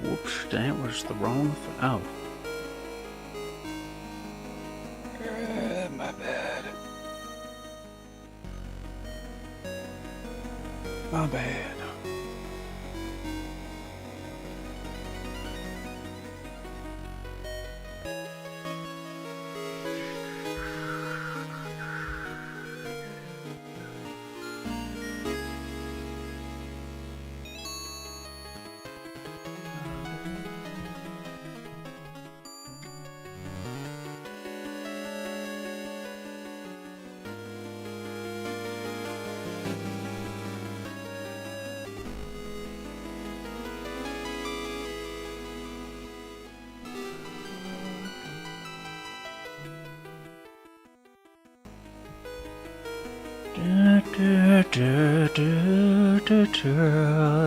Whoops, that was the wrong oh. My bad. My bad.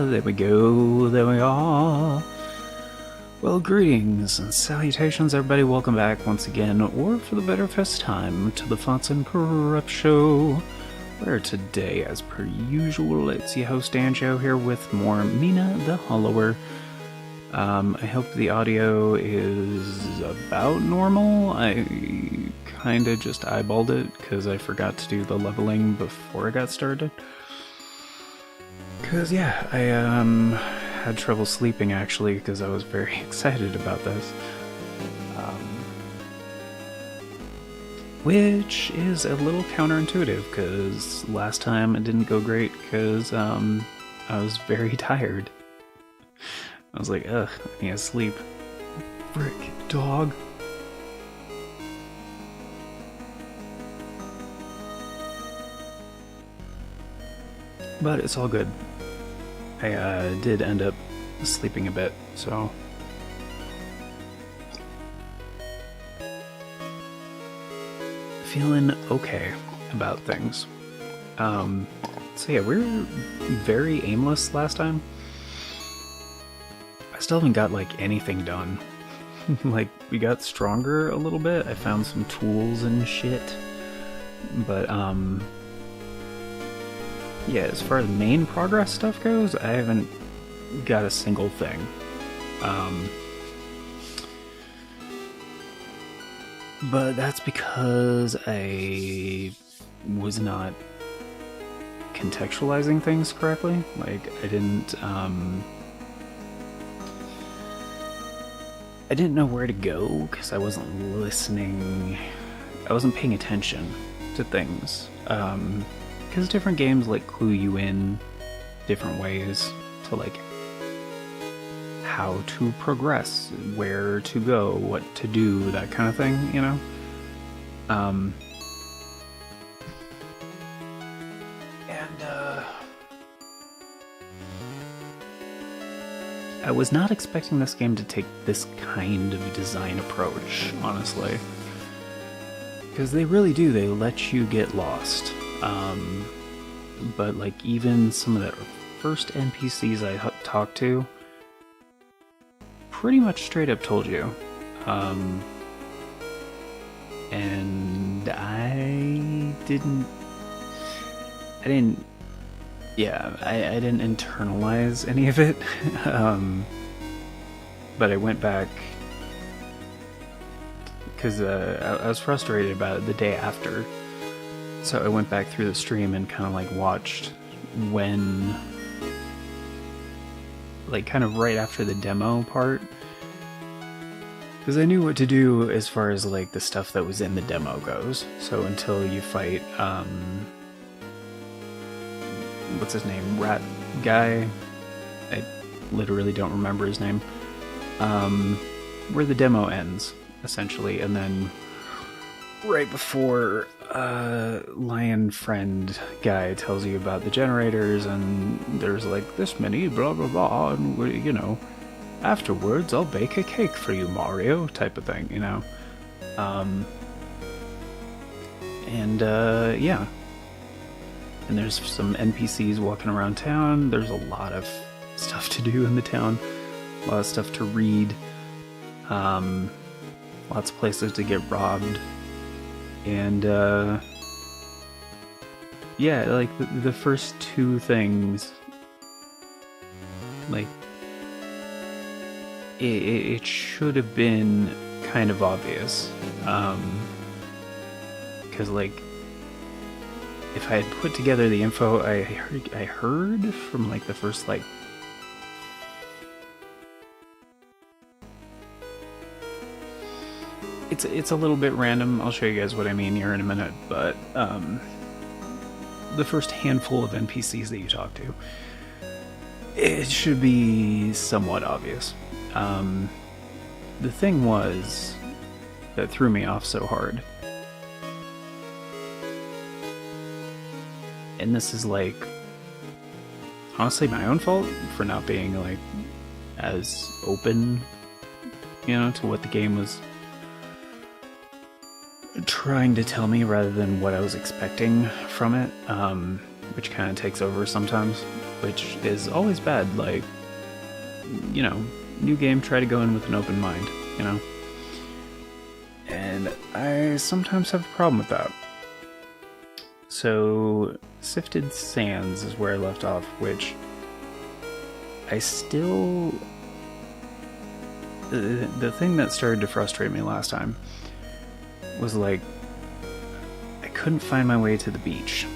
There we go, there we are. Well, greetings and salutations, everybody. Welcome back once again, or for the better first time, to the Thoughts and Corrupt Show, where today, as per usual, it's your host Anjo here with more Mina the Hollower. I hope the audio is about normal. I kinda just eyeballed it because I forgot to do the leveling before I got started. Cause yeah, I had trouble sleeping actually because I was very excited about this. Which is a little counterintuitive because last time it didn't go great because I was very tired. I was like, ugh, I need to sleep. Frick, dog. But it's all good. I did end up sleeping a bit, so... feeling okay about things. So yeah, we were very aimless last time. I still haven't got, like, anything done. Like, we got stronger a little bit. I found some tools and shit. But, yeah, as far as main progress stuff goes, I haven't got a single thing. But that's because I was not contextualizing things correctly. Like, I didn't know where to go because I wasn't listening. I wasn't paying attention to things. Because different games like clue you in different ways to like how to progress, where to go, what to do, that kind of thing, you know? I was not expecting this game to take this kind of design approach, honestly. Because they really do, they let you get lost. But like even some of the first NPCs I talked to pretty much straight up told you. And I didn't internalize any of it. But I went back because I was frustrated about it the day after. So I went back through the stream and kind of like watched when, like kind of right after the demo part, because I knew what to do as far as like the stuff that was in the demo goes. So until you fight, what's his name? Rat guy? I literally don't remember his name. Where the demo ends, essentially, and then right before lion friend guy tells you about the generators and there's like this many blah blah blah and you know, afterwards I'll bake a cake for you, Mario, type of thing, you know. Yeah, and there's some NPCs walking around town. There's a lot of stuff to do in the town, a lot of stuff to read, lots of places to get robbed. And, yeah, like, the first two things, like, it should have been kind of obvious. Because, like, if I had put together the info I heard from, like, the first, like, it's a little bit random. I'll show you guys what I mean here in a minute, but the first handful of NPCs that you talk to, it should be somewhat obvious. The thing was that threw me off so hard, and this is, like, honestly my own fault for not being, like, as open, you know, to what the game was trying to tell me rather than what I was expecting from it, which kind of takes over sometimes, which is always bad. Like, you know, new game, try to go in with an open mind, you know? And I sometimes have a problem with that. So, Sifted Sands is where I left off, which I still... The thing that started to frustrate me last time was, like, I couldn't find my way to the beach,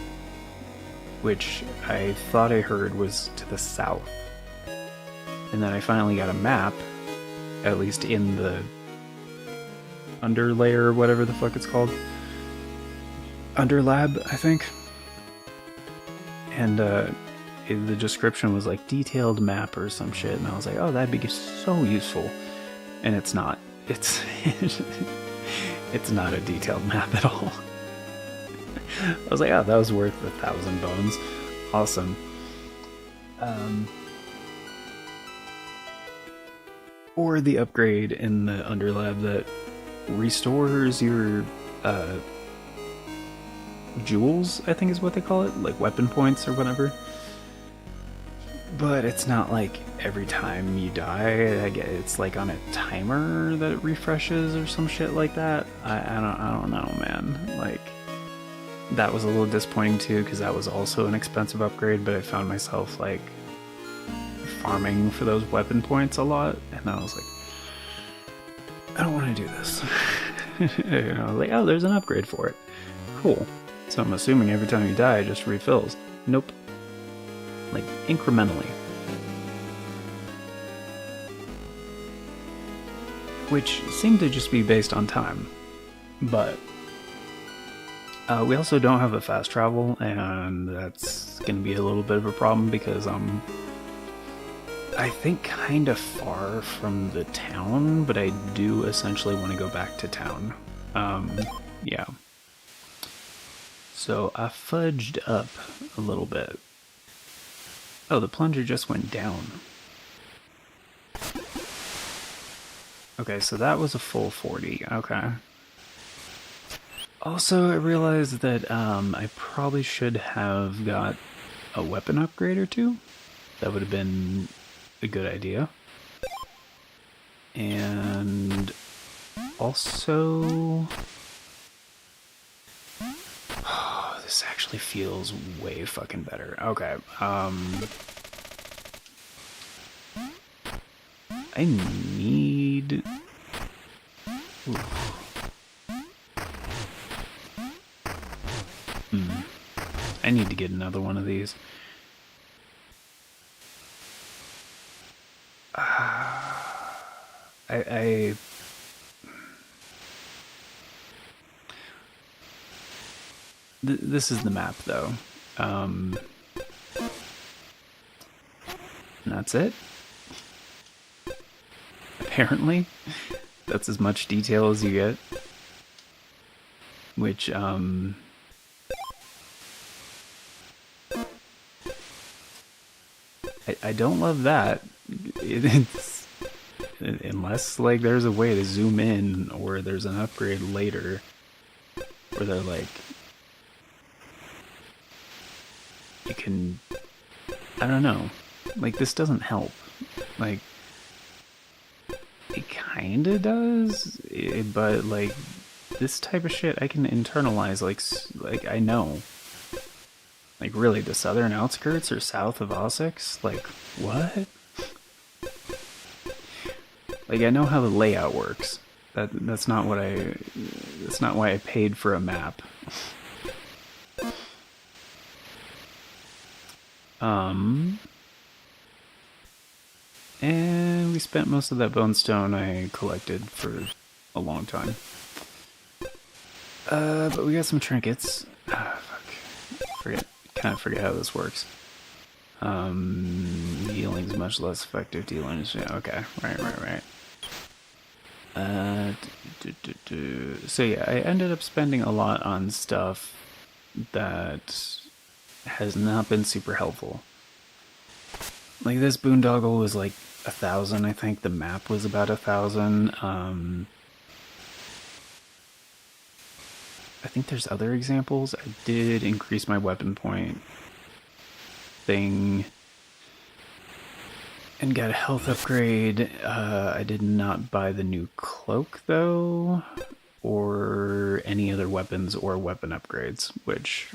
which I thought I heard was to the south. And then I finally got a map, at least in the underlayer or whatever the fuck it's called. Underlab, I think. And the description was like detailed map or some shit, and I was like, oh, that'd be so useful. And it's not. It's it's not a detailed map at all. I was like, oh, that was worth 1,000 bones. Awesome. Or the upgrade in the Underlab that restores your jewels, I think is what they call it, like weapon points or whatever. But it's not like every time you die. I get it's like on a timer that it refreshes or some shit like that. I don't know, man. Like, that was a little disappointing too, because that was also an expensive upgrade, but I found myself like farming for those weapon points a lot, and I was like, I don't want to do this. You know, like, oh, there's an upgrade for it. Cool. So I'm assuming every time you die it just refills. Nope. Like, incrementally. Which seemed to just be based on time. But we also don't have a fast travel, and that's going to be a little bit of a problem because I'm, I think, kind of far from the town, but I do essentially want to go back to town. Yeah. So I fudged up a little bit. Oh, the plunger just went down. Okay, so that was a full 40. Okay. Also, I realized that I probably should have got a weapon upgrade or two. That would have been a good idea. And also... Oh, this actually feels way fucking better. Okay, I need... Ooh. I need to get another one of these. This is the map, though. And that's it. Apparently, that's as much detail as you get. Which, I don't love that. It's, unless, like, there's a way to zoom in, or there's an upgrade later, where they're like, you can, I don't know, like, this doesn't help. Like, it kinda does, but, like, this type of shit I can internalize, like I know. Like, really, the southern outskirts are south of TFaCS? Like, what? Like, I know how the layout works. That's not what I... That's not why I paid for a map. And we spent most of that bone stone I collected for a long time. But we got some trinkets. Fuck. Kind of forget how this works. Healing's much less effective. Dealing is... Okay, right. So yeah, I ended up spending a lot on stuff that has not been super helpful. Like, this boondoggle was like 1,000, I think. The map was about 1,000. I think there's other examples. I did increase my weapon point thing and got a health upgrade. I did not buy the new cloak, though, or any other weapons or weapon upgrades, which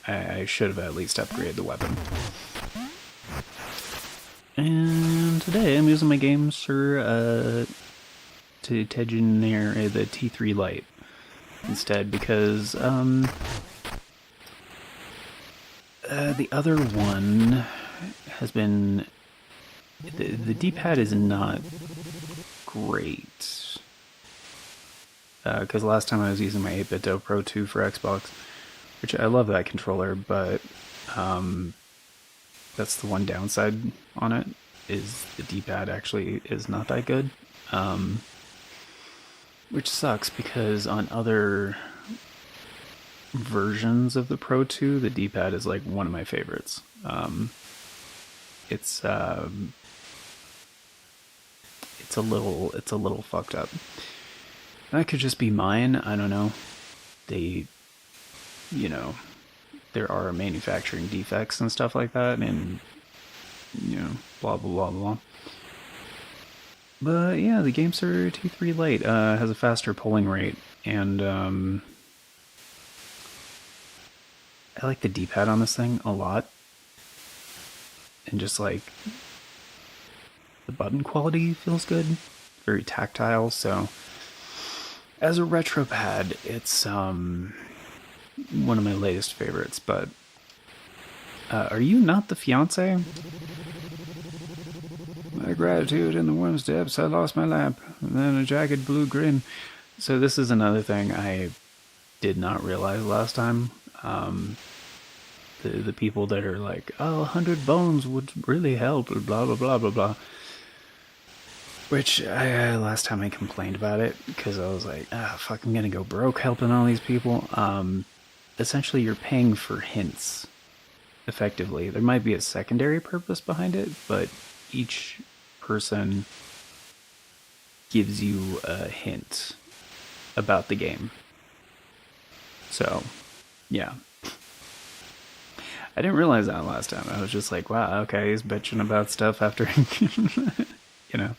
I should have at least upgraded the weapon. And today I'm using my game Sir to engineer the T3 Lite instead, because the other one has been... The D-pad is not great. Because last time I was using my 8BitDo Pro 2 for Xbox, which I love that controller, but that's the one downside on it, is the D-pad actually is not that good. Which sucks, because on other versions of the Pro 2, the D-pad is like one of my favorites. It's a little fucked up. That could just be mine, I don't know. They, you know, there are manufacturing defects and stuff like that, and, you know, blah blah blah blah. But yeah, the GameSir T3 Lite has a faster polling rate, and I like the D-pad on this thing a lot. And just like the button quality feels good, very tactile. So as a retro pad, it's one of my latest favorites. But are you not the fiance? My gratitude in the worm's depths, I lost my lamp, and then a jagged blue grin. So this is another thing I did not realize last time. The people that are like, oh, 100 bones would really help, blah, blah, blah, blah, blah. Which, last time I complained about it, because I was like, fuck, I'm gonna go broke helping all these people. Essentially, you're paying for hints, effectively. There might be a secondary purpose behind it, but each person gives you a hint about the game. So, yeah. I didn't realize that last time. I was just like, wow, okay, he's bitching about stuff after, you know,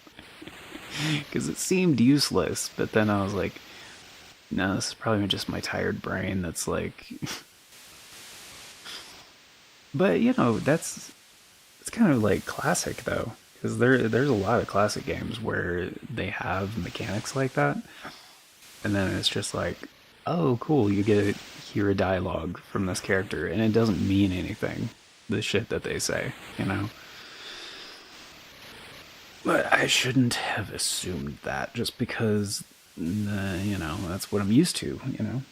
because it seemed useless, but then I was like, no, this is probably just my tired brain that's like, but, you know, it's kind of like classic, though, because there's a lot of classic games where they have mechanics like that, and then it's just like, oh, cool, you get to hear a dialogue from this character, and it doesn't mean anything, the shit that they say, you know? But I shouldn't have assumed that, just because, you know, that's what I'm used to, you know?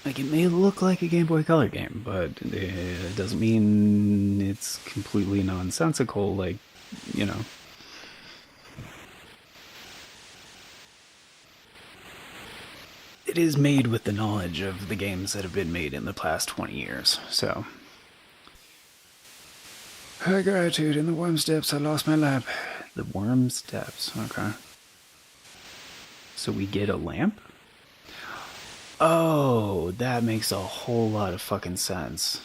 Like, it may look like a Game Boy Color game, but it doesn't mean it's completely nonsensical, like, you know... It is made with the knowledge of the games that have been made in the past 20 years, so... High gratitude in the worm's depths, I lost my lamp. The worm's depths, okay. So we get a lamp? Oh, that makes a whole lot of fucking sense.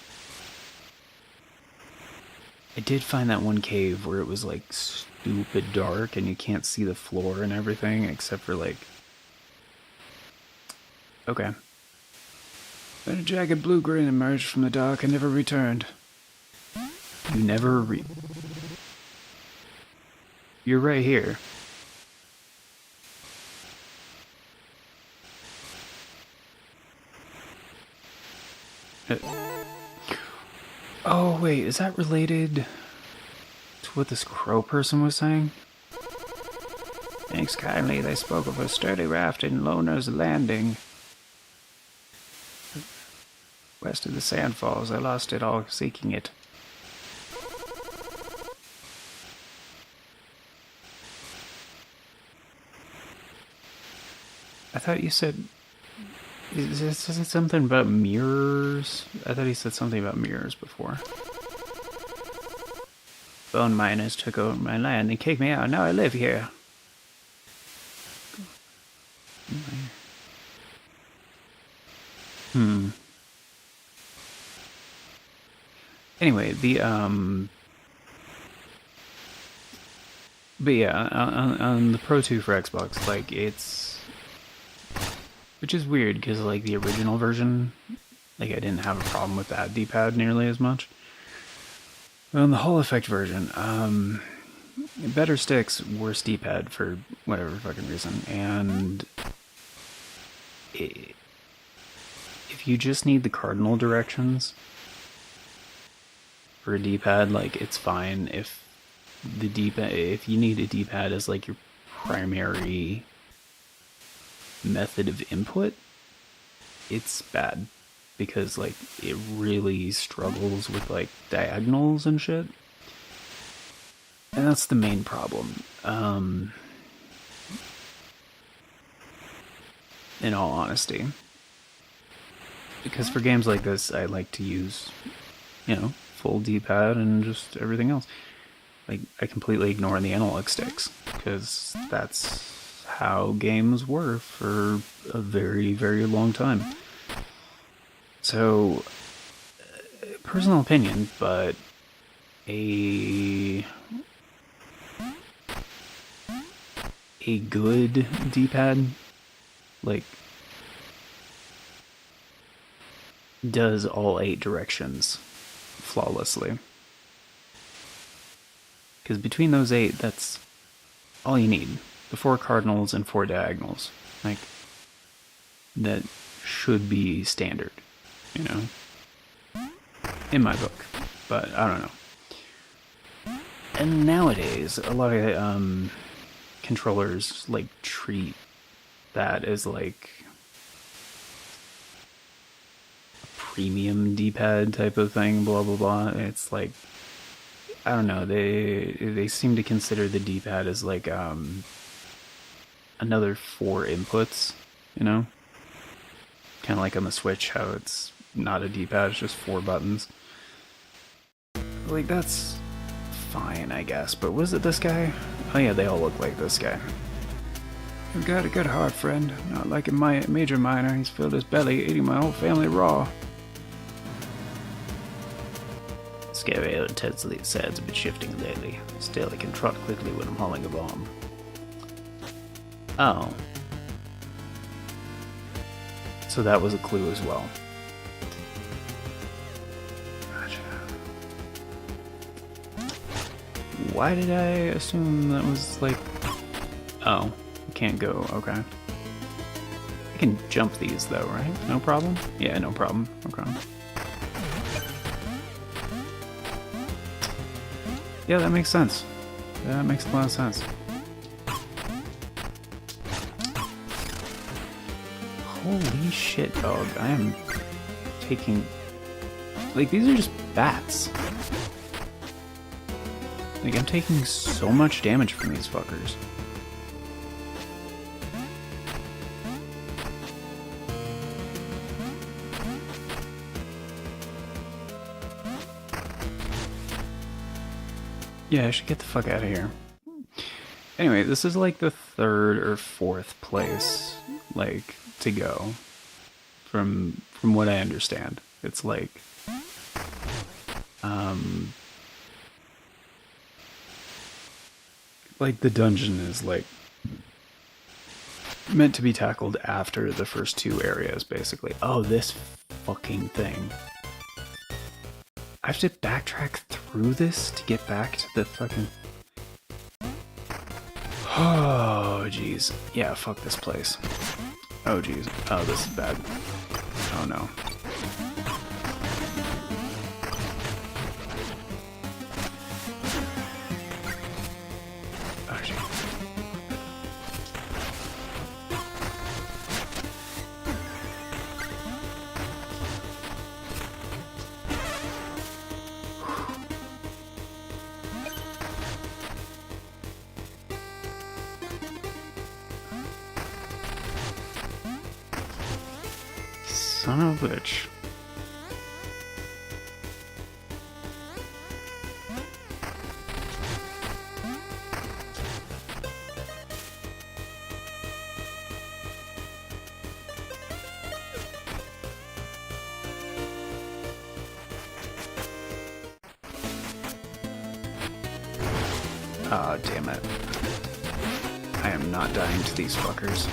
I did find that one cave where it was like stupid dark and you can't see the floor and everything except for like... Okay. Then a jagged blue grin emerged from the dark and never returned. You never You're right here. Oh, wait, is that related to what this crow person was saying? Thanks kindly, they spoke of a sturdy raft in Loner's Landing. West of the Sandfalls, I lost it all seeking it. I thought you said... Is it something about mirrors? I thought he said something about mirrors before. Bone miners took over my land and kicked me out. Now I live here. Anyway, but yeah, on the Pro 2 for Xbox, like, it's... Which is weird, because, like, the original version, like, I didn't have a problem with that D-pad nearly as much. But on the Hall Effect version, better sticks, worse D-pad for whatever fucking reason, and... if you just need the cardinal directions for a D-pad, like, it's fine. If you need a D-pad as, like, your primary method of input, it's bad, because, like, it really struggles with, like, diagonals and shit, and that's the main problem. In all honesty, because for games like this, I like to use, you know, full D-pad and just everything else. Like, I completely ignore the analog sticks, because that's how games were for a very, very long time. So, personal opinion, but a good D-pad, like, does all 8 directions flawlessly. Because between those 8, that's all you need. The 4 cardinals and 4 diagonals. Like, that should be standard, you know? In my book. But, I don't know. And nowadays, a lot of controllers, like, treat that as, like, a premium D-pad type of thing, blah, blah, blah. It's like, I don't know, they seem to consider the D-pad as, like, another 4 inputs, you know? Kind of like on the Switch, how it's not a D-pad, it's just 4 buttons. Like, that's fine, I guess, but was it this guy? Oh yeah, they all look like this guy. You've got a good heart, friend. Not like a major miner, he's filled his belly eating my whole family raw. Scary old Tedsley's sands have been shifting lately. Still, I can trot quickly when I'm hauling a bomb. Oh. So that was a clue as well. Gotcha. Why did I assume that was like... Oh, can't go, okay. I can jump these though, right? No problem? Yeah, no problem. Okay. Yeah, that makes sense. That makes a lot of sense. Holy shit, dog. I am taking... Like, these are just bats. Like, I'm taking so much damage from these fuckers. Yeah, I should get the fuck out of here. Anyway, this is like the 3rd or 4th place, like, to go. From what I understand. It's like... like, the dungeon is, like, meant to be tackled after the first 2 areas, basically. Oh, this fucking thing. I have to backtrack through this to get back to the fucking... jeez. Yeah, fuck this place. Oh, jeez. Oh, this is bad. Oh, no. Oh, jeez. Son of a bitch. Ah, damn it. I am not dying to these fuckers.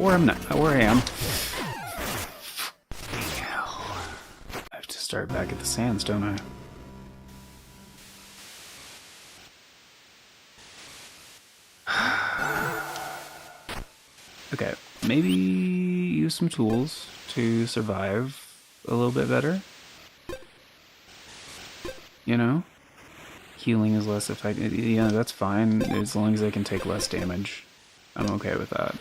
Or I'm not. Or I am. I have to start back at the sands, don't I? Okay, maybe use some tools to survive a little bit better. You know? Healing is less effective. Yeah, that's fine, as long as I can take less damage. I'm okay with that.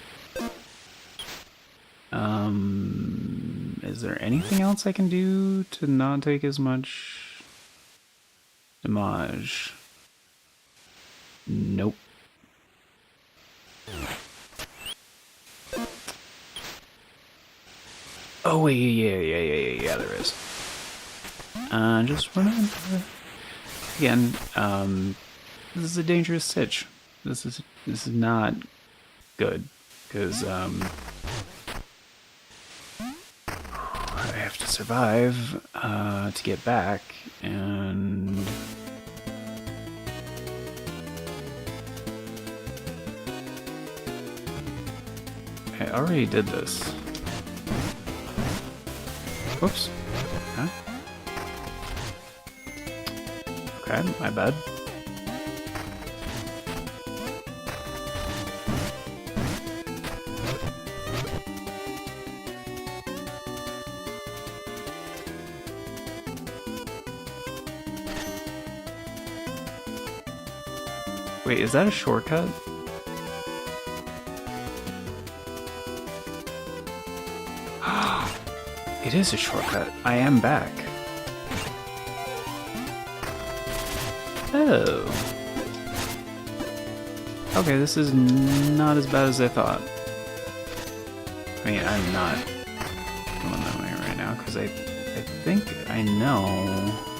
Is there anything else I can do to not take as much damage? Nope. Oh wait, yeah, there is. Just remember, again, this is a dangerous sitch. This is not good, because I have to survive to get back, and I already did this. Whoops. Huh? Okay, my bad. Wait, is that a shortcut? It is a shortcut. I am back. Oh. Okay, this is not as bad as I thought. I mean, I'm not going that way right now, because I think I know.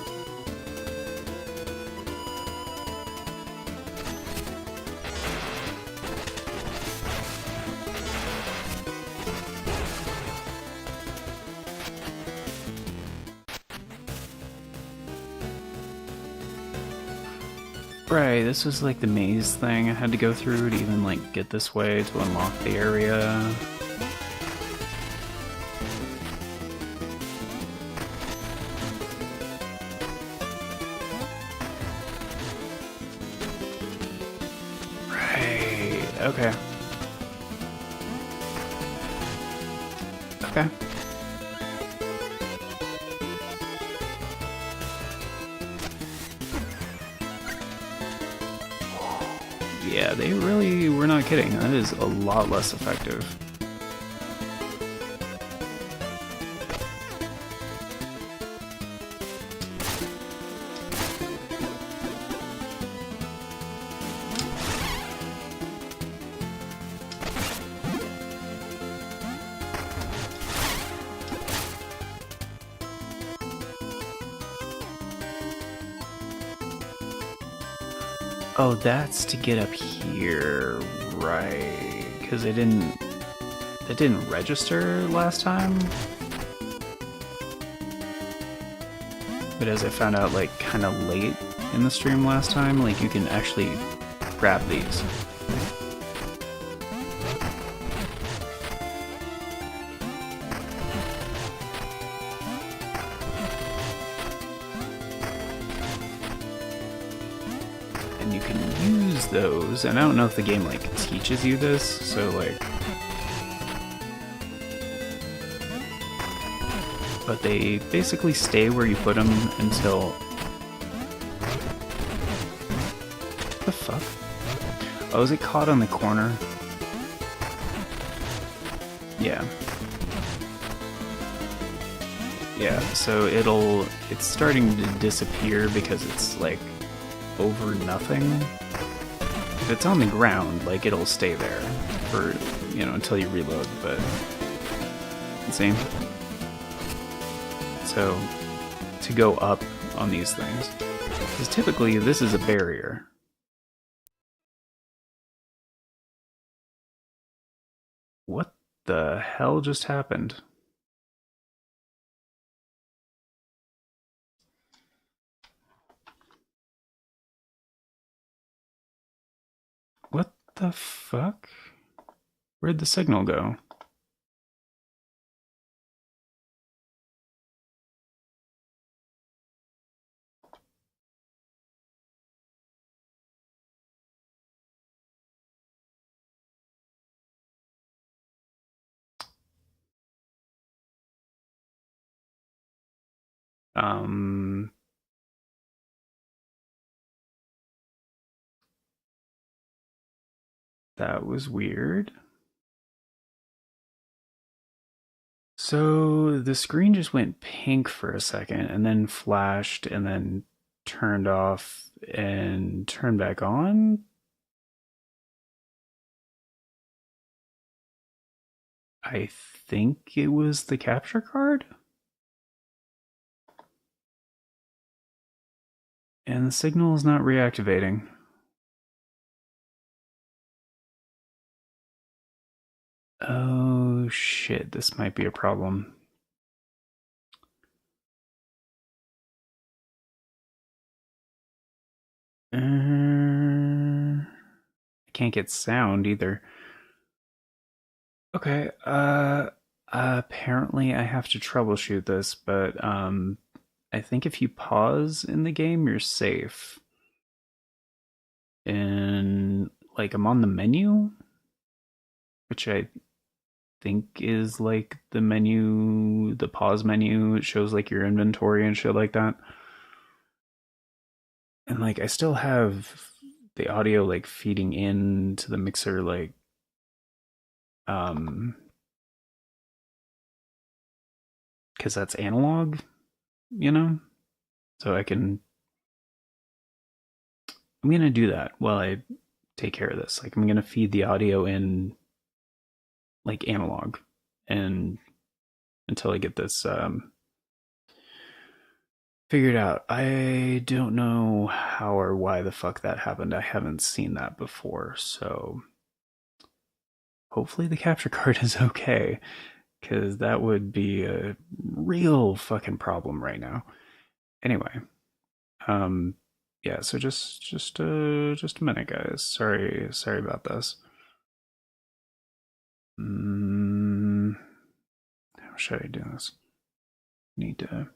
Right, this was like the maze thing I had to go through to even like get this way to unlock the area. Right, okay. Okay. Yeah, they really were not kidding. That is a lot less effective. Oh, that's to get up here, right? Because it didn't register last time. But as I found out, like, kind of late in the stream last time, like, you can actually grab these. And you can use those, and I don't know if the game like teaches you this, so like, but they basically stay where you put them until, what the fuck? Oh, is it caught on the corner? Yeah. Yeah, so it's starting to disappear because it's like over nothing. If it's on the ground, like it'll stay there for, you know, until you reload, but insane. So to go up on these things, because typically this is a barrier. What the hell just happened? What the fuck? Where'd the signal go? That was weird. So the screen just went pink for a second and then flashed and then turned off and turned back on. I think it was the capture card. And the signal is not reactivating. Oh shit, this might be a problem. I can't get sound either. Okay, apparently I have to troubleshoot this, but I think if you pause in the game, you're safe. And like I'm on the menu, which I think is like the menu, the pause menu. It shows like your inventory and shit like that. And like I still have the audio like feeding into the mixer, like um because that's analog, you know. So I'm gonna do that while I take care of this. Like I'm gonna feed the audio in like analog, and until I get this figured out. I don't know how or why the fuck that happened. I haven't seen that before, so hopefully the capture card is okay, because that would be a real fucking problem right now. Anyway, um, yeah. So just a minute, guys. Sorry about this. How should I do this? Need to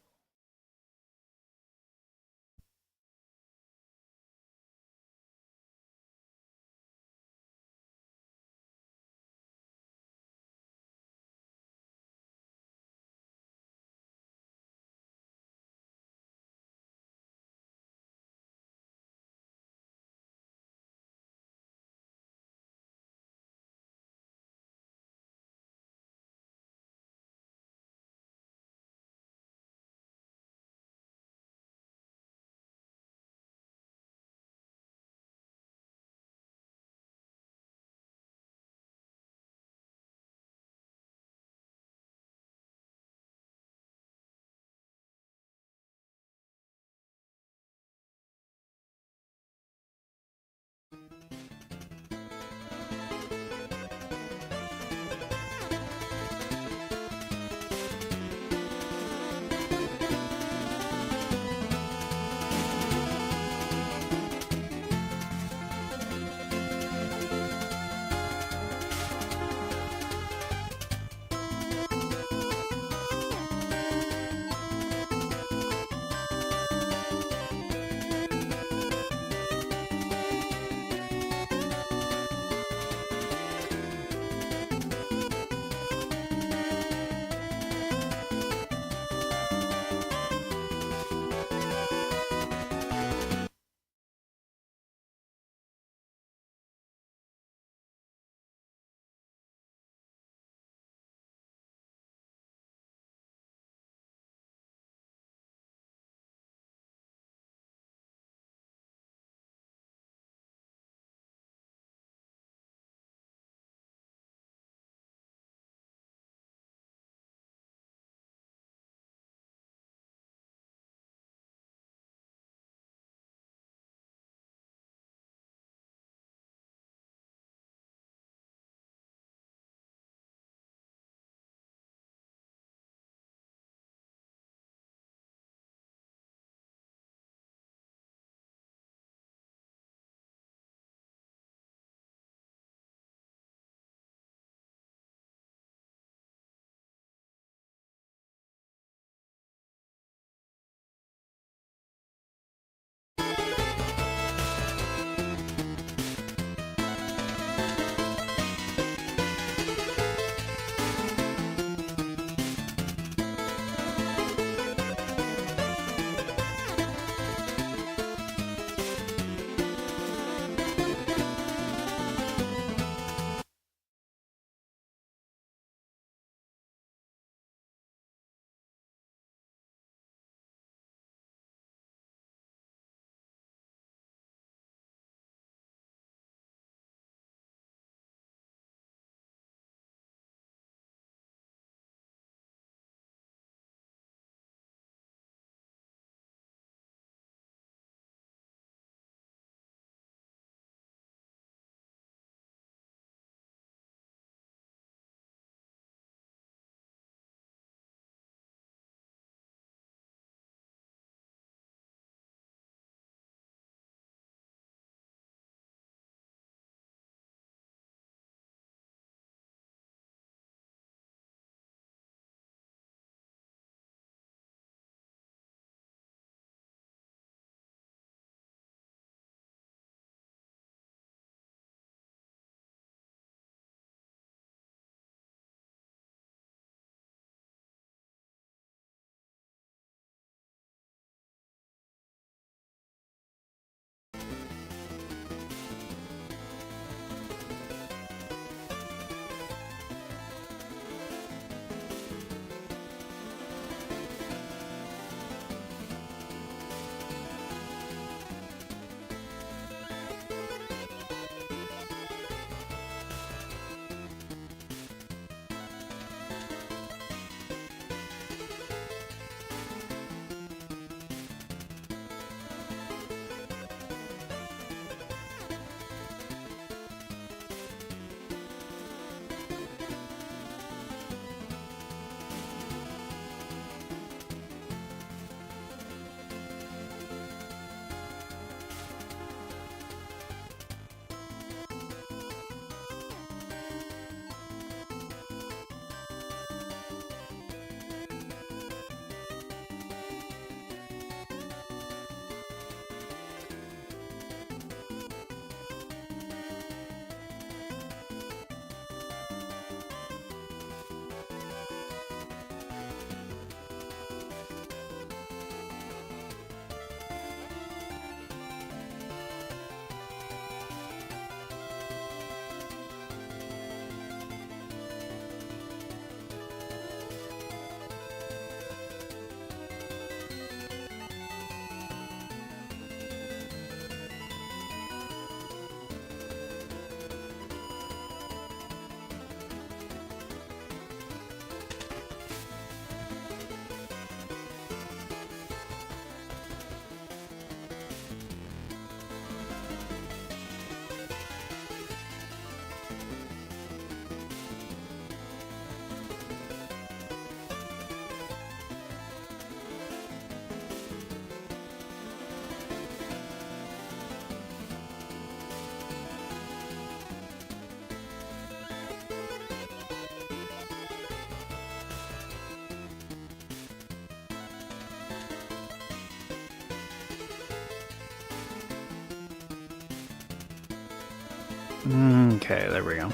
Okay, there we go.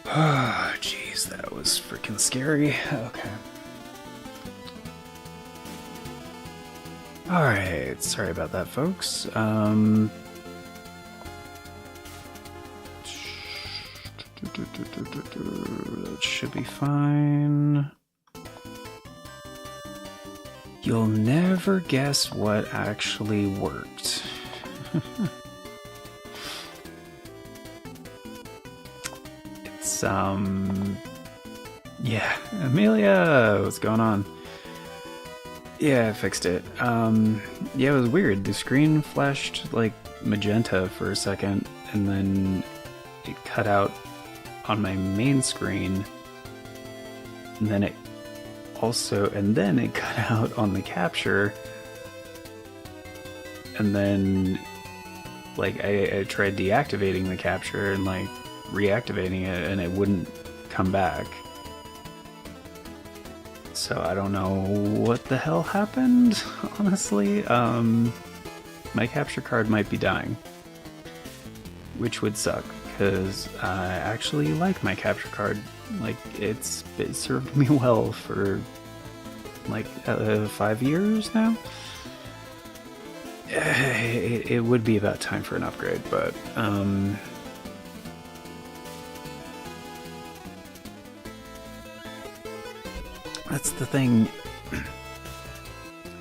Oh, jeez, that was freaking scary. Okay. Alright, sorry about that, folks. That should be fine. You'll never guess what actually worked. It's, yeah, Amelia, what's going on? Yeah, I fixed it. Yeah, it was weird. The screen flashed, like, magenta for a second, and then it cut out on my main screen, and then it cut out on the capture, and then, like, I tried deactivating the capture and, like, reactivating it, and it wouldn't come back. So I don't know what the hell happened, honestly. My capture card might be dying, which would suck, because I actually like my capture card. Like, it served me well for, like, 5 years now. It would be about time for an upgrade, but, that's the thing.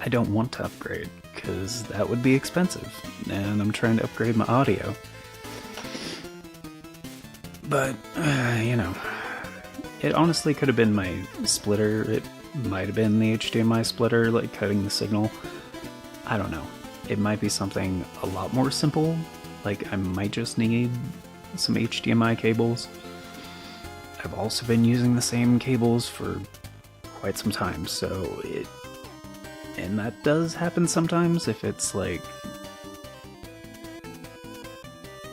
I don't want to upgrade, because that would be expensive, and I'm trying to upgrade my audio. But, you know, it honestly could have been my splitter. It might have been the HDMI splitter, like cutting the signal. I don't know. It might be something a lot more simple. Like, I might just need some HDMI cables. I've also been using the same cables for quite some time, so and that does happen sometimes if it's like,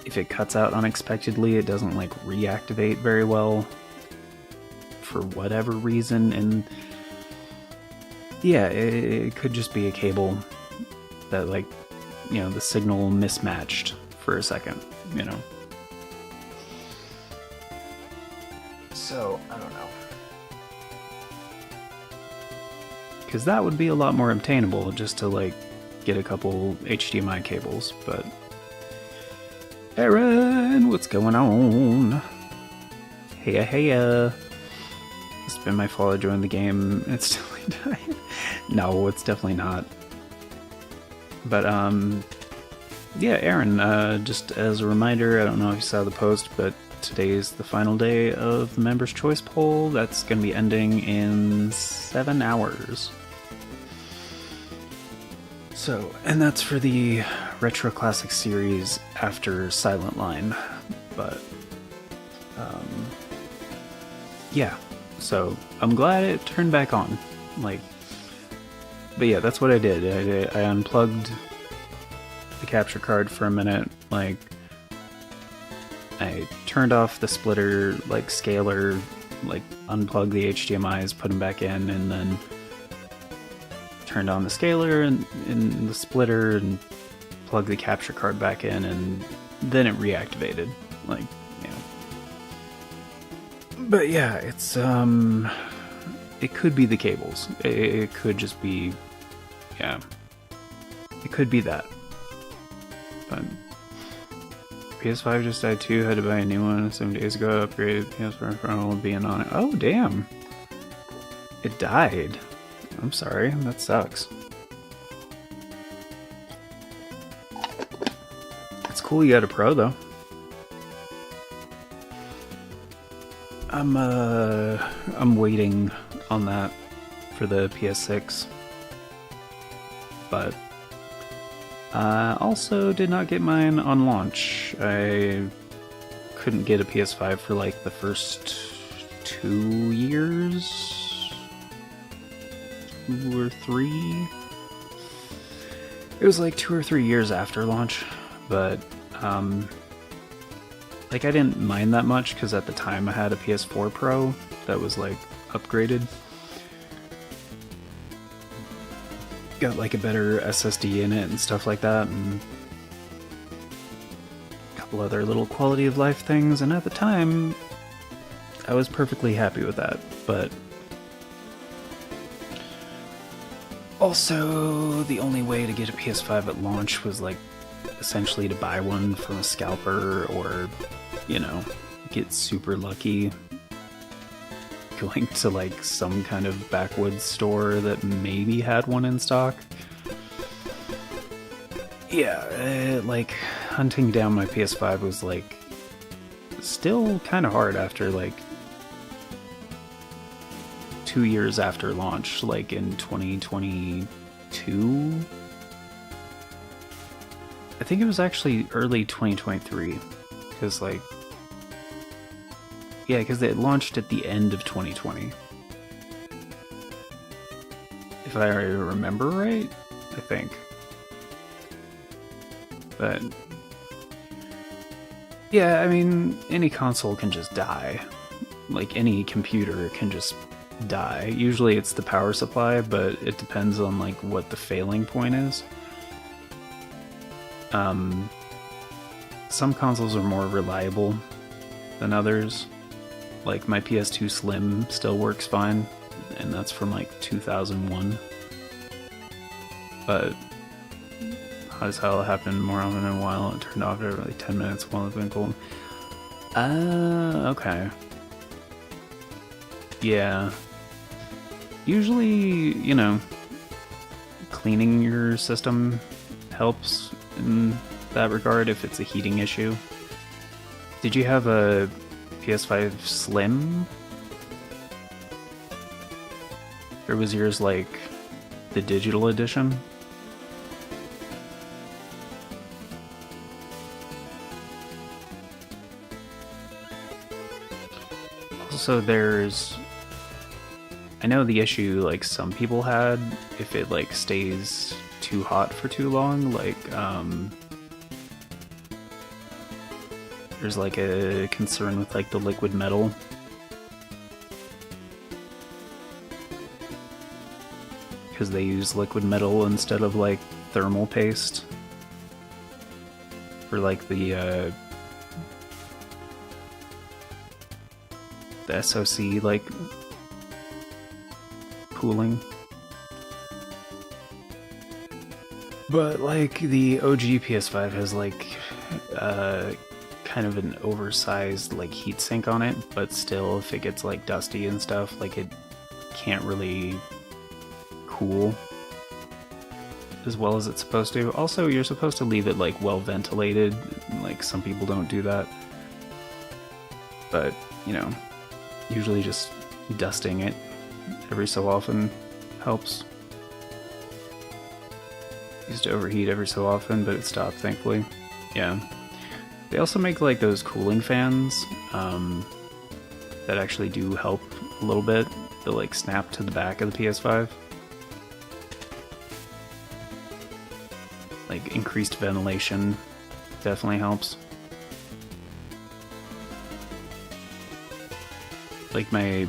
if it cuts out unexpectedly, it doesn't like reactivate very well for whatever reason, and yeah, it could just be a cable that, like, you know, the signal mismatched for a second, you know. So, I don't know. Because that would be a lot more obtainable just to, like, get a couple HDMI cables, but... Aaron, what's going on? Heya, heya. It's been my fault I joined the game. It's definitely died. No, it's definitely not. But, yeah, Aaron, just as a reminder, I don't know if you saw the post, but today is the final day of the Members' Choice Poll. That's going to be ending in 7 hours. So, and that's for the Retro Classic series after Silent Line. But, yeah. So, I'm glad it turned back on. Like, but yeah, that's what I did. I unplugged the capture card for a minute. Like, I turned off the splitter, like, scaler, like, unplugged the HDMIs, put them back in, and then turned on the scaler and the splitter and plugged the capture card back in, and then it reactivated. Like, you know. But yeah, it's, it could be the cables. It could just be, yeah. It could be that. But PS5 just died too, had to buy a new one 7 days ago, upgraded PS4 Pro being on it. Oh, damn. It died. I'm sorry, that sucks. It's cool you got a Pro, though. I'm waiting on that for the PS6. But also did not get mine on launch. I couldn't get a PS5 for like the first 2 years? 2 or 3? It was like 2 or 3 years after launch, but like I didn't mind that much because at the time I had a PS4 Pro that was like upgraded. Got like a better SSD in it and stuff like that, and couple other little quality of life things, and at the time, I was perfectly happy with that, but also the only way to get a PS5 at launch was like essentially to buy one from a scalper or, you know, get super lucky going to like some kind of backwoods store that maybe had one in stock. Yeah, like hunting down my PS5 was like still kind of hard after like 2 years after launch, like in 2022. I think it was actually early 2023, because like, yeah, because it launched at the end of 2020. If I remember right, I think. But yeah, I mean, any console can just die. Like any computer can just die. Usually it's the power supply, but it depends on like what the failing point is. Some consoles are more reliable than others. Like my PS2 Slim still works fine, and that's from like 2001. But hot as hell happened more often in a while. It turned off every like 10 minutes while it's been cold. Okay. Yeah. Usually, you know, cleaning your system helps in that regard if it's a heating issue. Did you have a PS5 Slim? Or was yours like the digital edition? Also, there's... I know the issue like some people had if it like stays too hot for too long, like there's like a concern with like the liquid metal. Because they use liquid metal instead of like thermal paste for like the SoC like cooling. But like the OG PS5 has like kind of an oversized like heatsink on it, but still if it gets like dusty and stuff, like it can't really cool as well as it's supposed to. Also, you're supposed to leave it like well ventilated, like some people don't do that. But, you know, usually just dusting it every so often helps. Used to overheat every so often, but it stopped, thankfully. Yeah. They also make like those cooling fans that actually do help a little bit. They'll like snap to the back of the PS5. Like increased ventilation definitely helps. Like my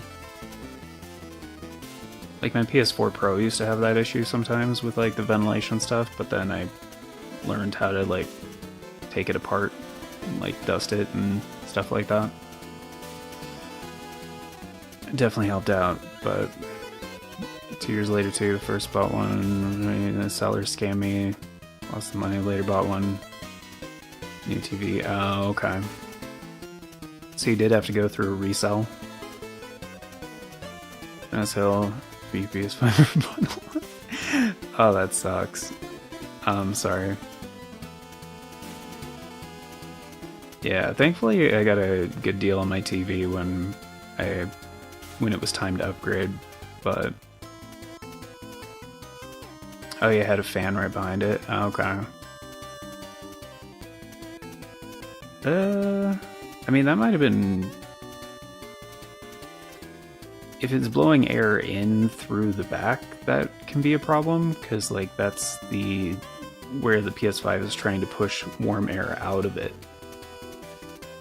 PS4 Pro used to have that issue sometimes with like the ventilation stuff, but then I learned how to like take it apart and like dust it and stuff like that. It definitely helped out, but 2 years later too, first bought one, the seller scammed me, lost the money, later bought one, new TV. Oh, okay. So you did have to go through a resell. That's hell. PS5 bundle. Oh, that sucks. I'm sorry. Yeah, thankfully I got a good deal on my TV when it was time to upgrade, but oh, you had a fan right behind it. Oh, okay. I mean, that might have been... If it's blowing air in through the back, that can be a problem, because like that's where the PS5 is trying to push warm air out of it.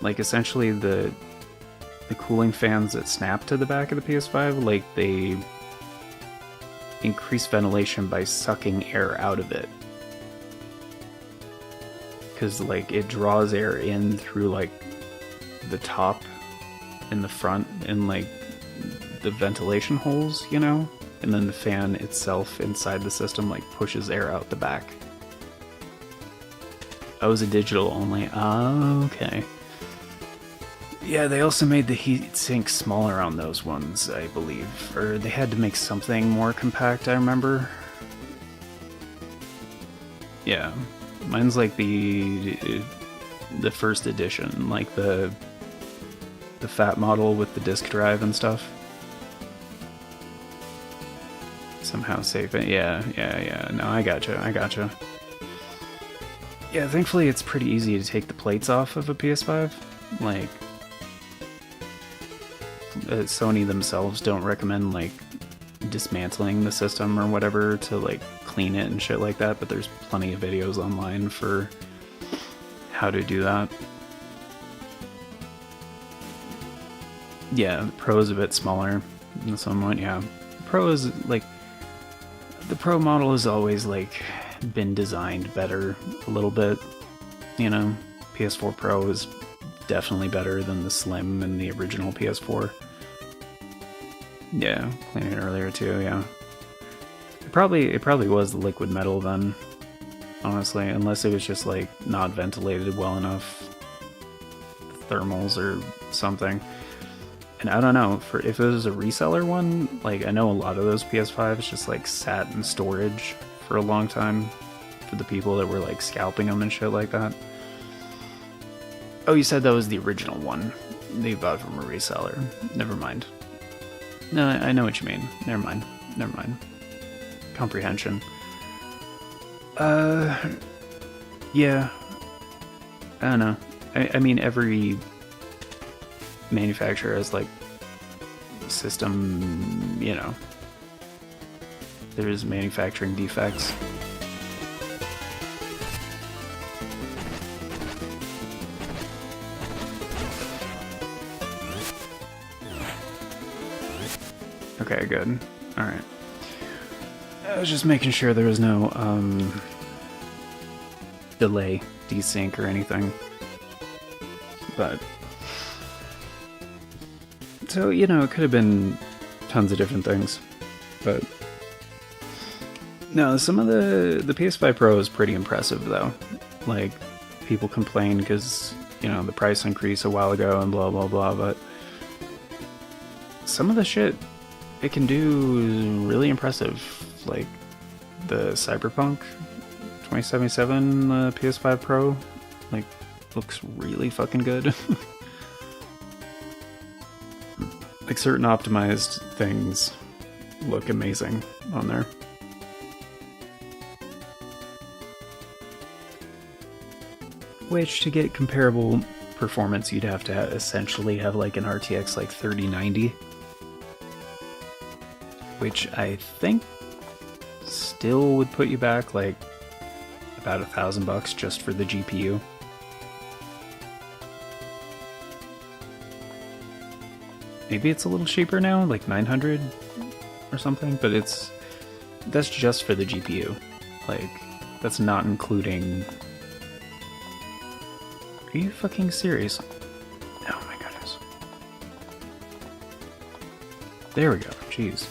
Like essentially the cooling fans that snap to the back of the PS5, like they increase ventilation by sucking air out of it. because like it draws air in through like the top and the front and like the ventilation holes, you know, and then the fan itself inside the system like pushes air out the back. Oh, is it digital only? Oh, okay. Yeah, they also made the heatsink smaller on those ones, I believe. Or they had to make something more compact, I remember. Yeah, mine's like the first edition, like the fat model with the disk drive and stuff. Somehow safe it. Yeah. No, I gotcha. Yeah, thankfully it's pretty easy to take the plates off of a PS5. Like, Sony themselves don't recommend, like, dismantling the system or whatever to, like, clean it and shit like that, but there's plenty of videos online for how to do that. Yeah, the Pro is a bit smaller than someone, yeah. The Pro is, like, the Pro model has always, like, been designed better a little bit, you know. PS4 Pro is definitely better than the Slim and the original PS4. Yeah, cleaned it earlier too, yeah. It probably was the liquid metal then, honestly, unless it was just like not ventilated well enough, thermals or something. And I don't know, for if it was a reseller one, like I know a lot of those PS5s just like sat in storage for a long time for the people that were like scalping them and shit like that. Oh, you said that was the original one that you bought from a reseller. Never mind. No, I know what you mean. Never mind. Comprehension. Yeah. I don't know. I mean, every manufacturer has, like, system, you know. There's manufacturing defects. Okay, good. Alright. I was just making sure there was no, delay, desync, or anything. But... so, you know, it could have been tons of different things. But... no, some of the PS5 Pro is pretty impressive, though. Like, people complain because, you know, the price increased a while ago and blah, blah, blah, but... some of the shit it can do is really impressive. Like, the Cyberpunk 2077 PS5 Pro, like, looks really fucking good. Like, certain optimized things look amazing on there. Which, to get comparable performance, you'd have to essentially have like an RTX like 3090. Which I think still would put you back like about $1,000 just for the GPU. Maybe it's a little cheaper now, like 900 or something, but that's just for the GPU. Like, that's not including... are you fucking serious? Oh my goodness. There we go, jeez.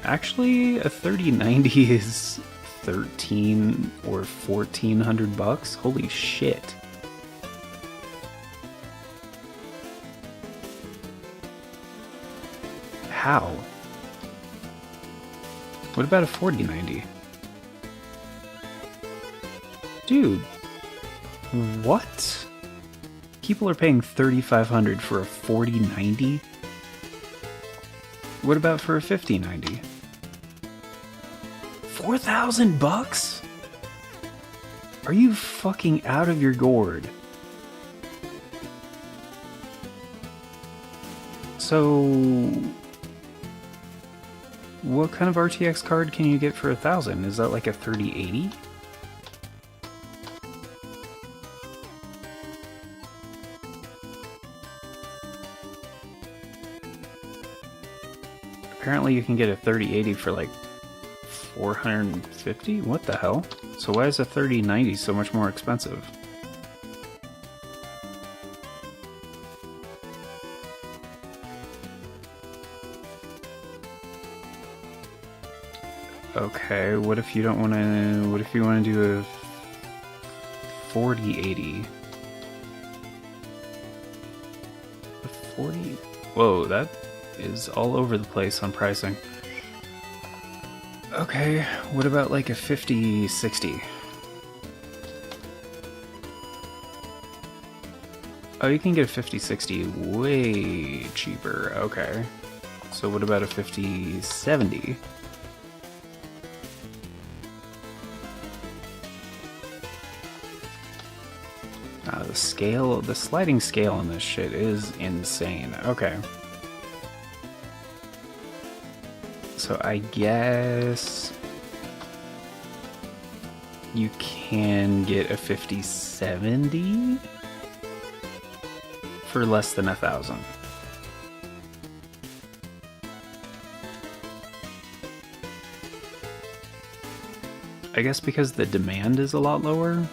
Actually, a 3090 is 13 or 1400 bucks. Holy shit. How? What about a 4090? Dude, what? People are paying $3,500 for a 4090? What about for a 5090? $4,000? Are you fucking out of your gourd? So, what kind of RTX card can you get for $1,000? Is that like a 3080? apparently you can get a 3080 for like 450? What the hell? So why is a 3090 so much more expensive? Okay, what if you don't want to... What if you want to do a 4080? A 40... Whoa, that is all over the place on pricing. Okay, what about like a 5060? Oh, you can get a 5060 way cheaper. Okay. So what about a 5070? The sliding scale on this shit is insane. Okay. So I guess you can get a 5070 for less than 1,000. I guess because the demand is a lot lower.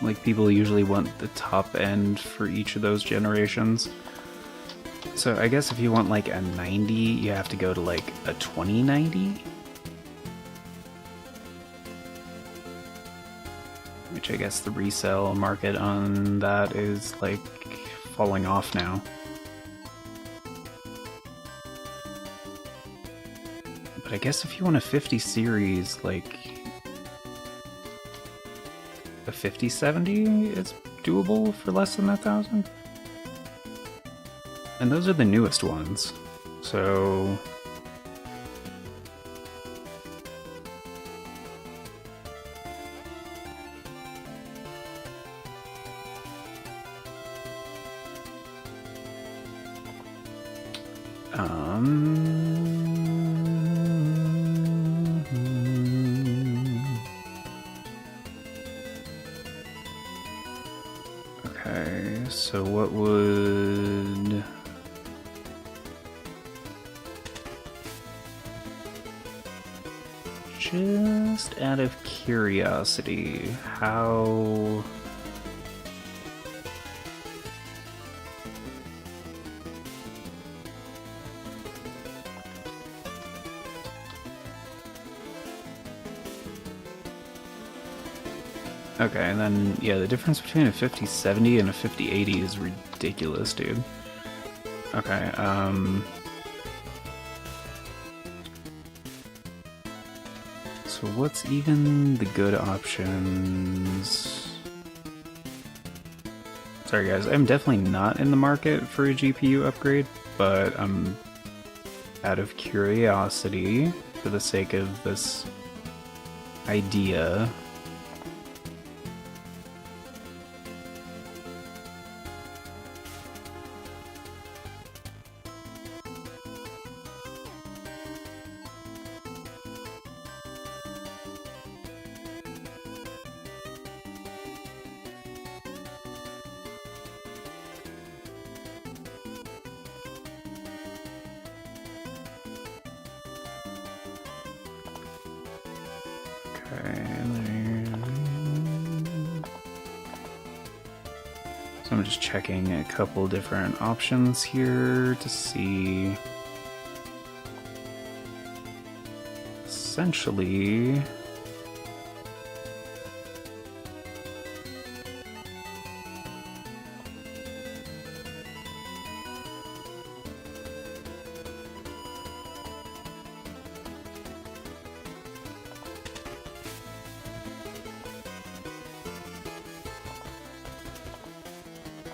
Like, people usually want the top end for each of those generations. So I guess if you want like a 90, you have to go to like a 2090. Which I guess the resale market on that is like falling off now. But I guess if you want a 50 series, like a 5070 is doable for less than 1,000. And those are the newest ones, so... Okay, so what would... Just out of curiosity, how... Okay, and then, yeah, the difference between a 5070 and a 5080 is ridiculous, dude. Okay, so what's even the good options? Sorry guys, I'm definitely not in the market for a GPU upgrade, but I'm out of curiosity, for the sake of this idea. So I'm just checking a couple different options here to see. Essentially,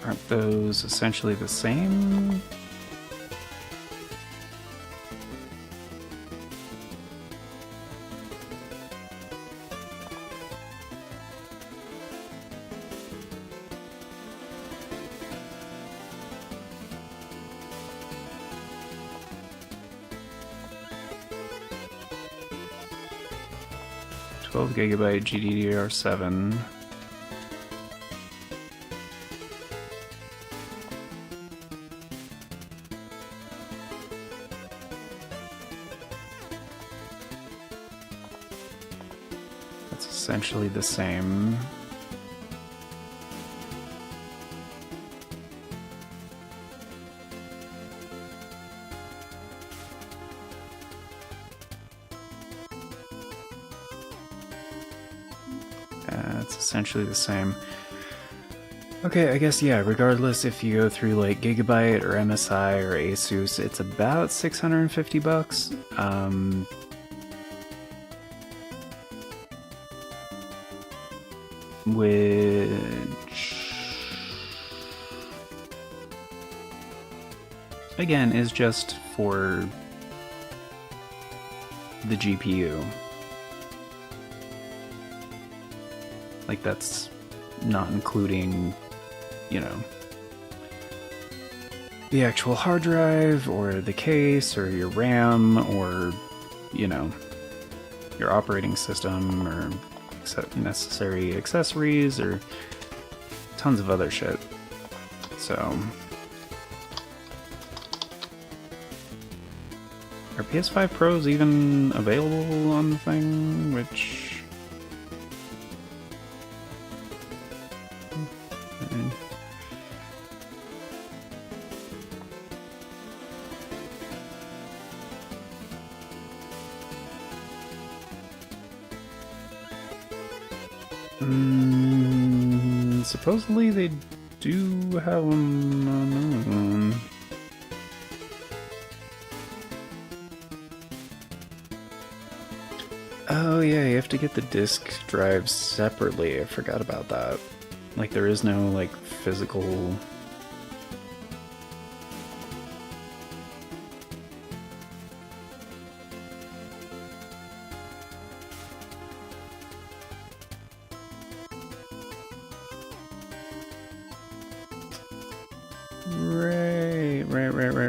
aren't those essentially the same? GB GDDR7. That's essentially the same. It's essentially the same. Okay, I guess, yeah, regardless if you go through like Gigabyte or MSI or Asus, it's about 650 bucks. Which, again, is just for the GPU. Like, that's not including, you know, the actual hard drive or the case or your RAM or, you know, your operating system or necessary accessories or tons of other shit. So, are PS5 Pros even available on the thing? Which... supposedly they do have them. Oh yeah, you have to get the disk drive separately. I forgot about that. Like, there is no, like, physical...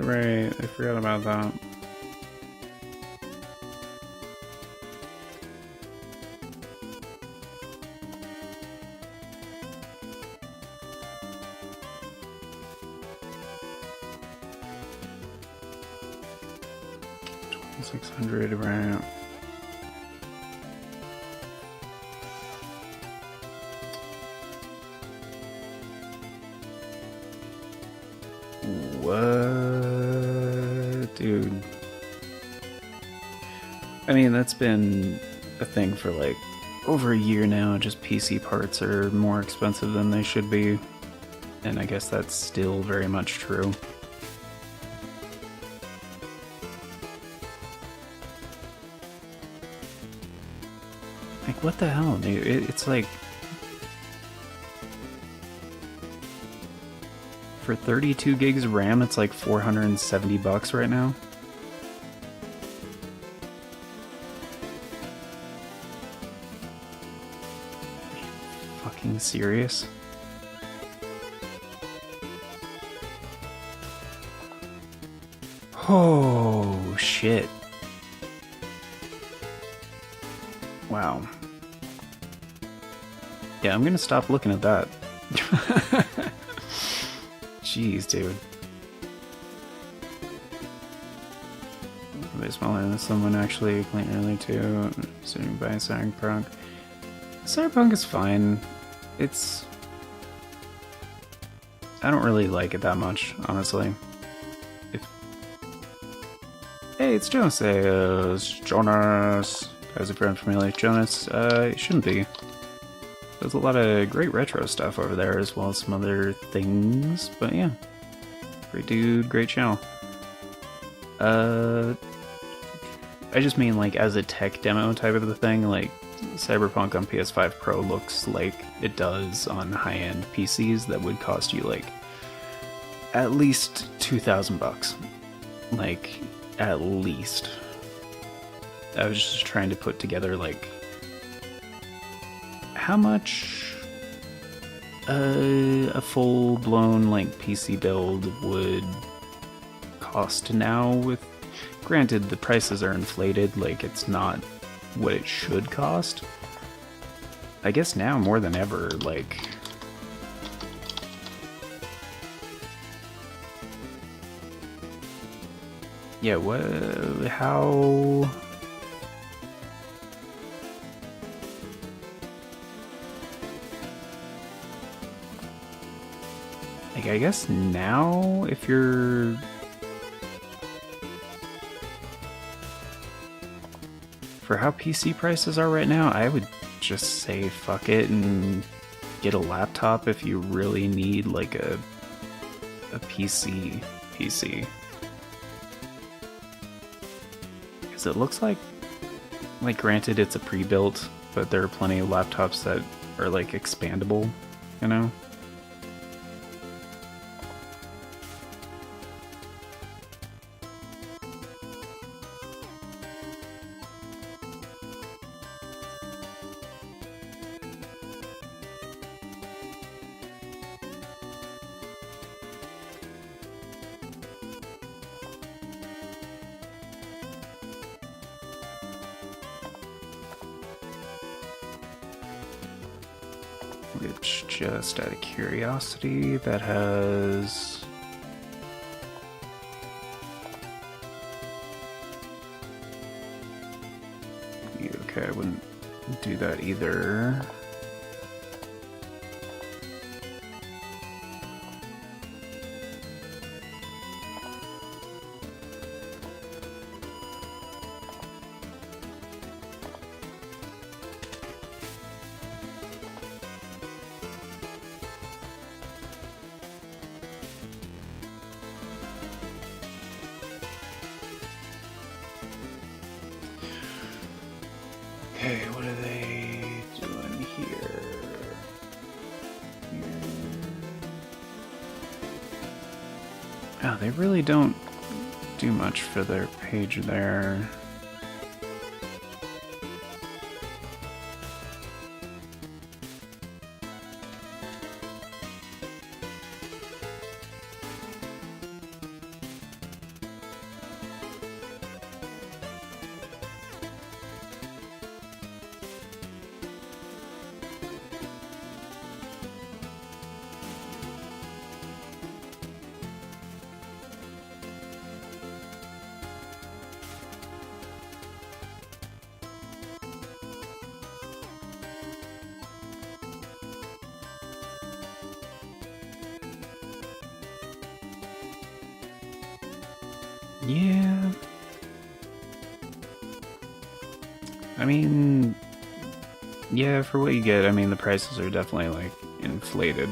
Right. I forgot about that. $2,600, right? What? Dude. I mean, that's been a thing for like over a year now. Just PC parts are more expensive than they should be. And I guess that's still very much true. Like, what the hell, dude? It's like... For 32 gigs of RAM, it's like 470 bucks right now. Are you fucking serious? Oh, shit. Wow. Yeah, I'm gonna stop looking at that. Jeez, dude. Way smaller than someone actually clean early too. Assuming by Cyberpunk. Cyberpunk is fine. It's... I don't really like it that much, honestly. Hey, it's Jonas. Hey, it's Jonas. As a friend familiar with Jonas, it shouldn't be. There's a lot of great retro stuff over there, as well as some other things, but yeah. Great dude, great channel. I just mean, like, as a tech demo type of the thing, like, Cyberpunk on PS5 Pro looks like it does on high-end PCs that would cost you, like, at least 2,000 bucks. Like, at least. I was just trying to put together, like, how much a full-blown, like, PC build would cost now with... Granted, the prices are inflated, like, it's not what it should cost. I guess now, more than ever, like... Yeah, what... how... I guess now, if you're... For how PC prices are right now, I would just say fuck it and get a laptop if you really need like a PC. Because it looks like granted it's a pre-built, but there are plenty of laptops that are like expandable, you know? Which, just out of curiosity, that has... Okay, I wouldn't do that either. Okay, what are they doing here? Oh, they really don't do much for their page there. Yeah. I mean, yeah, for what you get, I mean, the prices are definitely, like, inflated.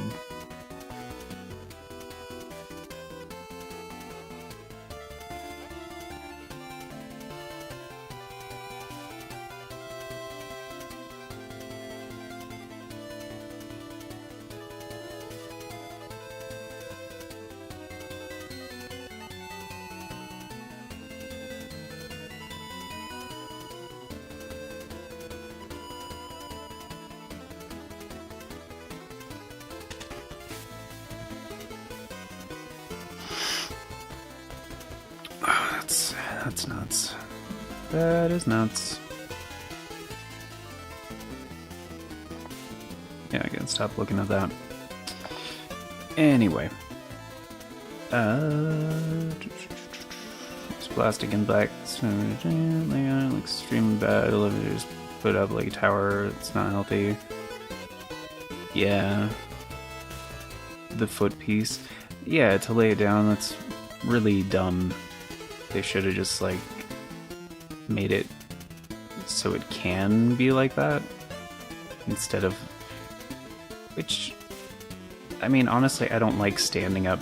That's nuts. That is nuts. Yeah, I gotta stop looking at that. Anyway. It's plastic and black. Like extremely bad. Elevators put up like a tower. It's not healthy. Yeah. The foot piece. Yeah, to lay it down, that's really dumb. They should have just, like, made it so it can be like that, instead of... Which, I mean, honestly, I don't like standing up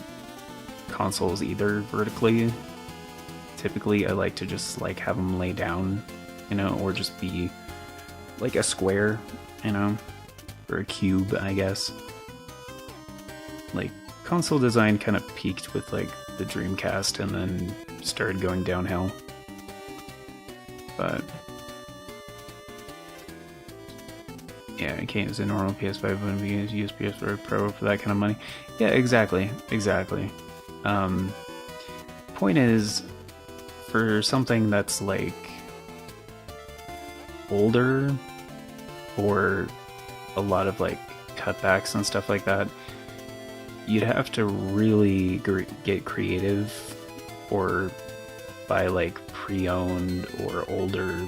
consoles either vertically. Typically, I like to just, like, have them lay down, you know, or just be, like, a square, you know, or a cube, I guess. Like, console design kind of peaked with, like, the Dreamcast and then started going downhill. But yeah, I can't use a normal PS5, wouldn't be use PS4 Pro for that kind of money. Yeah, exactly. Point is, for something that's like older or a lot of like cutbacks and stuff like that, you'd have to really get creative or buy like pre-owned or older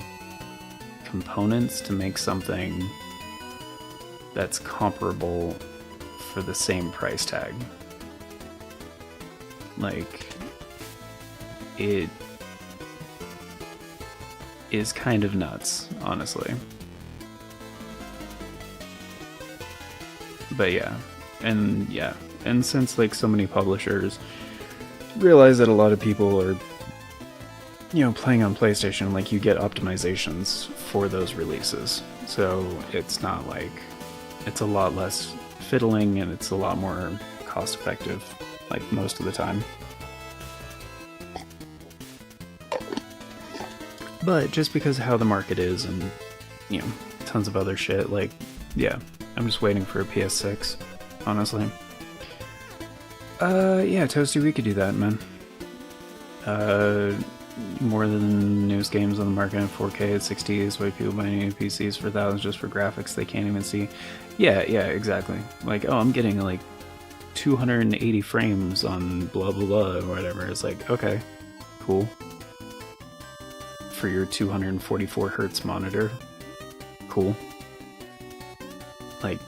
components to make something that's comparable for the same price tag. Like, it is kind of nuts, honestly. But yeah, and since like so many publishers realize that a lot of people are, you know, playing on PlayStation, like you get optimizations for those releases, so it's not like, it's a lot less fiddling and it's a lot more cost effective, like most of the time. But just because of how the market is and, you know, tons of other shit, like, yeah, I'm just waiting for a PS6, honestly. Yeah, Toasty, we could do that, man. More than newest games on the market in 4K at 60 is why people buy new PCs for thousands just for graphics they can't even see. Yeah, exactly. Like, oh, I'm getting like 280 frames on blah blah blah or whatever. It's like, okay, cool. For your 244 hertz monitor, cool. Like,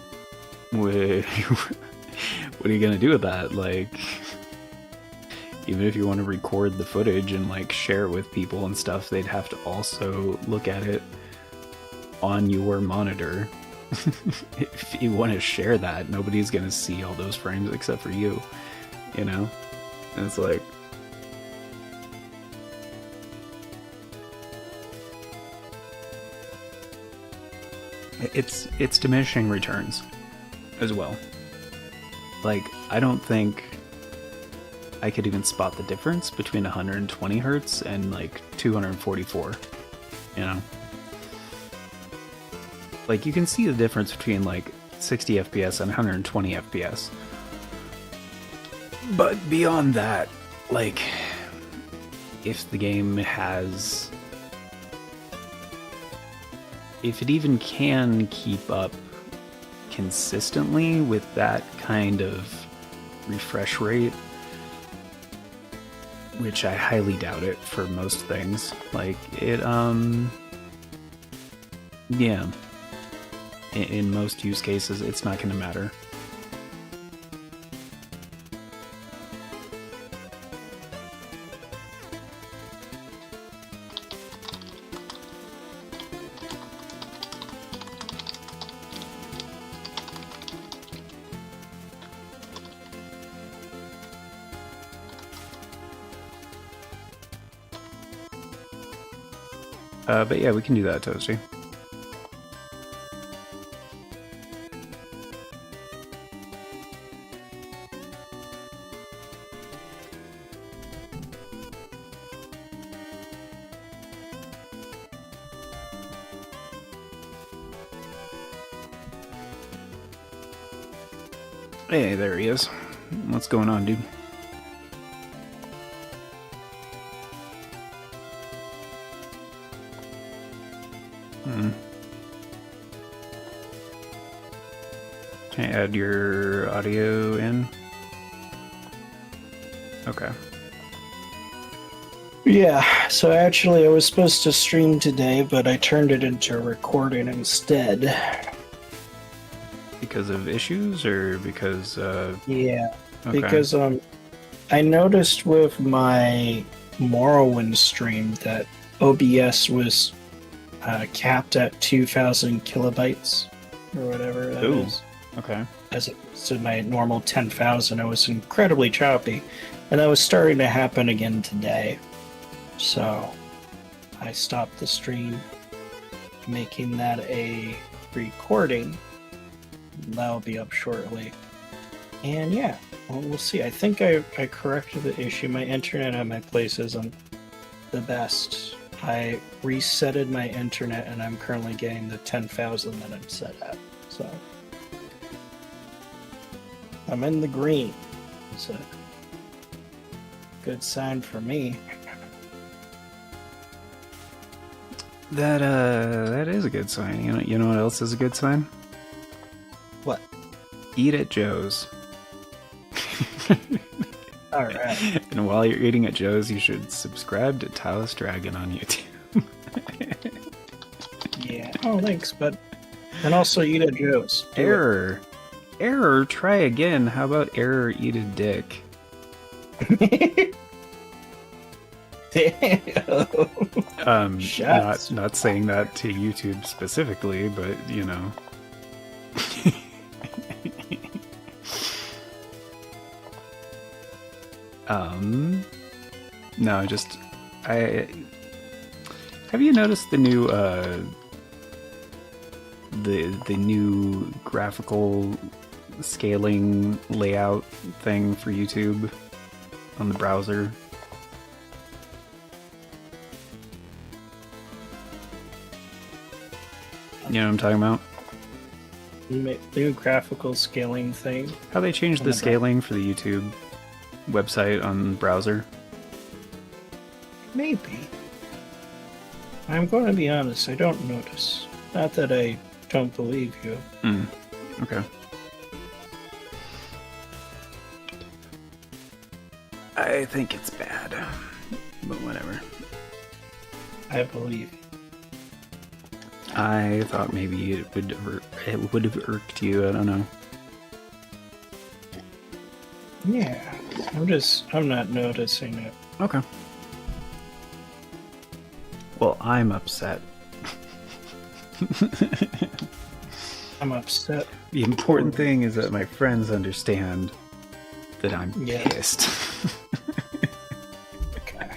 what are you gonna do with that? Like, even if you want to record the footage and like share it with people and stuff, they'd have to also look at it on your monitor. If you want to share that, nobody's gonna see all those frames except for you, you know? And it's like, it's diminishing returns as well. Like, I don't think I could even spot the difference between 120 hertz and like 244, you know? Like, you can see the difference between like 60 FPS and 120 FPS. But beyond that, like, if the game has, if it even can keep up consistently with that kind of refresh rate, which I highly doubt it for most things, like, it, yeah, in most use cases, it's not gonna matter. But yeah, we can do that, Toasty. Hey, there he is. What's going on, dude? Can I add your audio in? Okay. Yeah, so actually I was supposed to stream today, but I turned it into a recording instead. Because of issues, or because, Yeah, okay. because I noticed with my Morrowind stream that OBS was capped at 2,000 kilobytes, or whatever that Ooh. is. Okay. As opposed to my normal 10,000, it was incredibly choppy. And that was starting to happen again today. So I stopped the stream, making that a recording. That'll be up shortly. And yeah, well, we'll see. I think I corrected the issue. My internet at my place isn't the best. I resetted my internet and I'm currently getting the 10,000 that I'm set at. So I'm in the green. It's a good sign for me. That is a good sign. You know what else is a good sign? What? Eat at Joe's. All right. And while you're eating at Joe's, you should subscribe to Talos Dragon on YouTube. Yeah. Oh, thanks, bud. And also eat at Joe's. Error. Try again. How about error, eat a dick? Damn. Shots. Not saying that to YouTube specifically, but you know. No, just I have you noticed the new the new graphical scaling layout thing for YouTube on the browser? You know what I'm talking about? New graphical scaling thing. How they changed the scaling for the YouTube website on the browser? Maybe. I'm going to be honest, I don't notice. Not that I don't believe you. Okay. I think it's bad, but whatever. I believe. I thought maybe it would have irked you. I don't know. Yeah, I'm not noticing it. Okay. Well, I'm upset. I'm upset. The important thing is that my friends understand that I'm pissed. Okay.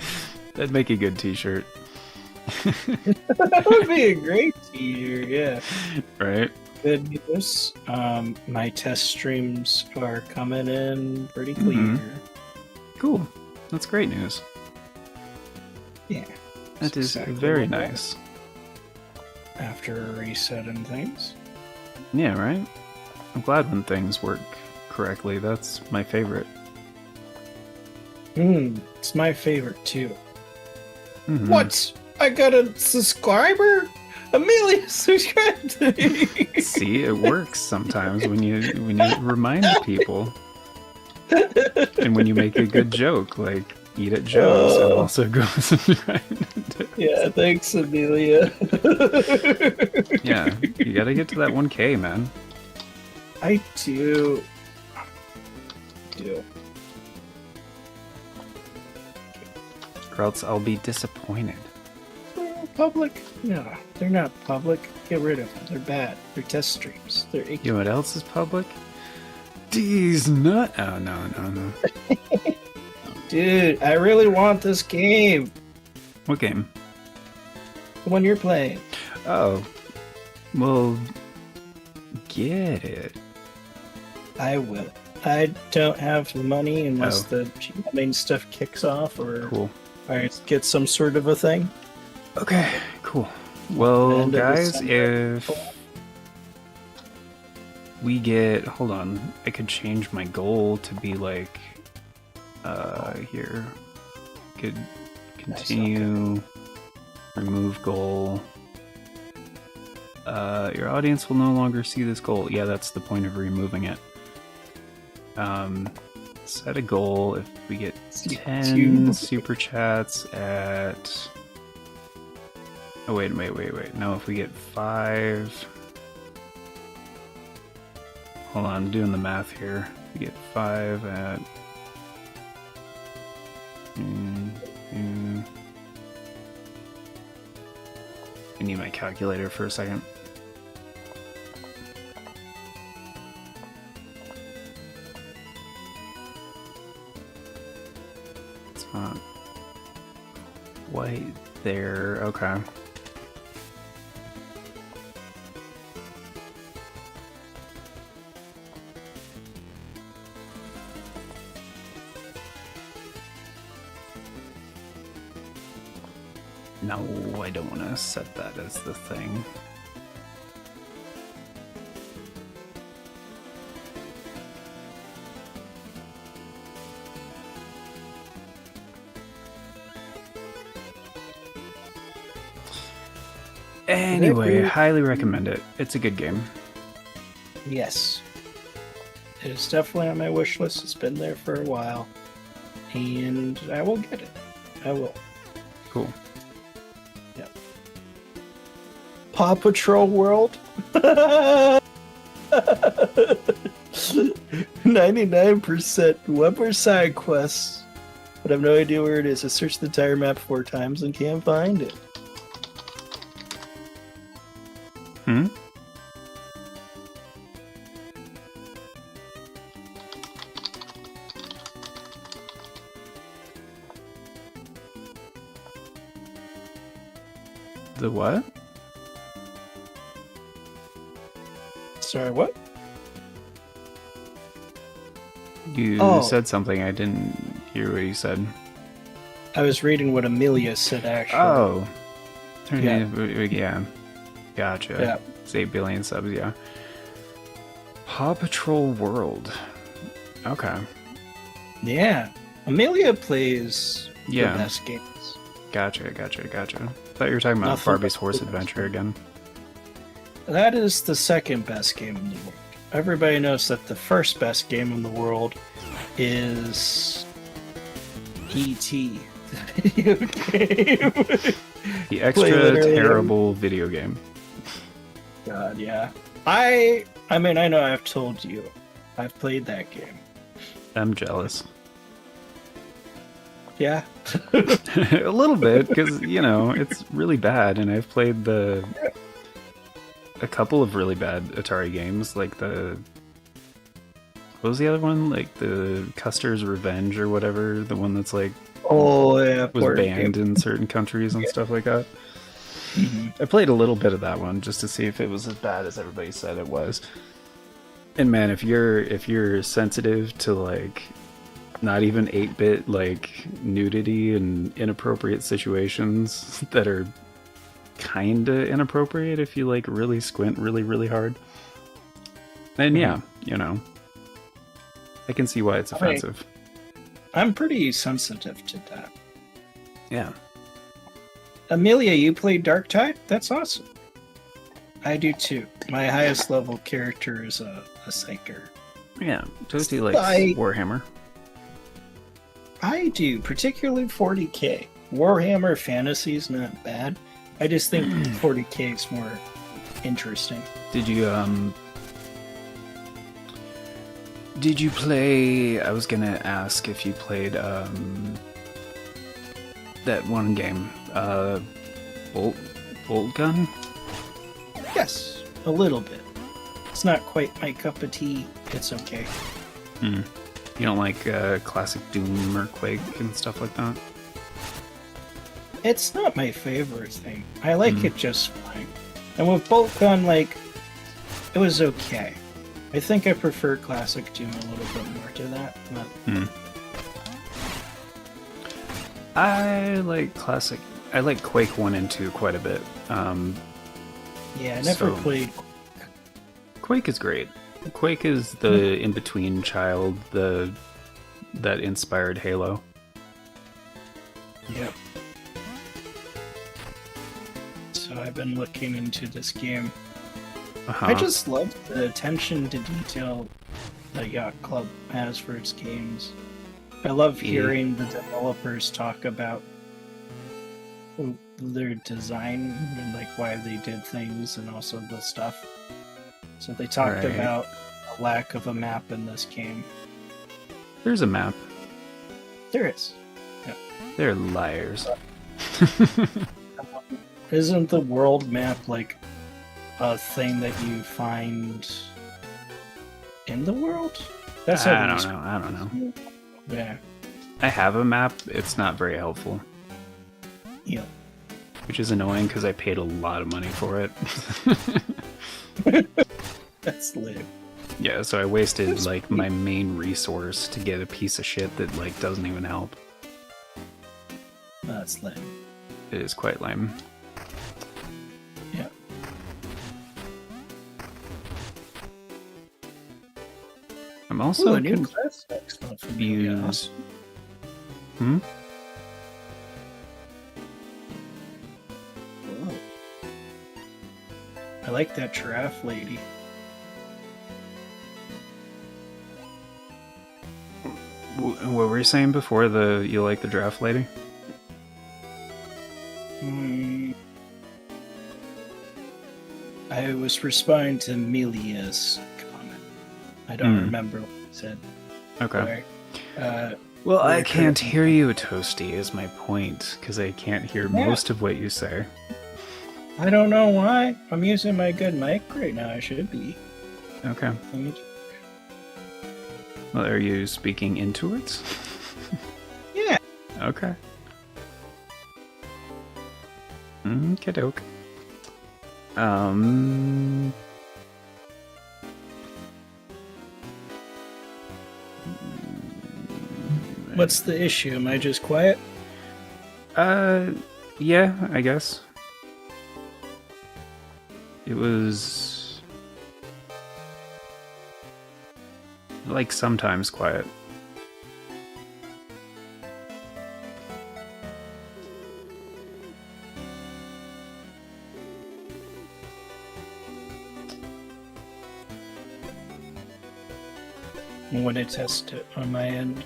That'd make a good t-shirt. That would be a great t-shirt, yeah. Right? Good news. My test streams are coming in pretty clear. Cool. That's great news. Yeah. That is exactly very nice. After a reset and things. Yeah, right? I'm glad when things work correctly. That's my favorite. It's my favorite too. Mm-hmm. What? I got a subscriber? Amelia subscribed to me. See, it works sometimes when you remind people. And when you make a good joke, like eat at Joe's and also go subscribe. Yeah, thanks, Amelia. Yeah, you gotta get to that 1K, man. I do. Or else I'll be disappointed. Public? No, they're not public. Get rid of them. They're bad. They're test streams. They're icky. You know what else is public? These nut. Oh, no. Dude, I really want this game. What game? The one you're playing. Oh. Well, get it. I will. I don't have the money unless the main stuff kicks off or cool. I get some sort of a thing. Okay, cool. Well, guys, if we get... Hold on. I could change my goal to be like... here. Could continue... Remove goal. Your audience will no longer see this goal. Yeah, that's the point of removing it. Set a goal if we get 10 super chats at... Oh, wait. No, if we get 5... Hold on, I'm doing the math here. We get 5 at... I need my calculator for a second. It's not quite there. Okay. No, I don't want to set that as the thing. Anyway, highly recommend it. It's a good game. Yes. It is definitely on my wish list. It's been there for a while. And I will get it. I will. Cool. Yep. Paw Patrol World. 99% web or side quests. but I have no idea where it is. I searched the entire map 4 times and can't find it. Hmm? The what? Sorry, what? You said something. I didn't hear what you said. I was reading what Amelia said, actually. Oh. Yeah. Yeah. Gotcha. Yeah. It's 8 billion subs, yeah. Paw Patrol World. Okay. Yeah. Amelia plays the Yeah. best games. Gotcha. Thought you were talking about Nothing Barbie's but Horse the best Adventure again. That is the second best game in the world. Everybody knows that the first best game in the world is E.T. the video game. The extra terrible video game. God, yeah. I mean, I know I've told you. I've played that game. I'm jealous. Yeah. A little bit, because, you know, it's really bad, and I've played a couple of really bad Atari games, like what was the other one? Like the Custer's Revenge or whatever, the one that's like Oh, yeah. was banned in certain countries and stuff like that. Mm-hmm. I played a little bit of that one just to see if it was as bad as everybody said it was. And man, if you're sensitive to like not even 8-bit like nudity and inappropriate situations that are kinda inappropriate if you like really squint really hard, then yeah, you know, I can see why it's offensive. I'm pretty sensitive to that. Yeah. Amelia, you played Dark Tide? That's awesome. I do too. My highest level character is a Psyker. Yeah, Toasty likes Warhammer. I do, particularly 40k. Warhammer Fantasy's not bad. I just think 40k is more interesting. Did you play... I was gonna ask if you played that one game, Bolt Gun? Yes, a little bit. It's not quite my cup of tea. It's okay. You don't like classic Doom or Quake and stuff like that? It's not my favorite thing. I like it just fine. And with Bolt Gun, like, it was okay. I think I prefer classic Doom a little bit more to that. But... I like classic... I like Quake 1 and 2 quite a bit. Yeah, I never played... Quake is great. Quake is the in-between child that inspired Halo. Yep. So I've been looking into this game. I just love the attention to detail that Yacht Club has for its games. I love hearing the developers talk about their design and like why they did things and also the stuff. So they talked about a lack of a map in this game. There's a map. There is. Yeah. They're liars. Isn't the world map like a thing that you find in the world? That's I don't know. Yeah. I have a map. It's not very helpful. Yeah. Which is annoying because I paid a lot of money for it. That's lit. Yeah, so I wasted like my main resource to get a piece of shit that like doesn't even help. That's lame. It is quite lame. Yeah. I'm also a new class expert from confused. Whoa. I like that giraffe lady. What were you saying before you like the draft lady? I was responding to Amelia's comment. I don't remember what he said. Okay. Well, I can't hear you, Toasty, is my point, because I can't hear most of what you say. I don't know why. I'm using my good mic right now. I should be. Okay. Well, are you speaking into it? Yeah. Okay. Okey-doke. What's the issue? Am I just quiet? Yeah, I guess. It was like sometimes quiet. I'm going to test it on my end.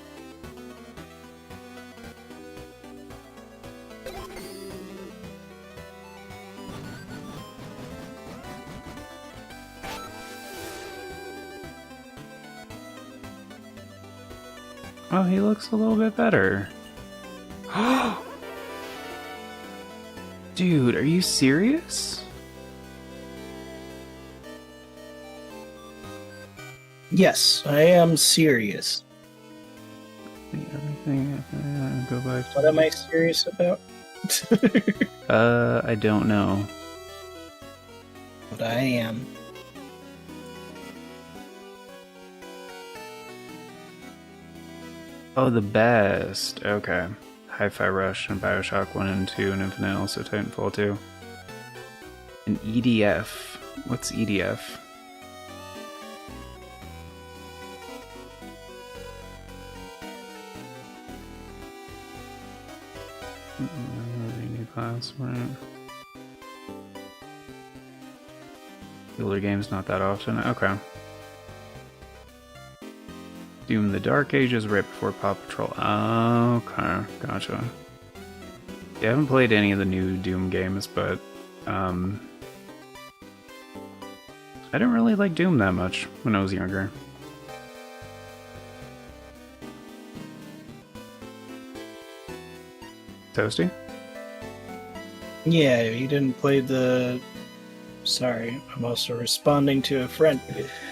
Oh, he looks a little bit better. Dude, are you serious? Yes, I am serious. Everything. Go back. What am I serious about? I don't know. But I am. Oh, the best. Okay. Hi-Fi Rush and Bioshock 1 and 2 and Infinite, also Titanfall 2. And EDF. What's EDF? New class, right? Older games, not that often. Okay. Doom the Dark Ages right before Paw Patrol. Okay, gotcha. Yeah, I haven't played any of the new Doom games, but I didn't really like Doom that much when I was younger. Toasty? Yeah, you didn't play the... Sorry, I'm also responding to a friend.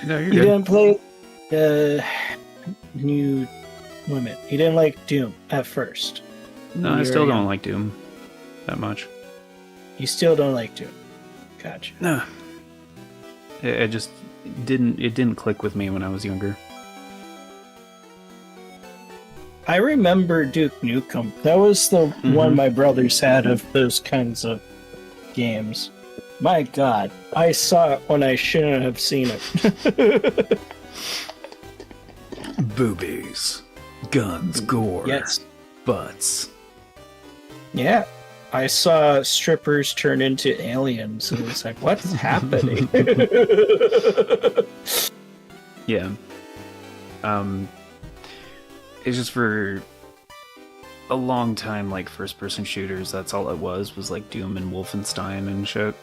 No, you're You good. didn't play the new women. You didn't like Doom at first. No, I still don't like Doom that much. You still don't like Doom. Gotcha. No. It just didn't click with me when I was younger. I remember Duke Nukem. That was the one my brothers had of those kinds of games. My god, I saw it when I shouldn't have seen it. Boobies, guns, gore, Yes. butts. Yeah. I saw strippers turn into aliens, and it's like, what's happening? Yeah. It's just for a long time, like, first-person shooters, that's all it was like Doom and Wolfenstein and shit.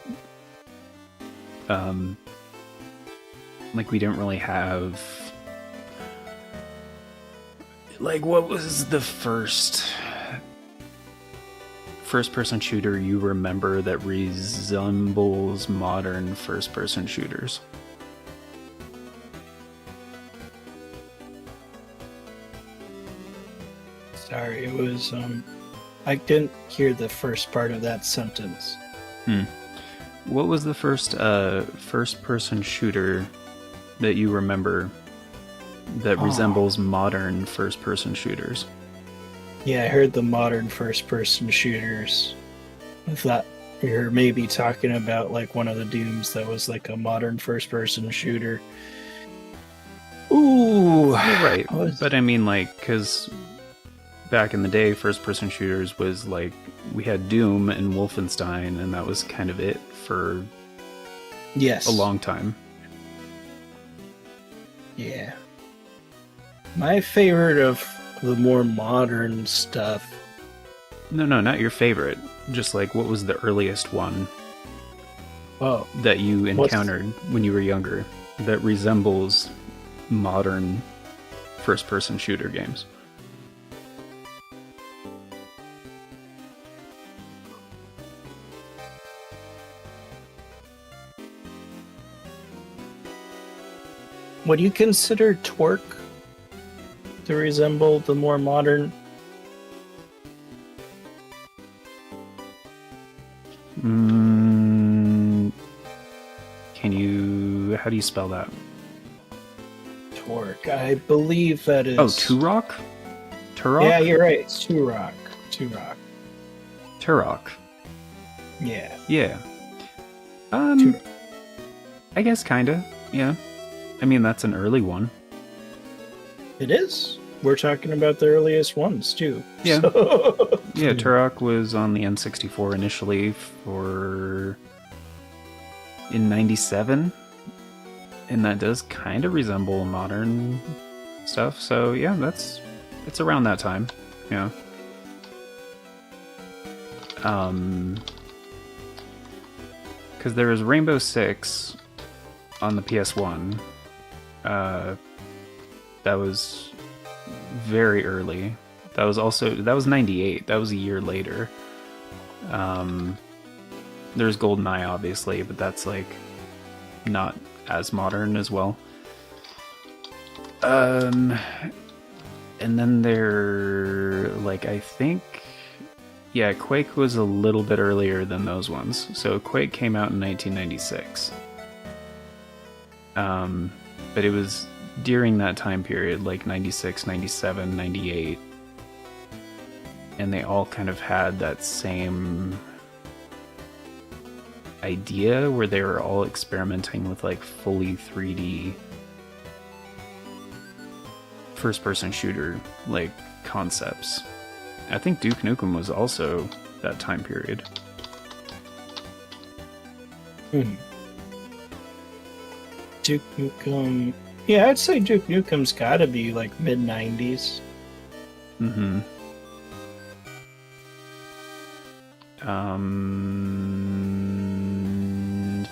Like, we didn't really have... Like, what was the first-person shooter you remember that resembles modern first-person shooters? Sorry, it was, I didn't hear the first part of that sentence. What was the first-person shooter that you remember that resembles modern first-person shooters? Yeah, I heard the modern first-person shooters. I thought you were maybe talking about, like, one of the Dooms that was, like, a modern first-person shooter. Ooh! Right, but I mean, like, because back in the day, first-person shooters was, like, we had Doom and Wolfenstein, and that was kind of it for Yes. a long time. Yeah. My favorite of the more modern stuff. No, not your favorite. Just, like, what was the earliest one Oh, that you encountered when you were younger that resembles modern first-person shooter games? Would you consider Torque to resemble the more modern? How do you spell that? Torque. I believe that is. Oh, Turok? Turok? Yeah, you're right. It's Turok. Turok. Yeah. Yeah. Turok. I guess kinda. Yeah. I mean, that's an early one. It is. We're talking about the earliest ones too. Yeah. So... Yeah, Turok was on the N64 initially in 97. And that does kind of resemble modern stuff. So yeah, it's around that time. Yeah. Because there was Rainbow Six on the PS1. That was very early. That was 98. That was a year later. There's GoldenEye, obviously, but that's like not as modern as well. And then I think, yeah, Quake was a little bit earlier than those ones. So Quake came out in 1996. But it was during that time period, like 96, 97, 98. And they all kind of had that same idea where they were all experimenting with like fully 3D first-person shooter like concepts. I think Duke Nukem was also that time period. Duke Nukem. Yeah, I'd say Duke Nukem's gotta be like mid-90s.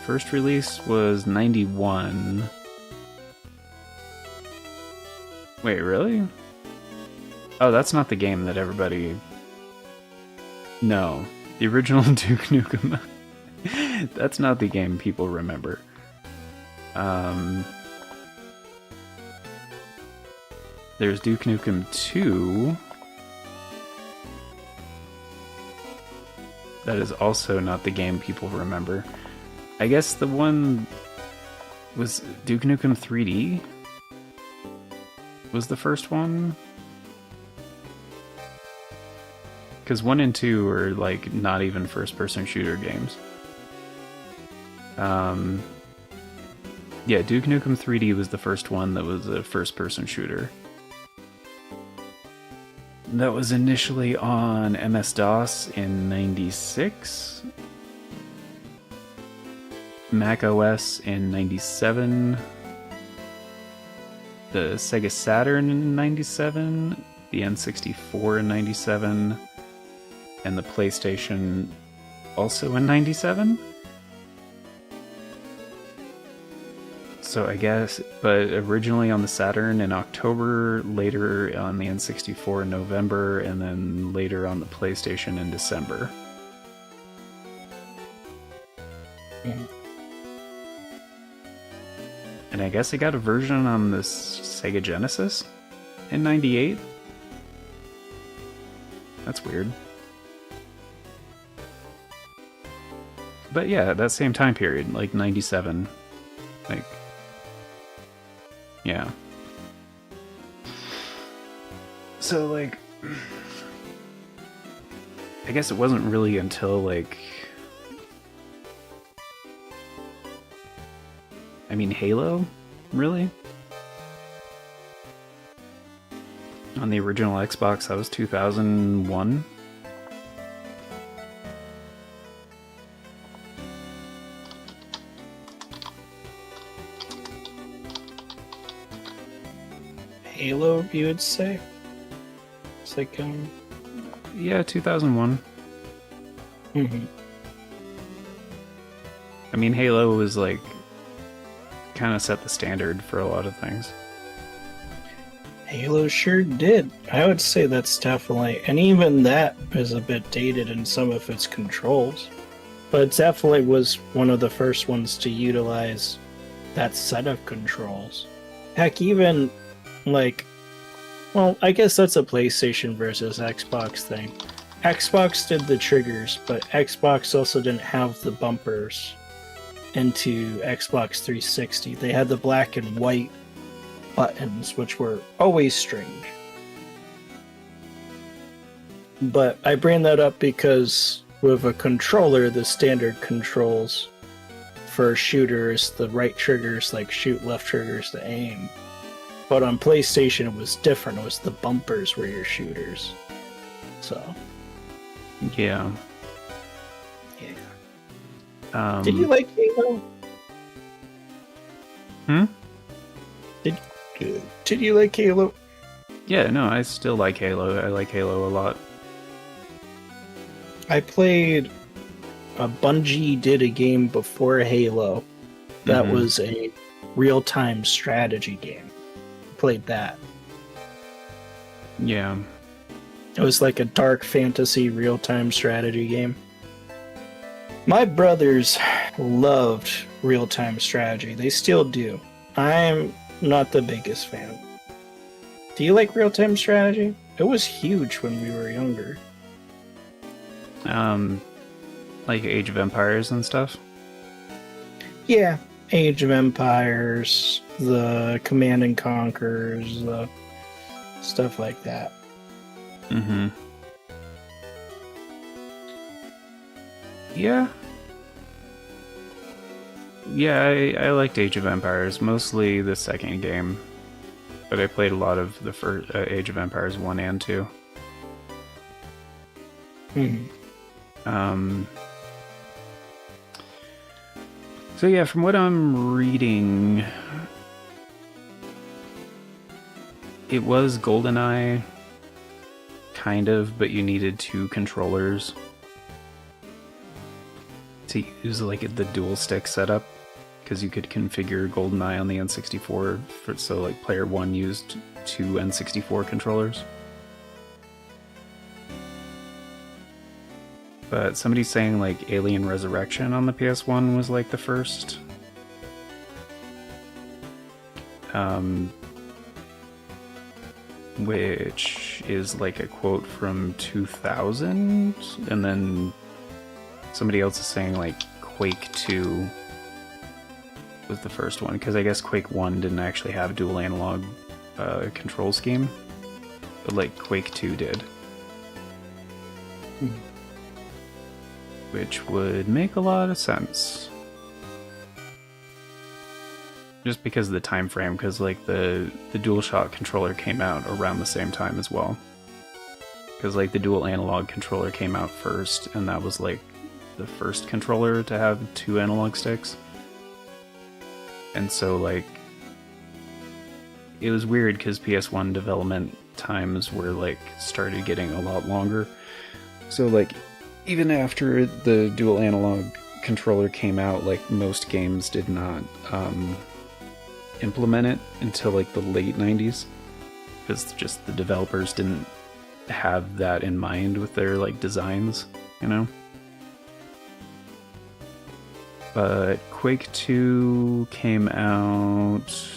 First release was 91. Wait, really? Oh, that's not the game that everybody... No. The original Duke Nukem. That's not the game people remember. There's Duke Nukem 2. That is also not the game people remember. I guess the one was Duke Nukem 3D was the first one. Because 1 and 2 are like not even first-person shooter games. Yeah, Duke Nukem 3D was the first one that was a first-person shooter. That was initially on MS-DOS in 96, Mac OS in 97, the Sega Saturn in 97, the N64 in 97, and the PlayStation also in 97. So I guess, but originally on the Saturn in October, later on the N64 in November, and then later on the PlayStation in December. And I guess I got a version on this Sega Genesis in 98. That's weird. But yeah, that same time period, like 97, like... Yeah. So, like, I guess it wasn't really until, like, I mean, Halo? Really? On the original Xbox, that was 2001. Halo, you would say? It's like, Yeah, 2001. I mean, Halo was, like, kind of set the standard for a lot of things. Halo sure did. I would say that's definitely, and even that is a bit dated in some of its controls. But it definitely was one of the first ones to utilize that set of controls. Heck, even like, well, I guess that's a PlayStation versus Xbox thing. Xbox did the triggers, but Xbox also didn't have the bumpers into Xbox 360. They had the black and white buttons, which were always strange. But I bring that up because with a controller, the standard controls for shooters, the right triggers like shoot, left triggers to aim. But on PlayStation, it was different. It was the bumpers were your shooters. So, Yeah. yeah. Did you like Halo? Hmm? Did you like Halo? Yeah, no, I still like Halo. I like Halo a lot. I played Bungie did a game before Halo that was a real-time strategy game. Played that. Yeah. It was like a dark fantasy real-time strategy game. My brothers loved real-time strategy. They still do. I'm not the biggest fan. Do you like real-time strategy? It was huge when we were younger. Like Age of Empires and stuff. Yeah, Age of Empires, the Command and Conquers, stuff like that. Mm-hmm. Yeah. Yeah, I liked Age of Empires, mostly the second game. But I played a lot of the first Age of Empires 1 and 2. So yeah, from what I'm reading, it was GoldenEye, kind of, but you needed 2 controllers to use like the dual stick setup, because you could configure GoldenEye on the N64, so like player 1 used 2 N64 controllers. But somebody's saying like Alien Resurrection on the PS1 was like the first. Which is like a quote from 2000, and then somebody else is saying like Quake 2 was the first one, because I guess Quake 1 didn't actually have dual analog control scheme, but like Quake 2 did. Which would make a lot of sense. Just because of the time frame, because like the DualShock controller came out around the same time as well. Because like the dual analog controller came out first, and that was like the first controller to have 2 analog sticks. And so like it was weird because PS1 development times were like started getting a lot longer. So like even after the dual analog controller came out, like most games did not implement it until like the late 90s, because just the developers didn't have that in mind with their like designs, you know. But Quake 2 came out...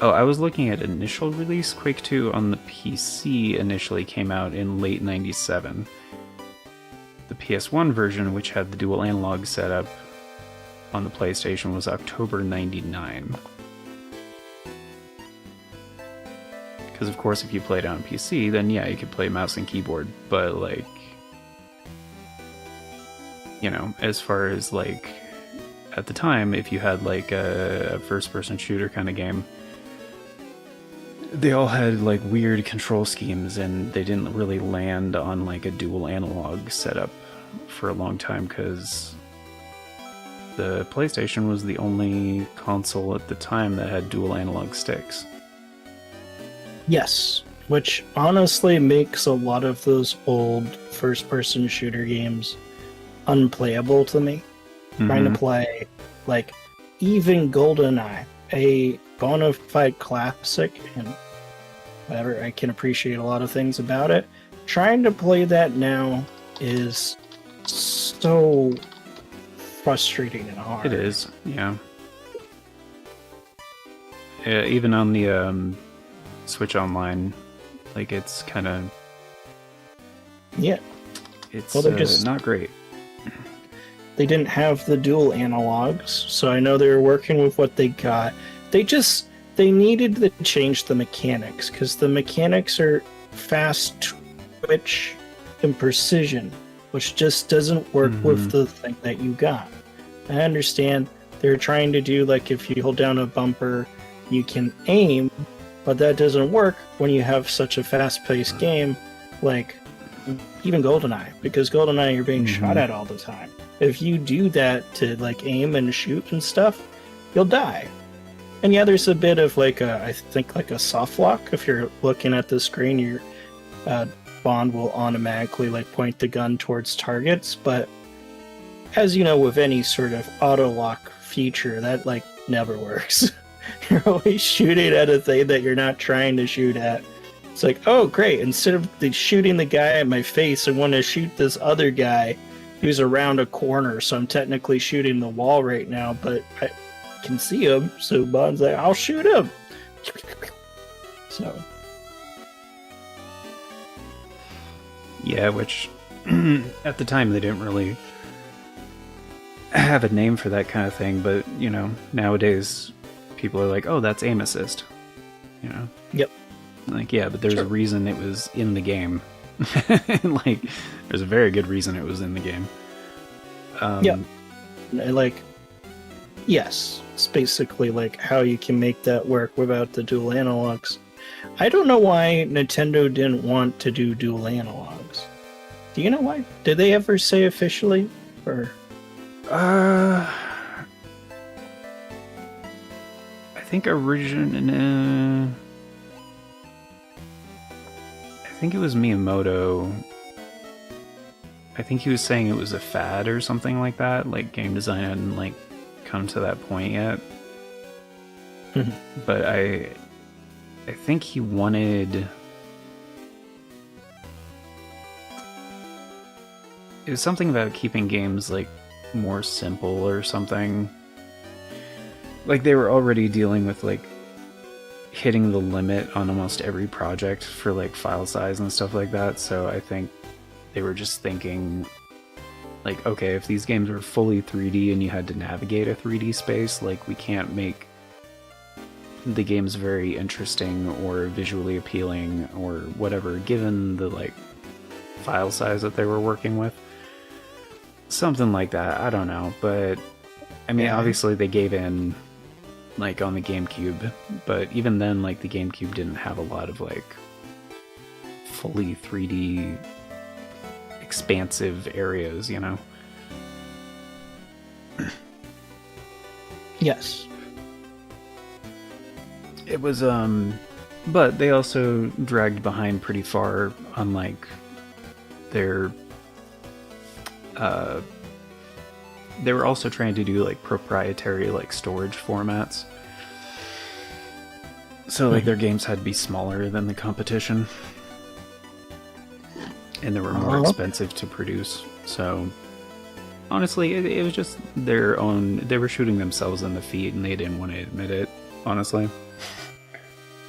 Oh, I was looking at initial release. Quake 2 on the PC initially came out in late 97. The PS1 version, which had the dual analog setup on the PlayStation, was October 99. Because of course if you played it on PC, then yeah, you could play mouse and keyboard, but like, you know, as far as like, at the time, if you had like a first-person shooter kind of game, they all had like weird control schemes, and they didn't really land on like a dual analog setup for a long time, because the PlayStation was the only console at the time that had dual analog sticks. Yes, which honestly makes a lot of those old first-person shooter games unplayable to me. Trying to play, like, even GoldenEye, a bona fide classic, and whatever, I can appreciate a lot of things about it. Trying to play that now is so frustrating and hard. It is, yeah. Even on the Switch Online, like it's kind of it's Well, they're just not great. they didn't have the dual analogs, so I know they were working with what they got. They needed to change the mechanics because the mechanics are fast twitch and precision, which just doesn't work with the thing that you got. I understand they're trying to do like if you hold down a bumper, you can aim, but that doesn't work when you have such a fast-paced game like even GoldenEye, because GoldenEye you're being shot at all the time. If you do that to like aim and shoot and stuff, you'll die. And yeah, there's a bit of like I think like a soft lock. If you're looking at the screen, your Bond will automatically like point the gun towards targets. But as you know, with any sort of auto lock feature, that like never works. You're always shooting at a thing that you're not trying to shoot at. It's like, oh great, instead of shooting the guy at my face, I want to shoot this other guy who's around a corner, so I'm technically shooting the wall right now, but I can see him, so Bond's like, I'll shoot him. So yeah, which at the time they didn't really have a name for that kind of thing, but you know, nowadays people are like, oh, that's aim assist, you know. Yep. Like, yeah, but there's a reason it was in the game. Like, there's a very good reason it was in the game. Like, yes, it's basically like how you can make that work without the dual analogs. I don't know why Nintendo didn't want to do dual analogs. Do you know why? Did they ever say officially? Or I think I think it was Miyamoto. I think he was saying it was a fad or something like that. Like game design hadn't like come to that point yet. But I think he wanted. It was something about keeping games like more simple or something. Like they were already dealing with like hitting the limit on almost every project for like file size and stuff like that, so I think they were just thinking like, okay, if these games were fully 3D and you had to navigate a 3D space, like we can't make the games very interesting or visually appealing or whatever, given the like file size that they were working with. Something like that, I don't know, but I mean, obviously they gave in like on the GameCube, but even then, like the GameCube didn't have a lot of like fully 3D expansive areas, you know? yes. It was, but they also dragged behind pretty far on like their, they were also trying to do like proprietary like storage formats. So like their games had to be smaller than the competition. And they were more expensive to produce. So honestly, it was just their own, they were shooting themselves in the feet and they didn't want to admit it, honestly.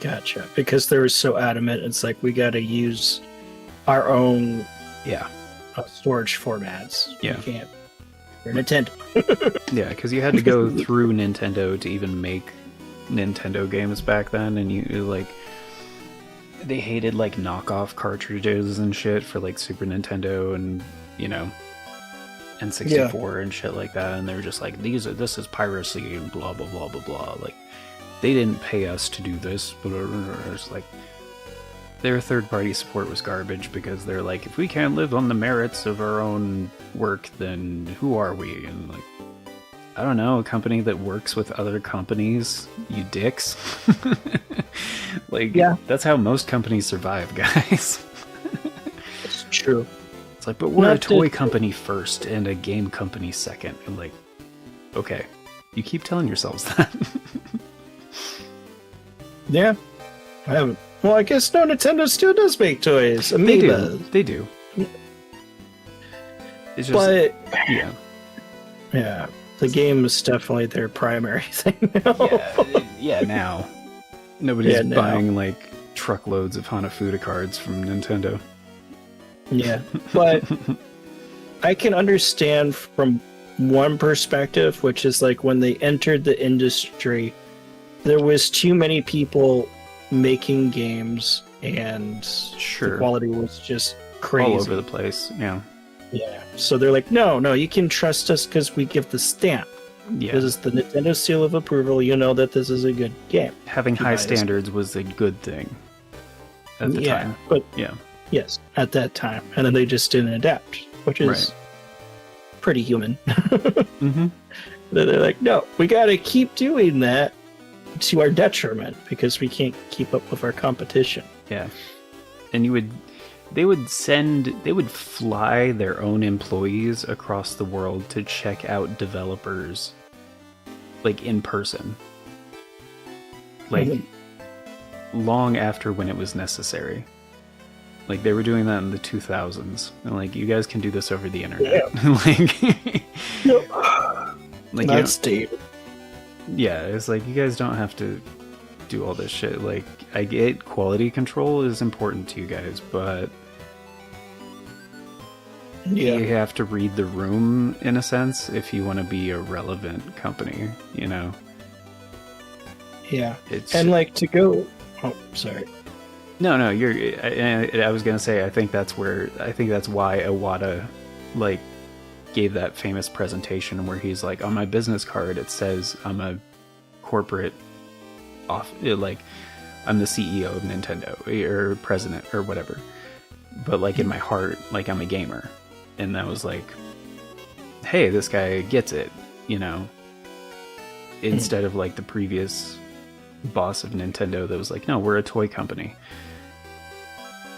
Gotcha. Because they were so adamant, it's like we got to use our own storage formats. Yeah. We can't. We're Nintendo. Yeah, because you had to go through Nintendo to even make Nintendo games back then, and you like they hated like knockoff cartridges and shit for like Super Nintendo and you know N64 and shit like that, and they were just like this is piracy and blah blah blah blah blah. Like they didn't pay us to do this, but it's like their third-party support was garbage because they're like, if we can't live on the merits of our own work, then who are we? And like, I don't know, a company that works with other companies, you dicks. Like, that's how most companies survive, guys. It's true. It's like, but we're a toy company first and a game company second. And like, okay, you keep telling yourselves that. Yeah, I haven't. Well, I guess no, Nintendo still does make toys. Amiibos. They do. It's just, but yeah, the game is definitely their primary thing now. yeah, now. Nobody's buying like truckloads of Hanafuda cards from Nintendo. Yeah, but I can understand from one perspective, which is like when they entered the industry, there was too many people making games, and the quality was just crazy. All over the place, yeah. Yeah, so they're like, no, you can trust us because we give the stamp. Yeah. This is the Nintendo seal of approval. You know that this is a good game. Having high standards was a good thing at the time. But yeah. Yes, at that time. And then they just didn't adapt, which is pretty human. Mm-hmm. They're like, no, we got to keep doing that to our detriment because we can't keep up with our competition. Yeah. And they would fly their own employees across the world to check out developers, like in person. Like, long after when it was necessary. Like, they were doing that in the 2000s. And, like, you guys can do this over the internet. Yeah. like that's deep. Yeah, it's like, you guys don't have to do all this shit. Like, I get quality control is important to you guys, but you have to read the room, in a sense, if you want to be a relevant company, you know? Yeah. And, like, to go... Oh, sorry. No, I was gonna say, I think that's why Iwata, like, gave that famous presentation where he's like, on my business card it says I'm a corporate like I'm the CEO of Nintendo or president or whatever, but like in my heart, like I'm a gamer. And that was like, hey, this guy gets it, you know, instead of like the previous boss of Nintendo that was like, no, we're a toy company.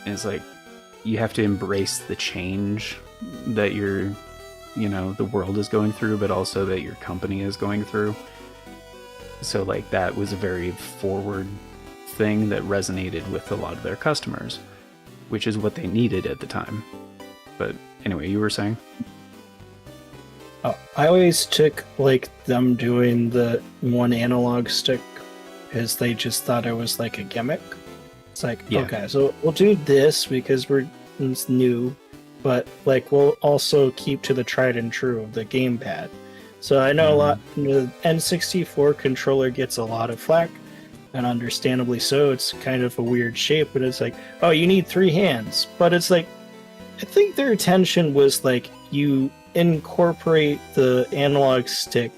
And it's like, you have to embrace the change that the world is going through, but also that your company is going through. So like that was a very forward thing that resonated with a lot of their customers, which is what they needed at the time. But anyway, you were saying? I always took like them doing the one analog stick as they just thought it was like a gimmick. It's like, okay, so we'll do this because it's new, but like we'll also keep to the tried and true of the gamepad. So I know a lot. The N64 controller gets a lot of flack, and understandably so. It's kind of a weird shape, but it's like, oh, you need 3 hands. But it's like, I think their intention was like you incorporate the analog stick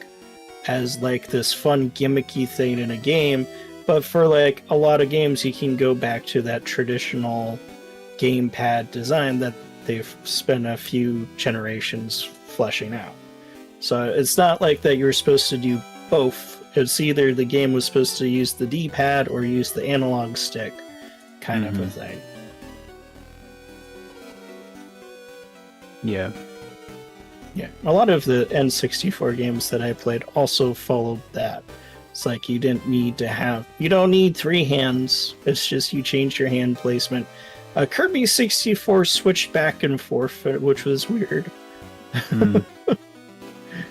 as like this fun gimmicky thing in a game, but for like a lot of games you can go back to that traditional gamepad design that they've spent a few generations fleshing out. So it's not like that you're supposed to do both. It's either the game was supposed to use the D-pad or use the analog stick kind of a thing. Yeah. Yeah, a lot of the N64 games that I played also followed that. It's like you don't need 3 hands. It's just you change your hand placement. Kirby 64 switched back and forth, which was weird.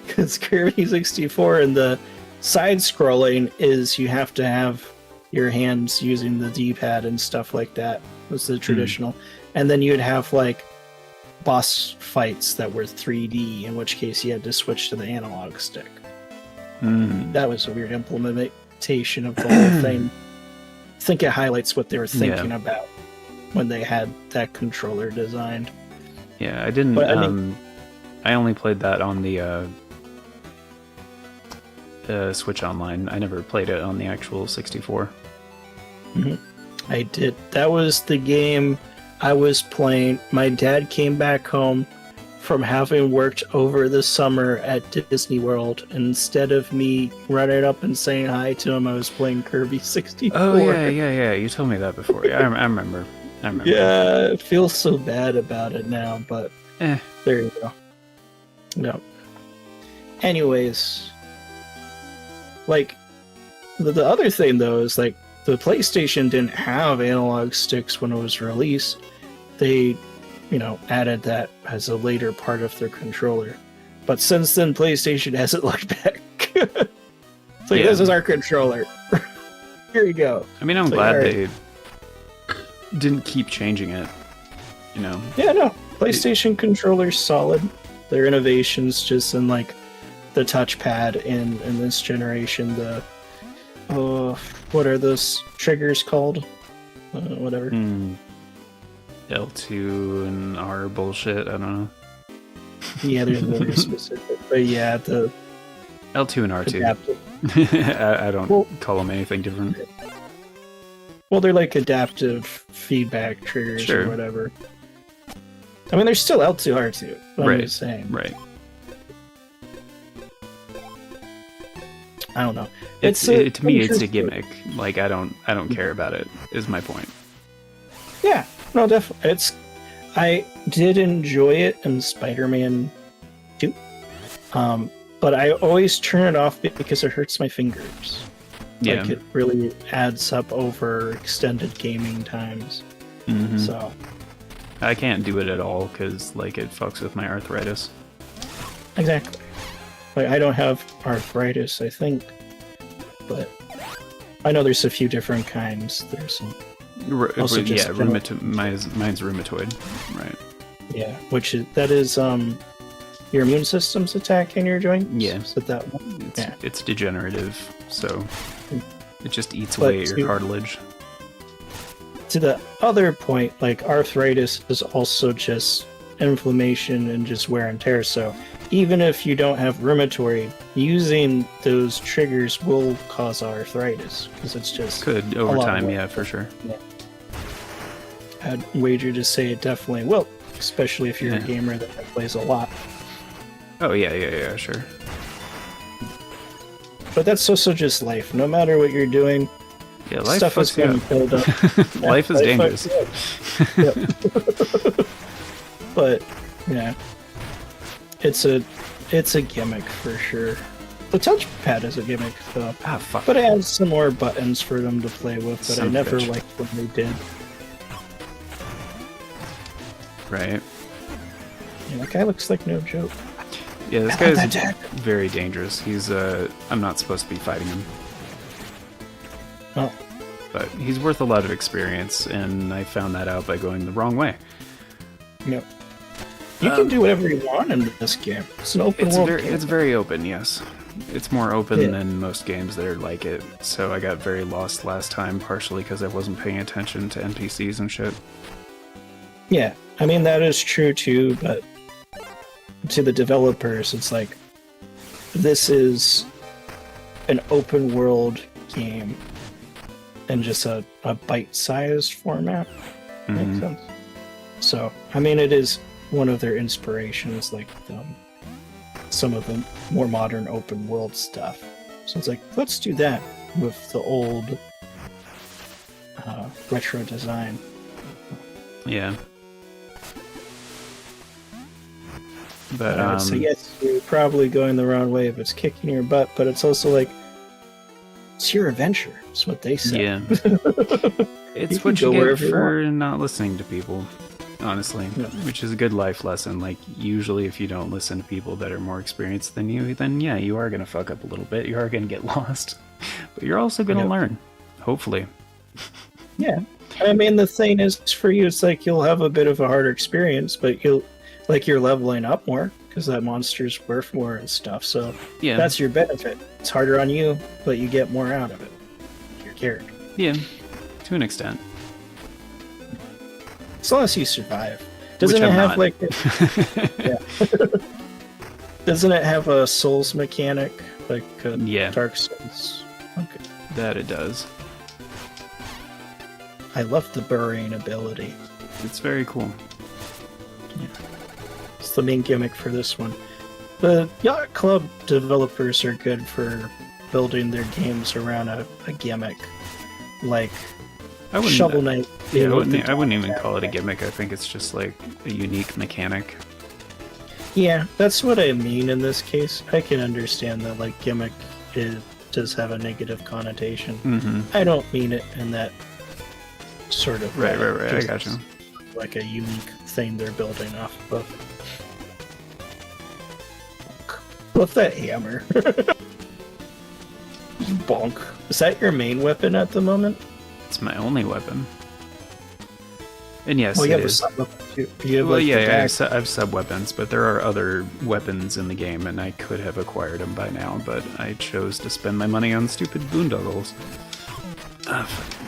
Because Kirby 64 and the side-scrolling is you have to have your hands using the D-pad and stuff like that. Was the traditional. And then you'd have like boss fights that were 3D, in which case you had to switch to the analog stick. That was a weird implementation of the whole thing. I think it highlights what they were thinking about when they had that controller designed. Yeah, I didn't. I only played that on the Switch Online. I never played it on the actual 64. I did. That was the game I was playing. My dad came back home from having worked over the summer at Disney World. And instead of me running up and saying hi to him, I was playing Kirby 64. Oh, yeah. You told me that before. Yeah, I remember. Yeah, I feel so bad about it now, but there you go. No. Anyways, like, the other thing, though, is, like, the PlayStation didn't have analog sticks when it was released. They, added that as a later part of their controller. But since then, PlayStation hasn't looked back. It's like, this is our controller. Here you go. I mean, I'm It's like, glad all they didn't keep changing it. You know. Yeah, no. PlayStation controller's solid. Their innovations just in like the touchpad in this generation. The what are those triggers called? Whatever. L2 and R bullshit. I don't know. Yeah, there's very specific. But yeah, the L2 and R2. adaptive. I don't call them anything different. Well, they're like adaptive feedback triggers Sure. or whatever. I mean, they're still L2, R2. But I'm just saying. Right. I don't know. To me, it's a gimmick. Like I don't care about it. Is my point. Yeah, no, definitely. I did enjoy it in Spider-Man 2, but I always turn it off because it hurts my fingers. Yeah. Like it really adds up over extended gaming times. Mm-hmm. So I can't do it at all because like it fucks with my arthritis. exactly. Like I don't have arthritis, I think, but I know there's a few different kinds. There's some. Also just mine's rheumatoid, right? Yeah, that is your immune system's attacking your joints. Yeah, is it that one? It's degenerative, so it just eats But away at your cartilage. To the other point, like arthritis is also just inflammation and just wear and tear. So even if you don't have rheumatoid, using those triggers will cause arthritis because it's just Could over time, yeah, for sure. Yeah. I'd wager to say it definitely will, especially if you're a gamer that plays a lot. Oh yeah, sure. But that's also just life. No matter what you're doing, yeah, life stuff is going to build up. Life is dangerous. But yeah, it's a gimmick for sure. The touchpad is a gimmick though. Ah, fuck. But it has some more buttons for them to play with. But I never bitch. liked when they did. Right. Yeah, that guy looks like no joke. Yeah, this guy's very dangerous. He's I'm not supposed to be fighting him. Oh. But he's worth a lot of experience, and I found that out by going the wrong way. Yep. You can do whatever you want in this game. It's an open world game. It's very open, yes. It's more open than most games that are like it. So I got very lost last time, partially because I wasn't paying attention to NPCs and shit. Yeah, I mean, that is true too, but to the developers, it's like, this is an open world game in just a bite-sized format. Makes sense. So, I mean, it is one of their inspirations, like some of the more modern open world stuff. So it's like, let's do that with the old retro design. Yeah. But so yes, you're probably going the wrong way if it's kicking your butt, but it's also like, it's your adventure. That's what they say. Yeah. It's what you get for not listening to people, honestly. Yeah. Which is a good life lesson. Like, usually if you don't listen to people that are more experienced than you, then yeah, you are going to fuck up a little bit. You are going to get lost. But you're also going to learn. Hopefully. Yeah. I mean, the thing is, for you, it's like you'll have a bit of a harder experience, but you're leveling up more because that monster's worth more and stuff. So yeah, that's your benefit. It's harder on you, but you get more out of it. Your character. Yeah, to an extent. As long as you survive. Doesn't it have like? Doesn't it have a Souls mechanic like Dark Souls? Okay. That it does. I love the burying ability. It's very cool. Yeah. It's the main gimmick for this one. The Yacht Club developers are good for building their games around a gimmick. Like Shovel Knight. Yeah, I wouldn't even call it a gimmick. I think it's just like a unique mechanic. Yeah, that's what I mean in this case. I can understand that like gimmick does have a negative connotation. Mm-hmm. I don't mean it in that sort of right. I got you. Like a unique thing they're building off of. What's that hammer? Bonk. Is that your main weapon at the moment? It's my only weapon. And yes, Well, you it have a is. sub-weapon too. You have, Well, like, the yeah, I dagger. have sub-weapons, but there are other weapons in the game, and I could have acquired them by now, but I chose to spend my money on stupid boondoggles. Ah, fucking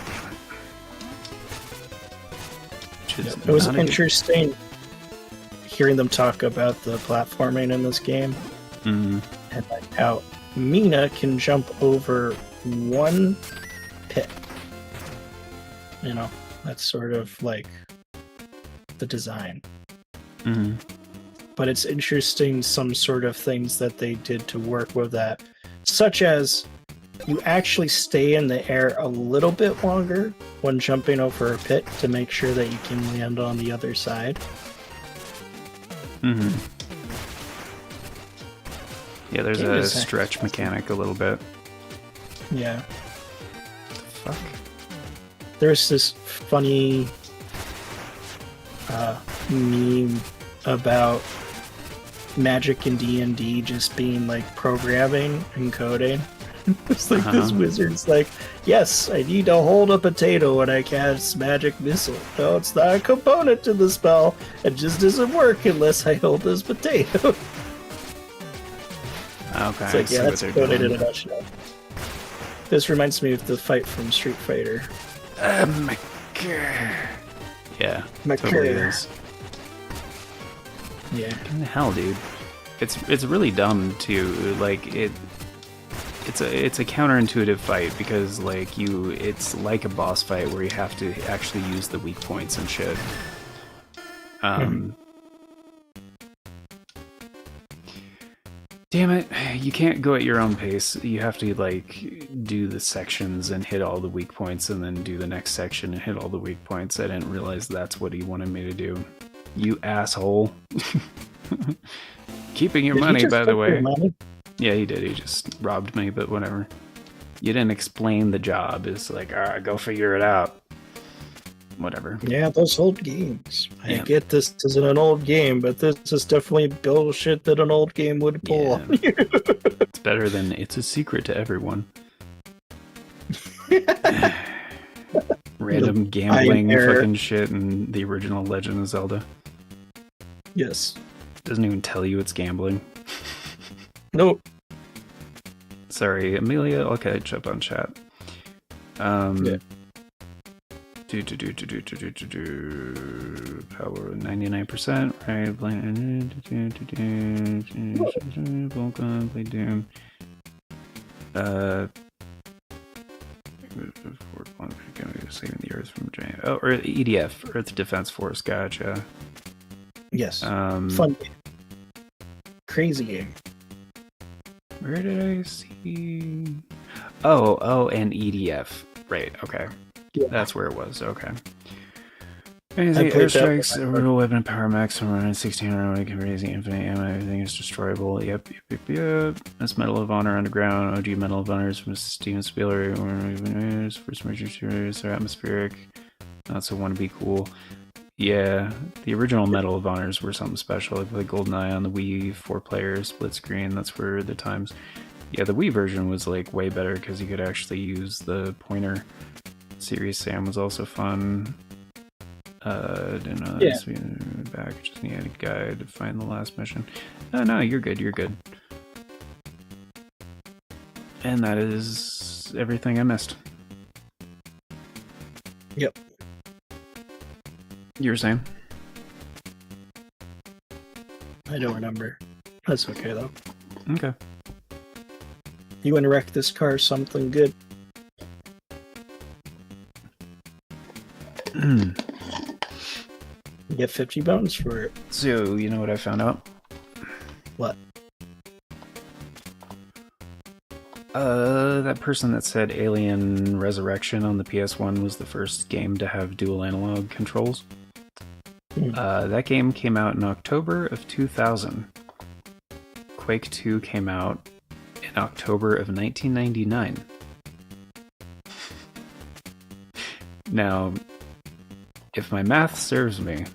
damn it. It was interesting hearing them talk about the platforming in this game, Mm-hmm. and like how Mina can jump over one pit. You know, that's sort of like the design. Mm-hmm. But it's interesting some sort of things that they did to work with that, such as you actually stay in the air a little bit longer when jumping over a pit to make sure that you can land on the other side. Mm-hmm. Yeah, there's Game a design. stretch mechanic a little bit. Yeah. Fuck. There's this funny meme about Magic and D&D just being like programming and coding. It's like this wizard's like, yes, I need to hold a potato when I cast magic missile. No, it's not a component to the spell. It just doesn't work unless I hold this potato. Okay, It's like, I see yeah, what that's they're coded in doing. a nutshell. This reminds me of the fight from Street Fighter. My God. Yeah, My totally God. is. Yeah. What the hell, dude? It's really dumb too. Like it's a counterintuitive fight because like it's like a boss fight where you have to actually use the weak points and shit. Damn it, you can't go at your own pace. You have to like do the sections and hit all the weak points and then do the next section and hit all the weak points. I didn't realize that's what he wanted me to do. You asshole. Keeping your Did he money, just by the take your way. money? Yeah, he did. He just robbed me, but whatever. You didn't explain the job. It's like, alright, go figure it out. Whatever. Yeah, those old games. Yeah. I get this isn't an old game, but this is definitely bullshit that an old game would pull on you. It's better than It's a Secret to Everyone. Random gambling nightmare. fucking shit in the original Legend of Zelda. Yes. Doesn't even tell you it's gambling. Nope. Sorry, Amelia, I'll catch up on chat. Yeah. Power 99%, right? Vulcan, play Doom. Saving the Earth from giant. Oh, or EDF, Earth Defense Force. Gotcha. Yes. Fun game. Crazy game. Where did I see? Oh, and EDF. Right. Okay. Yeah. That's where it was. Okay. played Airstrikes, that a brutal weapon, power max, from around 1600, can raise infinite ammo, everything is destroyable. Yep. That's Medal of Honor Underground, OG Medal of Honors from Steven Spielberg, first major series, are atmospheric, not so want to be cool. Yeah, the original Medal of Honors were something special. I played GoldenEye on the Wii, 4-player, split screen, that's for the times. Yeah, the Wii version was like way better because you could actually use the pointer. Serious Sam was also fun. Didn't know Yeah. that. Back, just need a guide to find the last mission. No, you're good, you're good. And that is everything I missed. Yep. You were saying? I don't remember. That's okay though. Okay. You want to wreck this car something good? You get 50 bones for it. So, you know what I found out? What? That person that said Alien Resurrection on the PS1 was the first game to have dual analog controls. That game came out in October of 2000. Quake 2 came out in October of 1999. Now, if my math serves me,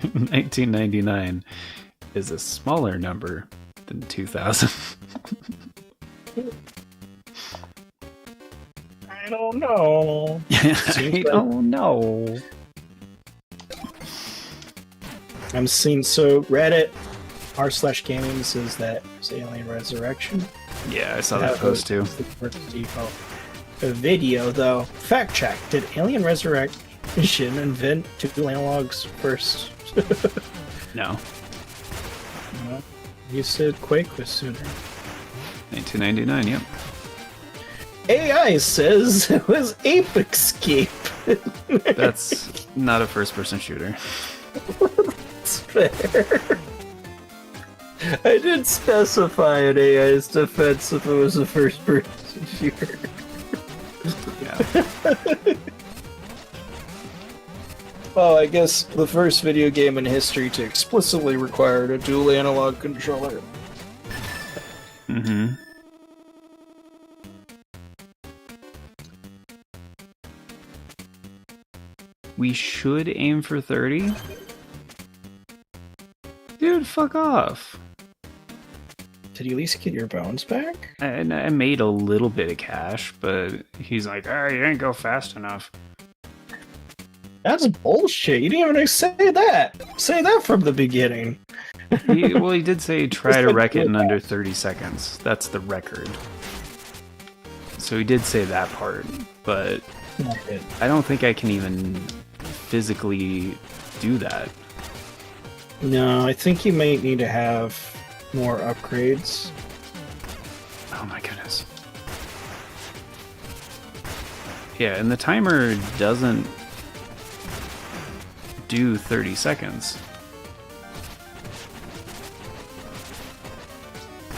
1999 is a smaller number than 2000. I don't know. I don't know. I'm seeing so Reddit r/gaming says that it's Alien Resurrection. Yeah, I saw that post too. The first default. A video though. Fact check: did Alien Resurrection invent dual analogs first? No. No. You said Quake was sooner. 1999. Yep. AI says it was Ape Escape. That's not a first-person shooter. That's fair. I did specify in AI's defense if it was a first-person shooter. Yeah. Well, I guess the first video game in history to explicitly require a dual analog controller. Mm-hmm. We should aim for 30. Dude, fuck off. Did you at least get your bones back? I made a little bit of cash, but he's like, oh, you didn't go fast enough. That's bullshit. You didn't even say that. Say that from the beginning. He did say try to wreck it in under 30 seconds. That's the record. So he did say that part, but I don't think I can even physically do that. No, I think you might need to have more upgrades. Oh my goodness. Yeah, and the timer doesn't do 30 seconds.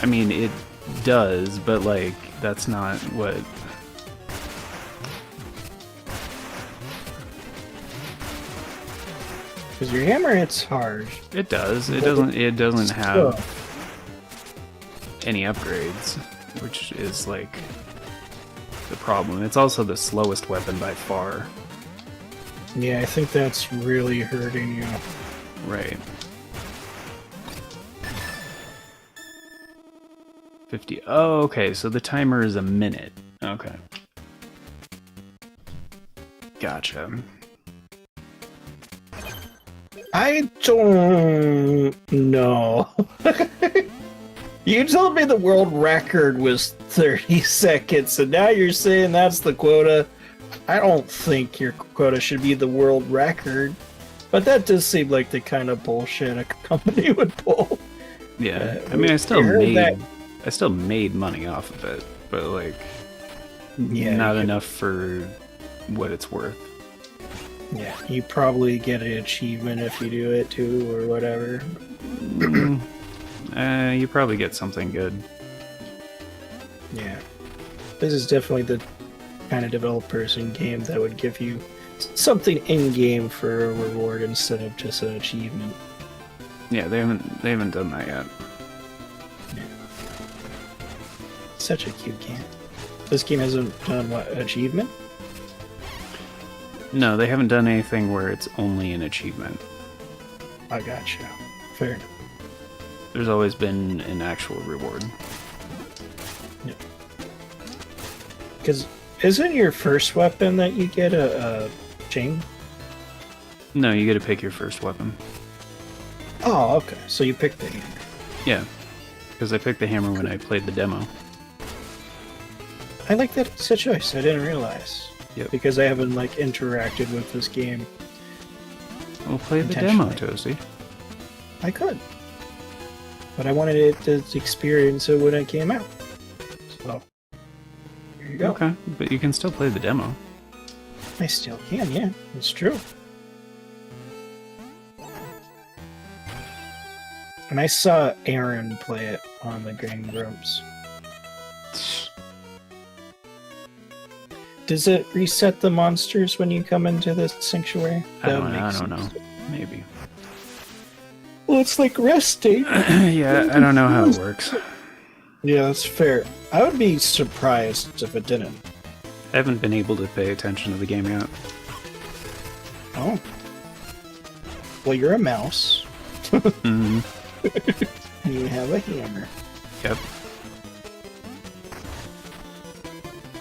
I mean, it does, but like, that's not what... Because your hammer hits hard. It does. It doesn't have any upgrades, which is like the problem. It's also the slowest weapon by far. Yeah, I think that's really hurting you. Right. 50. Oh, okay. So the timer is a minute. Okay. Gotcha. I don't know. You told me the world record was 30 seconds, and now you're saying that's the quota. I don't think your quota should be the world record, but that does seem like the kind of bullshit a company would pull. Yeah, I mean, I still made money off of it, but like, yeah, not enough for what it's worth. Yeah, you probably get an achievement if you do it too, or whatever. You probably get something good. Yeah, this is definitely the kind of developers in game that would give you something in game for a reward instead of just an achievement. Yeah, they haven't done that yet. Yeah. Such a cute game. This game hasn't done what, achievement? No, they haven't done anything where it's only an achievement. I gotcha. Fair enough. There's always been an actual reward. Yeah. Because isn't your first weapon that you get a chain? No, you get to pick your first weapon. Oh, okay. So you picked the hammer. Yeah, because I picked the hammer when I played the demo. I like that it's a choice. I didn't realize. Yep. Because I haven't like interacted with this game. We'll play the demo, Toasty. I could. But I wanted it to experience it when it came out. So, here you go. Okay, but you can still play the demo. I still can, yeah. It's true. And I saw Aaron play it on the Green Grumps. Does it reset the monsters when you come into the sanctuary? I don't know. Maybe. Well, it's like resting. Yeah, I don't know how it works. Yeah, that's fair. I would be surprised if it didn't. I haven't been able to pay attention to the game yet. Oh. Well, you're a mouse. Mm-hmm. And you have a hammer. Yep.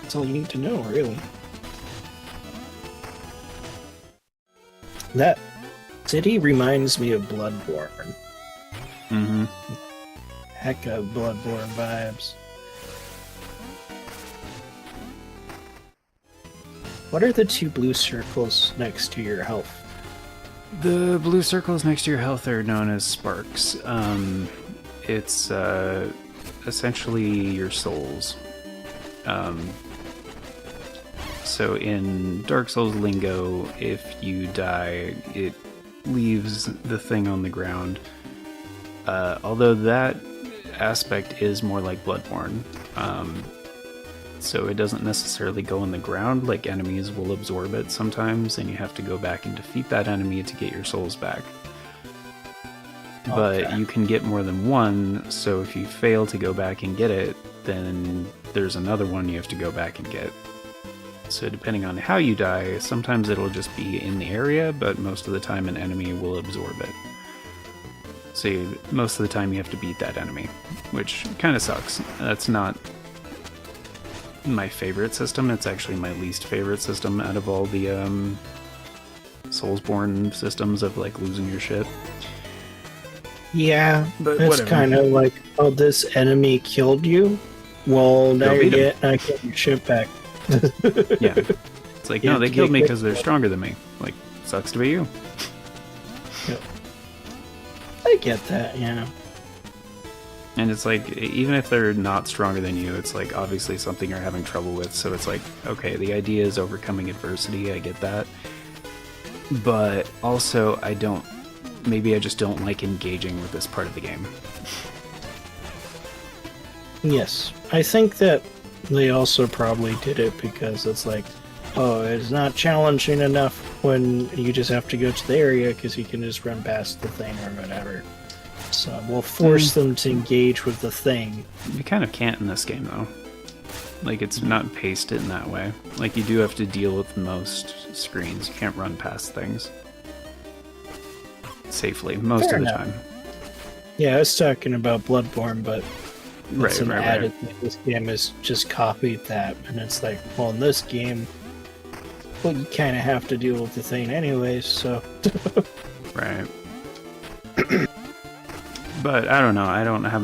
That's all you need to know, really. That city reminds me of Bloodborne. Mm-hmm. Heck of Bloodborne vibes. What are the two blue circles next to your health? The blue circles next to your health are known as sparks. It's essentially your souls. So in Dark Souls lingo, if you die, it leaves the thing on the ground. Although that aspect is more like Bloodborne. So it doesn't necessarily go on the ground, like enemies will absorb it sometimes, and you have to go back and defeat that enemy to get your souls back. But Okay. you can get more than one, so if you fail to go back and get it, then there's another one you have to go back and get. So depending on how you die, sometimes it'll just be in the area, but most of the time an enemy will absorb it. So most of the time you have to beat that enemy, which kind of sucks. That's not my favorite system. It's actually my least favorite system out of all the Soulsborne systems of like losing your shit. Yeah, But it's whatever. kind of like, oh, this enemy killed you? Well, now Go beat him. I get your shit back. Yeah. It's like, You no, have they to killed get me quick. because they're stronger than me. Like, sucks to be you. I get that, yeah. And it's like, even if they're not stronger than you, it's like obviously something you're having trouble with. So it's like, okay, the idea is overcoming adversity. I get that. But also, maybe I just don't like engaging with this part of the game. Yes. I think that they also probably did it because it's like, oh, it's not challenging enough when you just have to go to the area because you can just run past the thing or whatever. So we'll force them to engage with the thing. You kind of can't in this game, though. Like, it's not paced in that way. Like, you do have to deal with most screens. You can't run past things safely most Fair of the enough. time. Yeah, I was talking about Bloodborne, but it's an Right. added thing. This game has just copied that, and it's like, well, in this game, well, you kind of have to deal with the thing anyways, so... Right. But I don't know. I don't have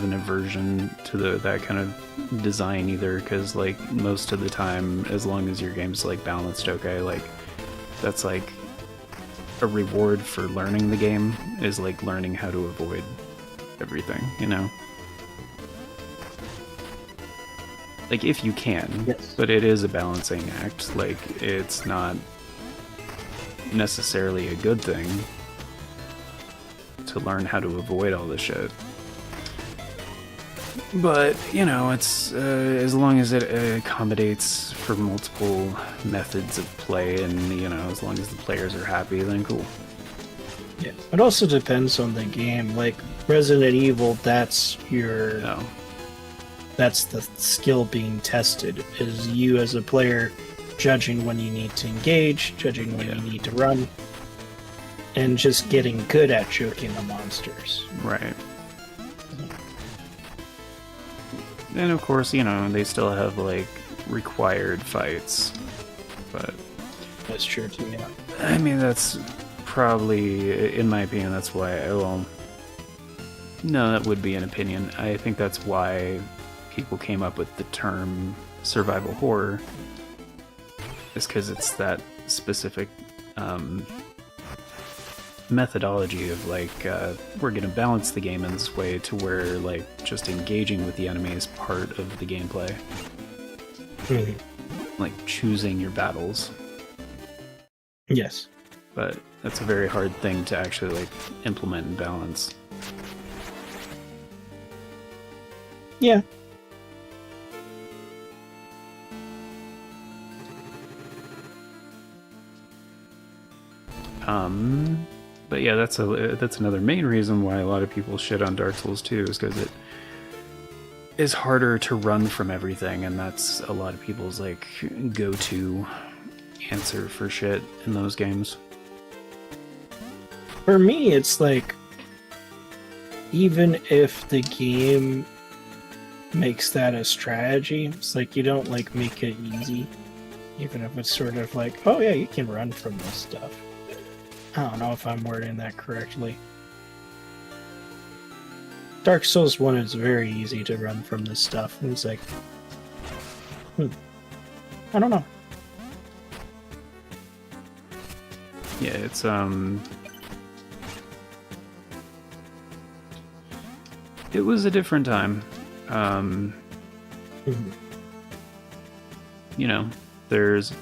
an aversion to that kind of design either, because like most of the time, as long as your game's like balanced okay, like that's like a reward for learning the game is like learning how to avoid everything, you know? Like if you can, Yes. but it is a balancing act. Like it's not necessarily a good thing to learn how to avoid all this shit. But, you know, it's as long as it accommodates for multiple methods of play and, you know, as long as the players are happy, then cool. Yeah. It also depends on the game. Like, Resident Evil, that's your... No. That's the skill being tested, is you as a player judging when you need to engage, judging when you need to run, and just getting good at choking the monsters. Right. And of course, you know, they still have, like, required fights. But, That's true too, yeah. I mean, that's probably, in my opinion, that's why, well, no, that would be an opinion. I think that's why people came up with the term survival horror, is because it's that specific methodology of like we're gonna balance the game in this way to where like just engaging with the enemy is part of the gameplay, like choosing your battles. Yes. But that's a very hard thing to actually like implement and balance. Yeah. But yeah, that's another main reason why a lot of people shit on Dark Souls 2 is because it is harder to run from everything, and that's a lot of people's like go-to answer for shit in those games. For me, it's like, even if the game makes that a strategy, it's like you don't like make it easy. Even if it's sort of like, oh yeah, you can run from this stuff. I don't know if I'm wording that correctly. Dark Souls 1 is very easy to run from this stuff. And it's like, I don't know. Yeah, it's it was a different time. You know, there's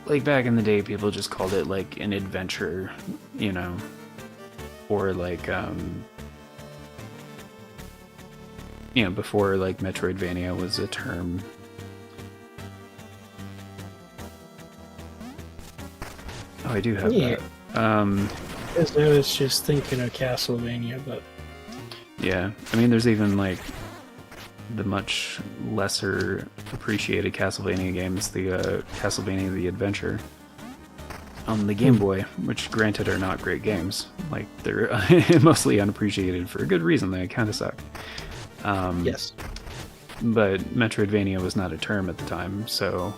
like back in the day, people just called it like an adventure, you know, or like you know, before like Metroidvania was a term. Oh, I do have that. Because I was just thinking of Castlevania, but Yeah, I mean, there's even like the much lesser appreciated Castlevania games, the Castlevania the Adventure on the Game Boy, which granted are not great games. Like, they're mostly unappreciated for a good reason. They kind of suck. yes. But Metroidvania was not a term at the time, so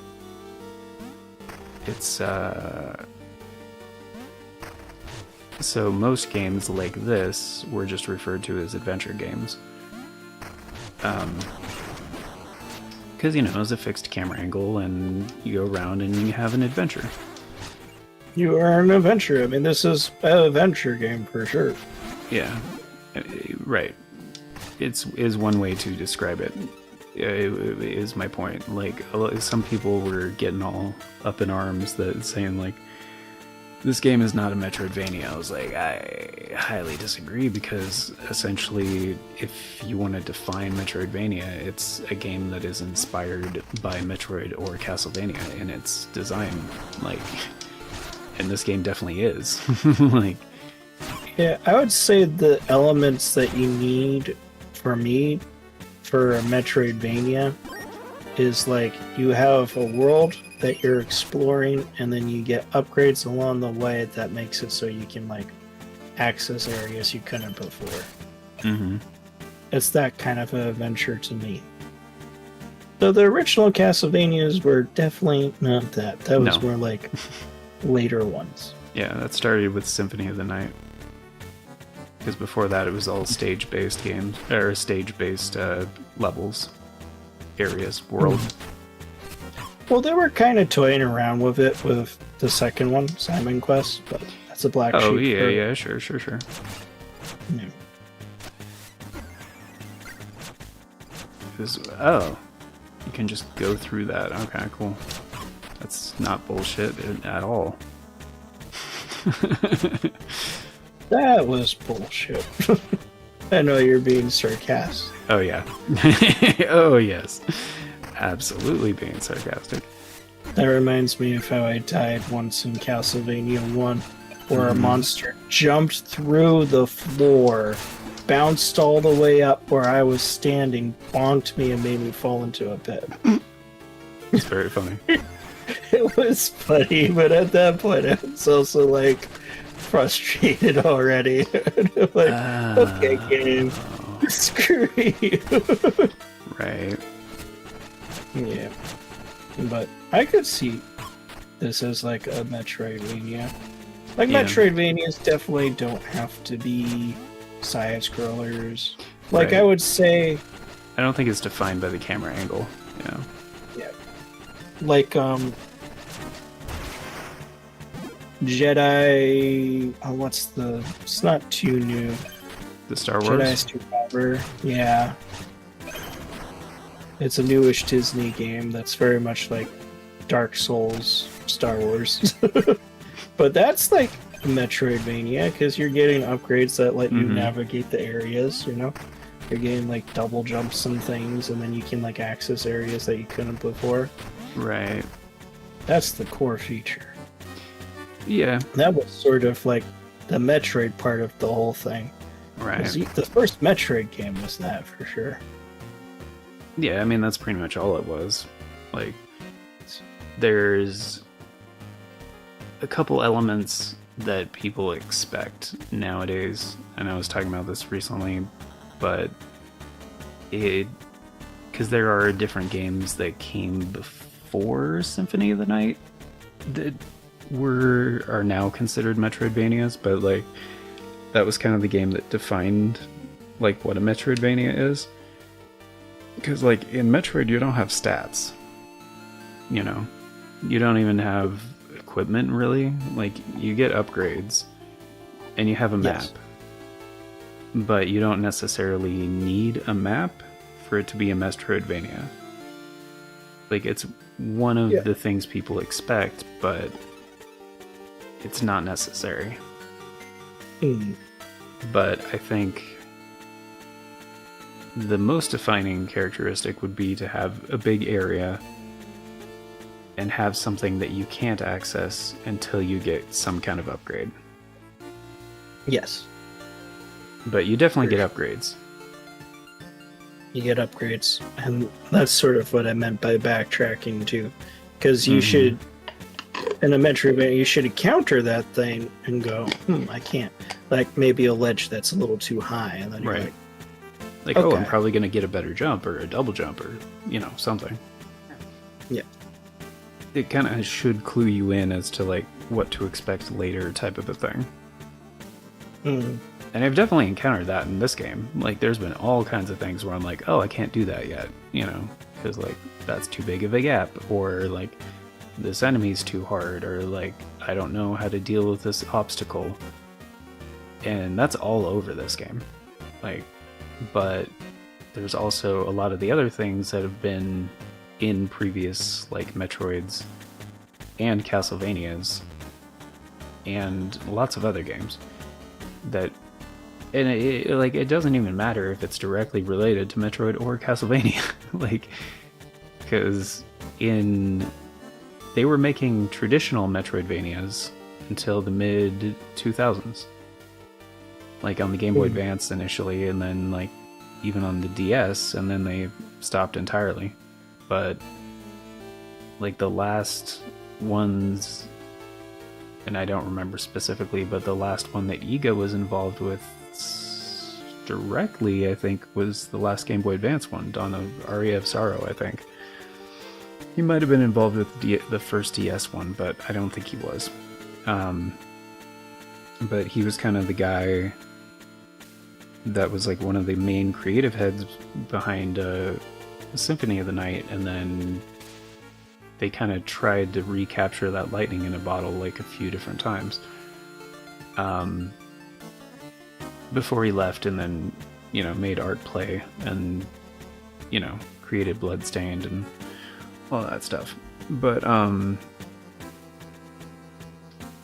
it's so most games like this were just referred to as adventure games. Because, you know, it's a fixed camera angle and you go around and you have an adventure. You are an adventure. I mean, this is an adventure game for sure. Yeah, right. Is one way to describe it. Is my point. Like, some people were getting all up in arms that saying like, this game is not a Metroidvania. I was like, I highly disagree, because essentially, if you want to define Metroidvania, it's a game that is inspired by Metroid or Castlevania in its design. Like, and this game definitely is. Like, Yeah, I would say the elements that you need for me for a Metroidvania is like you have a world that you're exploring, and then you get upgrades along the way that makes it so you can like access areas you couldn't before. mm-hmm. It's that kind of an adventure to me. So the original Castlevanias were definitely not that. That was more like later ones. Yeah, that started with Symphony of the Night. Because before that, it was all stage-based games, or stage-based levels, areas, world. Well, they were kind of toying around with it with the second one, Simon Quest, but that's a black sheep. Oh, yeah, sure. Yeah. You can just go through that. Okay, cool. That's not bullshit at all. That was bullshit. I know you're being sarcastic. Oh, yeah. Oh, yes. Absolutely being sarcastic. That reminds me of how I died once in Castlevania 1, where a monster jumped through the floor, bounced all the way up where I was standing, bonked me, and made me fall into a pit. It's very funny. It was funny, but at that point I was also like frustrated already. Like, okay, game, screw you. Right. Yeah, but I could see this as like a Metroidvania. Like, Yeah. Metroidvanias definitely don't have to be side scrollers. Like, Right. I would say, I don't think it's defined by the camera angle. You know? like, Jedi. Oh, what's the? It's not too new. The Star Wars. Jedi's too clever. Yeah. It's a newish Disney game that's very much like Dark Souls, Star Wars. But that's like a Metroidvania, because you're getting upgrades that let you navigate the areas, you know? You're getting like double jumps and things, and then you can like access areas that you couldn't before. Right. That's the core feature. Yeah. That was sort of like the Metroid part of the whole thing. 'Cause Right. the first Metroid game was that, for sure. Yeah, I mean, that's pretty much all it was. Like, there's a couple elements that people expect nowadays, and I was talking about this recently, but because there are different games that came before Symphony of the Night that are now considered Metroidvanias, but like that was kind of the game that defined like what a Metroidvania is. Because like in Metroid, you don't have stats. You know, you don't even have equipment really. Like you get upgrades, and you have a map. Yes. But you don't necessarily need a map for it to be a Metroidvania. Like, it's one of the things people expect, but it's not necessary. But I think the most defining characteristic would be to have a big area and have something that you can't access until you get some kind of upgrade. Yes. But you definitely get upgrades. You get upgrades, and that's sort of what I meant by backtracking too, because you should, in a Metroidvania, you should counter that thing and go, I can't. Like maybe a ledge that's a little too high, and then you're like, oh, I'm probably going to get a better jump or a double jump or something. Yeah. It kind of should clue you in as to like what to expect later, type of a thing. And I've definitely encountered that in this game. Like, there's been all kinds of things where I'm like, oh, I can't do that yet, because, like, that's too big of a gap, or, like, this enemy's too hard, or, like, I don't know how to deal with this obstacle. And that's all over this game. Like, but there's also a lot of the other things that have been in previous, like, Metroids and Castlevanias and lots of other games that... And it doesn't even matter if it's directly related to Metroid or Castlevania. Like, because they were making traditional Metroidvanias until the mid 2000s. Like on the Game Boy Advance initially, and then like even on the DS, and then they stopped entirely. But like the last ones, and I don't remember specifically, but the last one that Iga was involved with directly, I think, was the last Game Boy Advance one, Dawn of Aria of Sorrow, I think. He might have been involved with the first DS one, but I don't think he was. But he was kind of the guy that was like one of the main creative heads behind Symphony of the Night, and then they kind of tried to recapture that lightning in a bottle like a few different times. Before he left, and then, made Art Play, and, created Bloodstained and all that stuff. But,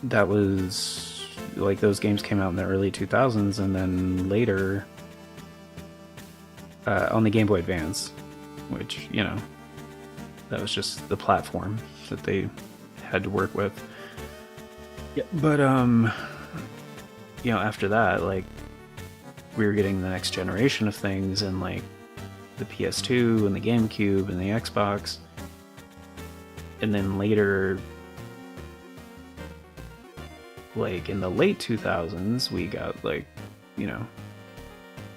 that was, like, those games came out in the early 2000s, and then later, on the Game Boy Advance, which, that was just the platform that they had to work with. Yeah. But, after that, like, we were getting the next generation of things, and like the PS2 and the GameCube and the Xbox, and then later, like in the late 2000s, we got like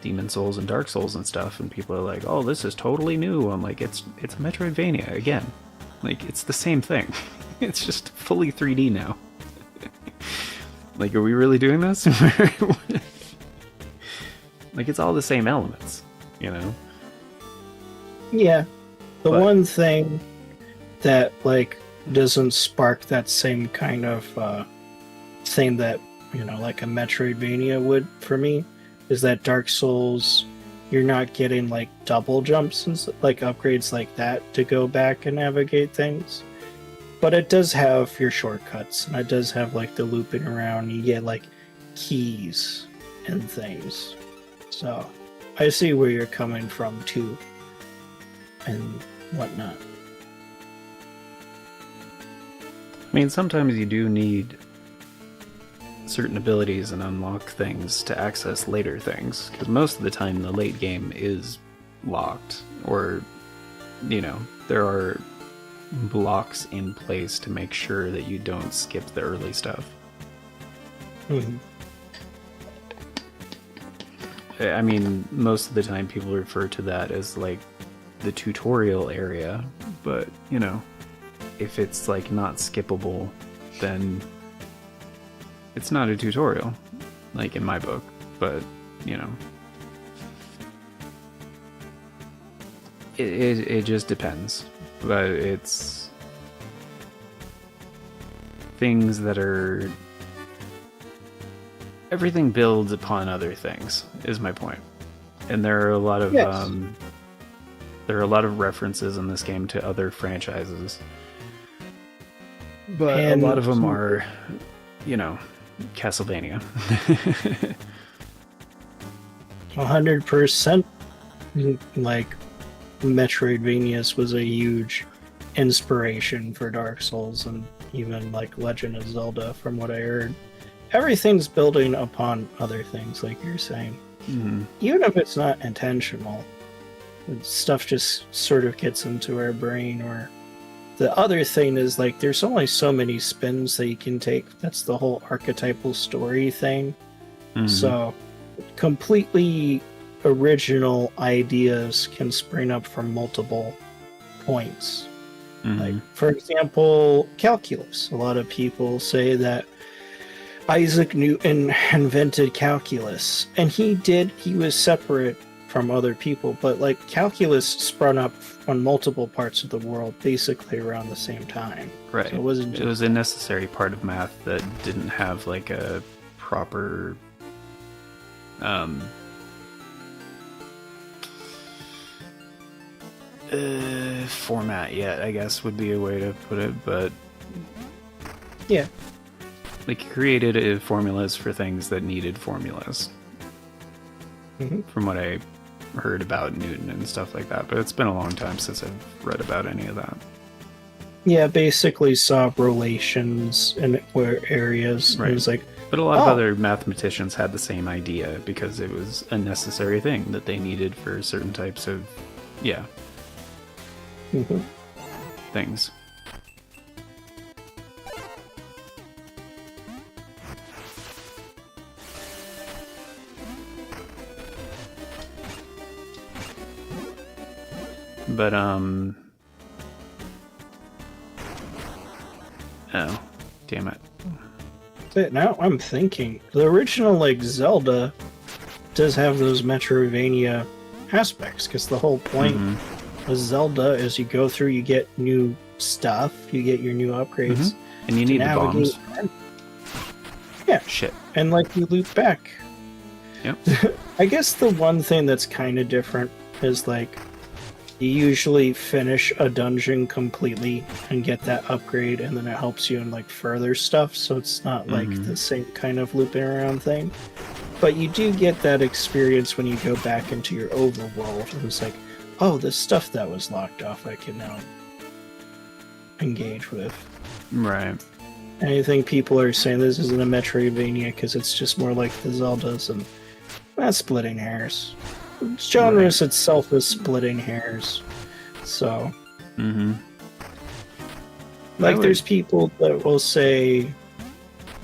Demon Souls and Dark Souls and stuff, and people are like, oh, this is totally new. I'm like, it's Metroidvania again. Like, it's the same thing. It's just fully 3D now. Like, are we really doing this? Like, it's all the same elements, Yeah. The one thing that, like, doesn't spark that same kind of thing that, like a Metroidvania would for me, is that Dark Souls, you're not getting, like, double jumps and, like, upgrades like that to go back and navigate things. But it does have your shortcuts, and it does have, like, the looping around. You get, like, keys and things. So, I see where you're coming from, too, and whatnot. I mean, sometimes you do need certain abilities and unlock things to access later things, because most of the time the late game is locked, or, there are blocks in place to make sure that you don't skip the early stuff. I mean, most of the time people refer to that as like the tutorial area, but if it's like not skippable, then it's not a tutorial, like in my book. But, you know, it just depends. But it's things that are... Everything builds upon other things, is my point. And there are a lot of references in this game to other franchises. But a lot of them are, you know, Castlevania. 100%. Like, Metroidvanias was a huge inspiration for Dark Souls, and even like Legend of Zelda, from what I heard. Everything's building upon other things, like you're saying. Mm-hmm. Even if it's not intentional, stuff just sort of gets into our brain. Or the other thing is, like, there's only so many spins that you can take. That's the whole archetypal story thing. Mm-hmm. So completely original ideas can spring up from multiple points. Mm-hmm. Like, for example, calculus. A lot of people say that Isaac Newton invented calculus, and he was separate from other people, but like calculus sprung up on multiple parts of the world basically around the same time. Right. So it wasn't just... It was a necessary part of math that didn't have like a proper format yet, I guess would be a way to put it, but yeah. Like, he created formulas for things that needed formulas. Mm-hmm. From what I heard about Newton and stuff like that, but it's been a long time since I've read about any of that. Yeah, basically saw relations in areas. Right. It was like, but a lot of other mathematicians had the same idea because it was a necessary thing that they needed for certain types of, mm-hmm. things. But, oh, damn it. Now I'm thinking, the original, like, Zelda does have those Metroidvania aspects, because the whole point of Zelda is you go through, you get new stuff, you get your new upgrades. And you need the bombs. Yeah. Shit. And, like, you loop back. Yep. I guess the one thing that's kind of different is, like, you usually finish a dungeon completely and get that upgrade, and then it helps you in, like, further stuff, so it's not like the same kind of looping around thing. But you do get that experience when you go back into your overworld, and it's like, oh, this stuff that was locked off I can now engage with. Right. Anything people are saying this isn't a Metroidvania because it's just more like the Zeldas, and that's splitting hairs. Genres itself is splitting hairs. So, like, there's people that will say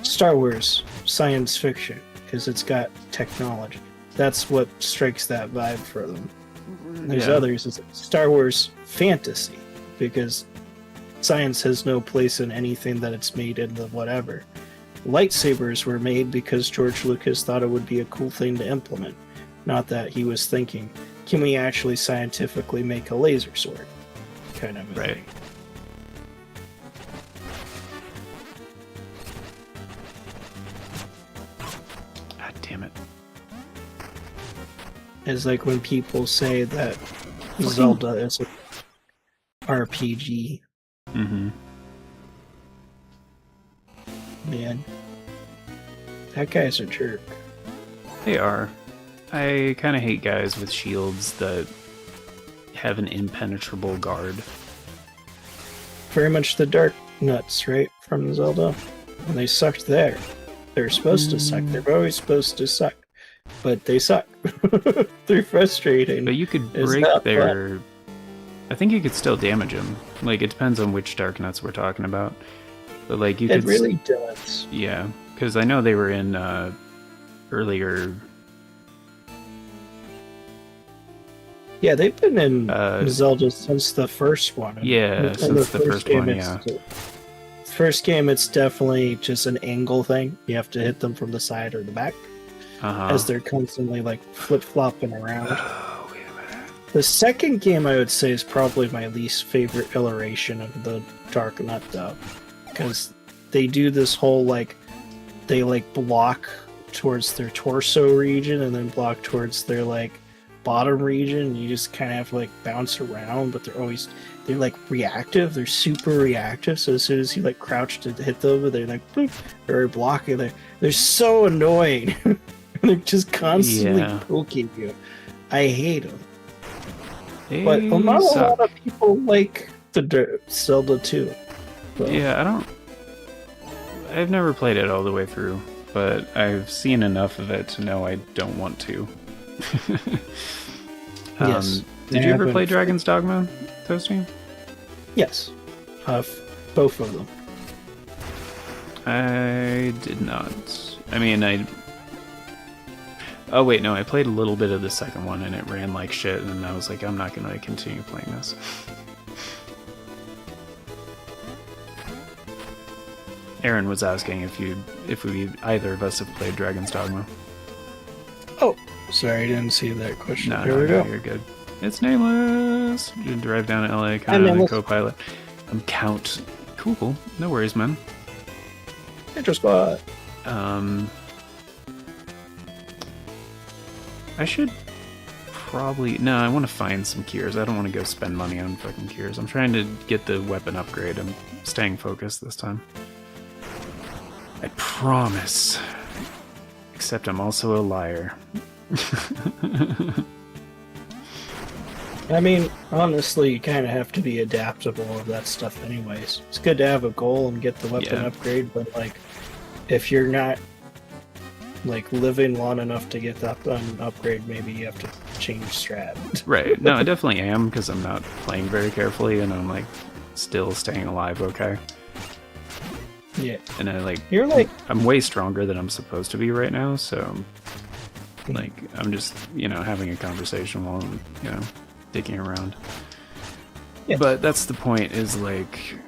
Star Wars, science fiction, because it's got technology. That's what strikes that vibe for them. There's others, it's Star Wars fantasy, because science has no place in anything that it's made in the whatever. Lightsabers were made because George Lucas thought it would be a cool thing to implement. Not that he was thinking, can we actually scientifically make a laser sword? Kind of a thing. God damn it. It's like when people say that Zelda is an RPG. Man. That guy's a jerk. They are. I kind of hate guys with shields that have an impenetrable guard. Very much the Dark Nuts, right? From Zelda. And they sucked there. They're supposed to suck. They're always supposed to suck. But they suck. They're frustrating. But you could break their... I think you could still damage them. Like, it depends on which Dark Nuts we're talking about. But, like, you could... It really does. Yeah. Because I know they were in earlier... Yeah, they've been in Zelda since the first one. Yeah, since the first one, yeah. first game, it's definitely just an angle thing. You have to hit them from the side or the back, as they're constantly like flip-flopping around. Oh, wait a minute. The second game, I would say, is probably my least favorite iteration of the Dark Nut, though, because they do this whole like they like block towards their torso region and then block towards their like bottom region, and you just kind of have to like bounce around, but they're like reactive. They're super reactive, so as soon as you like crouch to hit them, they're like boop, or blocking. They're so annoying. They're just constantly poking you. I hate them. But not a lot of people like the Zelda 2. So. Yeah, I've never played it all the way through, but I've seen enough of it to know I don't want to. Yes. Did you ever play Dragon's Dogma, Toasty? Yes. Both of them. I did not. I mean, oh wait, no, I played a little bit of the second one and it ran like shit, and I was like, I'm not going to continue playing this. Aaron was asking if we either of us have played Dragon's Dogma. Oh, sorry, I didn't see that question. No, Here we go. You're good. It's nameless. You drive down to LA, kind of on the co-pilot. I'm Count. Cool. No worries, man. Intro spot. I should probably... No, I want to find some cures. I don't want to go spend money on fucking cures. I'm trying to get the weapon upgrade. I'm staying focused this time. I promise. Except I'm also a liar. I mean, honestly, you kind of have to be adaptable of that stuff anyways. It's good to have a goal and get the weapon upgrade, but like, if you're not like living long enough to get that upgrade, maybe you have to change strat. Right. No, I definitely am, because I'm not playing very carefully and I'm like still staying alive okay. Yeah. And you're like I'm way stronger than I'm supposed to be right now, so like I'm just, having a conversation while I'm, digging around. Yeah. But that's the point, is like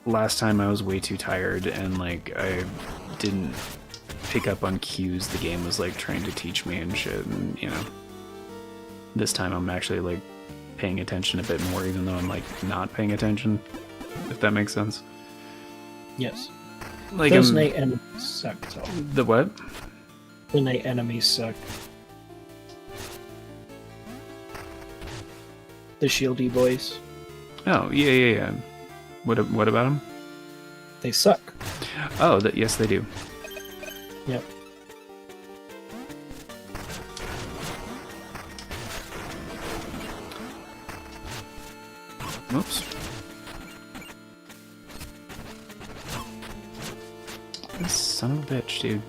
last time I was way too tired and like I didn't pick up on cues the game was like trying to teach me and shit, and this time I'm actually like paying attention a bit more, even though I'm like not paying attention, if that makes sense. Yes. Like those night enemies suck. So. The what? The night enemies suck. The shieldy boys. Oh, yeah. What about them? They suck. Oh, yes, they do. Yep. Oops. This son of a bitch, dude.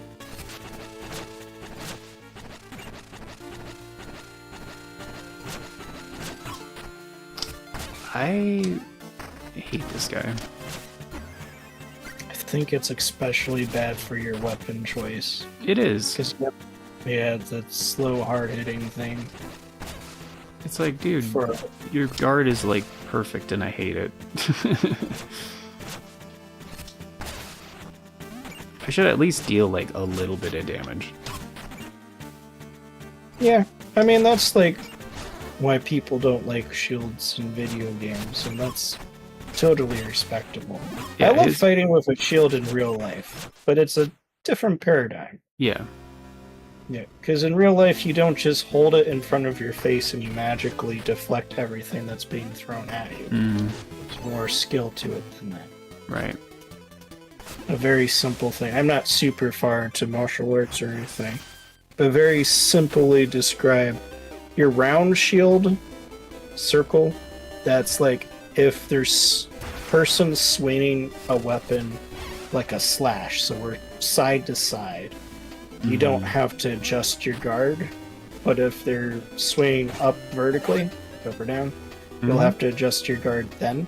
I hate this guy. I think it's especially bad for your weapon choice. It is. Because, that slow, hard-hitting thing. It's like, dude, your guard is like perfect and I hate it. I should at least deal like a little bit of damage. Yeah, I mean, that's like why people don't like shields in video games, and that's totally respectable. Yeah, I love fighting with a shield in real life, but it's a different paradigm. Yeah. Yeah, because in real life you don't just hold it in front of your face and you magically deflect everything that's being thrown at you. There's more skill to it than that. Right. A very simple thing. I'm not super far into martial arts or anything, but very simply describe your round shield circle. That's like if there's person swinging a weapon like a slash, so we're side to side. You don't have to adjust your guard, but if they're swinging up vertically, up or down, you'll have to adjust your guard then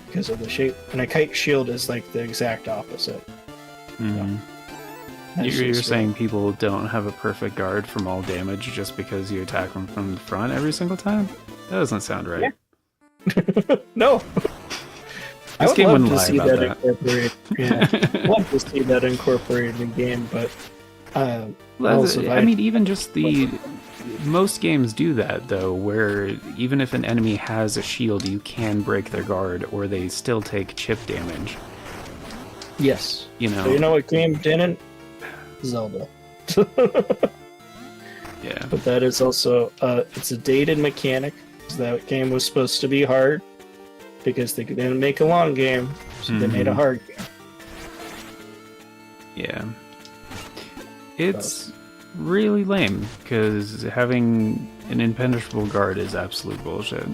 because of the shape. And a kite shield is like the exact opposite. You're saying people don't have a perfect guard from all damage just because you attack them from the front every single time? That doesn't sound right. Yeah. No. I This would game love wouldn't to lie see about that that. incorporated. Yeah, love to see that incorporated in the game, but Well, also I mean, even just most games do that though, where even if an enemy has a shield, you can break their guard, or they still take chip damage. yes, You know. So you know what game didn't? Zelda. Yeah. But that is also it's a dated mechanic. That game was supposed to be hard because they didn't make a long game, so they made a hard game. Yeah. It's really lame, because having an impenetrable guard is absolute bullshit.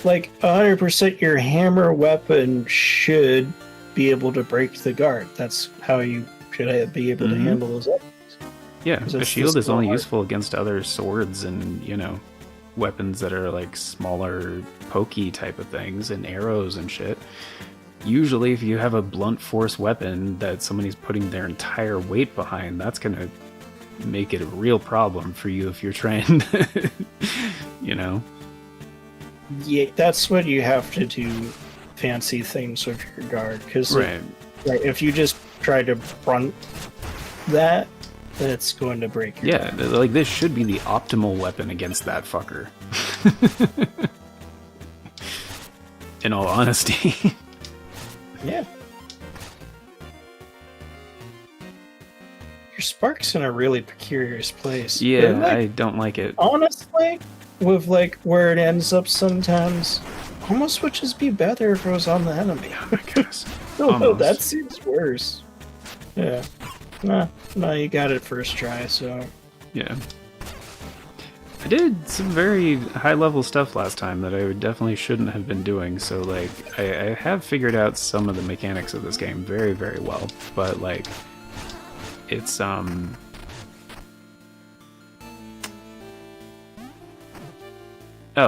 Like 100%, your hammer weapon should be able to break the guard. That's how you should be able to handle those weapons. Yeah, a shield is only useful against other swords and, weapons that are like smaller, pokey type of things, and arrows and shit. Usually, if you have a blunt force weapon that somebody's putting their entire weight behind, that's gonna make it a real problem for you if you're trying to, Yeah, that's what you have to do fancy things with your guard, because if you just try to brunt that, it's going to break your guard. Like this should be the optimal weapon against that fucker. In all honesty. Yeah. Your spark's in a really precarious place. Yeah, I don't like it. Honestly, with like where it ends up sometimes, almost would just be better if it was on the enemy. Oh my gosh. No, that seems worse. Yeah. No, you got it first try, so. Yeah. I did some very high-level stuff last time that I definitely shouldn't have been doing, so, like, I have figured out some of the mechanics of this game very, very well, but, like, it's, Oh,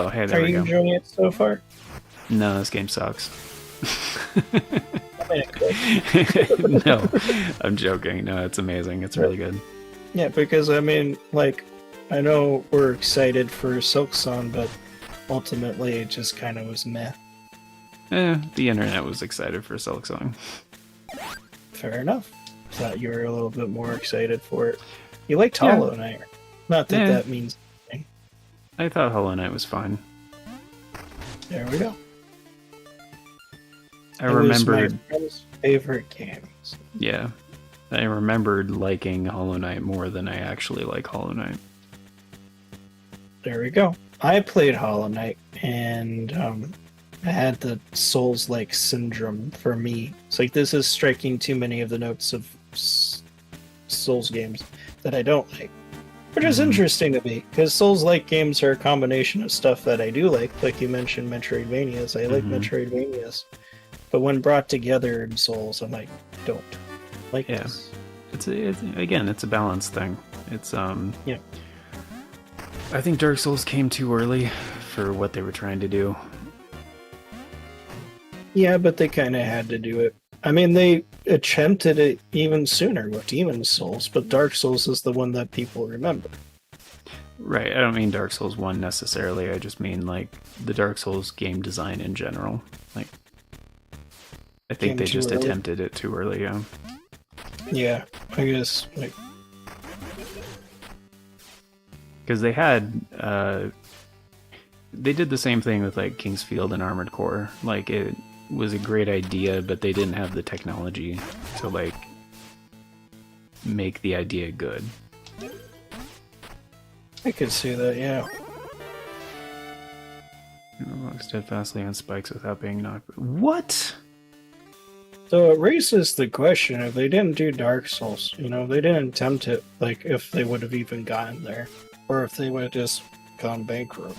hey, there we go. Are you enjoying it so far? No, this game sucks. I mean, it No, I'm joking. No, it's amazing. It's really good. Yeah, because, I mean, like, I know we're excited for Silksong, but ultimately it just kind of was meh. The internet was excited for Silksong. Fair enough. Thought you were a little bit more excited for it. You liked Hollow Knight. Not that that means anything. I thought Hollow Knight was fine. There we go. I remembered. It was my friend's favorite games. Yeah. I remembered liking Hollow Knight more than I actually like Hollow Knight. There we go. I played Hollow Knight, and I had the Souls-like syndrome for me. It's like, this is striking too many of the notes of Souls games that I don't like. Which is interesting to me, because Souls-like games are a combination of stuff that I do like you mentioned Metroidvanias. I like Metroidvanias. But when brought together in Souls, I'm like, don't like this. It's a balance thing. It's Yeah. I think Dark Souls came too early for what they were trying to do. Yeah, but they kind of had to do it. I mean, they attempted it even sooner with Demon Souls, but Dark Souls is the one that people remember. Right, I don't mean Dark Souls 1 necessarily, I just mean, like, the Dark Souls game design in general. Like, I think they just attempted it too early, yeah. Yeah, I guess, like... Because they had, they did the same thing with, like, Kingsfield and Armored Core. Like, it was a great idea, but they didn't have the technology to, like, make the idea good. I could see that, yeah. Walk steadfastly on spikes without being knocked. What? So it raises the question, if they didn't do Dark Souls, they didn't attempt it, like, if they would have even gotten there. Or if they would have just gone bankrupt.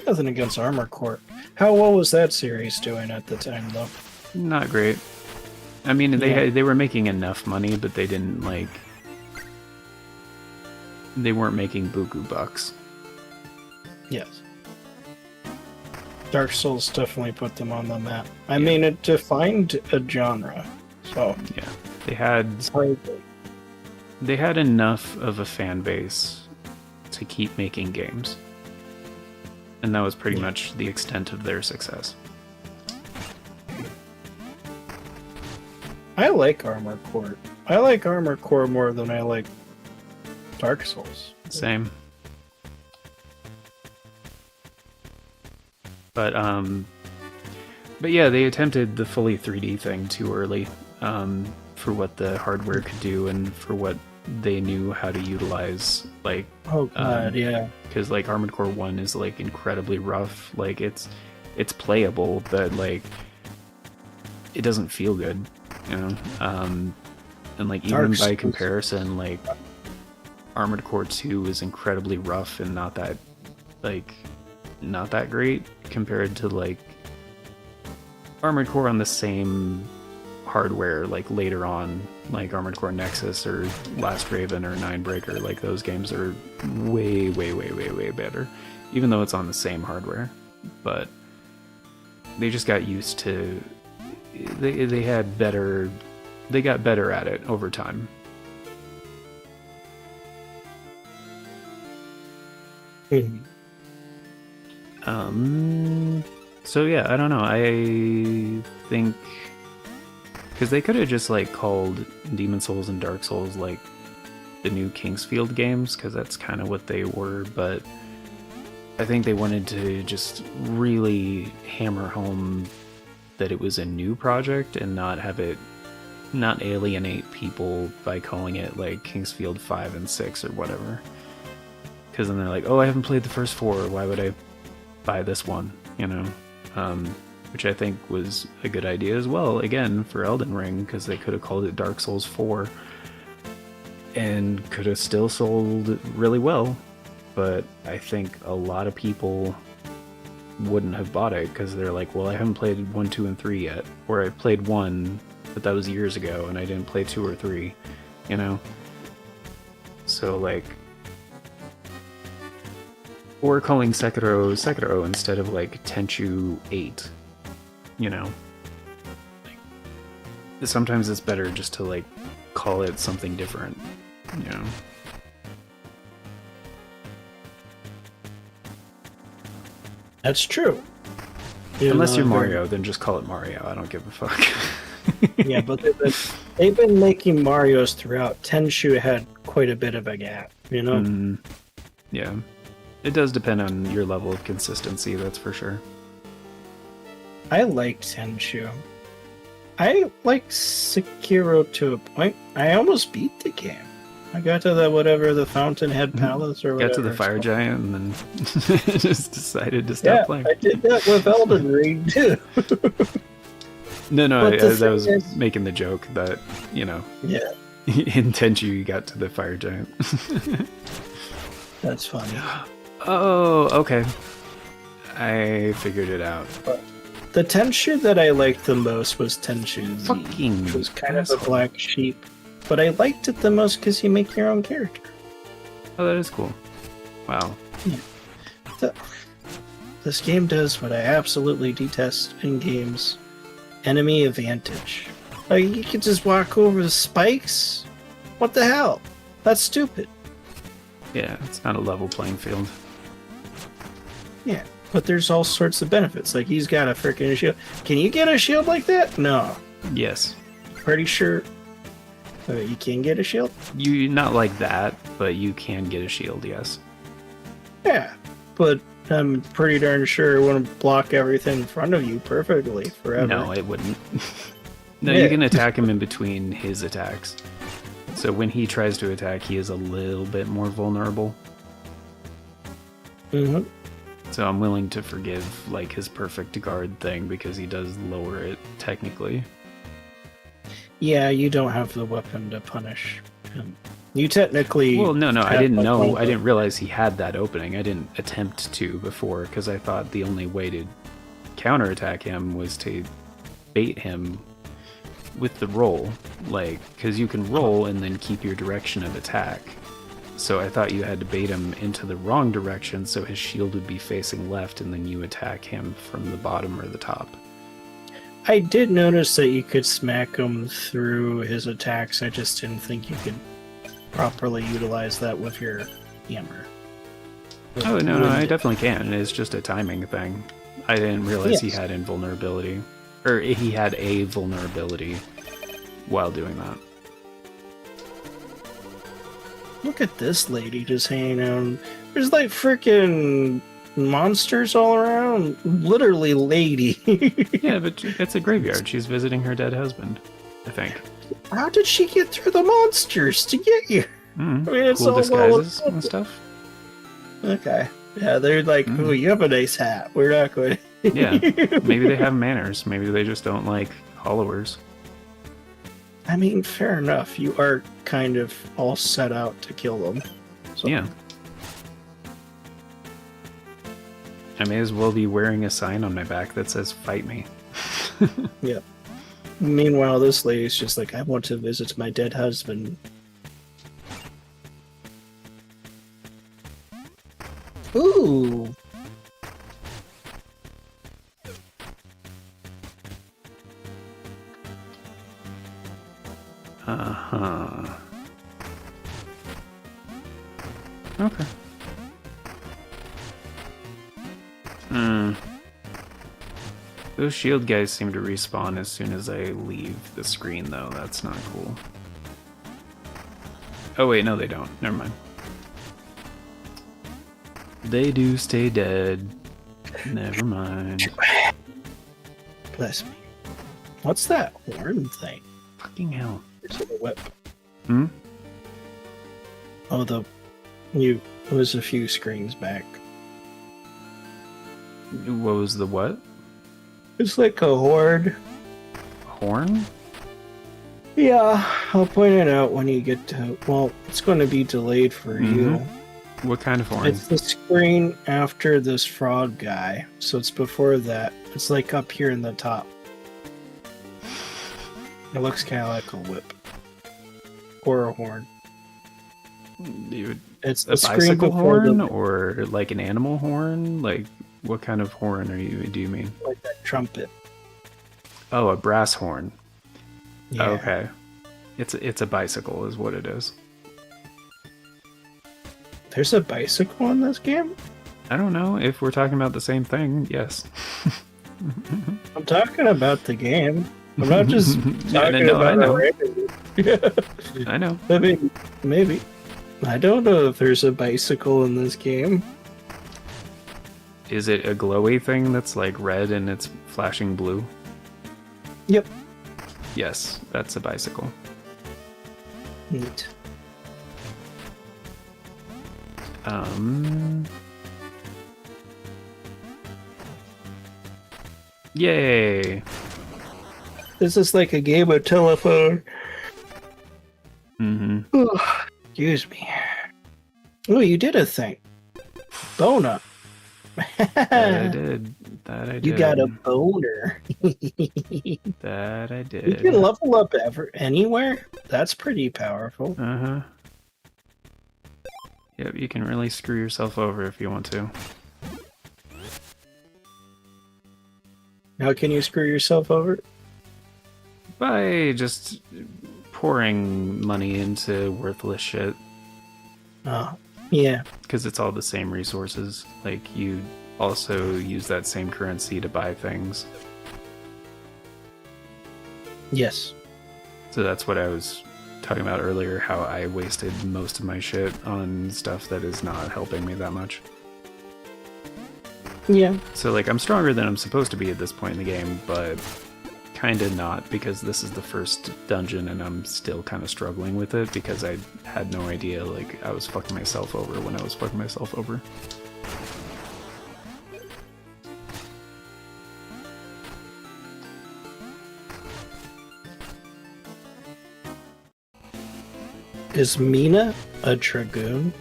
Nothing against Armored Core. How well was that series doing at the time, though? Not great. I mean, they were making enough money, but they didn't, like... They weren't making buku bucks. Yes. Dark Souls definitely put them on the map. I mean, it defined a genre, so... Yeah. They had enough of a fan base to keep making games. And that was pretty much the extent of their success. I like Armored Core. I like Armored Core more than I like Dark Souls. Same. But yeah, they attempted the fully 3D thing too early for what the hardware could do and for what they knew how to utilize. Like, oh god, yeah. Because like Armored Core 1 is like incredibly rough. Like it's playable, but like it doesn't feel good, you know. And like even by comparison, like Armored Core 2 is incredibly rough and not that great compared to like Armored Core on the same hardware, like later on, like Armored Core Nexus or Last Raven or Ninebreaker. Like those games are way better, even though it's on the same hardware. But they just got used to they got better at it over time. So yeah, I don't know. I think because they could have just like called Demon Souls and Dark Souls like the new Kingsfield games, because that's kind of what they were. But I think they wanted to just really hammer home that it was a new project and not alienate people by calling it like Kingsfield 5 and 6 or whatever. Because then they're like, oh, I haven't played the first 4. Why would I buy this one? You know? Which I think was a good idea as well, again, for Elden Ring, because they could have called it Dark Souls 4 and could have still sold really well. But I think a lot of people wouldn't have bought it because they're like, well, I haven't played 1, 2, and 3 yet. Or I played 1, but that was years ago, and I didn't play 2 or 3, you know? So, like... Or calling Sekiro instead of, like, Tenchu 8, you know? Like, sometimes it's better just to, like, call it something different, you know? That's true. Unless you're Mario, then just call it Mario. I don't give a fuck. Yeah, but they've been making Marios throughout. Tenchu had quite a bit of a gap, you know? Yeah. It does depend on your level of consistency, that's for sure. I like Tenchu. I like Sekiro to a point. I almost beat the game. I got to the Fountainhead Palace or whatever. Got to the fire giant and then just decided to stop playing. I did that with Elden Ring too. No, I was making the joke that, you know, yeah, in Tenchu you got to the fire giant. That's funny. Oh, okay. I figured it out. The Tenchu that I liked the most was Tenchu Z, fucking which was kind of a black sheep. But I liked it the most because you make your own character. Oh, that is cool. Wow. Yeah. This game does what I absolutely detest in games. Enemy advantage. Like, you can just walk over the spikes? What the hell? That's stupid. Yeah, it's not a level playing field. Yeah, but there's all sorts of benefits. Like, he's got a freaking shield. Can you get a shield like that? No. Yes. Pretty sure... you can get a shield? You not like that, but you can get a shield, yes. Yeah, but I'm pretty darn sure it wouldn't block everything in front of you perfectly forever. No, it wouldn't. No, yeah. You can attack him in between his attacks. So when he tries to attack, he is a little bit more vulnerable. Mm-hmm. So I'm willing to forgive like his perfect guard thing because he does lower it technically. Yeah, you don't have the weapon to punish him. You technically... Well, no, I didn't know. I didn't realize he had that opening. I didn't attempt to before because I thought the only way to counterattack him was to bait him with the roll. Like, because you can roll and then keep your direction of attack. So I thought you had to bait him into the wrong direction so his shield would be facing left and then you attack him from the bottom or the top. I did notice that you could smack him through his attacks. I just didn't think you could properly utilize that with your hammer. Oh, no, I definitely can. It's just a timing thing. I didn't realize he had invulnerability. Or he had a vulnerability while doing that. Look at this lady just hanging out. There's like freaking monsters all around. Literally, lady. Yeah, but it's a graveyard. She's visiting her dead husband, I think. How did she get through the monsters to get you? Mm, I mean, it's cool all disguises and stuff. Okay. Yeah, they're like, oh, you have a nice hat. We're not going to... Yeah, maybe they have manners. Maybe they just don't like followers. I mean, fair enough. You are kind of all set out to kill them. So. Yeah. I may as well be wearing a sign on my back that says, "Fight me." Yeah. Meanwhile, this lady's just like, I want to visit my dead husband. Ooh. Uh-huh. Okay. Those shield guys seem to respawn as soon as I leave the screen, though. That's not cool. Oh, wait, no, they don't. Never mind. They do stay dead. Never mind. Bless me. What's that horn thing? Fucking hell. It's a whip. Hmm? Oh, it was a few screens back. What was the what? It's like a horde. Horn? Yeah, I'll point it out when you get to... Well, it's going to be delayed for you. What kind of horn? It's the screen after this frog guy, so it's before that. It's like up here in the top. It looks kind of like a whip. Or a horn. It's the a screen bicycle before horn or like an animal horn? Like what kind of horn do you mean? like that trumpet. Oh, a brass horn. Yeah. Okay. It's a bicycle is what it is. There's a bicycle in this game? I don't know if we're talking about the same thing. Yes. I'm talking about the game. I'm not just talking no, about I know. it. I know. I mean, maybe. I don't know if there's a bicycle in this game. Is it a glowy thing that's like red and it's flashing blue? Yep. Yes, that's a bicycle. Neat. Yay. This is like a game of telephone. Mm-hmm. Excuse me. Oh, you did a thing. Bona. That I did. That I did. You got a boner. That I did. You can level up anywhere? That's pretty powerful. Uh-huh. Yep, you can really screw yourself over if you want to. How can you screw yourself over? By just pouring money into worthless shit. Oh, yeah. Because it's all the same resources. Like, you also use that same currency to buy things. Yes. So that's what I was talking about earlier, how I wasted most of my shit on stuff that is not helping me that much. Yeah. So, like, I'm stronger than I'm supposed to be at this point in the game, but kinda not, because this is the first dungeon and I'm still kinda struggling with it, because I had no idea, like, I was fucking myself over when I was fucking myself over. Is Mina a dragoon?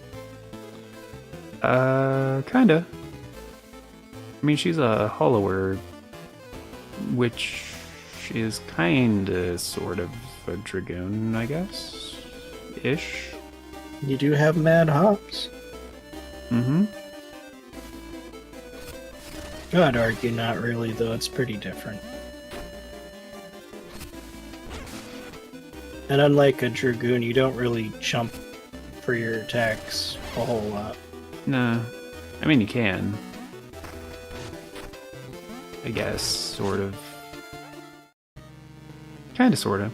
Kinda. I mean, she's a hollower, which is kinda, sort of, a dragoon, I guess? Ish? You do have mad hops. Mm-hmm. I'd argue not really, though. It's pretty different. And unlike a dragoon, you don't really jump for your attacks a whole lot. Nah. I mean, you can. I guess, sort of. Kinda, sorta.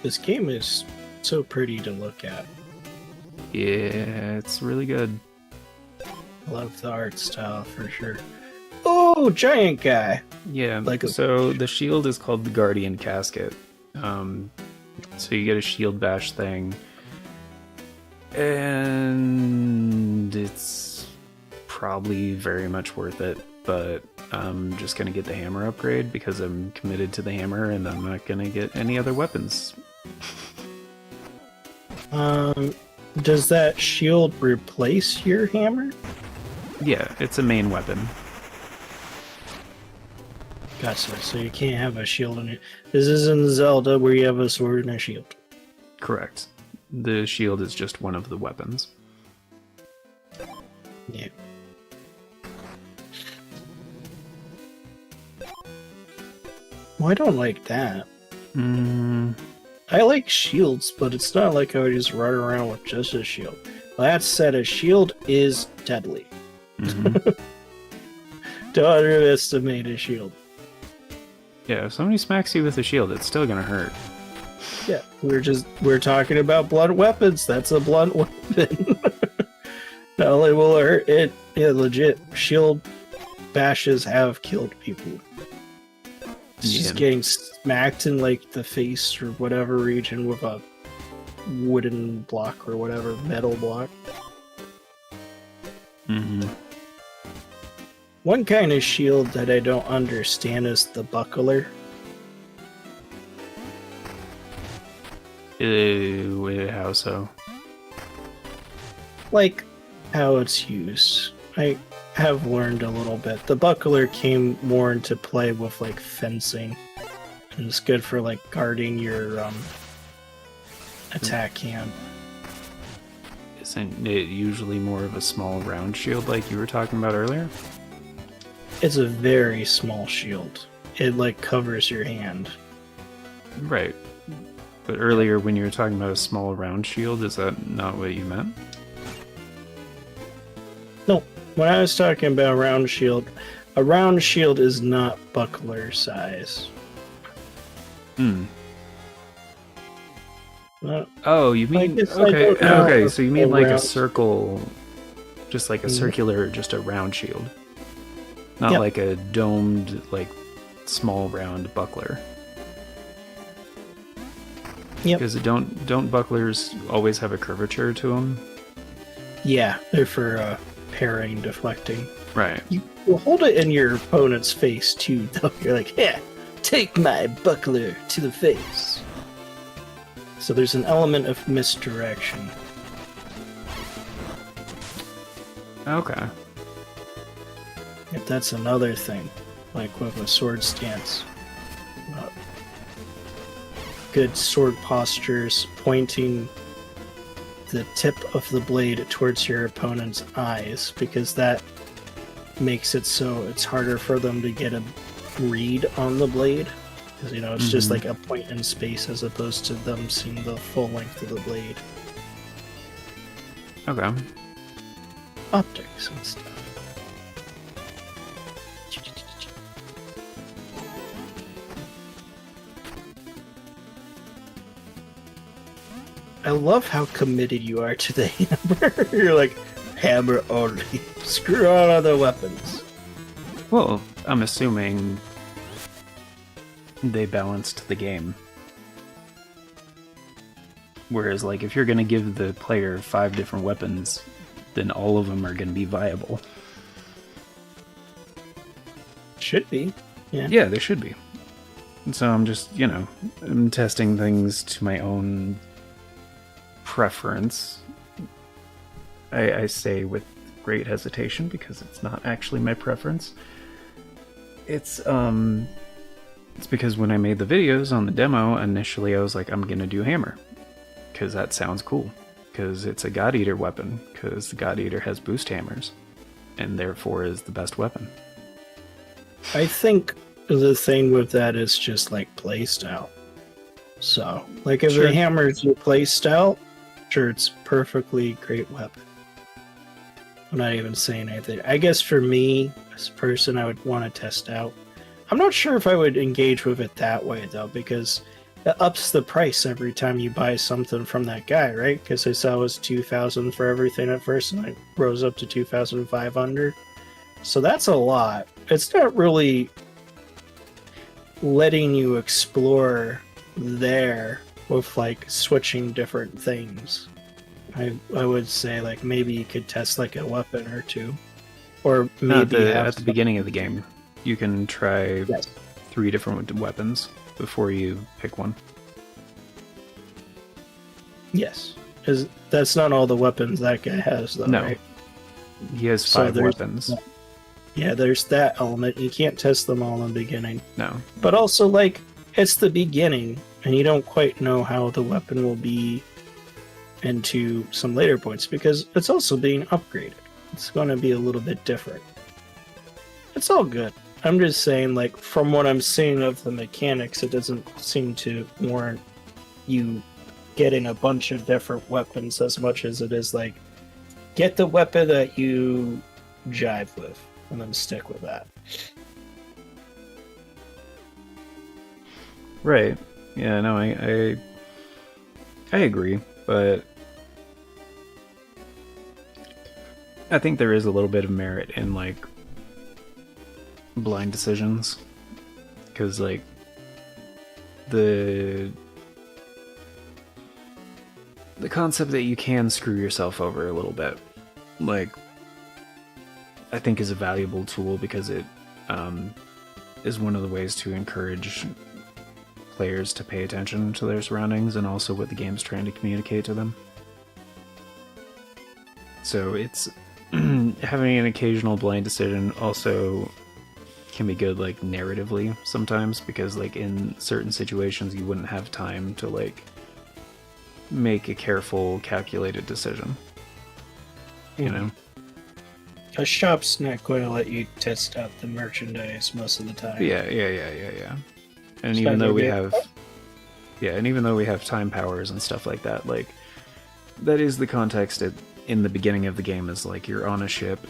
This game is so pretty to look at. Yeah, it's really good. Love the art style for sure. Oh, giant guy! Yeah, Like so the shield is called the Guardian Casket. So you get a shield bash thing, and it's probably very much worth it, but I'm just going to get the hammer upgrade because I'm committed to the hammer and I'm not going to get any other weapons. Does that shield replace your hammer? Yeah, it's a main weapon. Gotcha. So you can't have a shield on it. This isn't Zelda where you have a sword and a shield. Correct. The shield is just one of the weapons. Yeah. Well, I don't like that. I like shields, but it's not like I would just run around with just a shield. That said, a shield is deadly. Mm-hmm. Don't underestimate a shield. Yeah, if somebody smacks you with a shield, it's still gonna hurt. Yeah, we're talking about blunt weapons. That's a blunt weapon. Not only will it hurt, legit shield bashes have killed people. It's just getting smacked in like the face or whatever region with a wooden block or whatever, metal block. Mm-hmm. One kind of shield that I don't understand is the buckler. How so? Like how it's used. I have learned a little bit. The buckler came more into play with like fencing. And it's good for like guarding your attack hand. Isn't it usually more of a small round shield like you were talking about earlier? It's a very small shield. It like covers your hand. Right. But earlier when you were talking about a small round shield, is that not what you meant? No, when I was talking about a round shield is not buckler size. Oh, you mean okay, so you mean like a circle, just like a circular, just a round shield. Not like a domed, like small round buckler. Yep. Because don't bucklers always have a curvature to them? Yeah, they're for parrying, deflecting. Right. You hold it in your opponent's face too, though. You're like, yeah, take my buckler to the face. So there's an element of misdirection. Okay. If that's another thing, like with a sword stance. Good sword postures, pointing the tip of the blade towards your opponent's eyes, because that makes it so it's harder for them to get a read on the blade. Because, it's just like a point in space as opposed to them seeing the full length of the blade. Okay. Optics and stuff. I love how committed you are to the hammer. You're like, hammer only. Screw all other weapons. Well, I'm assuming they balanced the game. Whereas, like, if you're going to give the player 5 different weapons, then all of them are going to be viable. Should be. Yeah. Yeah, they should be. And so I'm just, I'm testing things to my own preference. I say with great hesitation because it's not actually my preference. It's because when I made the videos on the demo, initially I was like, I'm gonna do hammer. Because that sounds cool. Because it's a God Eater weapon. Because the God Eater has boost hammers. And therefore is the best weapon. I think the thing with that is just like playstyle. So, like if the hammer is your playstyle, sure, it's perfectly great weapon. I'm not even saying anything. I guess for me, as a person, I would want to test out. I'm not sure if I would engage with it that way, though, because it ups the price every time you buy something from that guy, right? Because I saw it was 2,000 for everything at first, and it rose up to 2,500. So that's a lot. It's not really letting you explore there with like switching different things. I would say like maybe you could test like a weapon or two, or maybe At the beginning of the game, you can try Yes. 3 different weapons before you pick one. Yes, because that's not all the weapons that guy has, though. No. Right? He has So 5 weapons. Yeah, there's that element. You can't test them all in the beginning, No. but also like it's the beginning, and you don't quite know how the weapon will be into some later points because it's also being upgraded. It's going to be a little bit different. It's all good. I'm just saying, like, from what I'm seeing of the mechanics, it doesn't seem to warrant you getting a bunch of different weapons as much as it is like, get the weapon that you jive with and then stick with that. Right. Yeah, no, I agree, but I think there is a little bit of merit in like blind decisions, because like the concept that you can screw yourself over a little bit, like, I think is a valuable tool because it is one of the ways to encourage players to pay attention to their surroundings and also what the game's trying to communicate to them. So it's having an occasional blind decision also can be good, like, narratively sometimes, because like in certain situations you wouldn't have time to like make a careful, calculated decision. You know? A shop's not going to let you test out the merchandise most of the time. Yeah. And It's even not though we gonna have, and even though we have time powers and stuff like that, like, that is the context in the beginning of the game, is like you're on a ship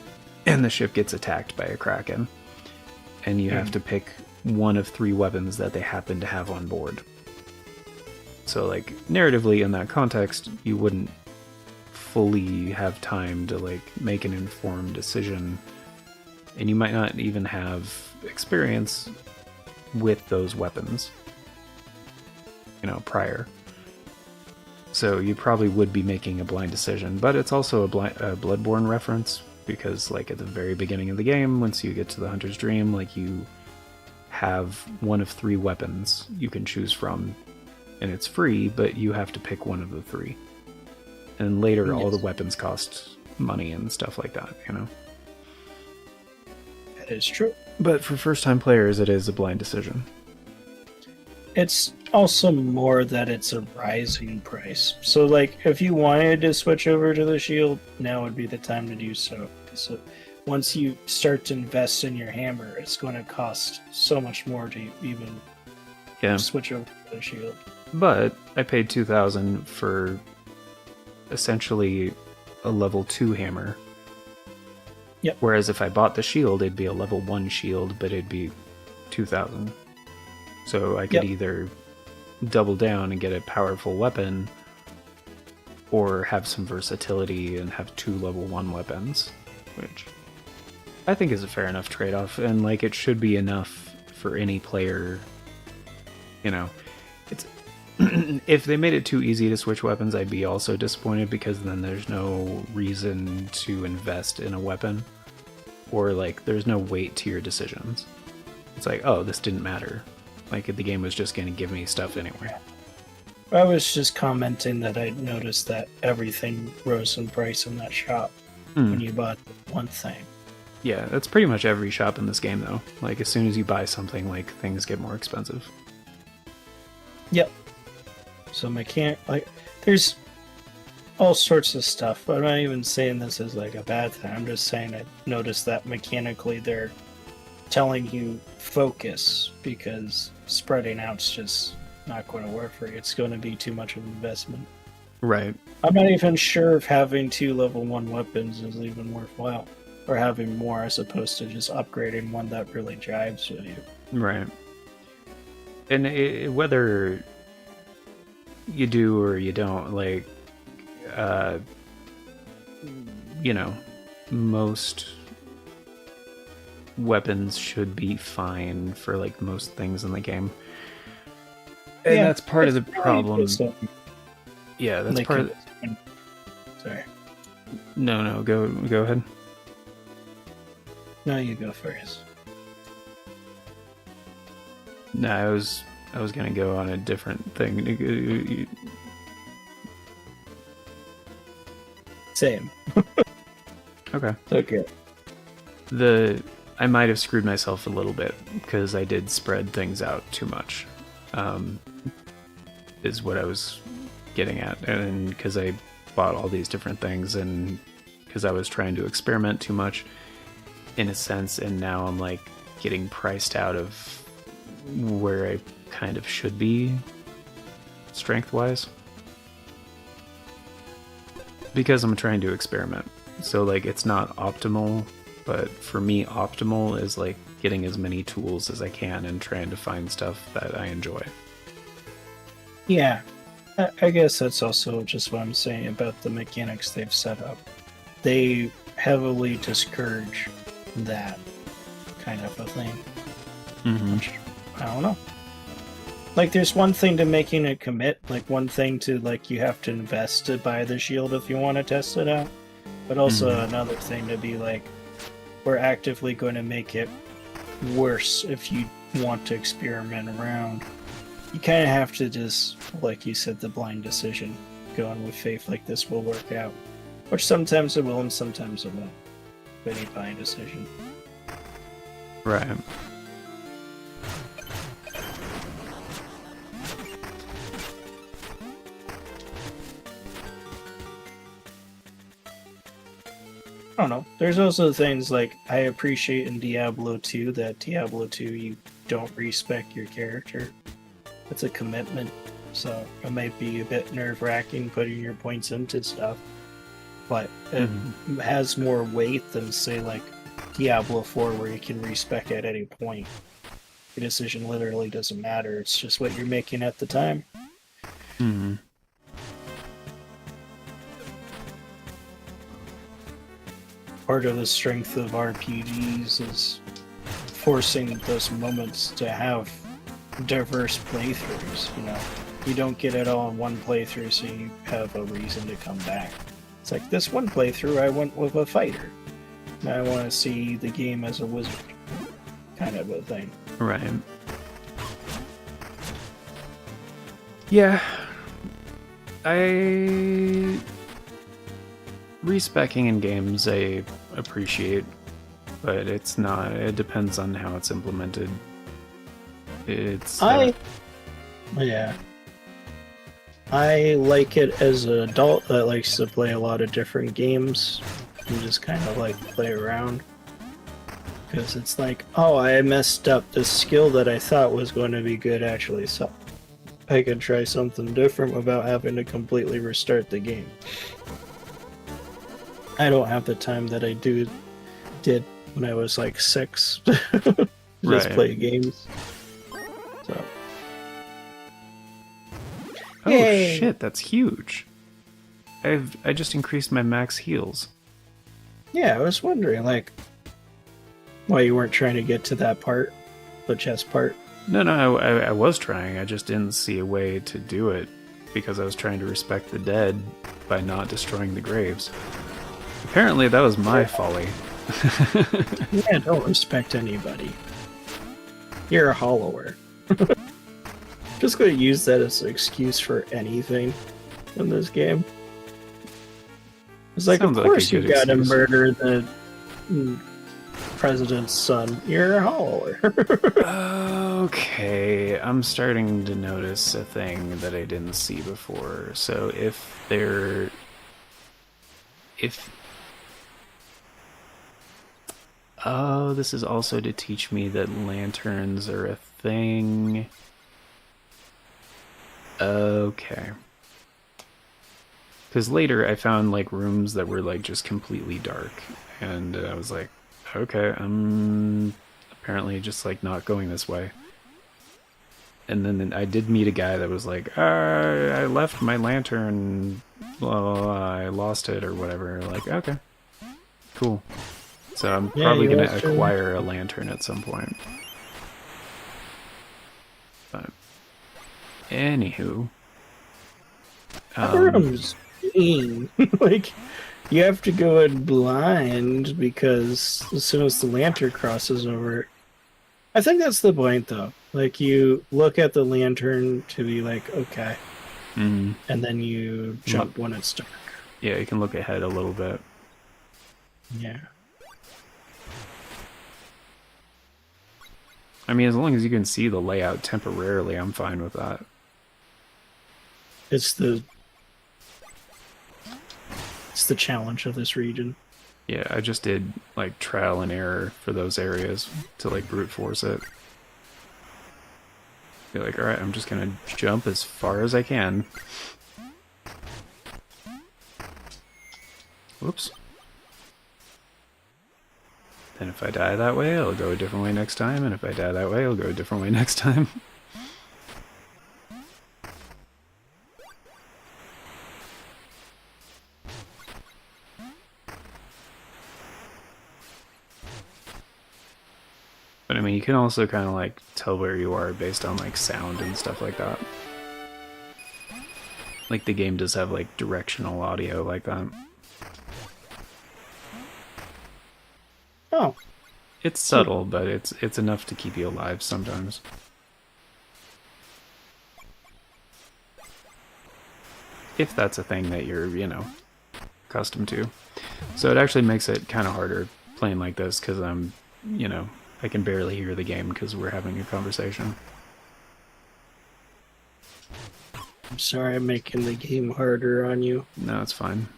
and the ship gets attacked by a kraken, and you have to pick one of 3 weapons that they happen to have on board. So like narratively in that context, you wouldn't fully have time to like make an informed decision, and you might not even have experience with those weapons, you know, prior. So you probably would be making a blind decision, but it's also a Bloodborne reference, because like at the very beginning of the game, once you get to the Hunter's Dream, like you have one of 3 weapons you can choose from, and it's free, but you have to pick one of the 3. And later, all the weapons cost money and stuff like that, you know? That is true. But for first-time players, it is a blind decision. It's also more that it's a rising price. So, like, if you wanted to switch over to the shield, now would be the time to do so. So, once you start to invest in your hammer, it's going to cost so much more to even switch over to the shield. But I paid 2,000 for essentially a level 2 hammer. Yep. Whereas if I bought the shield, it'd be a level 1 shield, but it'd be 2,000. So I could either double down and get a powerful weapon, or have some versatility and have 2 level 1 weapons, which I think is a fair enough trade-off, and like it should be enough for any player. You know, it's if they made it too easy to switch weapons, I'd be also disappointed, because then there's no reason to invest in a weapon, or like there's no weight to your decisions. It's like, oh, this didn't matter. Like the game was just going to give me stuff anyway. I was just commenting that I noticed that everything rose in price in that shop when you bought one thing. Yeah, that's pretty much every shop in this game, though. Like as soon as you buy something, like things get more expensive. Yep. So there's all sorts of stuff. I'm not even saying this is like a bad thing. I'm just saying I noticed that mechanically they're telling you focus, because spreading out's just not going to work for you. It's going to be too much of an investment. Right. I'm not even sure if having 2 level 1 weapons is even worthwhile, or having more as opposed to just upgrading one that really jives with you. Right. And whether you do or you don't. Like, you know, most weapons should be fine for like most things in the game. And Yeah, that's part of the it's really problem. just, Yeah, that's like, part of sorry. No, go ahead. No, you go first. No, I was gonna go on a different thing. Same. Okay. Okay. I might have screwed myself a little bit because I did spread things out too much. Is what I was getting at, and because I bought all these different things, and because I was trying to experiment too much, in a sense, and now I'm like getting priced out of where I kind of should be, strength-wise, because I'm trying to experiment. So like it's not optimal, but for me optimal is like getting as many tools as I can and trying to find stuff that I enjoy. Yeah, I guess that's also just what I'm saying about the mechanics they've set up. They heavily discourage that kind of a thing. Mm-hmm. Which, I don't know. Like, there's one thing to making a commit, like one thing to, like, you have to invest to buy the shield if you want to test it out, but also another thing to be like, we're actively going to make it worse if you want to experiment around. You kind of have to just, like you said, the blind decision, going with faith like this will work out, which sometimes it will and sometimes it won't. Any blind decision. Right. I don't know. There's also things like I appreciate in Diablo 2 that Diablo 2 you don't respec your character. It's a commitment, so it might be a bit nerve-wracking putting your points into stuff, but it has more weight than, say, like Diablo 4 where you can respec at any point. Your decision literally doesn't matter, it's just what you're making at the time. Mm-hmm. Part of the strength of RPGs is forcing those moments to have diverse playthroughs, you know. You don't get it all in one playthrough, so you have a reason to come back. It's like, this one playthrough I went with a fighter. And I want to see the game as a wizard. Kind of a thing. Right. Yeah. Respecing in games I appreciate, but it's not, it depends on how it's implemented. It's yeah. I like it as an adult that likes to play a lot of different games and just kind of like play around. Because it's like, oh, I messed up this skill that I thought was going to be good actually, so I can try something different without having to completely restart the game. I don't have the time that I did when I was like 6 to just play games. So. Oh Yay! shit, that's huge. I just increased my max heals. Yeah, I was wondering, like, why you weren't trying to get to that part, the chest part. No, I was trying. I just didn't see a way to do it because I was trying to respect the dead by not destroying the graves. Apparently that was my folly. Yeah, don't respect anybody. You're a hollower. Just gonna use that as an excuse for anything in this game. It's like, Sounds of like a course you good gotta excuse. murder the president's son. You're a hollower. Okay, I'm starting to notice a thing that I didn't see before. So oh, this is also to teach me that lanterns are a thing. Okay. Because later I found like rooms that were like just completely dark, and I was like, okay, I'm apparently just like not going this way. And then I did meet a guy that was like, I left my lantern, blah, blah, blah, I lost it or whatever. Like, okay, cool. So I'm probably going to acquire a lantern at some point. But, anywho. Arm's mean. Like, you have to go in blind because as soon as the lantern crosses over, I think that's the point, though. Like, you look at the lantern to be like, okay, and then you jump when it's dark. Yeah, you can look ahead a little bit. Yeah. I mean, as long as you can see the layout temporarily, I'm fine with that. It's the challenge of this region. Yeah, I just did like trial and error for those areas to like brute force it. Be like, alright, I'm just gonna jump as far as I can. Whoops. Then if I die that way, I'll go a different way next time, and if I die that way, I'll go a different way next time. But I mean, you can also kind of like tell where you are based on like sound and stuff like that. Like the game does have like directional audio like that. Oh. It's subtle, but it's enough to keep you alive sometimes. If that's a thing that you're, you know, accustomed to. So it actually makes it kind of harder playing like this because I'm, you know, I can barely hear the game because we're having a conversation. I'm sorry I'm making the game harder on you. No, it's fine.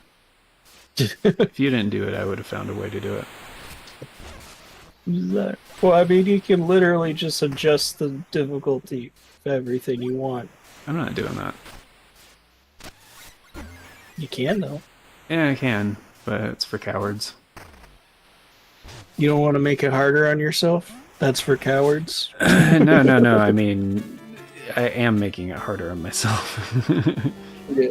If you didn't do it, I would have found a way to do it. Well, I mean, you can literally just adjust the difficulty of everything you want. I'm not doing that. You can, though. Yeah, I can, but it's for cowards. You don't want to make it harder on yourself? That's for cowards? No. I mean, I am making it harder on myself. Yeah.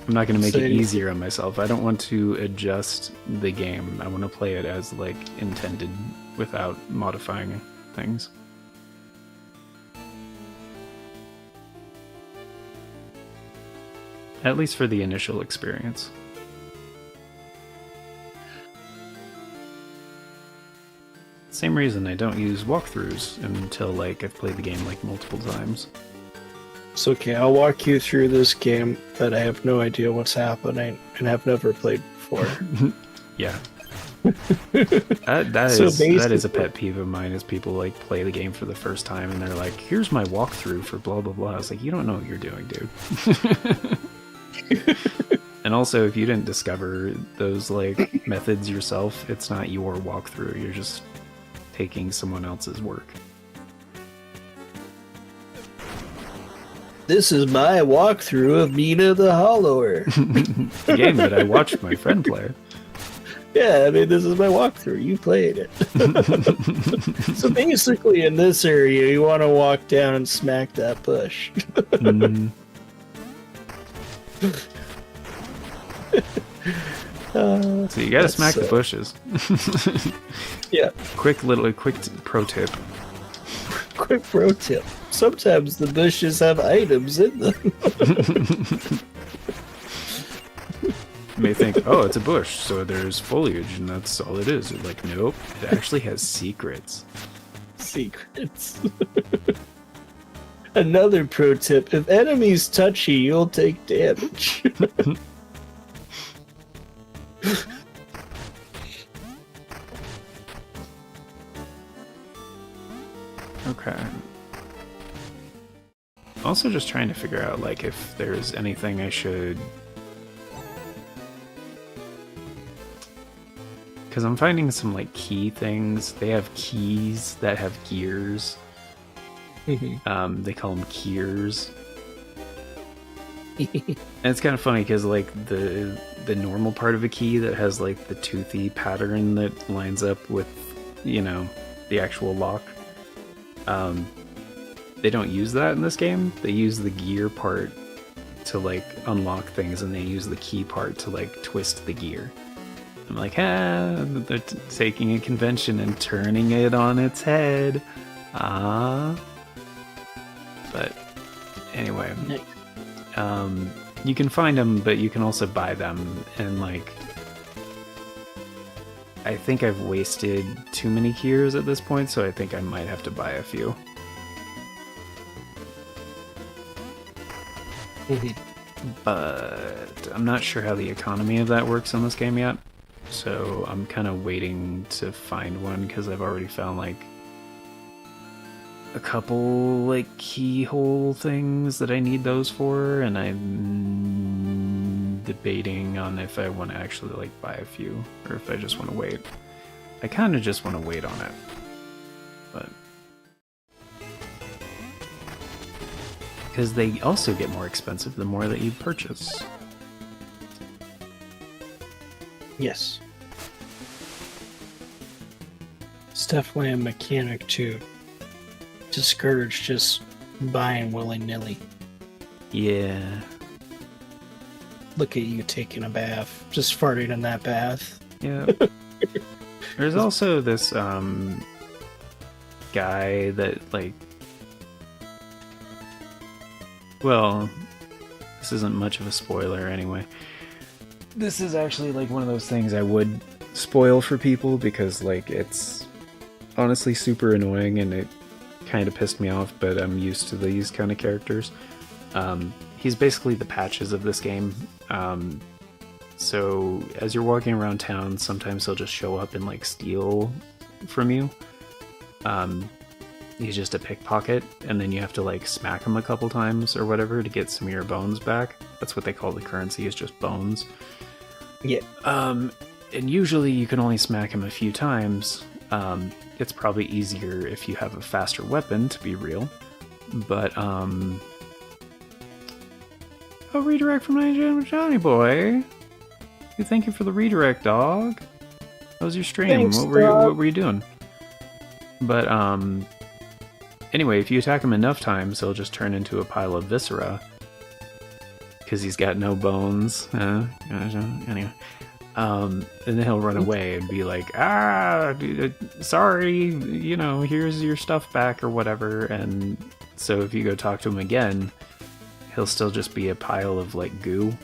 I'm not going to make it easier on myself. I don't want to adjust the game. I want to play it as, like, intended without modifying things. At least for the initial experience. Same reason I don't use walkthroughs until, like, I've played the game, like, multiple times. It's okay, I'll walk you through this game that I have no idea what's happening and have never played before. Yeah. That is a pet peeve of mine, is people, like, play the game for the first time and they're like, here's my walkthrough for blah, blah, blah. I was like, you don't know what you're doing, dude. And also, if you didn't discover those, like, methods yourself, it's not your walkthrough. You're just taking someone else's work. This is my walkthrough of Mina the Hollower. The game that I watched my friend play. Yeah, I mean, this is my walkthrough. You played it. So basically, in this area, you want to walk down and smack that bush. So you gotta smack the bushes. Yeah. Quick pro tip. Quick pro tip. Sometimes the bushes have items in them. You may think, oh, it's a bush, so there's foliage, and that's all it is. You're like, nope, it actually has secrets. Secrets. Another pro tip, if enemies touch you, you'll take damage. Okay. Also just trying to figure out, like, if there's anything I should... Because I'm finding some, like, key things. They have keys that have gears. Mm-hmm. They call them keers. And it's kind of funny because, like, the normal part of a key that has, like, the toothy pattern that lines up with, you know, the actual lock, they don't use that in this game. They use the gear part to like unlock things, and they use the key part to like twist the gear. I'm like, they're taking a convention and turning it on its head. But anyway, you can find them, but you can also buy them, and like, I think I've wasted too many gears at this point, so I think I might have to buy a few. But I'm not sure how the economy of that works in this game yet, so I'm kind of waiting to find one, because I've already found like a couple like keyhole things that I need those for, and I'm debating on if I want to actually like buy a few, or if I just want to wait. I kind of just want to wait on it, but because they also get more expensive the more that you purchase. Yes. It's definitely a mechanic to discourage just buying willy-nilly. Yeah. Look at you taking a bath. Just farting in that bath. Yeah. There's also this guy that like, well, this isn't much of a spoiler anyway. This is actually like one of those things I would spoil for people, because like it's honestly super annoying and it kind of pissed me off, but I'm used to these kind of characters. He's basically the Patches of this game. So as you're walking around town, sometimes he'll just show up and like steal from you. He's just a pickpocket, and then you have to like smack him a couple times or whatever to get some of your bones back. That's what they call the currency, is just bones. Yeah. And usually you can only smack him a few times. It's probably easier if you have a faster weapon, to be real. But, oh, redirect from Johnny Boy. Thank you for the redirect, dog. How was your stream? Thanks, what were you doing? But, anyway, if you attack him enough times, he'll just turn into a pile of viscera. Because he's got no bones. Anyway. And then he'll run away and be like, dude, sorry, here's your stuff back or whatever. And so if you go talk to him again, he'll still just be a pile of like goo.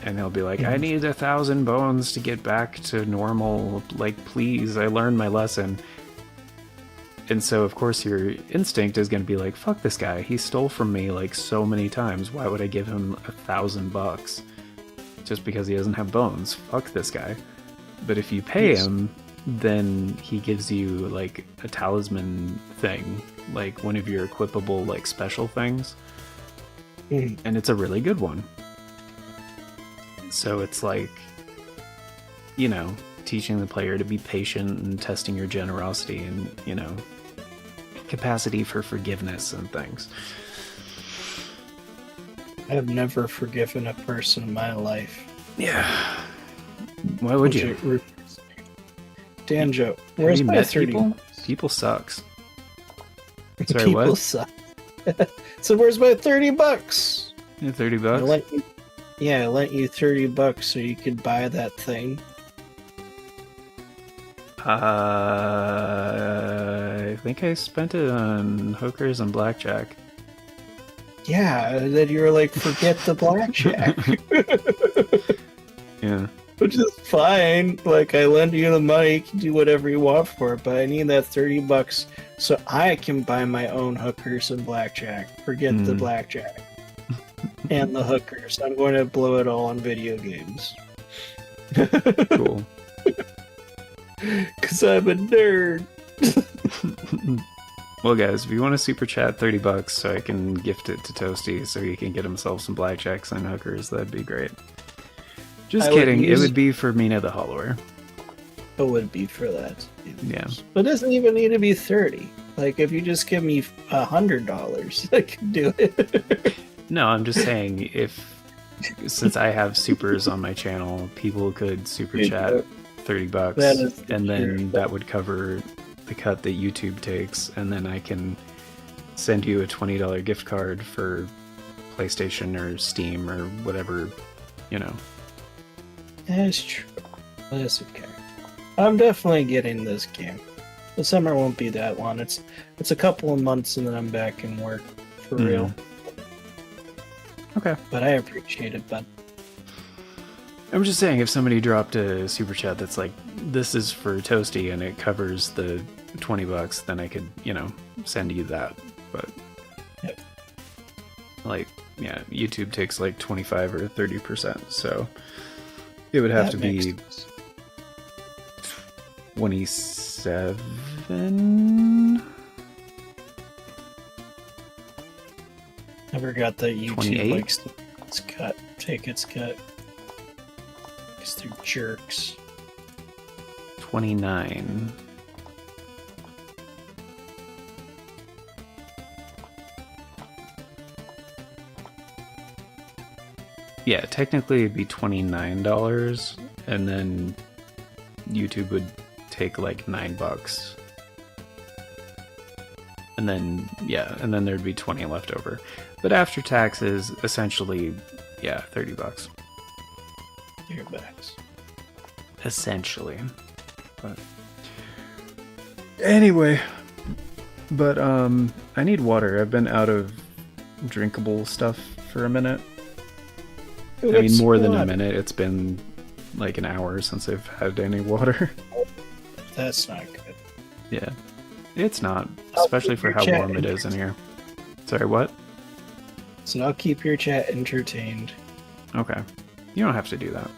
And he'll be like, I need 1,000 bones to get back to normal. Like, please, I learned my lesson. And so, of course, your instinct is going to be like, fuck this guy. He stole from me like so many times. Why would I give him $1,000? Just because he doesn't have bones. Fuck this guy. But if you pay him, then he gives you like a talisman thing, like one of your equipable like special things. And it's a really good one. So it's like, teaching the player to be patient and testing your generosity and, capacity for forgiveness and things. I have never forgiven a person in my life. Yeah. Why would you? Danjo, where's my 30 people? People sucks. Sorry, people what? suck. So where's my $30? Yeah, $30? I lent you $30 so you could buy that thing. I think I spent it on hookers and blackjack. Yeah, then you were like, forget the blackjack. Yeah. Which is fine. Like, I lend you the money, you can do whatever you want for it, but I need that $30 so I can buy my own hookers and blackjack. Forget the blackjack. And the hookers. I'm going to blow it all on video games. Cool. Because I'm a nerd. Well, guys, if you want to super chat $30 so I can gift it to Toasty so he can get himself some blackjacks and hookers, that'd be great. Just kidding. It would be for Mina the Hollower. It would be for that. Yeah. But it doesn't even need to be 30. Like, if you just give me $100, I can do it. No, I'm just saying, since I have supers on my channel, people could super chat $30, and then that would cover the cut that YouTube takes, and then I can send you a $20 gift card for PlayStation or Steam or whatever, you know. That's true. That's okay. I'm definitely getting this game. The summer won't be that long. It's a couple of months and then I'm back in work for real. Okay. But I appreciate it, bud. I'm just saying, if somebody dropped a super chat that's like, this is for Toasty and it covers the $20, then I could, you know, send you that. But, yep. Like, yeah, YouTube takes like 25 or 30%, so it would have to be 27. Never got that YouTube 28? likes its cut. Take its cut. Because they're jerks. 29. Yeah, technically it'd be $29, and then YouTube would take like $9. And then, yeah, and then there'd be 20 left over. But after taxes, essentially, yeah, $30. Your backs. Essentially. But anyway, but I need water. I've been out of drinkable stuff for a minute. Ooh, I mean, more than a minute. It's been like an hour since I've had any water. That's not good. Yeah, it's not, especially for how warm it is in here. Sorry, what? So I'll keep your chat entertained. Okay, you don't have to do that.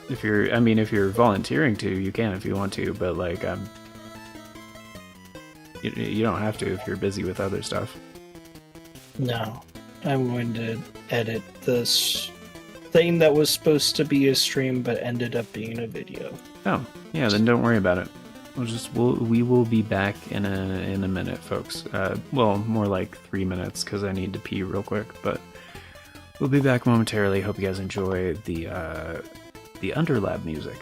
If you're volunteering to, you can if you want to, but like, you don't have to if you're busy with other stuff. No, I'm going to edit this thing that was supposed to be a stream but ended up being a video. Oh, yeah, then don't worry about it. We will be back in a minute, folks. Well, more like 3 minutes because I need to pee real quick, but we'll be back momentarily. Hope you guys enjoy the Underlab music.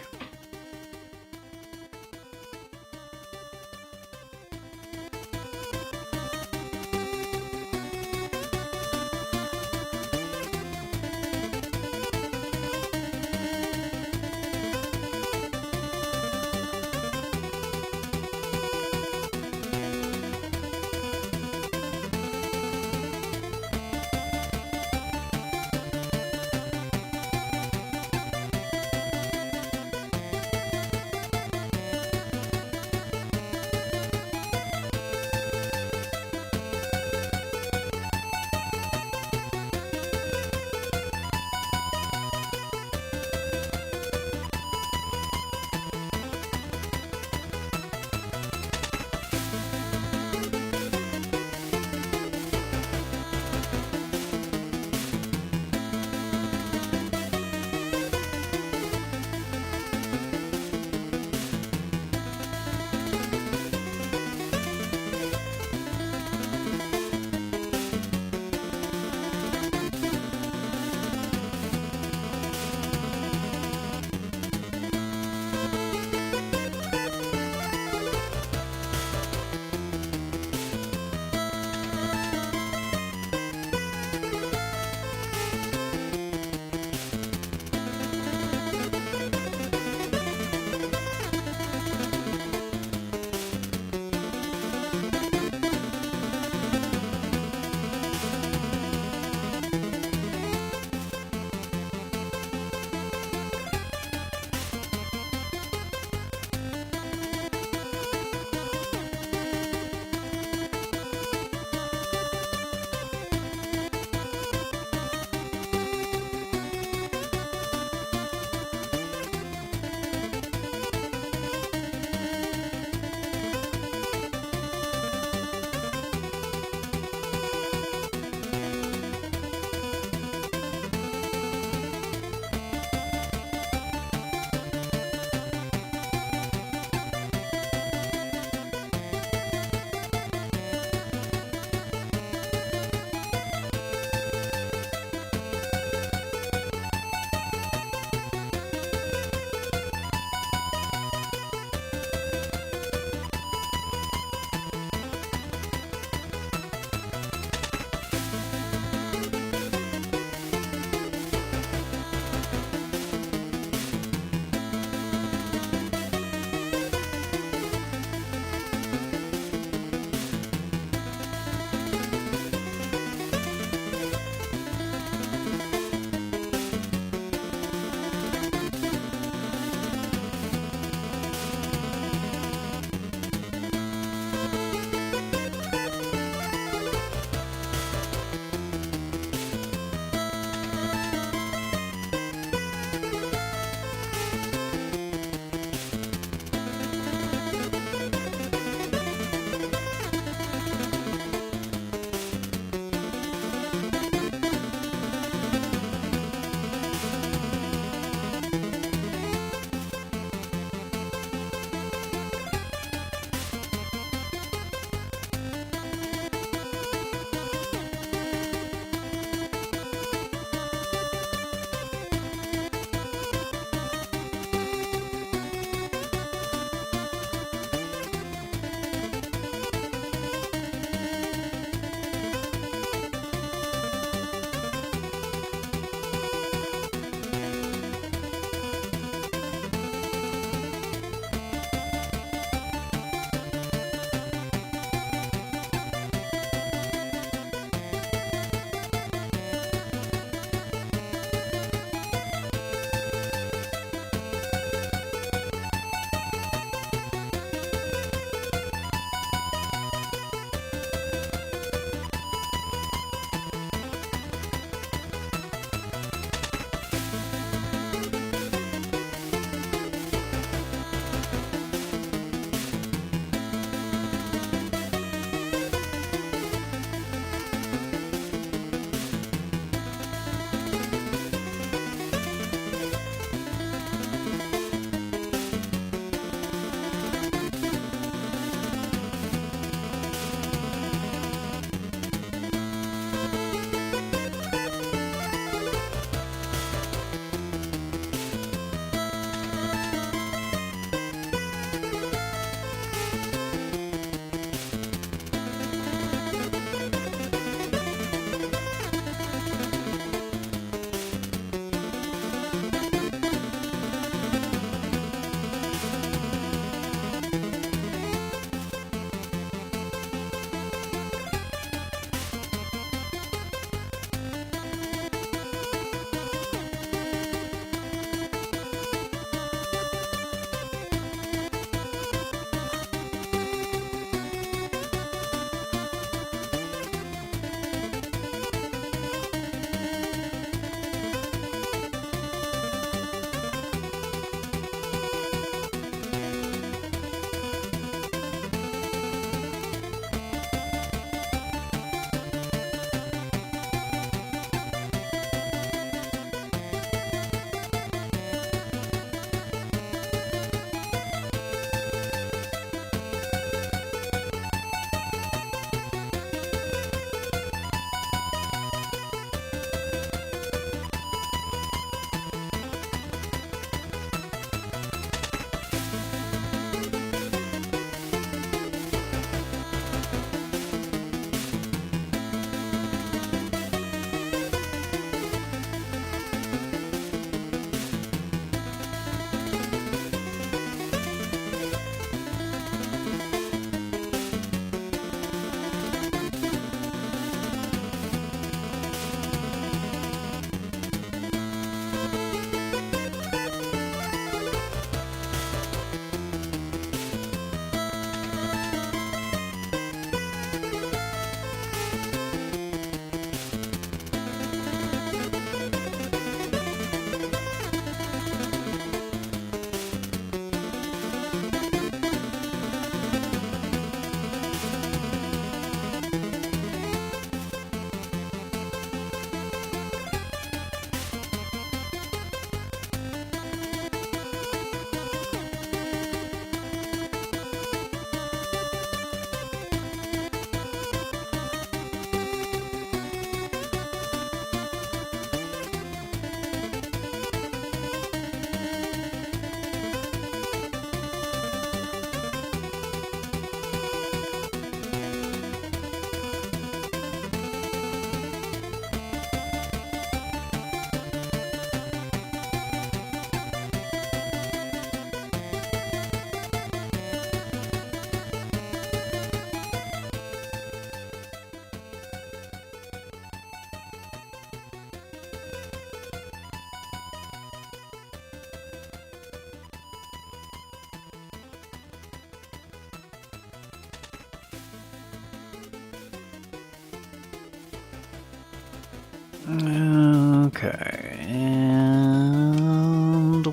Okay, and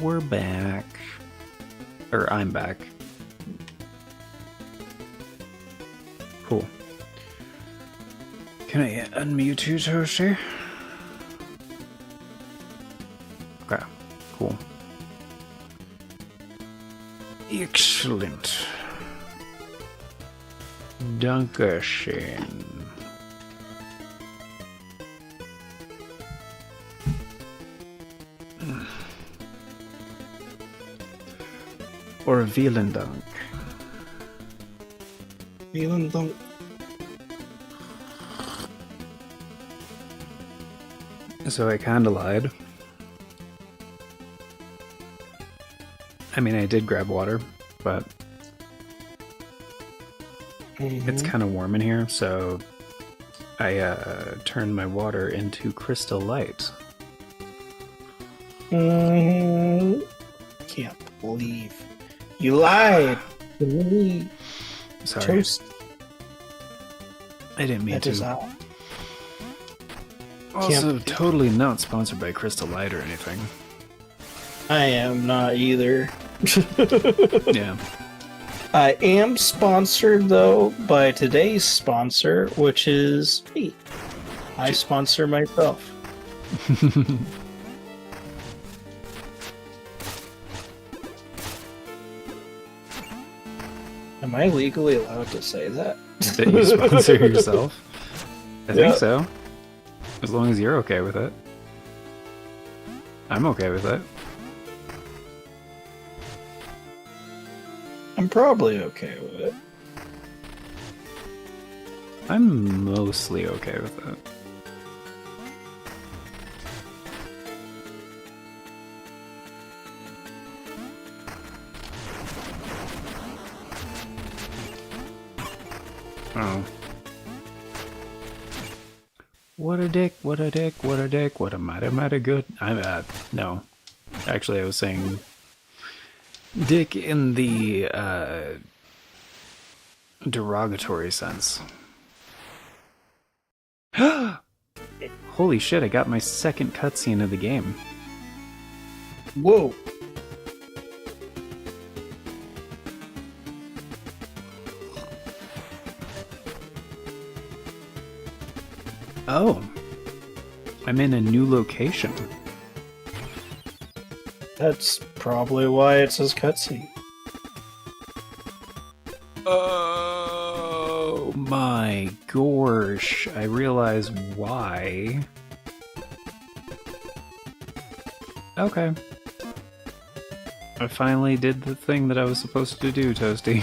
we're back. Or I'm back. Cool. Can I unmute you, Toshi? Okay, cool. Excellent. Dankeschön. Or vielen Dank. Vielen Dank. So I kinda lied. I mean, I did grab water, but it's kind of warm in here, so I turned my water into Crystal Light. Can't believe you lied to me. Sorry. Toast. I didn't mean That to. is odd. Also, totally not sponsored by Crystal Light or anything. I am not either. Yeah. I am sponsored, though, by today's sponsor, which is me. I sponsor myself. Am I legally allowed to say that? That you sponsor yourself? I think Yeah. so. As long as you're okay with it. I'm okay with it. I'm probably okay with it. I'm mostly okay with it. Oh. What a dick, what a dick, what a dick, what a mighty good... no. Actually, I was saying... dick in the, derogatory sense. Holy shit, I got my second cutscene of the game. Whoa. Oh. I'm in a new location. That's probably why it says cutscene. Oh my gosh. I realize why. Okay. I finally did the thing that I was supposed to do, Toasty.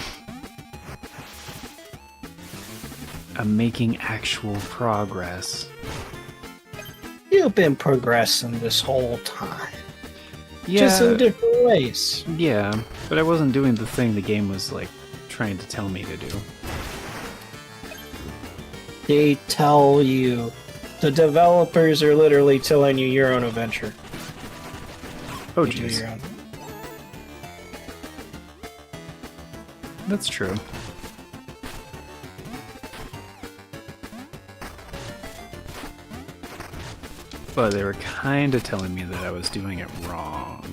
I'm making actual progress. You've been progressing this whole time. Yeah, Just in different ways. yeah, but I wasn't doing the thing the game was, like, trying to tell me to do. They tell you. The developers are literally telling you your own adventure. Oh, You do jeez. your own. That's true. But they were kind of telling me that I was doing it wrong.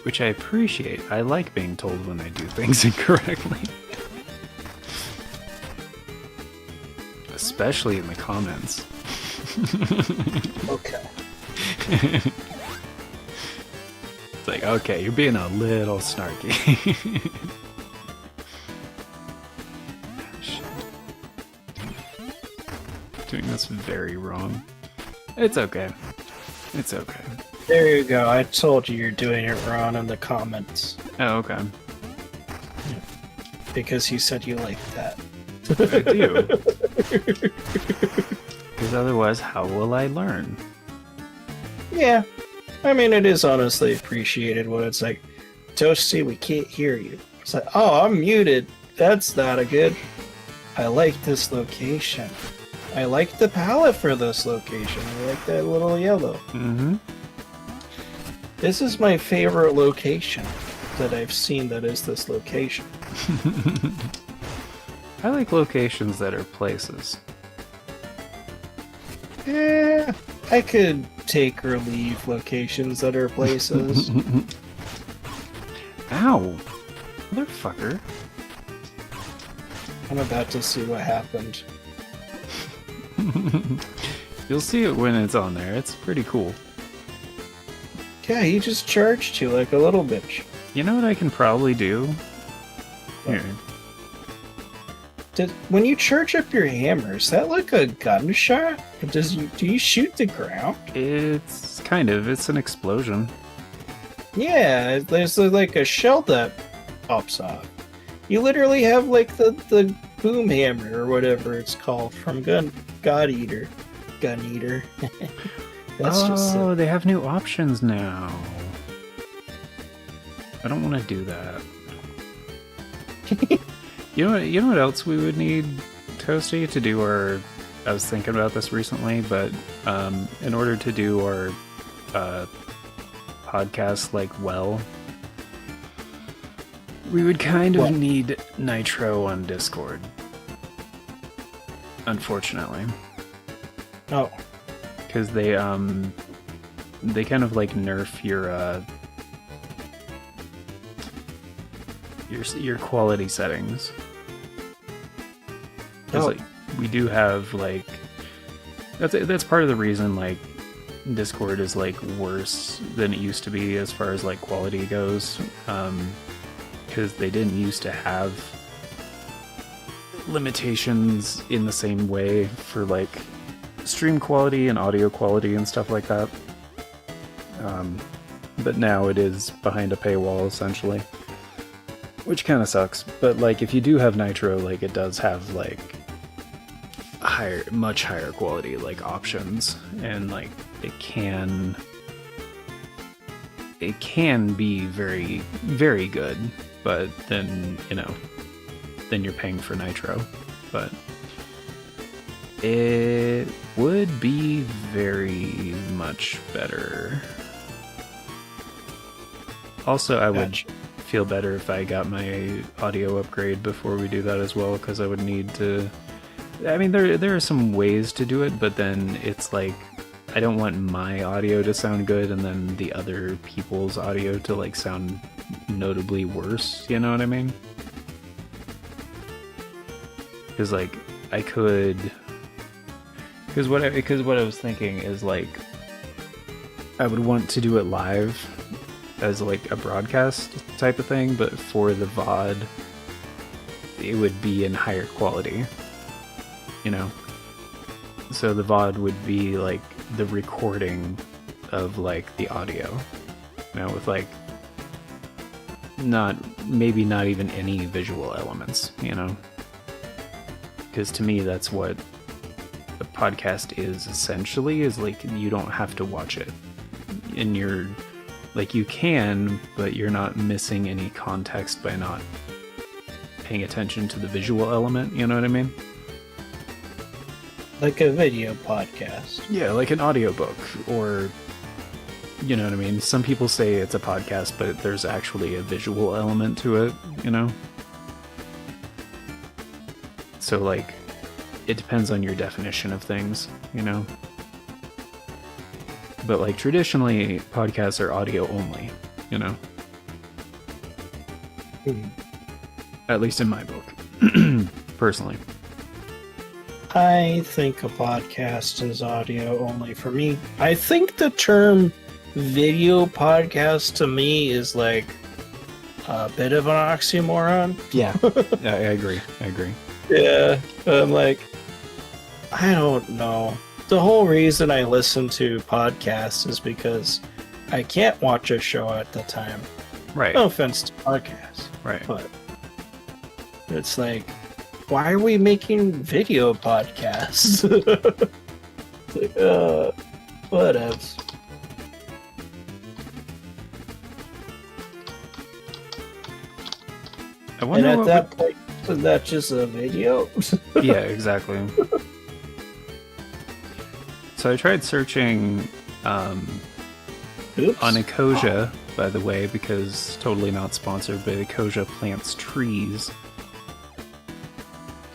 Which I appreciate. I like being told when I do things incorrectly. Especially in the comments. Okay. It's like, okay, you're being a little snarky. Shit. Doing this very wrong. It's okay. It's okay. There you go. I told you you're doing it wrong in the comments. Oh, okay. Because you said you liked that. I do. Because otherwise, how will I learn? Yeah. I mean, it is honestly appreciated when it's like, Toasty, we can't hear you. It's like, oh, I'm muted. That's not a good. I like this location. I like the palette for this location. I like that little yellow. Mm-hmm. This is my favorite location that I've seen that is this location. I like locations that are places. I could take or leave locations that are places. Ow! Motherfucker. I'm about to see what happened. You'll see it when it's on there. It's pretty cool. Yeah, he just charged you like a little bitch. You know what I can probably do? Here. When you charge up your hammer, is that like a gunshot? Do you shoot the ground? It's an explosion. Yeah, there's like a shell that pops off. You literally have like the boom hammer or whatever it's called from Gun Eater. That's just Oh, they have new options now. I don't want to do that. You know what else we would need, Toasty, to do our... I was thinking about this recently, but in order to do our podcast we would kind of need Nitro on Discord. Unfortunately. Oh. Because they kind of like nerf your quality settings. Because like we do have like that's part of the reason like Discord is like worse than it used to be as far as like quality goes. Because they didn't used to have limitations in the same way for like stream quality and audio quality and stuff like that. But now it is behind a paywall essentially, which kind of sucks. But like if you do have Nitro, like it does have like much higher quality like options, and like it can be very, very good. But then, then you're paying for Nitro. But it would be very much better. Also, I would feel better if I got my audio upgrade before we do that as well, because I would need to... I mean, there are some ways to do it, but then it's like, I don't want my audio to sound good and then the other people's audio to like sound notably worse, you know what I mean? Because like I could, because what I was thinking is like I would want to do it live as like a broadcast type of thing, but for the VOD it would be in higher quality, so the VOD would be like the recording of like the audio, with like maybe not even any visual elements, because to me that's what a podcast is essentially, is like you don't have to watch it, and you're like, you can, but you're not missing any context by not paying attention to the visual element, you know what I mean? Like a video podcast. Yeah, like an audiobook, or you know what I mean? Some people say it's a podcast, but there's actually a visual element to it, So like, it depends on your definition of things, But like traditionally, podcasts are audio only, At least in my book, personally. I think a podcast is audio only for me. I think the term video podcast to me is like a bit of an oxymoron. Yeah, I agree. Yeah, I'm like, I don't know. The whole reason I listen to podcasts is because I can't watch a show at the time. Right. No offense to podcasts. Right. But it's like, why are we making video podcasts? It's like, whatevs. I wonder and at that point, is that just a video? Yeah, exactly. So I tried searching on Ecosia, by the way, because totally not sponsored, but Ecosia plants trees.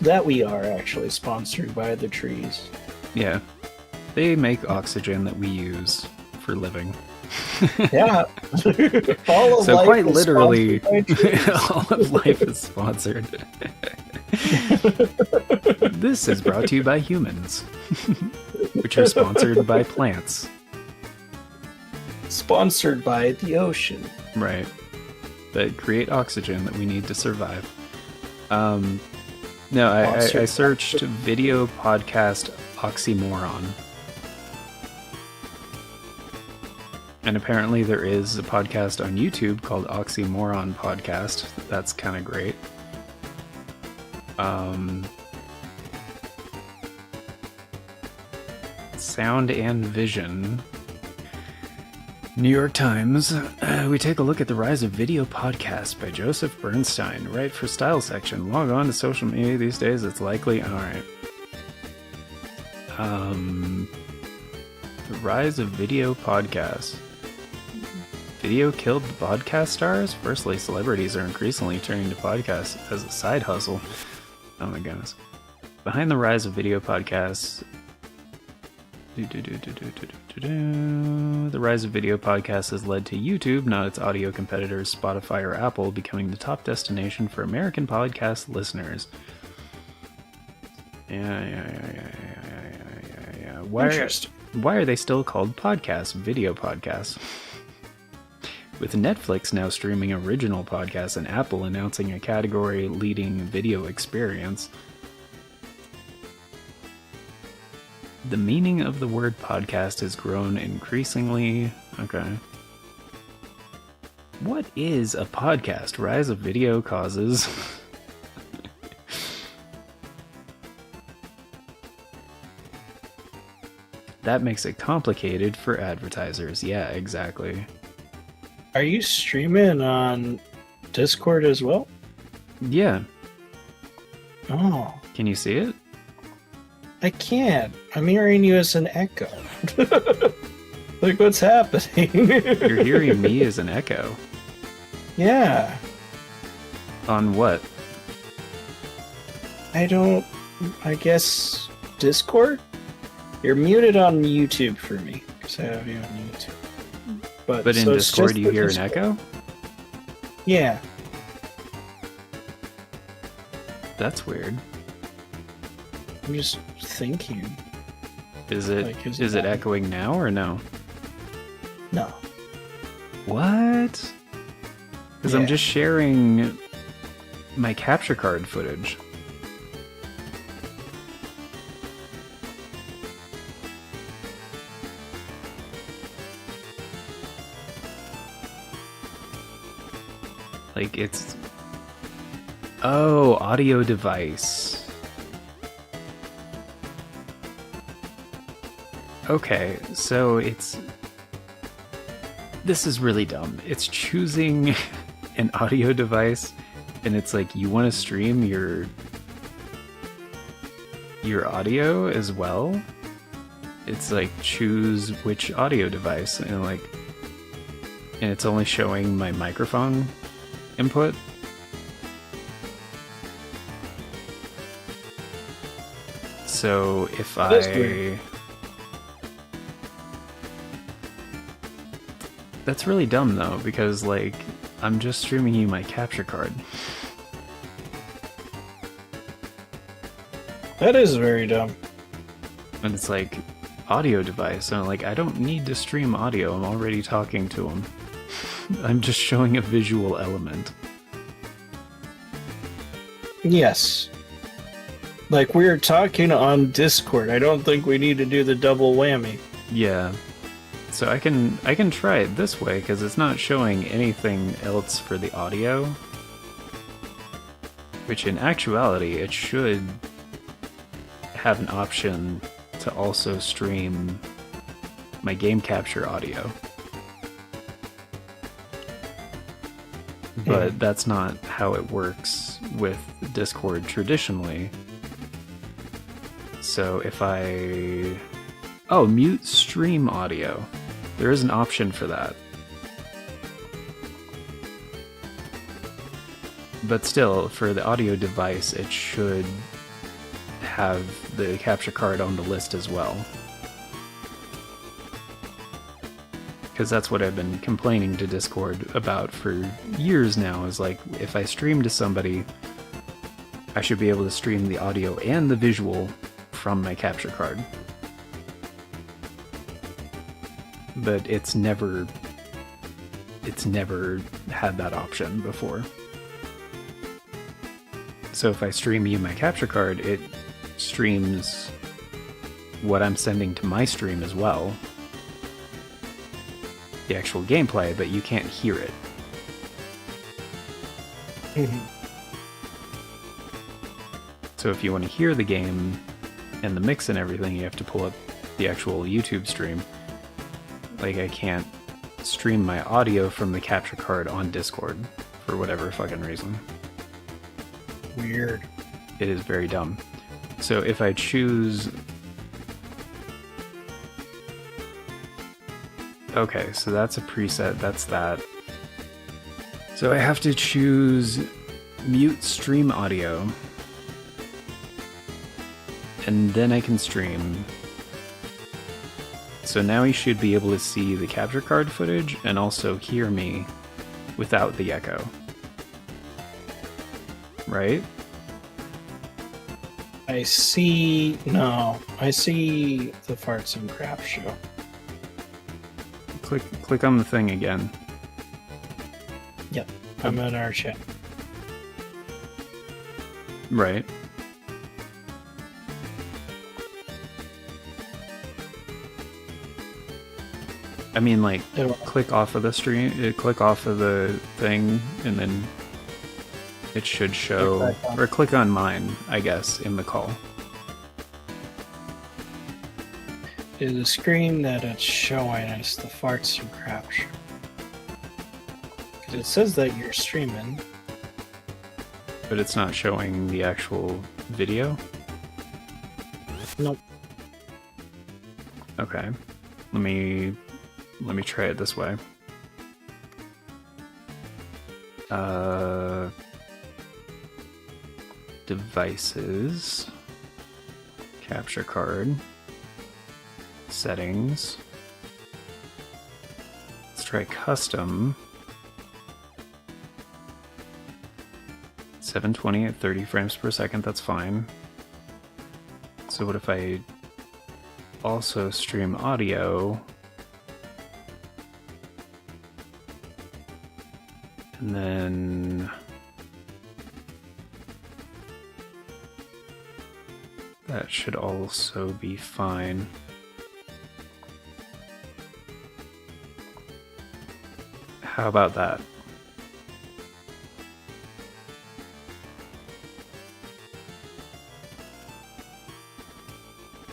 That we are actually sponsored by the trees. Yeah. They make oxygen that we use for living. Yeah. All of So life quite is literally, sponsored by trees. all of life is sponsored. This is brought to you by humans, which are sponsored by plants. Sponsored by the ocean. Right. That create oxygen that we need to survive. No, I searched video podcast oxymoron. And apparently there is a podcast on YouTube called Oxymoron Podcast. That's kind of great. Sound and Vision. New York Times. We take a look at the rise of video podcasts by Joseph Bernstein. Right for Style section. Log on to social media these days. It's likely. Alright. The rise of video podcasts. Video killed the podcast stars? Firstly, celebrities are increasingly turning to podcasts as a side hustle. Oh my goodness. Behind the rise of video podcasts... The rise of video podcasts has led to YouTube, not its audio competitors Spotify or Apple, becoming the top destination for American podcast listeners. Yeah. Why are they still called podcasts? Video podcasts. With Netflix now streaming original podcasts and Apple announcing a category-leading video experience, the meaning of the word podcast has grown increasingly... Okay. What is a podcast? Rise of video causes... That makes it complicated for advertisers. Yeah, exactly. Are you streaming on Discord as well? Yeah. Oh. Can you see it? I can't. I'm hearing you as an echo. Like, what's happening? You're hearing me as an echo. Yeah. On what? I guess Discord? You're muted on YouTube for me, because I have you on YouTube. But in Discord you hear an echo? Yeah. That's weird. I'm just thinking. Is it echoing now or no? No. What? Because I'm just sharing my capture card footage. Like, it's... Oh, audio device. Okay, so it's... This is really dumb. It's choosing an audio device, and it's like, you want to stream your audio as well? It's like, choose which audio device, and it's only showing my microphone input. So if That's really dumb though, because like I'm just streaming you my capture card. That is very dumb. And it's like audio device, and like I don't need to stream audio, I'm already talking to him. I'm just showing a visual element. Yes. Like, we're talking on Discord. I don't think we need to do the double whammy. Yeah. So I can try it this way, because it's not showing anything else for the audio. Which in actuality, it should have an option to also stream my game capture audio. But that's not how it works with Discord traditionally. So if I... Oh, mute stream audio. There is an option for that. But still, for the audio device, it should have the capture card on the list as well. because that's what I've been complaining to Discord about for years now, is like, if I stream to somebody, I should be able to stream the audio and the visual from my capture card. But it's never had that option before. So if I stream you my capture card, it streams what I'm sending to my stream as well, the actual gameplay, but you can't hear it. So if you want to hear the game and the mix and everything, you have to pull up the actual YouTube stream. Like, I can't stream my audio from the capture card on Discord for whatever fucking reason. Weird. It is very dumb. So if I choose... Okay, so that's a preset, that's that. So I have to choose mute stream audio. And then I can stream. So now you should be able to see the capture card footage and also hear me without the echo. Right? I see the farts and crap show. Click on the thing again. Yep, I'm in our chat. Right. I mean, like, click off of the stream, click off of the thing, and then it should show, or click on mine, I guess, in the call. The screen that it's showing is the farts and crap show. Because it says that you're streaming. But it's not showing the actual video? Nope. Okay. Let me try it this way. Devices. Capture card. Settings. Let's try custom. 720 at 30 frames per second, that's fine. So what if I also stream audio? And then that should also be fine. How about that?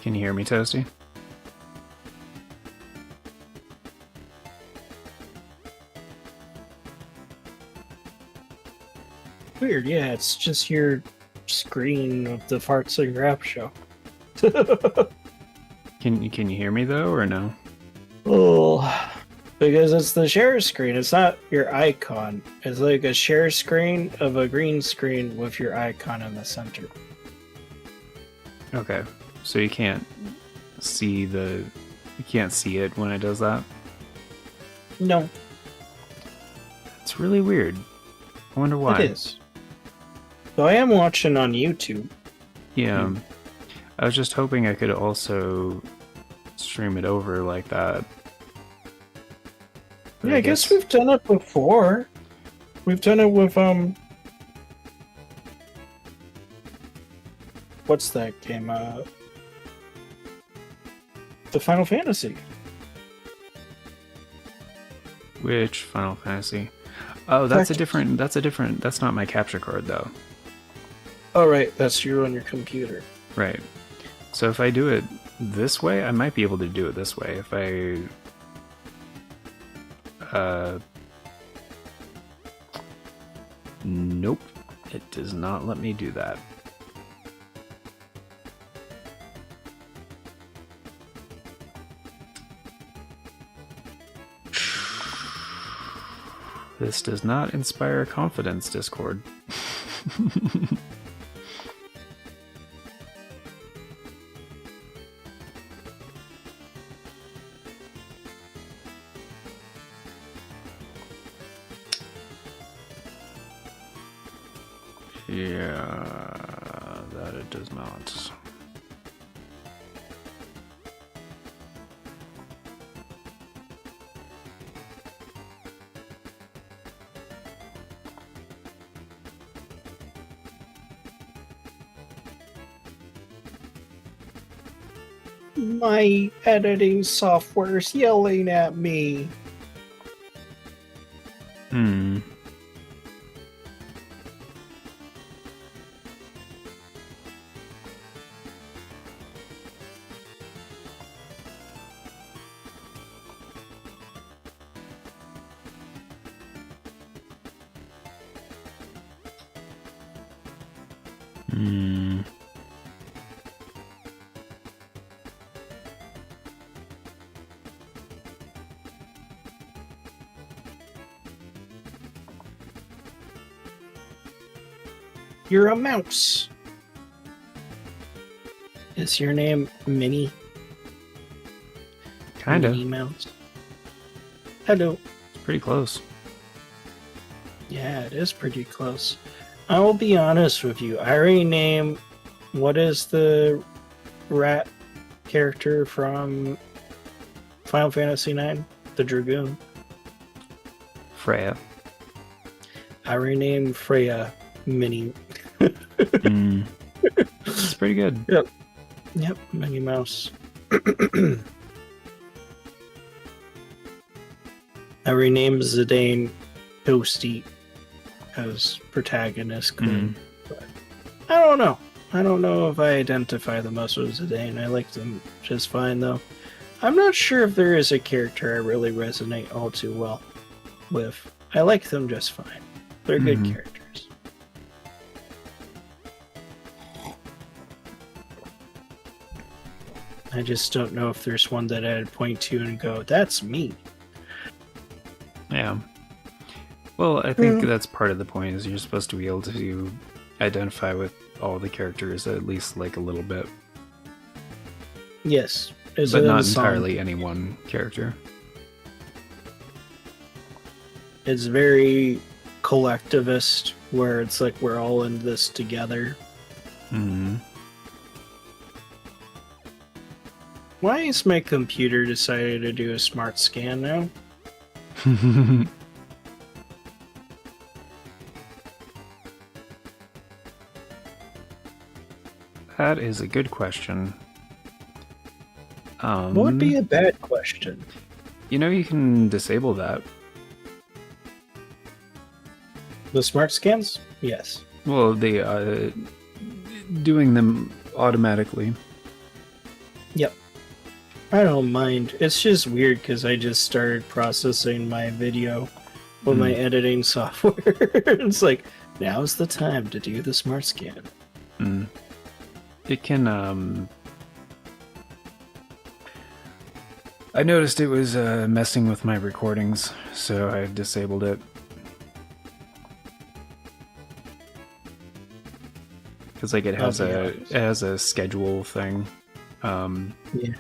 Can you hear me, Toasty? Weird, yeah, it's just your screen of the farts and crap show. Can you hear me though, or no? Oh, because it's the share screen. It's not your icon. It's like a share screen of a green screen with your icon in the center. Okay, so you can't see it when it does that? No. It's really weird. I wonder why. It is. So I am watching on YouTube. Yeah. I was just hoping I could also stream it over like that. But Yeah, I guess we've done it before. We've done it with, what's that game? The Final Fantasy. Which Final Fantasy? Oh, that's not my capture card though. Oh, right, that's you on your computer. Right. So if I do it this way, I might be able to do it this way. If I... Nope. It does not let me do that. This does not inspire confidence, Discord. Yeah, that it does not. My editing software's yelling at me. Hmm. Hmm. You're a mouse. Is your name Minnie? Kinda. Minnie Mouse. Hello. It's pretty close. Yeah, it is pretty close. I will be honest with you. I rename. What is the rat character from Final Fantasy IX? The Dragoon. Freya. I renamed Freya Minnie. Mm. It's pretty good. Yep, Minnie Mouse. I renamed Zidane Toasty as protagonist. But I don't know. I don't know if I identify the most with Zidane. I like them just fine, though. I'm not sure if there is a character I really resonate all too well with. I like them just fine. They're good characters. I just don't know if there's one that I'd point to and go, that's me. Yeah. Well, I think that's part of the point, is you're supposed to be able to identify with all the characters at least like a little bit. Yes. But not entirely any one character. It's very collectivist, where it's like we're all in this together. Mm-hmm. Why is my computer decided to do a smart scan now? That is a good question. What would be a bad question? You know, you can disable that. The smart scans? Yes. Well, they doing them automatically. Yep. I don't mind. It's just weird because I just started processing my video with my editing software. It's like, now's the time to do the smart scan. It can, I noticed it was messing with my recordings, so I disabled it. Because like it has a schedule thing. Yeah.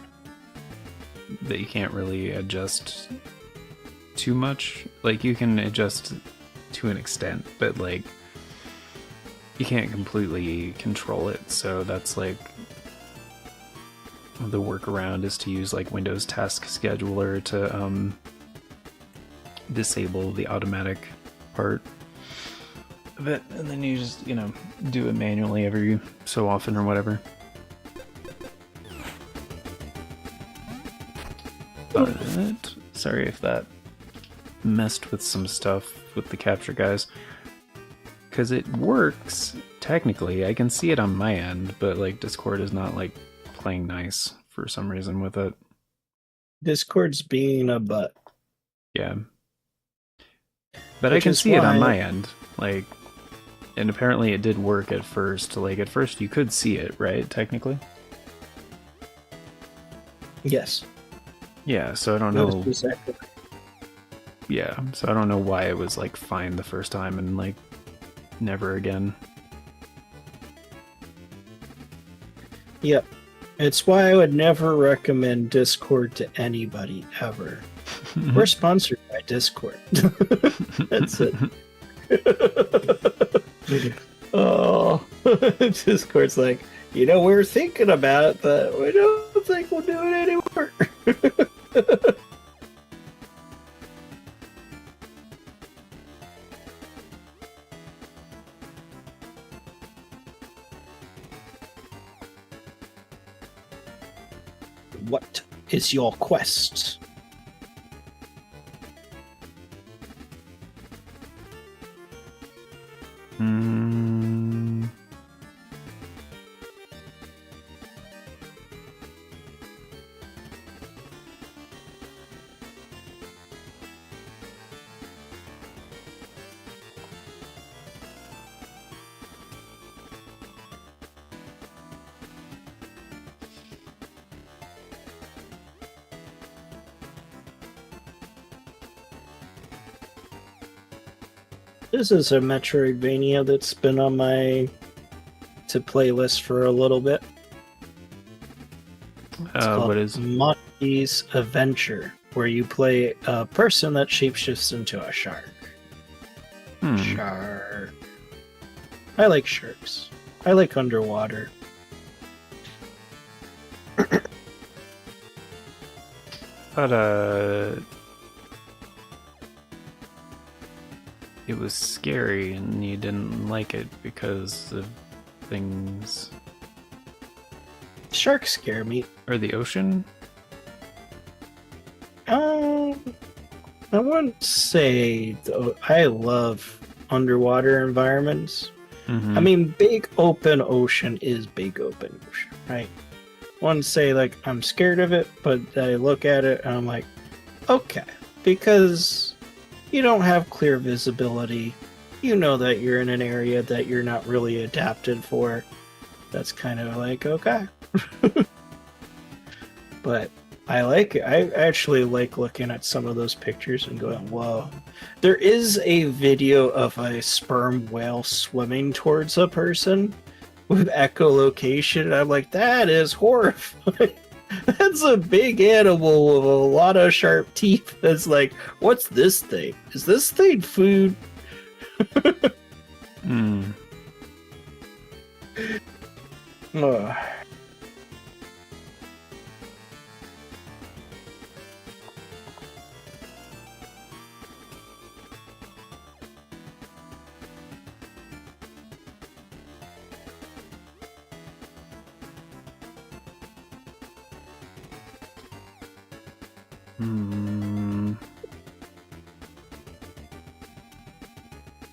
That you can't really adjust too much. Like you can adjust to an extent, but like you can't completely control it. So that's like the workaround, is to use like Windows Task Scheduler to disable the automatic part of it, and then you just, you know, do it manually every so often or whatever. But sorry if that messed with some stuff with the capture guys, because it works technically. I can see it on my end, but like Discord is not like playing nice for some reason with it. Discord's being a butt. Yeah, but I can see it on my end, like, and apparently it did work at first. Like at first you could see it, right? Technically. Yes. Yeah, so I don't know. Exactly. Yeah, so I don't know why it was like fine the first time and like never again. Yep. It's why I would never recommend Discord to anybody ever. We're sponsored by Discord. That's it. Oh Discord's like, we're thinking about it, but we don't think we'll do it anymore. What is your quest? This is a Metroidvania that's been on my playlist for a little bit. What is Monty's Adventure, where you play a person that shapeshifts into a shark. Shark. I like sharks. I like underwater. But it was scary and you didn't like it because of things. Sharks scare me. Or the ocean? I wouldn't say I love underwater environments. Mm-hmm. I mean, big open ocean is big open ocean, right? I wouldn't say like I'm scared of it, but I look at it and I'm like, okay, because you don't have clear visibility. You know that you're in an area that you're not really adapted for. That's kind of like, okay. But I like it. I actually like looking at some of those pictures and going, whoa. There is a video of a sperm whale swimming towards a person with echolocation. I'm like, that is horrifying. That's a big animal with a lot of sharp teeth. That's like, what's this thing? Is this thing food? Ugh.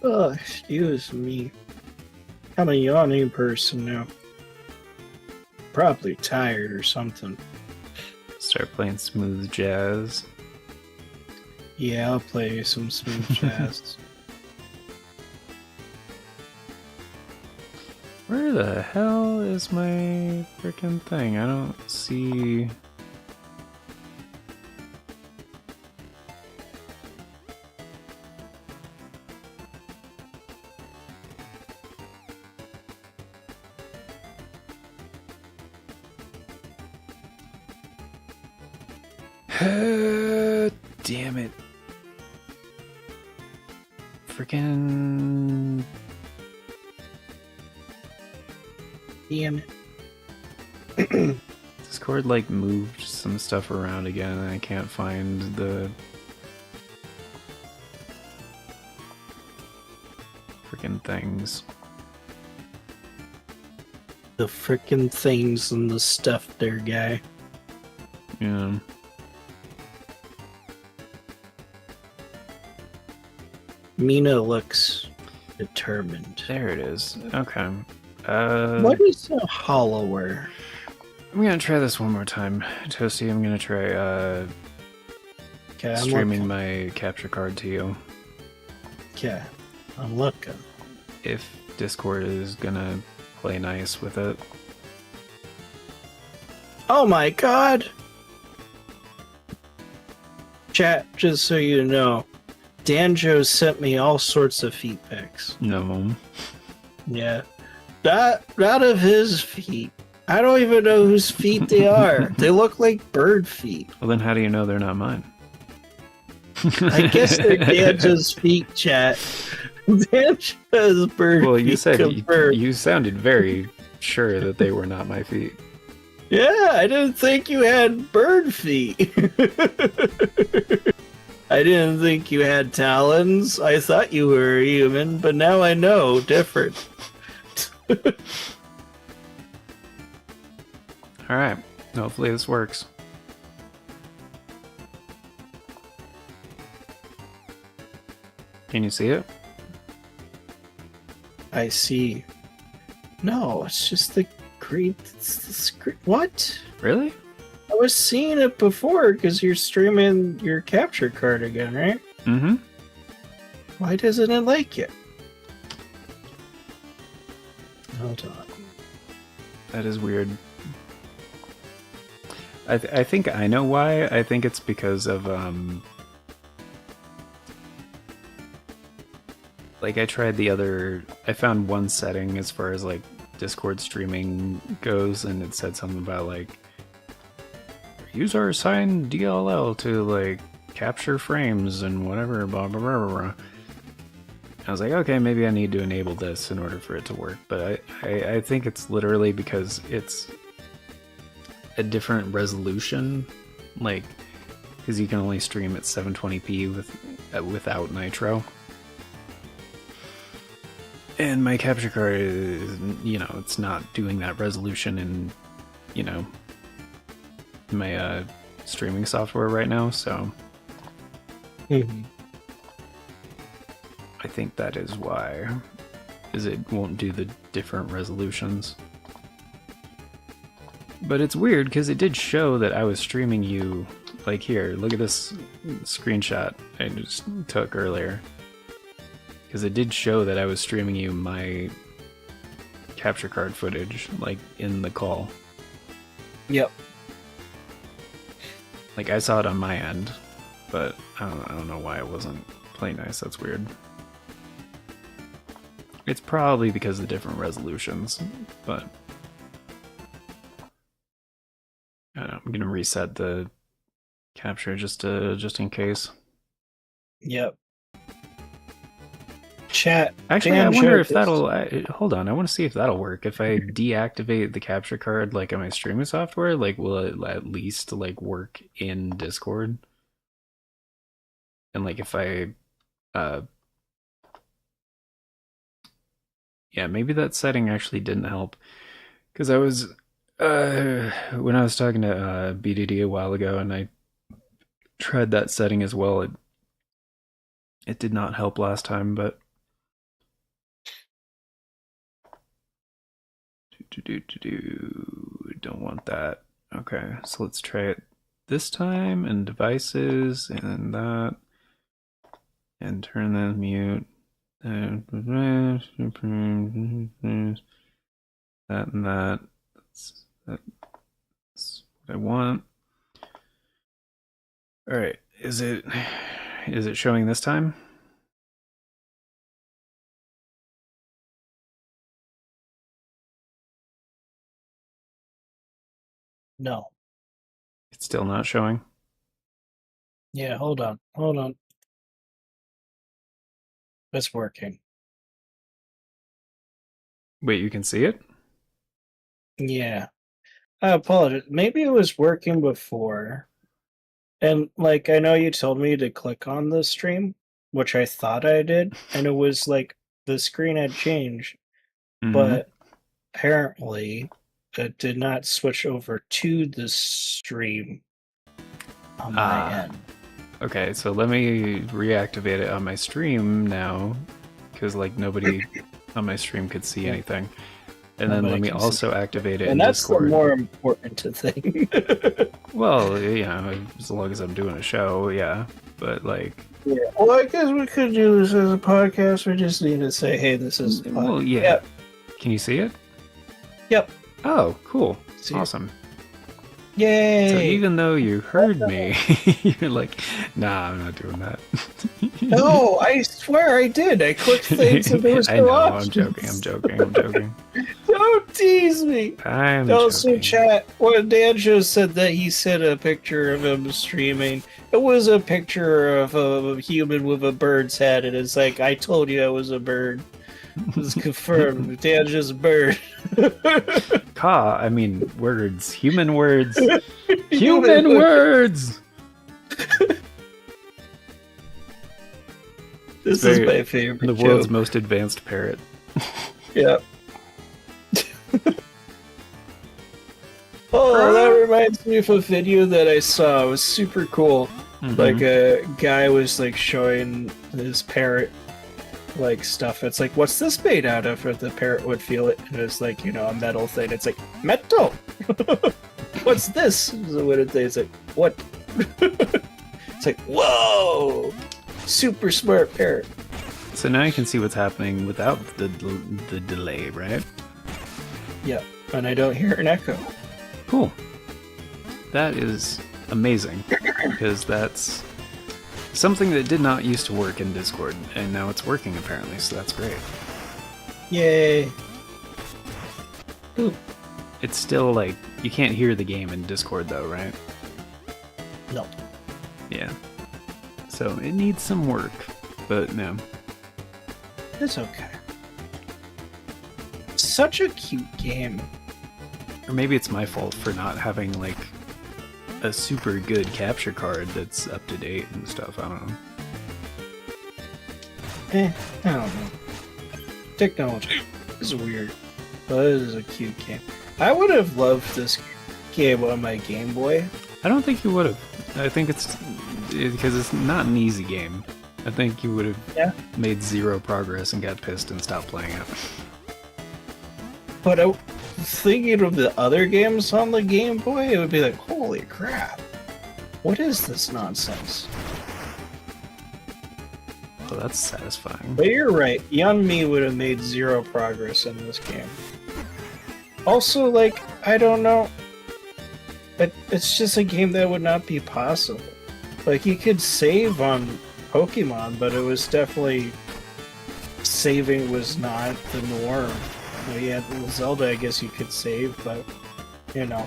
Oh, excuse me. I'm a yawning person now. Probably tired or something. Start playing smooth jazz. Yeah, I'll play some smooth jazz. Where the hell is my freaking thing? I don't see... Damn it. Freaking... Damn it. Discord like moved some stuff around again and I can't find the freaking things. The frickin' things and the stuff there, guy. Yeah. Mina looks determined. There it is. Okay. What is a hollower? I'm gonna try this one more time. Toasty, I'm gonna try Okay, streaming my capture card to you. Okay, I'm looking. If Discord is gonna play nice with it. Oh my god! Chat, just so you know, Danjo sent me all sorts of feet pics. No. Yeah. Not of his feet. I don't even know whose feet they are. They look like bird feet. Well, then how do you know they're not mine? I guess they're Danjo's feet, chat. Dan has bird Well, you feet said confirmed. you sounded very sure that they were not my feet. Yeah, I didn't think you had bird feet. I didn't think you had talons. I thought you were a human, but now I know different. Alright, hopefully this works. Can you see it? I see. No, it's just the green. It's the screen. What? Really? I was seeing it before because you're streaming your capture card again, right? Mm-hmm. Why doesn't it like it? Hold on. That is weird. I think I know why. I think it's because of like I tried the other. I found one setting as far as like Discord streaming goes, and it said something about like use our assigned DLL to like capture frames and whatever. Blah blah blah blah. Blah. I was like, okay, maybe I need to enable this in order for it to work. But I think it's literally because it's a different resolution, like because you can only stream at 720p without nitro. And my capture card is, it's not doing that resolution in, my streaming software right now, so I think that is why, is it won't do the different resolutions. But it's weird because it did show that I was streaming you, like here, look at this screenshot I just took earlier. Because it did show that I was streaming you my capture card footage, like, in the call. Yep. Like, I saw it on my end, but I don't know why it wasn't playing nice. That's weird. It's probably because of the different resolutions, but I don't know. I'm gonna reset the capture just in case. Yep. Chat. Actually, I wonder if that'll. Hold on, I want to see if that'll work. If I deactivate the capture card, like on my streaming software, like will it at least like work in Discord? And like if I, yeah, maybe that setting actually didn't help, because I was, when I was talking to BDD a while ago, and I tried that setting as well. It did not help last time, but. Don't want that. Okay, so let's try it this time, and devices, and that, and turn that mute, that and that. That's what I want. All right, is it showing this time? No. It's still not showing? Yeah, hold on. It's working. Wait, you can see it? Yeah. I apologize. Maybe it was working before. And, like, I know you told me to click on the stream, which I thought I did, and it was, like, the screen had changed. Mm-hmm. But apparently it did not switch over to the stream on my end. Okay, so let me reactivate it on my stream now, because like nobody on my stream could see anything. And then let me also activate it in Discord. And that's the more important thing. Well, as long as I'm doing a show, yeah. But like... Yeah. Well, I guess we could do this as a podcast. We just need to say, hey, this is... Well, yeah. Yep. Can you see it? Yep. Oh, cool. Awesome. Yay! So even though you heard me, you're like, nah, I'm not doing that. No, I swear I did. I clicked things and there was no options. I'm joking. Don't tease me. I'm joking. Also, chat, when Dan just said that he sent a picture of him streaming, It was a picture of a human with a bird's head, and it's like, I told you I was a bird. It was confirmed. Dad's just a bird. I mean, words. Human words. Human words! This is my favorite The world's most advanced parrot. Yeah. Oh, that reminds me of a video that I saw. It was super cool. Mm-hmm. Like a guy was like showing his parrot like stuff. It's like, what's this made out of? If the parrot would feel it, and it's like, you know, a metal thing. It's like, metal. What's this? So what it is, like, what? It's like, whoa, super smart parrot. So now you can see what's happening without the delay, right? Yeah, and I don't hear an echo. Cool. That is amazing, because that's something that did not used to work in Discord, and now it's working apparently, so that's great. Yay. Ooh. It's still like, you can't hear the game in Discord though, right? No. Yeah. So it needs some work, but no. It's okay. Such a cute game. Or maybe it's my fault for not having like a super good capture card that's up to date and stuff. I don't know. I don't know. Technology is weird, but it is a cute game. I would have loved this game on my Game Boy. I don't think you would have. I think it's because it's not an easy game. I think you would have made zero progress and got pissed and stopped playing it. But thinking of the other games on the Game Boy, it would be like, holy crap, what is this nonsense? Well, that's satisfying. But you're right, young me would have made zero progress in this game. Also, like, I don't know, it's just a game that would not be possible. Like, you could save on Pokemon, but it was definitely, saving was not the norm. Yeah, Zelda, I guess you could save, but, you know,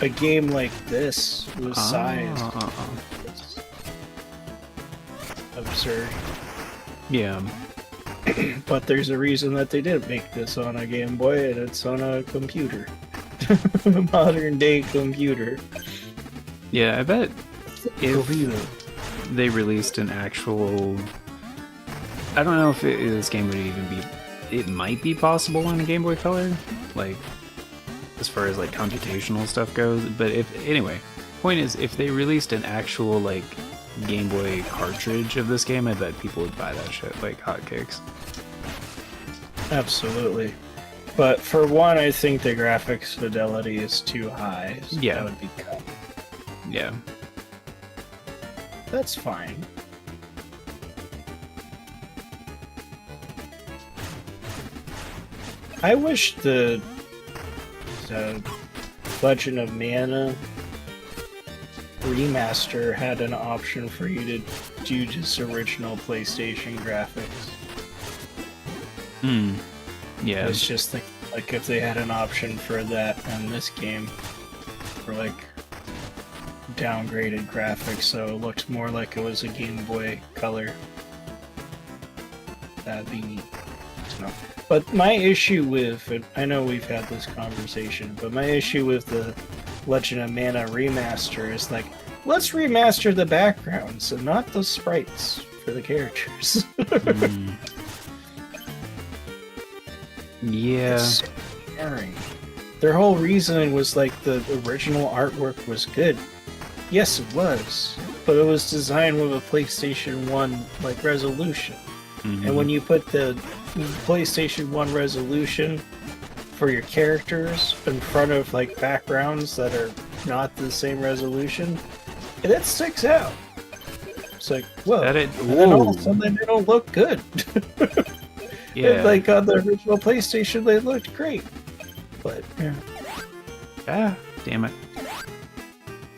a game like this was sized. It's absurd. Yeah. But there's a reason that they didn't make this on a Game Boy, and it's on a computer. Modern day computer. Yeah, I bet if they released an actual... I don't know if this game would even be... It might be possible on a Game Boy Color, like, as far as, like, computational stuff goes, but anyway, point is, if they released an actual, like, Game Boy cartridge of this game, I bet people would buy that shit like hotcakes. Absolutely. But for one, I think the graphics fidelity is too high, so that would be cut. Yeah. That's fine. I wish the Legend of Mana remaster had an option for you to do just original PlayStation graphics. Yeah. I was just thinking, like, if they had an option for that in this game, for like downgraded graphics, so it looked more like it was a Game Boy Color. That'd be neat. So, but my issue with, and I know we've had this conversation, but my issue with the Legend of Mana remaster is like, let's remaster the backgrounds and not the sprites for the characters. Yeah. It's so scary. Their whole reasoning was like the original artwork was good. Yes, it was, but it was designed with a PlayStation 1 like resolution. And when you put the PlayStation 1 resolution for your characters in front of like backgrounds that are not the same resolution, it sticks out. It's like, whoa. And then all of a sudden they don't look good. Yeah. And, like on the original PlayStation, they looked great. But yeah. Ah, damn it.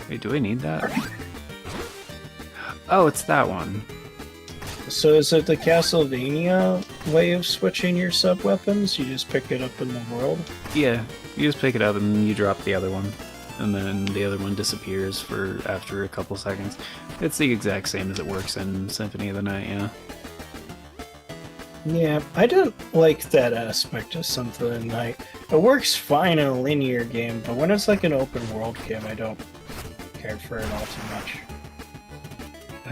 Wait, do I need that? Oh, it's that one. So is it the Castlevania way of switching your sub-weapons? You just pick it up in the world? Yeah, you just pick it up and then you drop the other one. and then the other one disappears for after a couple seconds. It's the exact same as it works in Symphony of the Night, yeah. Yeah, I don't like that aspect of Symphony of the Night. It works fine in a linear game, but when it's like an open world game, I don't care for it all too much.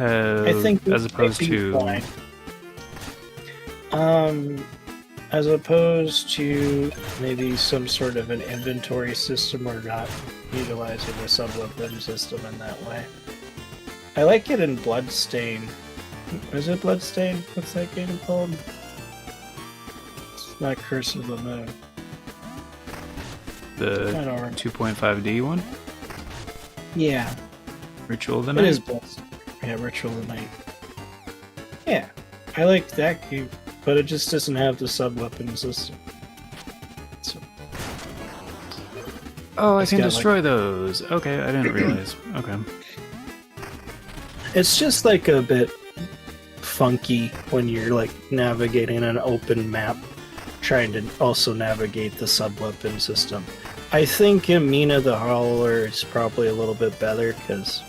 I think as opposed to fine. As opposed to maybe some sort of an inventory system or not utilizing the sub-weapon system in that way. I like it in Bloodstain. Is it Bloodstain? What's that game called? It's not Curse of the Moon. the 2.5D one? Yeah. Ritual of the Night? It is Bloodstain. Yeah, Ritual of the Night. Yeah. I like that game, but it just doesn't have the sub-weapon system. So, oh, I can destroy those. Okay, I didn't realize. Okay. It's just like a bit funky when you're like navigating an open map, trying to also navigate the sub-weapon system. I think in Mina the Howler is probably a little bit better because,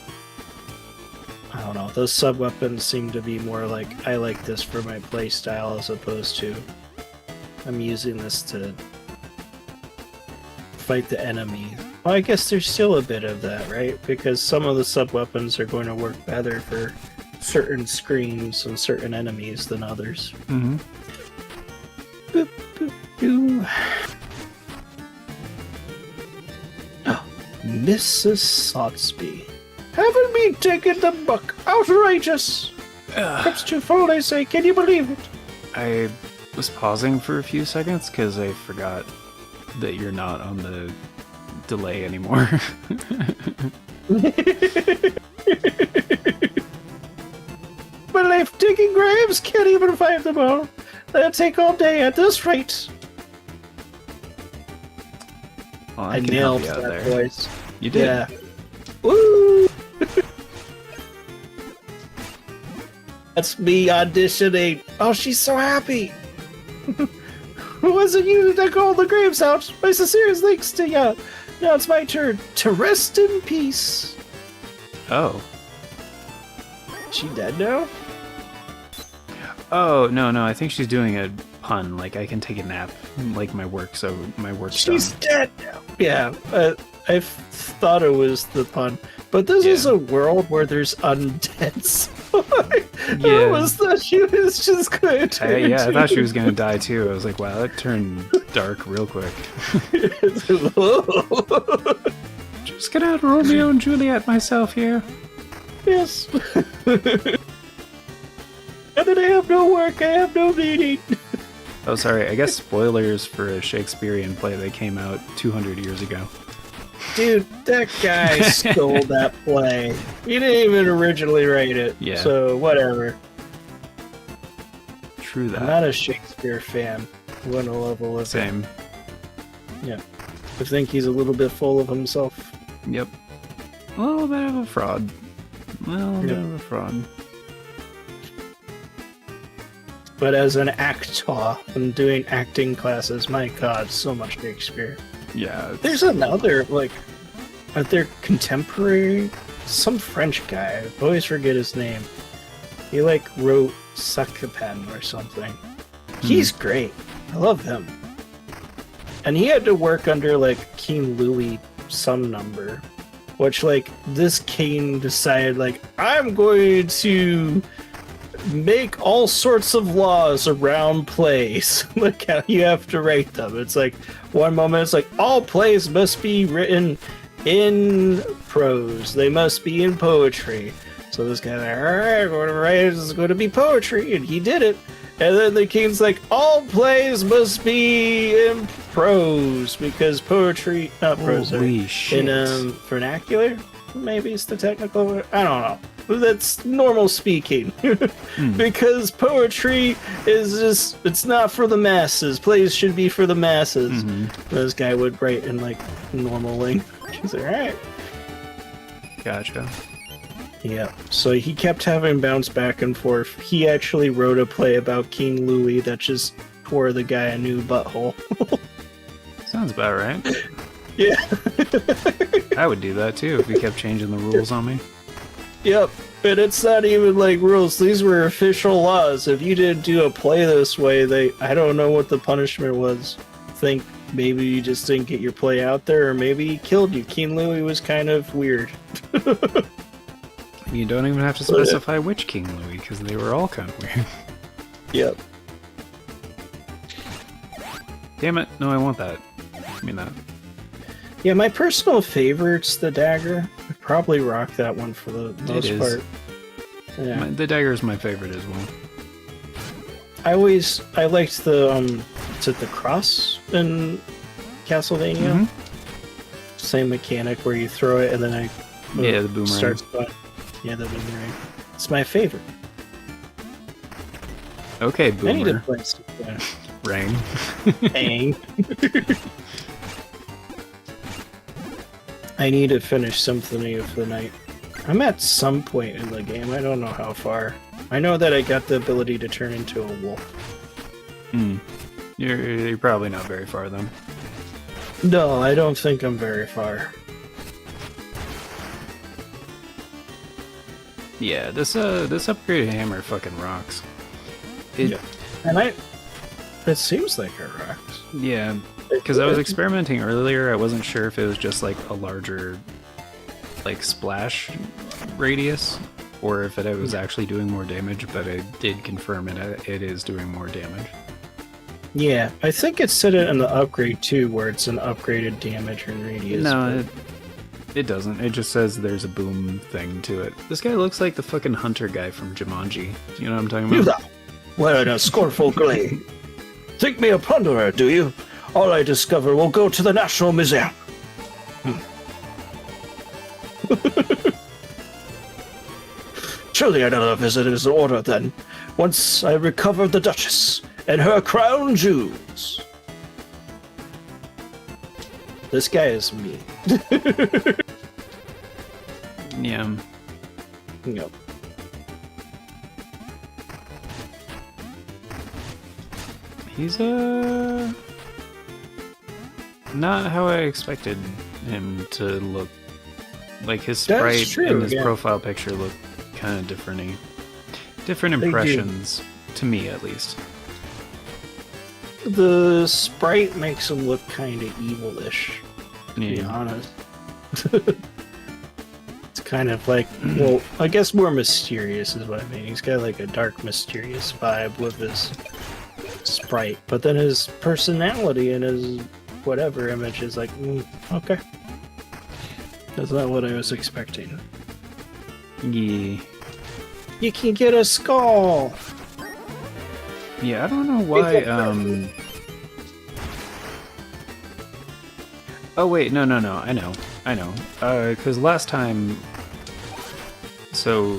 I don't know, those sub-weapons seem to be more like, I like this for my playstyle as opposed to I'm using this to fight the enemy. Well, I guess there's still a bit of that, right? Because some of the sub-weapons are going to work better for certain screens and certain enemies than others. Mm-hmm. Boop, boop, doo. Oh, Mrs. Sotsby. Haven't we taken the buck? Outrageous! Trips too full, they say. Can you believe it? I was pausing for a few seconds because I forgot that you're not on the delay anymore. My life digging graves, can't even find them all. They'll take all day at this rate. Well, I can nailed help you out that there. voice. You did. Yeah. Woo! That's me auditioning. Oh, she's so happy. Was it you that called the graves out? My sincerest thanks to Yacht. Now it's my turn to rest in peace. Oh. She dead now? Oh, no, I think she's doing a pun. Like, I can take a nap, like my work, so my work's She's done. dead now. Yeah, I thought it was the pun. But this is a world where there's undead, so I was thought she was just going to I thought she was going to die too. I was like, wow, that turned dark real quick. Just gonna Romeo and Juliet myself here. Yes. And then I have no work, I have no meaning. Oh, sorry, I guess spoilers for a Shakespearean play that came out 200 years ago. Dude, that guy stole that play. He didn't even originally write it. Yeah. So, whatever. True that. I'm not a Shakespeare fan. What a level of Same. Yeah. I think he's a little bit full of himself. Yep. A little bit of a fraud. Bit of a fraud. But as an actor and doing acting classes, my god, so much Shakespeare. Yeah. There's another, like, are there contemporary? Some French guy. I always forget his name. He, like, wrote Succopen or something. He's great. I love him. And he had to work under, like, King Louis some number. Which, like, this king decided, like, I'm going to make all sorts of laws around plays. Look how you have to write them. It's like, one moment it's like, all plays must be written in prose. They must be in poetry. So this guy, alright, we're gonna write it, it's going to be poetry, and he did it. And then the king's like, all plays must be in prose, because poetry, not prose, Holy shit. in vernacular, maybe it's the technical word, I don't know. That's normal speaking. Because poetry is just, it's not for the masses. Plays should be for the masses. This guy would write in like normal language. He's like, alright. Gotcha. Yeah, so he kept having bounce back and forth. He actually wrote a play about King Louis that just tore the guy a new butthole. Sounds about right. Yeah. I would do that too if you kept changing the rules on me. Yep, and it's not even like rules. These were official laws. If you didn't do a play this way, I don't know what the punishment was. Think maybe you just didn't get your play out there, or maybe he killed you. King Louis was kind of weird. You don't even have to specify which King Louis, because they were all kind of weird. Yep. Damn it, no, I want that. Give me that. Yeah, my personal favorite's the dagger. I'd probably rock that one for the most part. Yeah. The dagger is my favorite as well. I liked the is it the cross in Castlevania? Mm-hmm. Same mechanic where you throw it and then the boomerang starts going. Yeah, the boomerang. It's my favorite. Okay, boomer. I need to play some Rain. Bang. I need to finish Symphony of the Night. I'm at some point in the game. I don't know how far. I know that I got the ability to turn into a wolf. Hmm. You're probably not very far then. No, I don't think I'm very far. Yeah, this upgraded hammer fucking rocks. Yeah. And it seems like it rocks. Yeah, because I was experimenting earlier. I wasn't sure if it was just like a larger, like, splash radius, or if it was actually doing more damage. But I did confirm it is doing more damage. Yeah, I think it said it in the upgrade too, where it's an upgraded damage and radius. No, it doesn't. It just says there's a boom thing to it. This guy looks like the fucking hunter guy from Jumanji. You know what I'm talking about? You thou, wearing a scornful glade. Think me a plunderer, do you? All I discover will go to the National Museum. Surely another visit is in order, then, once I recover the Duchess and her crown jewels. This guy is me. Yeah. Yep. He's not how I expected him to look. Like, his sprite and his profile picture look kind of different. Different impressions, to me at least. The sprite makes him look kind of evil-ish, to be honest. It's kind of like, well, I guess more mysterious is what I mean. He's got like a dark, mysterious vibe with his sprite, but then his personality and his whatever image is like, okay. That's not what I was expecting. Yeah. You can get a skull! Yeah, I don't know why, Oh wait, no, I know. Because last time... So,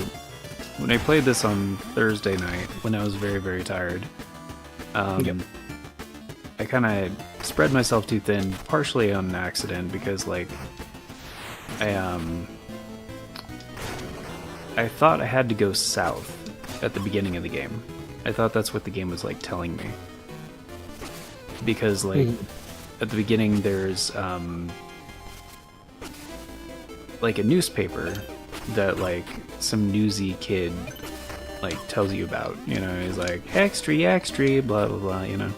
when I played this on Thursday night, when I was very, very tired, I kind of spread myself too thin, partially on accident, because, like, I thought I had to go south at the beginning of the game. I thought that's what the game was, like, telling me. Because, like, at the beginning there's, like, a newspaper that, like, some newsy kid, like, tells you about. You know, he's like, extra, blah, blah, blah, you know.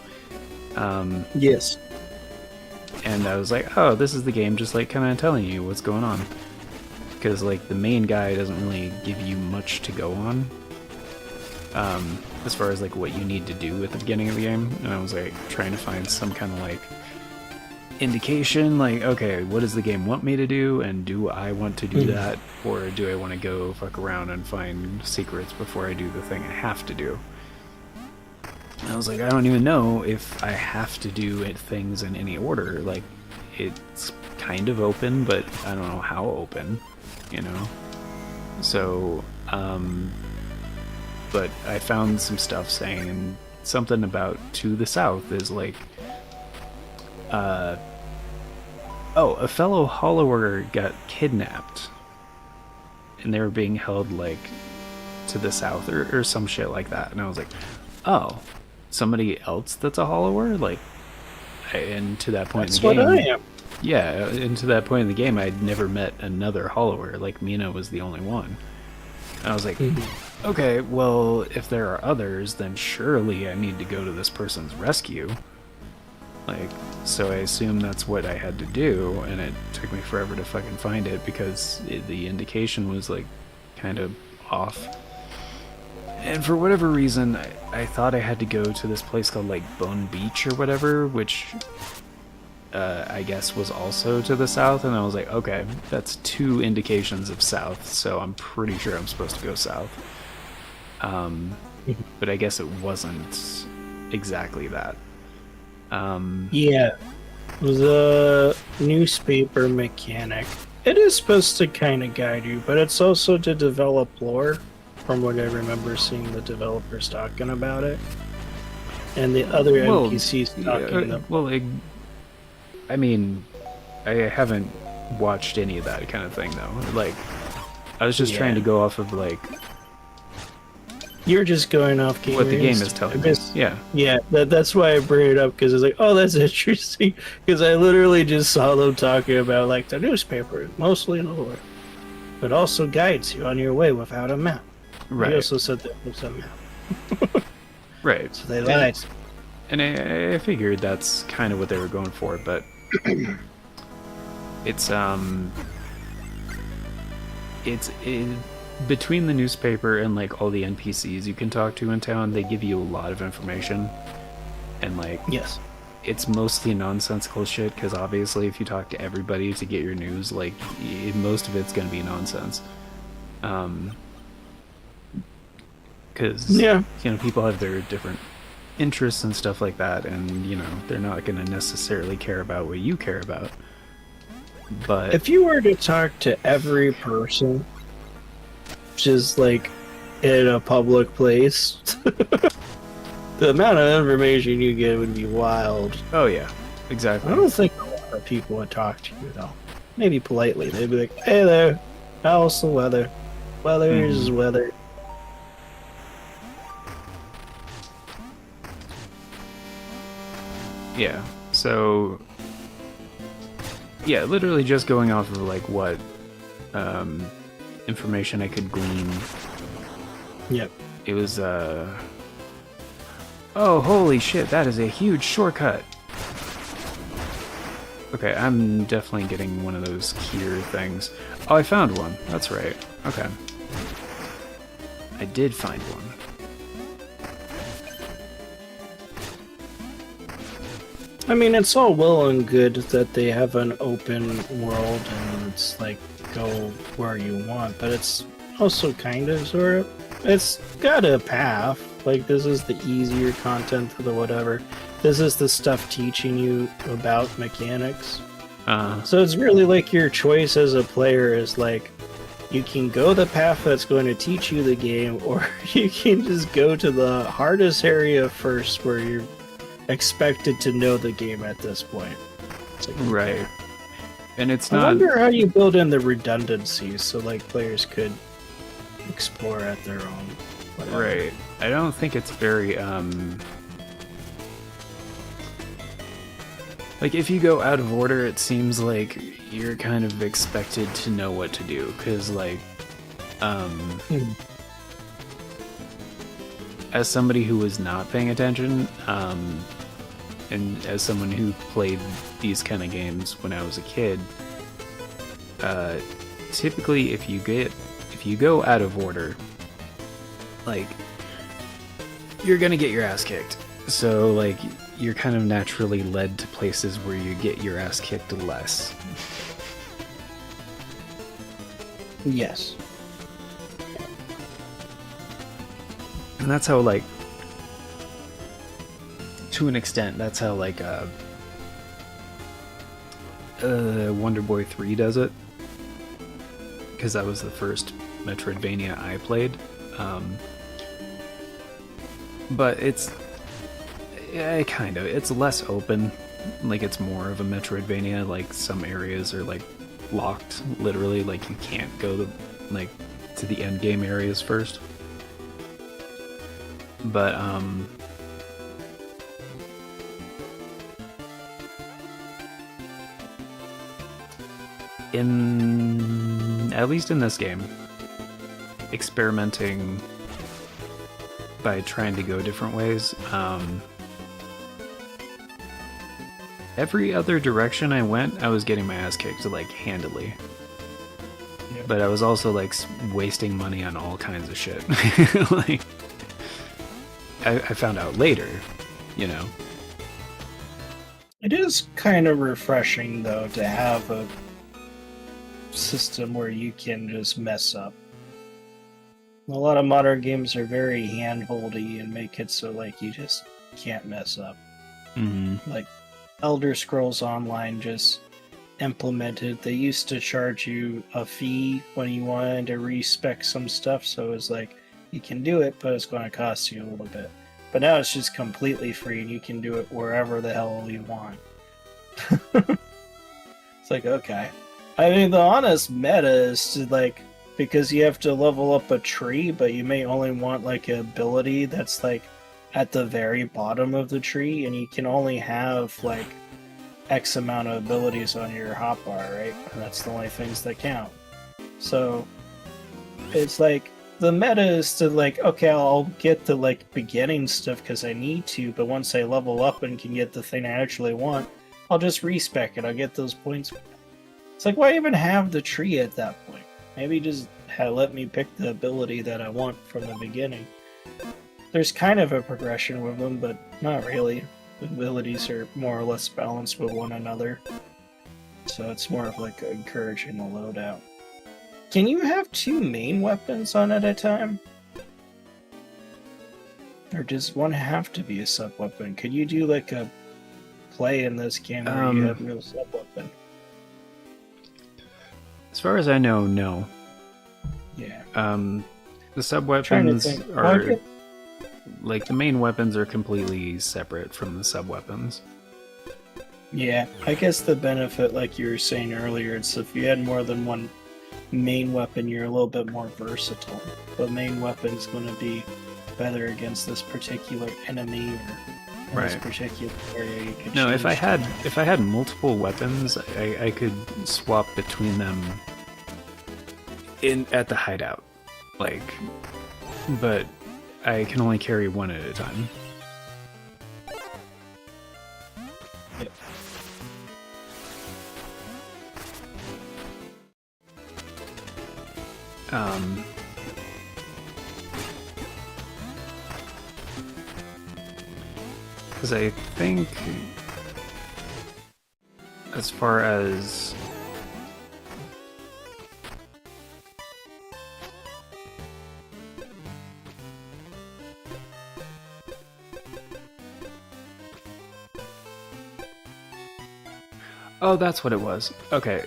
Yes. And I was like, oh, this is the game just, like, kind of telling you what's going on. Because, like, the main guy doesn't really give you much to go on. As far as, like, what you need to do at the beginning of the game. And I was, like, trying to find some kind of, like, indication, like, okay, what does the game want me to do, and do I want to do that, or do I want to go fuck around and find secrets before I do the thing I have to do? And I was like, I don't even know if I have to do things in any order. Like, it's kind of open, but I don't know how open, you know? So, but I found some stuff saying something about to the south is like, a fellow Hollower got kidnapped, and they were being held, like, to the south, or some shit like that. And I was like, oh, somebody else that's a Hollower? Like, and to that point that's in the game... what I am. Yeah, and to that point in the game, I'd never met another hollower. Like, Mina was the only one. And I was like, okay, well, if there are others, then surely I need to go to this person's rescue. Like, so I assume that's what I had to do, and it took me forever to fucking find it because the indication was, like, kind of off. And for whatever reason, I thought I had to go to this place called, like, Bone Beach or whatever, which I guess was also to the south, and I was like, okay, that's 2 indications of south, so I'm pretty sure I'm supposed to go south. But I guess it wasn't exactly that. Yeah, the newspaper mechanic. It is supposed to kind of guide you, but it's also to develop lore, from what I remember seeing the developers talking about it. And the other NPCs talking about. Well, I mean, I haven't watched any of that kind of thing, though. Like, I was just trying to go off of, like... You're just going off what the game is telling me. Yeah. Yeah, that's why I bring it up, because it's like, oh, that's interesting. Because I literally just saw them talking about, like, the newspaper, mostly in lore, but also guides you on your way without a map. Right. They also said there was a map. Right. So they lied. And I figured that's kind of what they were going for, but it's between the newspaper and like all the NPCs you can talk to in town, they give you a lot of information, and like yes, it's mostly nonsensical shit because obviously if you talk to everybody to get your news, like most of it's going to be nonsense. Because you know, people have their different interests and stuff like that, and you know, they're not going to necessarily care about what you care about. But if you were to talk to every person just like in a public place, the amount of information you get would be wild. Oh yeah, exactly. I don't think a lot of people would talk to you though. Maybe politely, they'd be like, hey there, how's the weather? Weather is weather. Yeah, so yeah, literally just going off of like what information I could glean. Yep. It was oh, holy shit, that is a huge shortcut. Okay, I'm definitely getting one of those Kier things. Oh, I found one. That's right. Okay. I did find one. I mean, it's all well and good that they have an open world and it's like go where you want, but it's also kind of sort of, it's got a path. Like, this is the easier content for the whatever. This is the stuff teaching you about mechanics. So it's really like your choice as a player is like, you can go the path that's going to teach you the game, or you can just go to the hardest area first where you're expected to know the game at this point. Like, right. And it's not... I wonder how you build in the redundancies so like players could explore at their own. Whatever. Right. I don't think it's very like, if you go out of order, it seems like you're kind of expected to know what to do, because like as somebody who was not paying attention, and as someone who played these kind of games when I was a kid, typically if you go out of order, like, you're gonna get your ass kicked. So like, you're kind of naturally led to places where you get your ass kicked less. Yes. And that's how, like, to an extent, that's how, like, Wonder Boy 3 does it. Because that was the first Metroidvania I played. But it's... yeah, kind of. It's less open. Like, it's more of a Metroidvania. Like, some areas are, like, locked, literally. Like, you can't go to, like, to the end game areas first. But, at least in this game, experimenting by trying to go different ways. Every other direction I went, I was getting my ass kicked, like, handily. Yeah. But I was also, like, wasting money on all kinds of shit. Like, I found out later, you know. It is kind of refreshing, though, to have a system where you can just mess up. A lot of modern games are very hand-holdy and make it so, like, you just can't mess up. Mm-hmm. Like, Elder Scrolls Online just implemented, they used to charge you a fee when you wanted to respec some stuff, so it was like, you can do it, but it's going to cost you a little bit. But now it's just completely free, and you can do it wherever the hell you want. It's like, okay. I mean, the honest meta is to, like, because you have to level up a tree, but you may only want, like, an ability that's, like, at the very bottom of the tree, and you can only have, like, X amount of abilities on your hotbar, right? And that's the only things that count. So, it's like, the meta is to, like, okay, I'll get the, like, beginning stuff because I need to, but once I level up and can get the thing I actually want, I'll just respec it, I'll get those points. It's like, why even have the tree at that point? Maybe just let me pick the ability that I want from the beginning. There's kind of a progression with them, but not really. The abilities are more or less balanced with one another. So it's more of like encouraging the loadout. Can you have 2 main weapons on at a time? Or does one have to be a sub-weapon? Could you do like a play in this game where you have no sub-weapon? As far as I know, no. Yeah. The sub-weapons are... Like, the main weapons are completely separate from the sub-weapons. Yeah, I guess the benefit, like you were saying earlier, it's if you had more than one main weapon, you're a little bit more versatile. The main weapon's going to be better against this particular enemy or this particular area. You could if I had multiple weapons, I could swap between them at the hideout. Like, but I can only carry one at a time. Yep. Because I think, as far as oh, that's what it was. Okay,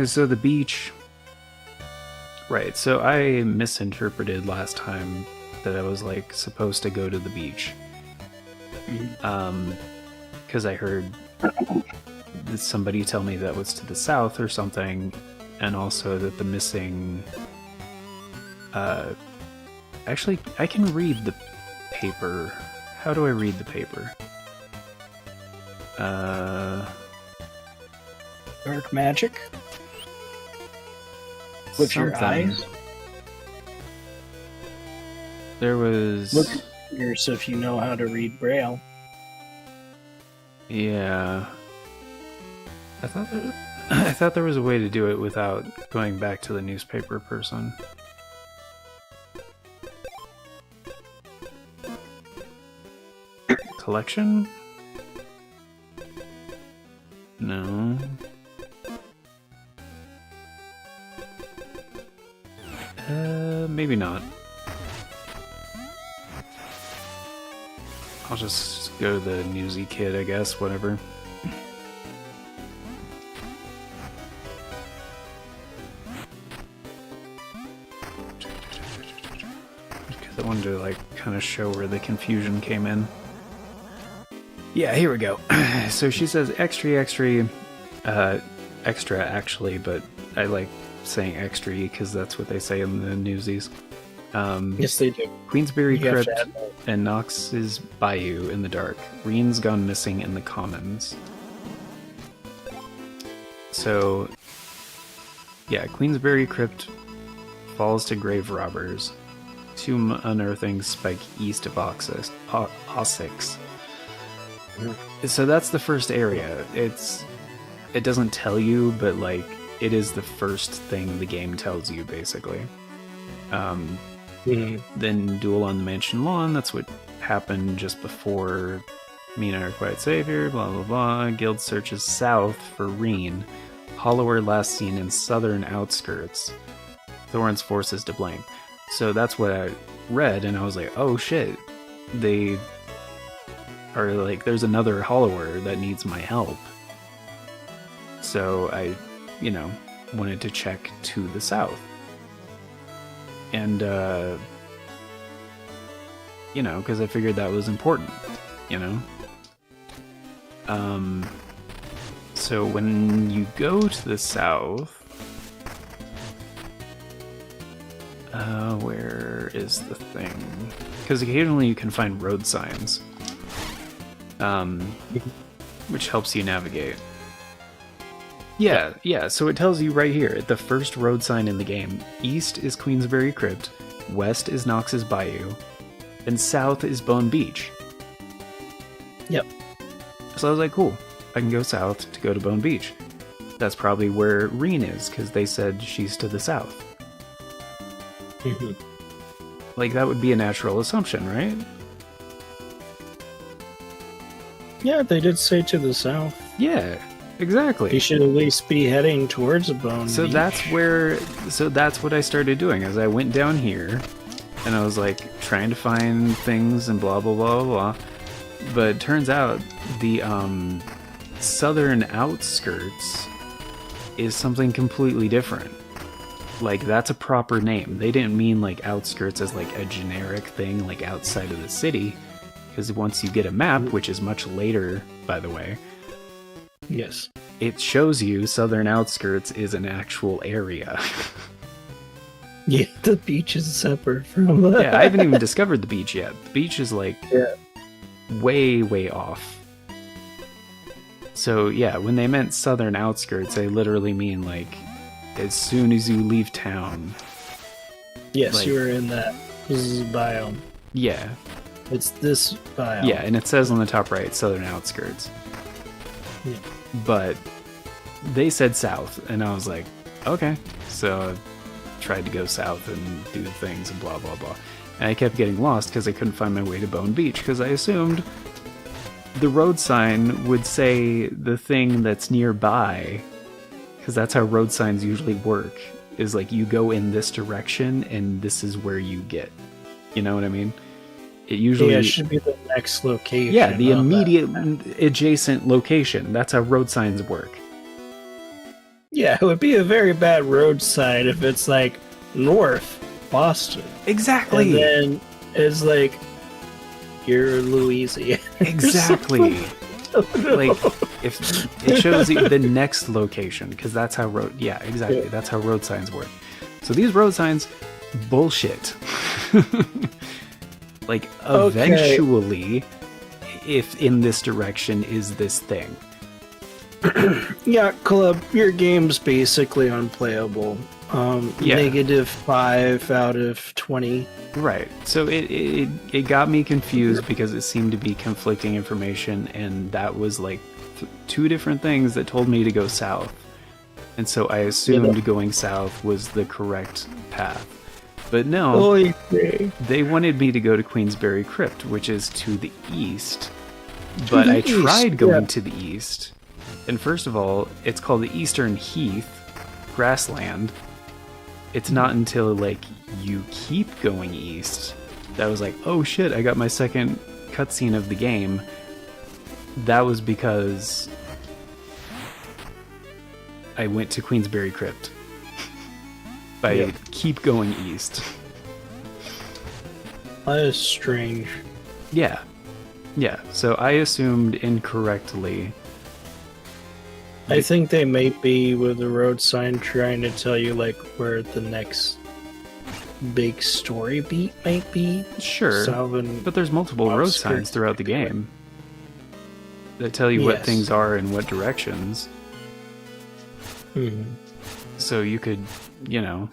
so the beach... Right, so I misinterpreted last time that I was, like, supposed to go to the beach. Because I heard somebody tell me that was to the south or something, and also that the missing... Actually, I can read the paper. How do I read the paper? Dark magic? With your eyes? There was... Look at yours if you know how to read Braille. Yeah. I thought there was a way to do it without going back to the newspaper person. Collection? No. Maybe not. I'll just go to the newsy kid, I guess, whatever. Because I wanted to, like, kind of show where the confusion came in. Yeah, here we go. So she says extra, actually, but I like saying extra because that's what they say in the newsies. Yes, they do. Queensberry Crypt and Knox's Bayou in the dark. Reen's gone missing in the Commons. So Yeah, Queensberry Crypt falls to grave robbers. Tomb unearthing spike east of Oxys. So that's the first area. It doesn't tell you, but like it is the first thing the game tells you, basically. Then duel on the mansion lawn. That's what happened just before Mina are quite safe here. Blah blah blah. Guild searches south for Reen. Hollower last seen in southern outskirts. Thorin's forces to blame. So that's what I read, and I was like, oh shit. They are like, there's another Hollower that needs my help. So I, wanted to check to the south. And, because I figured that was important, So when you go to the south, where is the thing? Because occasionally you can find road signs, which helps you navigate. Yeah, so it tells you right here, the first road sign in the game, east is Queensberry Crypt, west is Knox's Bayou, and south is Bone Beach. Yep. So I was like, cool, I can go south to go to Bone Beach. That's probably where Reen is, because they said she's to the south. Like, that would be a natural assumption, right? Yeah, they did say to the south. Yeah, exactly. You should at least be heading towards a Bone Beach. That's what I started doing, as I went down here, and I was like, trying to find things and blah, blah, blah, blah. But it turns out the, southern outskirts is something completely different. Like, that's a proper name. They didn't mean, like, outskirts as, like, a generic thing, like, outside of the city. Because once you get a map, which is much later, by the way... Yes. It shows you southern outskirts is an actual area. Yeah, the beach is separate from that. Yeah, I haven't even discovered the beach yet. The beach is, like, way, way off. So, yeah, when they meant southern outskirts, they literally mean, like... as soon as you leave town. Yes, like, you were in that. This is biome. Yeah. It's this biome. Yeah, and it says on the top right, southern outskirts. Yeah. But they said south, and I was like, okay. So I tried to go south and do the things and blah, blah, blah. And I kept getting lost because I couldn't find my way to Bone Beach, because I assumed the road sign would say the thing that's nearby. Because that's how road signs usually work, is like you go in this direction and this is where you get. You know what I mean? It usually... Yeah, it should be the next location. Yeah, the immediate adjacent location. That's how road signs work. Yeah, it would be a very bad road sign if it's like north, Boston. Exactly! And then it's like, you're Louisiana. Exactly! Like, if it shows you the next location, because that's how road... Yeah, exactly. Yeah. That's how road signs work. So these road signs, bullshit. Like, eventually, if in this direction is this thing. Yeah, Club, your game's basically unplayable. -5 out of 20. Right. So it got me confused because it seemed to be conflicting information, and that was like two different things that told me to go south. And so I assumed going south was the correct path. But no, they wanted me to go to Queensberry Crypt, which is to the east. But I tried going to the east. And first of all, it's called the Eastern Heath, grassland. It's not until, like, you keep going east that I was like, oh shit, I got my second cutscene of the game. That was because I went to Queensberry Crypt. I keep going east. That is strange. Yeah. Yeah, so I assumed incorrectly. I think they may be with the road sign trying to tell you, like, where the next big story beat might be. Sure, but there's multiple road signs throughout the game that tell you what things are and what directions. So you could, you know,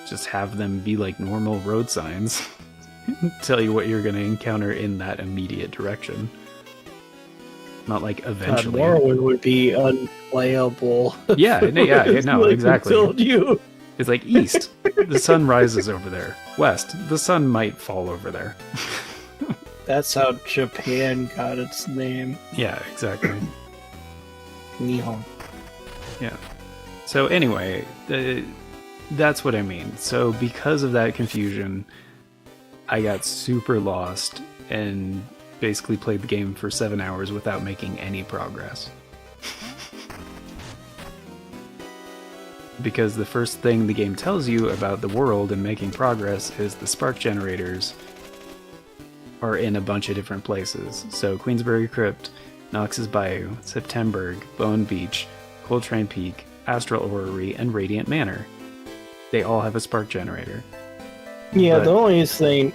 just have them be like normal road signs. Tell you what you're going to encounter in that immediate direction. Not like eventually. Morrowind would be unplayable. Yeah, no, like exactly. Told you. It's like east, the sun rises over there. West, the sun might fall over there. That's how Japan got its name. Yeah, exactly. Nihon. Yeah. So anyway, that's what I mean. So because of that confusion, I got super lost and basically played the game for 7 hours without making any progress. Because the first thing the game tells you about the world and making progress is the spark generators are in a bunch of different places. So Queensbury Crypt, Knox's Bayou, Septemberg, Bone Beach, Coltrane Peak, Astral Orrery, and Radiant Manor. They all have a spark generator. Yeah, the only thing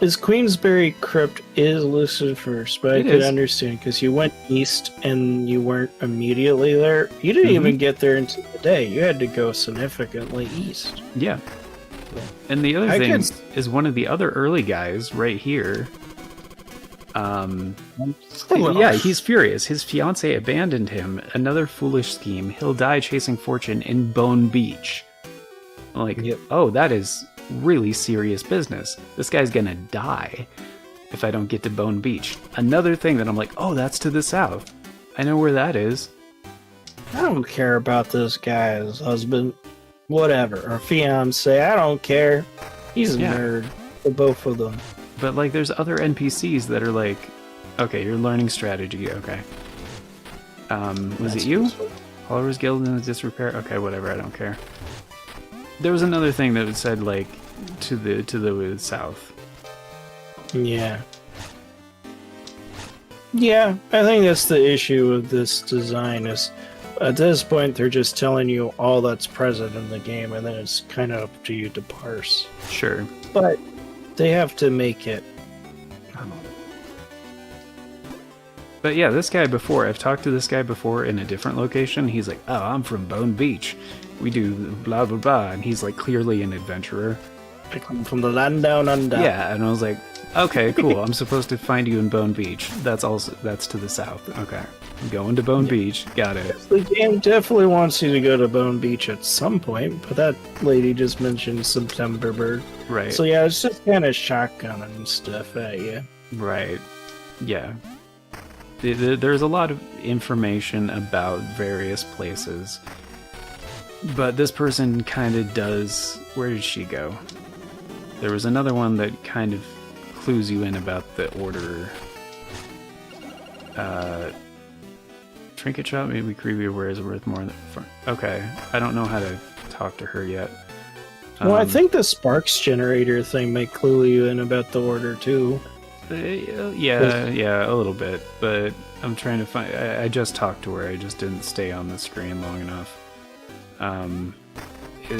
is Queensbury Crypt is listed first, but I could understand because you went east and you weren't immediately there. You didn't even get there until the day. You had to go significantly east. Yeah. And the other thing is one of the other early guys right here. Yeah, he's furious. His fiancée abandoned him. Another foolish scheme. He'll die chasing fortune in Bone Beach. I'm like, oh, that is really serious business. This guy's gonna die if I don't get to Bone Beach. Another thing that I'm like, oh, that's to the south. I know where that is. I don't care about this guy's husband, whatever, or fiance. I don't care. He's a nerd for both of them. But like, there's other NPCs that are like, okay, you're learning strategy. Okay. Was it you? Followers Guild in the disrepair. Okay, whatever. I don't care. There was another thing that said like to the south. Yeah. Yeah, I think that's the issue with this design is at this point they're just telling you all that's present in the game and then it's kind of up to you to parse. Sure. But they have to make it. But yeah, this guy before, I've talked to this guy before in a different location. He's like, oh, I'm from Bone Beach. We do blah, blah, blah. And he's like clearly an adventurer. I come from the land down under. Yeah, and I was like, okay, cool. I'm supposed to find you in Bone Beach. That's to the south. Okay. I'm going to Bone Beach. Got it. The game definitely wants you to go to Bone Beach at some point, but that lady just mentioned Septemberburg. Right. So yeah, it's just kind of shotgunning stuff at you. Right. Yeah. There's a lot of information about various places. But this person kind of does... Where did she go? There was another one that kind of clues you in about the order. Trinket shop, maybe creepy, where is worth more than... Okay, I don't know how to talk to her yet. Well, I think the sparks generator thing might clue you in about the order, too. Yeah, a little bit. But I'm trying to find... I just talked to her, I just didn't stay on the screen long enough.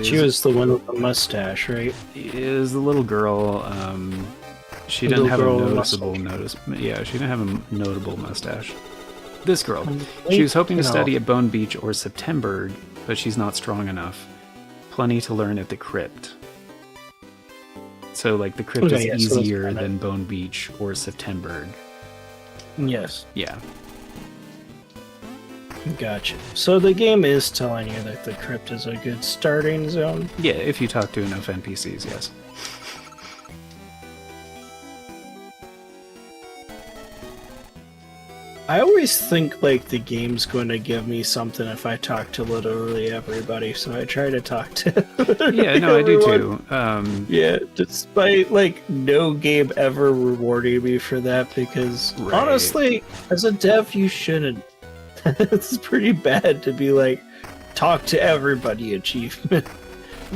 She was the one with the mustache, right? Is the little girl. She didn't have a noticeable Yeah, she didn't have a notable mustache. This girl. She was hoping to study at Bone Beach or Septemberg, but she's not strong enough. Plenty to learn at the crypt. So, like, the crypt is easier than Bone Beach or Septemberg. Yes. Yeah. Gotcha. So the game is telling you that the crypt is a good starting zone? Yeah, if you talk to enough NPCs, yes. I always think, like, the game's going to give me something if I talk to literally everybody, so I try to talk to Yeah, no, I do too. Yeah, despite, like, no game ever rewarding me for that, because, honestly, as a dev, you shouldn't. It's pretty bad to be like, talk to everybody achievement.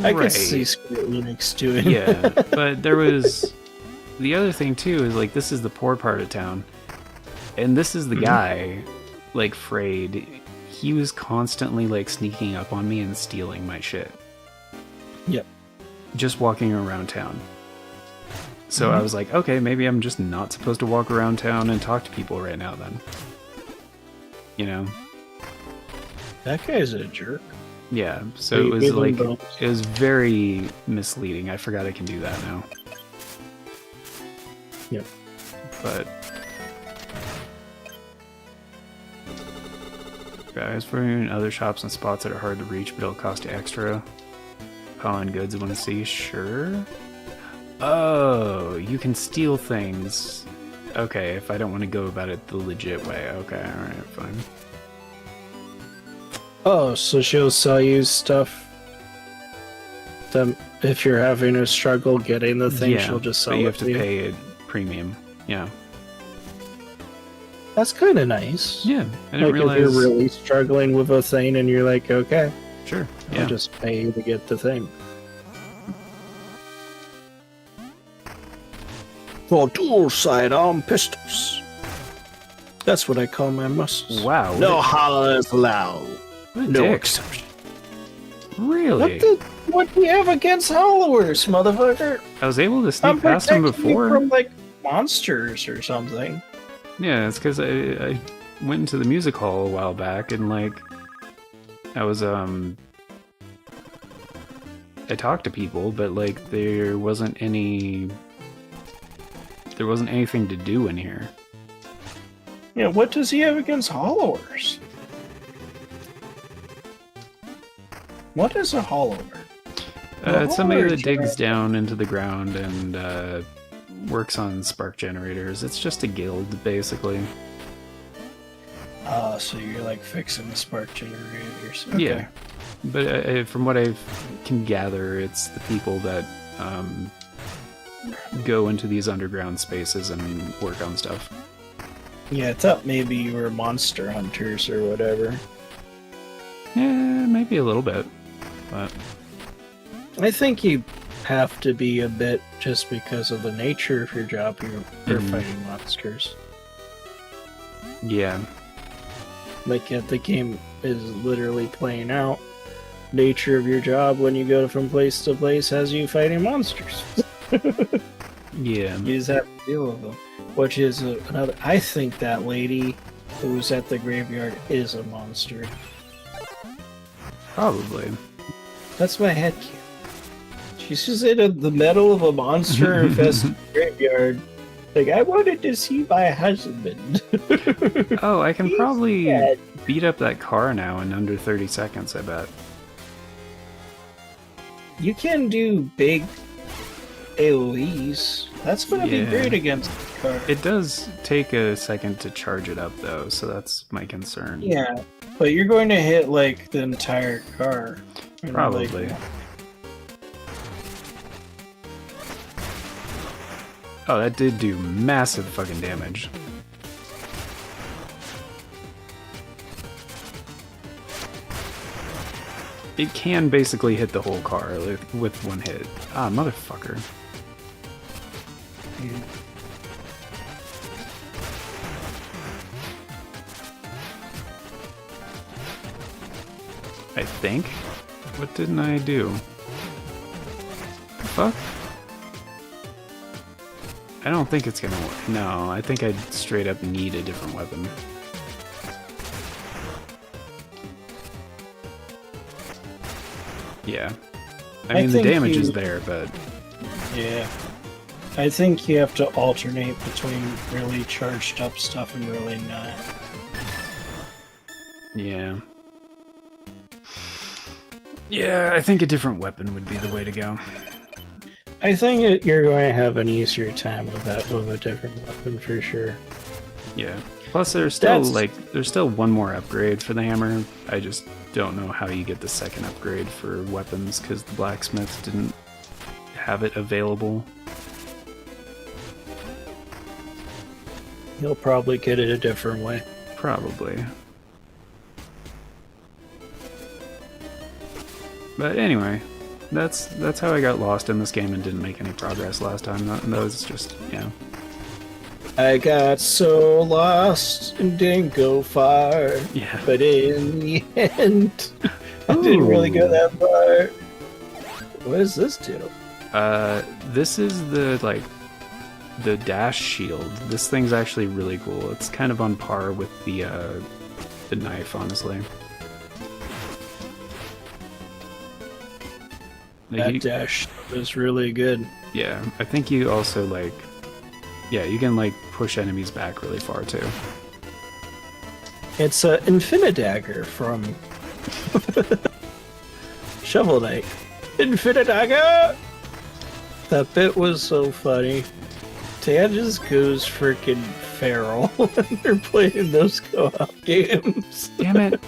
I could see Square Enix doing Yeah, but there was... The other thing, too, is, like, this is the poor part of town. And this is the guy, like, Frayed. He was constantly, like, sneaking up on me and stealing my shit. Yep. Just walking around town. So I was like, okay, maybe I'm just not supposed to walk around town and talk to people right now, then. You know? That guy's a jerk. Yeah, so So it you was give them like, bones. it was very misleading. I forgot I can do that now. Yep. But guys, for in other shops and spots that are hard to reach, but it'll cost you extra. Pawn goods I want to see, sure. Oh, you can steal things. Okay, if I don't want to go about it the legit way. Okay, alright, fine. Oh, so she'll sell you stuff. If you're having a struggle getting the thing, she'll just sell but you it have to pay a premium. Yeah. That's kind of nice. Yeah, I didn't Like realize. if you're really struggling with a thing and you're like, okay, Sure. I'll Yeah. just pay you to get the thing. For dual sidearm pistols. That's what I call my muscles. Wow. No hollers allowed. What a No dick. exception. Really? What do you have against hollowers, motherfucker? I was able to sneak I'm past him protecting you before. from like monsters or something. Yeah, it's because I went into the music hall a while back and like I was I talked to people, but like there wasn't anything to do in here. Yeah, what does he have against hollowers? What is a hollower? It's somebody Hollower that digs generator. down into the ground and works on spark generators. It's just a guild, basically. So you're like fixing the spark generators. Okay. Yeah, but from what I can gather, it's the people that go into these underground spaces and work on stuff. Yeah, I thought maybe you were monster hunters or whatever. Yeah, maybe a little bit, but I think you have to be a bit just because of the nature of your job. You're fighting monsters. yeah. Like the game is literally playing out. Nature of your job when you go from place to place has you fighting monsters. Yeah. You just have to deal with them. Which is another. I think that lady who was at the graveyard is a monster. Probably. That's my headcanon. She's just in the middle of a monster infested graveyard. Like, I wanted to see my husband. Oh, I can He's probably dead. beat up that car now in under 30 seconds, I bet. You can do big AoEs. That's gonna be Yeah. great against the car. It does take a second to charge it up, though, so that's my concern. Yeah, but you're going to hit, like, the entire car. And, Probably. like, Oh, that did do massive fucking damage. It can basically hit the whole car with one hit. Ah, motherfucker. I think? What didn't I do? Fuck? I don't think it's gonna work. No, I think I straight up need a different weapon. Yeah. I mean, the think damage you- is there, but Yeah. I think you have to alternate between really charged up stuff and really not. yeah. Yeah, I think a different weapon would be the way to go. I think you're going to have an easier time with that with a different weapon for sure. Yeah. Plus, there's still That's- there's still one more upgrade for the hammer. I just don't know how you get the second upgrade for weapons because the blacksmith didn't have it available. You'll probably get it a different way. Probably. But anyway, that's how I got lost in this game and didn't make any progress last time. That was just, yeah. I got so lost and didn't go far, Yeah. but in the end, I didn't really go that far. What does this do? This is the dash shield. This thing's actually really cool. It's kind of on par with the knife, honestly. Like, That dash is really good. yeah, I think you also, like... Yeah, you can, like, push enemies back really far, too. It's an Infinidagger from Shovel Knight. Infinidagger! That bit was so funny. Dan just goes freaking feral when they're playing those co-op games. Damn it!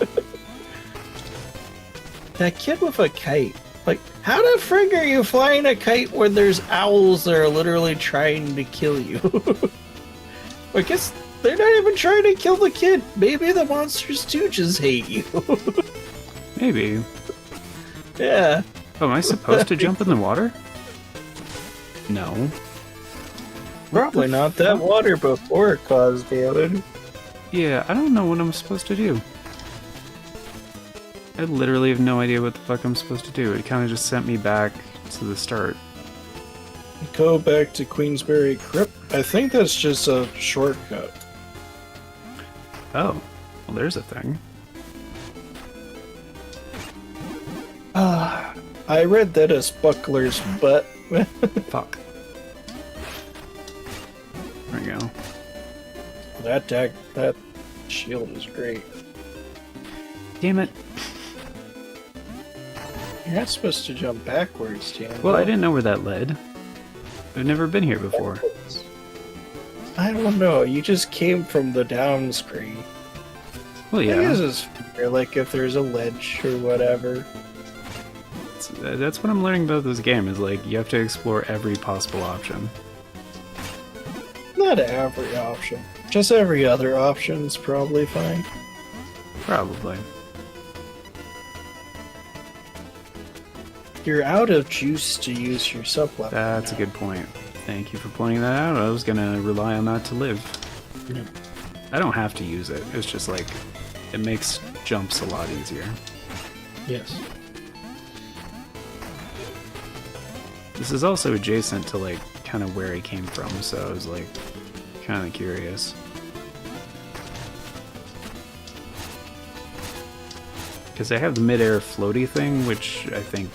That kid with a kite. Like, how the frig are you flying a kite when there's owls that are literally trying to kill you? I guess they're not even trying to kill the kid. Maybe the monsters too just hate you. Maybe. Yeah. Oh, am I supposed to jump in the water? No. Probably not. That water before caused damage. Yeah, I don't know what I'm supposed to do. I literally have no idea what the fuck I'm supposed to do. It kind of just sent me back to the start. Go back to Queensberry Crypt. I think that's just a shortcut. Oh, well, there's a thing. I read that as Buckler's butt. Fuck. There we go. That shield is great. Damn it. You're not supposed to jump backwards, Dan. Well, I didn't know where that led. I've never been here before. I don't know. You just came from the down screen. Well, I yeah. guess it's fair, like if there's a ledge or whatever. That's what I'm learning about this game, is like, you have to explore every possible option. Not every option. Just every other option's probably fine. Probably. You're out of juice to use your sub-weapon. That's a good point. Thank you for pointing that out. I was gonna rely on that to live. Yeah. I don't have to use it. It's just like, it makes jumps a lot easier. Yes. This is also adjacent to like kind of where he came from, so I was like kind of curious. Because I have the mid-air floaty thing, which I think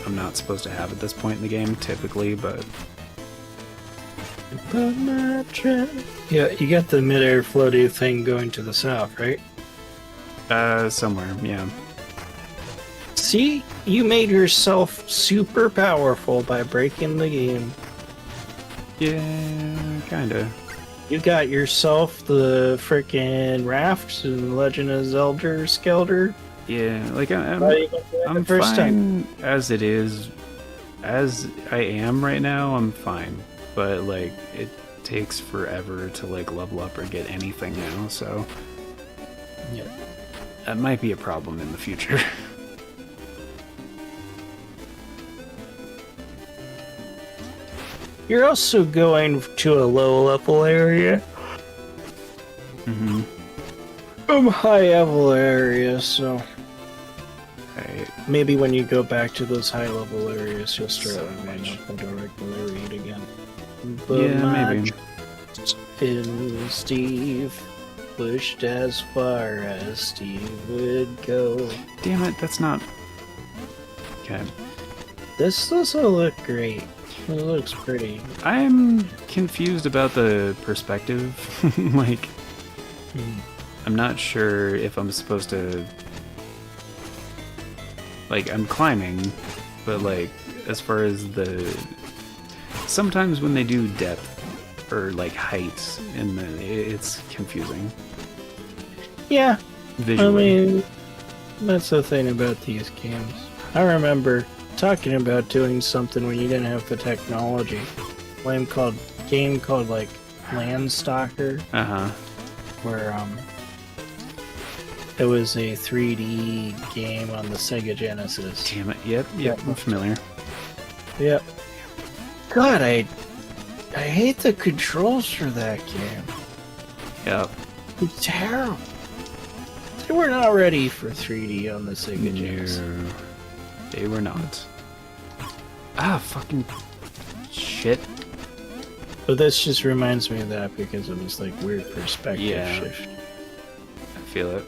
I'm not supposed to have at this point in the game, typically, but... Yeah, you got the mid-air floaty thing going to the south, right? Somewhere, yeah. See? You made yourself super powerful by breaking the game. Yeah, kinda. You got yourself the frickin' rafts in Legend of Zelda Skelter. Yeah, like, I'm first fine as it is. As I am right now, I'm fine. But, like, it takes forever to, like, level up or get anything now, so... Yeah. That might be a problem in the future. You're also going to a low level area. Mm-hmm. High level area, so Right. maybe when you go back to those high level areas, you'll start So opening much. up the regular read again. Yeah, maybe. In Steve pushed as far as Steve would go. Damn it, that's not... Okay. This doesn't look great. It looks pretty. I'm confused about the perspective. Like, I'm not sure if I'm supposed to... Like, I'm climbing, but, like, as far as the... Sometimes when they do depth, or, like, height, in the... It's confusing. Yeah, Visually. I mean, that's the thing about these games. I remember talking about doing something when you didn't have the technology. Game called like Landstalker, Uh-huh. where it was a 3D game on the Sega Genesis. Damn it. Yep, I'm familiar. Yep. God, I hate the controls for that game. Yep. It's terrible. They were not ready for 3D on the Sega Genesis. No, they were not. Ah, fucking shit. But this just reminds me of that because it was like weird perspective Yeah. shift. I feel it.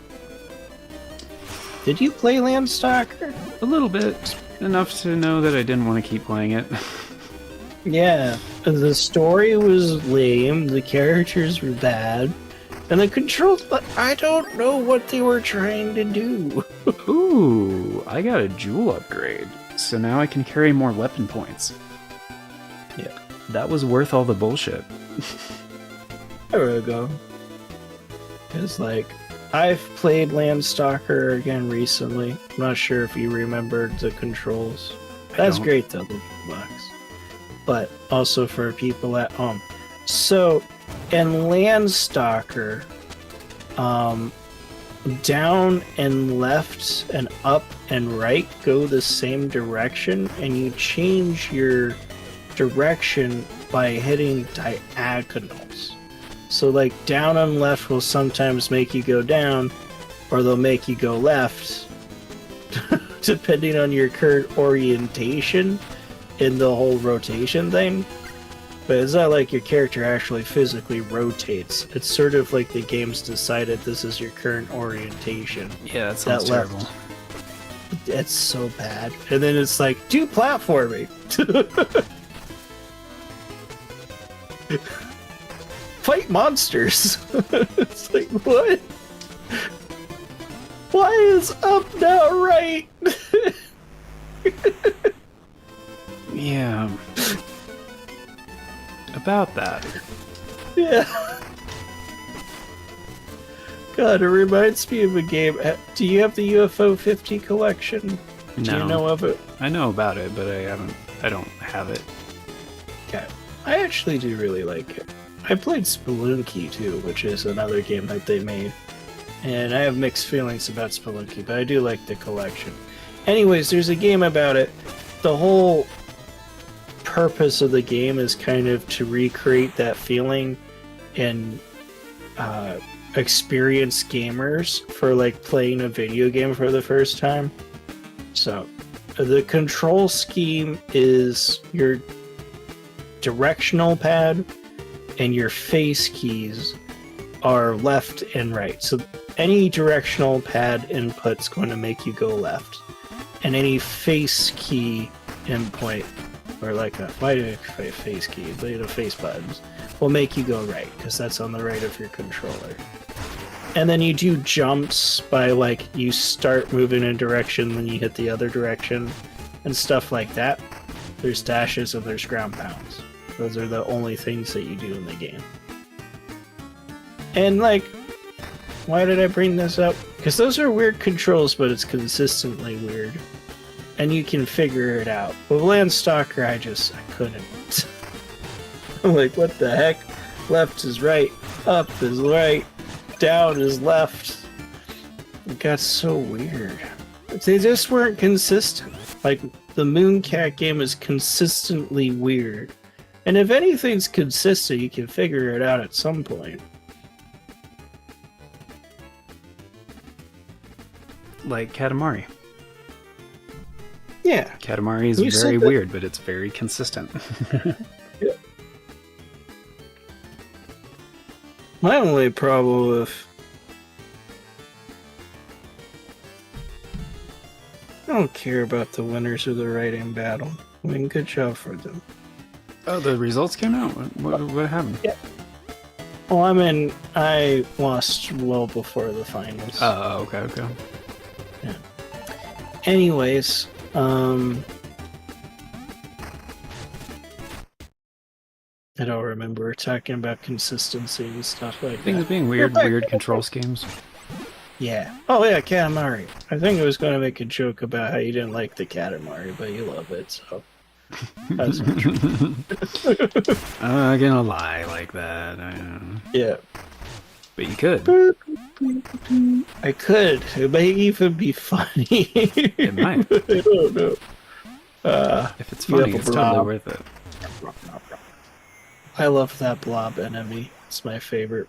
Did you play Landstalker? A little bit. Enough to know that I didn't want to keep playing it. Yeah, the story was lame, the characters were bad, and the controls, but I don't know what they were trying to do. Ooh, I got a jewel upgrade, so now I can carry more weapon points. Yeah, That was worth all the bullshit. there we go. Because, like, I've played Landstalker again recently. I'm not sure if you remembered the controls. That's don't. great, though, the box. But also for people at home. So, in Landstalker, down and left and up and right go the same direction, and you change your direction by hitting diagonals. So, like, down and left will sometimes make you go down, or they'll make you go left, depending on your current orientation in the whole rotation thing. But it's not like your character actually physically rotates. It's sort of like the game's decided this is your current orientation. Yeah, that sounds That left. terrible. It's so bad. And then it's like, do platforming. Fight monsters. It's like, what? Why is up now right? Yeah. About that. Yeah. God, it reminds me of a game. Do you have the UFO 50 collection? Do you No. know of it? I know about it, but I don't have it. Okay. I actually do really like it. I played Spelunky too, which is another game that they made. And I have mixed feelings about Spelunky, but I do like the collection. Anyways, there's a game about it. The whole purpose of the game is kind of to recreate that feeling and experience gamers for like playing a video game for the first time. So the control scheme is your directional pad and your face keys are left and right. So any directional pad input's going to make you go left, and any face key input, or like a face key, face buttons, will make you go right, because that's on the right of your controller. And then you do jumps by, like, you start moving in a direction, then you hit the other direction, and stuff like that. There's dashes and there's ground pounds. Those are the only things that you do in the game. And, like, why did I bring this up? Because those are weird controls, but it's consistently weird. And you can figure it out. With Landstalker, I couldn't. I'm like, what the heck? Left is right, up is right, down is left. It got so weird. They just weren't consistent. Like, the Mooncat game is consistently weird. And if anything's consistent, you can figure it out at some point. Like Katamari. Yeah. Katamari is You very said that- weird, but it's very consistent. Yeah. My only problem with... I don't care about the winners of the writing battle. I mean, good job for them. Oh, the results came out? What happened? Yeah. Well, I lost well before the finals. Oh, okay. Anyways, I don't remember. We're talking about consistency and stuff like Things that. being weird control schemes. Yeah. Oh, yeah, Katamari. I think I was going to make a joke about how you didn't like the Katamari, but you love it, so... That's not true. I'm not gonna lie like that. Yeah. But you could. I could. It may even be funny. It might. I don't know. If it's funny, have a it's totally blob. worth it. I love that blob enemy. It's my favorite.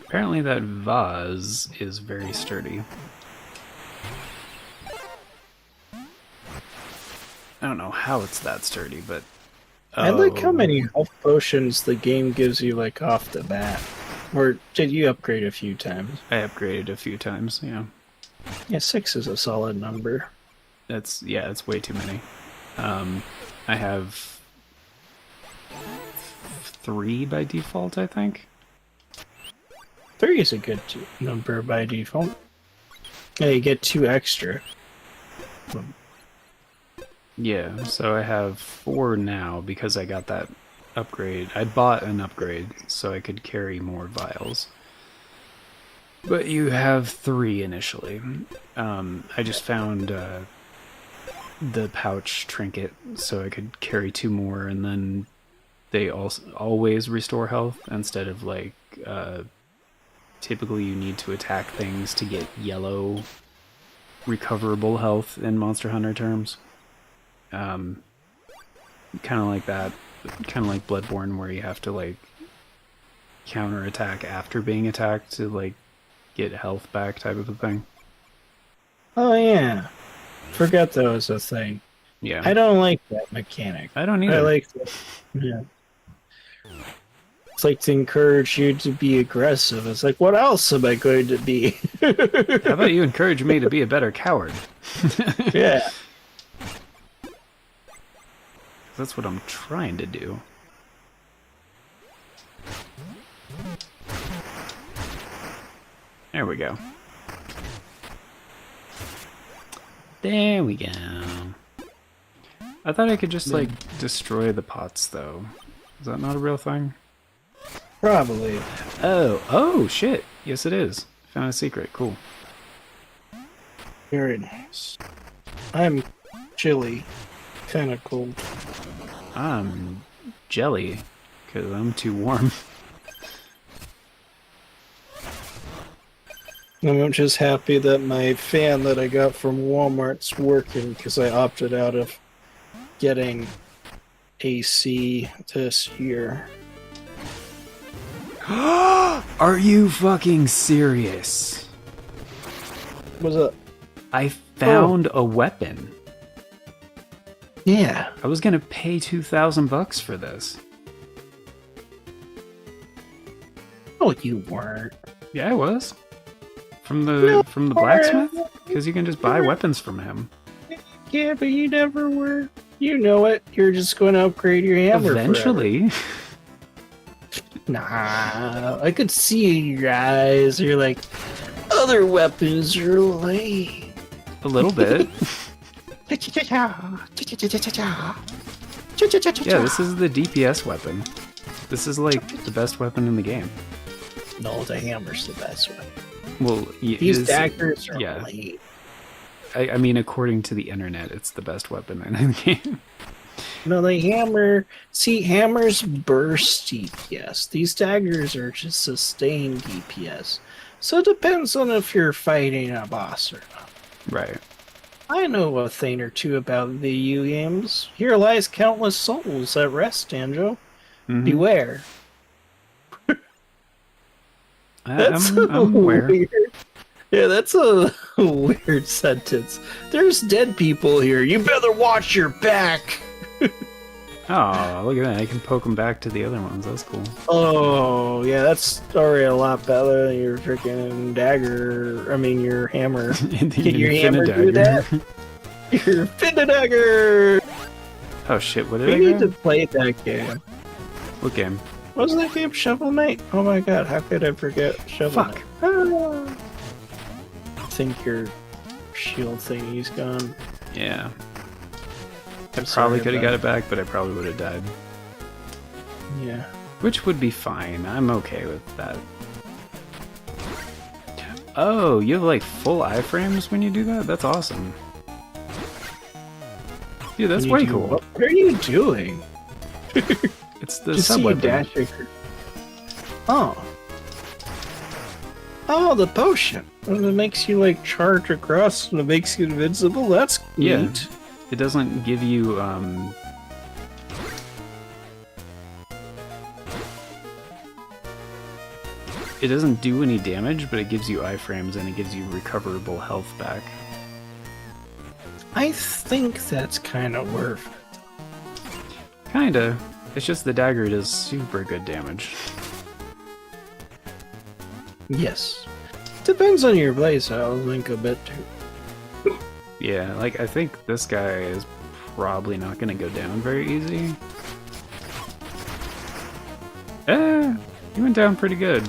Apparently that vase is very sturdy. I don't know how it's that sturdy, but... I like how many health potions the game gives you, like, off the bat. Or did you upgrade a few times? I upgraded a few times, yeah. Yeah, 6 is a solid number. That's way too many. I have 3 by default, I think. 3 is a good number by default. Yeah, you get 2 extra. Yeah, so I have 4 now because I got that upgrade. I bought an upgrade so I could carry more vials. But you have 3 initially. I just found the pouch trinket so I could carry 2 more, and then they also always restore health instead of like typically you need to attack things to get yellow recoverable health in Monster Hunter terms. Kind of like that, kind of like Bloodborne, where you have to like counterattack after being attacked to like get health back, type of a thing. Oh yeah, forgot that was a thing. Yeah, I don't like that mechanic. I don't either. I like that. Yeah. It's like to encourage you to be aggressive. It's like, what else am I going to be? How about you encourage me to be a better coward? Yeah. That's what I'm trying to do. There we go. There we go. I thought I could just, like, destroy the pots, though. Is that not a real thing? Probably. Oh, shit. Yes, it is. Found a secret. Cool. Very nice. I'm chilly. Kind of cold. I'm jelly, because I'm too warm. I'm just happy that my fan that I got from Walmart's working, because I opted out of getting AC this year. Are you fucking serious? What's up? I found a weapon. Yeah. I was gonna pay $2,000 for this. Oh, you weren't. Yeah, I was. From the blacksmith? Because you can just buy weapons from him. Yeah, but you never were. You know it. You're just going to upgrade your hammer. Eventually. Nah, I could see in your eyes. You're like, other weapons are lame. A little bit. Yeah, this is the DPS weapon. This is like the best weapon in the game. No, the hammer's the best one. Well, these daggers are lame. I mean, according to the internet, it's the best weapon in the game. No, the hammer... See, hammers burst DPS. These daggers are just sustained DPS. So it depends on if you're fighting a boss or not. Right. I know a thing or two about the UMs. Here lies countless souls at rest, Anjo. Mm-hmm. Beware. I'm aware. Weird. Yeah, that's a weird sentence. There's dead people here. You better watch your back. Oh, look at that. I can poke them back to the other ones. That's cool. Oh, yeah, that's already a lot better than your freaking dagger. I mean, your hammer. Can your hammer do that? Your dagger. Oh, shit. What did I We need to play that game. What game? Wasn't that game Shovel Knight? Oh my god, how could I forget Shovel Knight? Ah. I think your shield thingy's gone. Yeah. I probably could have got it back, but I probably would have died. Yeah. Which would be fine. I'm okay with that. Oh, you have like full iframes when you do that? That's awesome. Dude, that's way cool. What are you doing? It's the sub-weapon. Oh. Oh, the potion. And it makes you like charge across and it makes you invincible. That's neat. It doesn't give you it doesn't do any damage, but it gives you iframes and it gives you recoverable health back. I think that's kind of worth it. Kinda. It's just the dagger does super good damage. Yes. Depends on your playstyle, I think a bit too. Yeah, like, I think this guy is probably not going to go down very easy. He went down pretty good.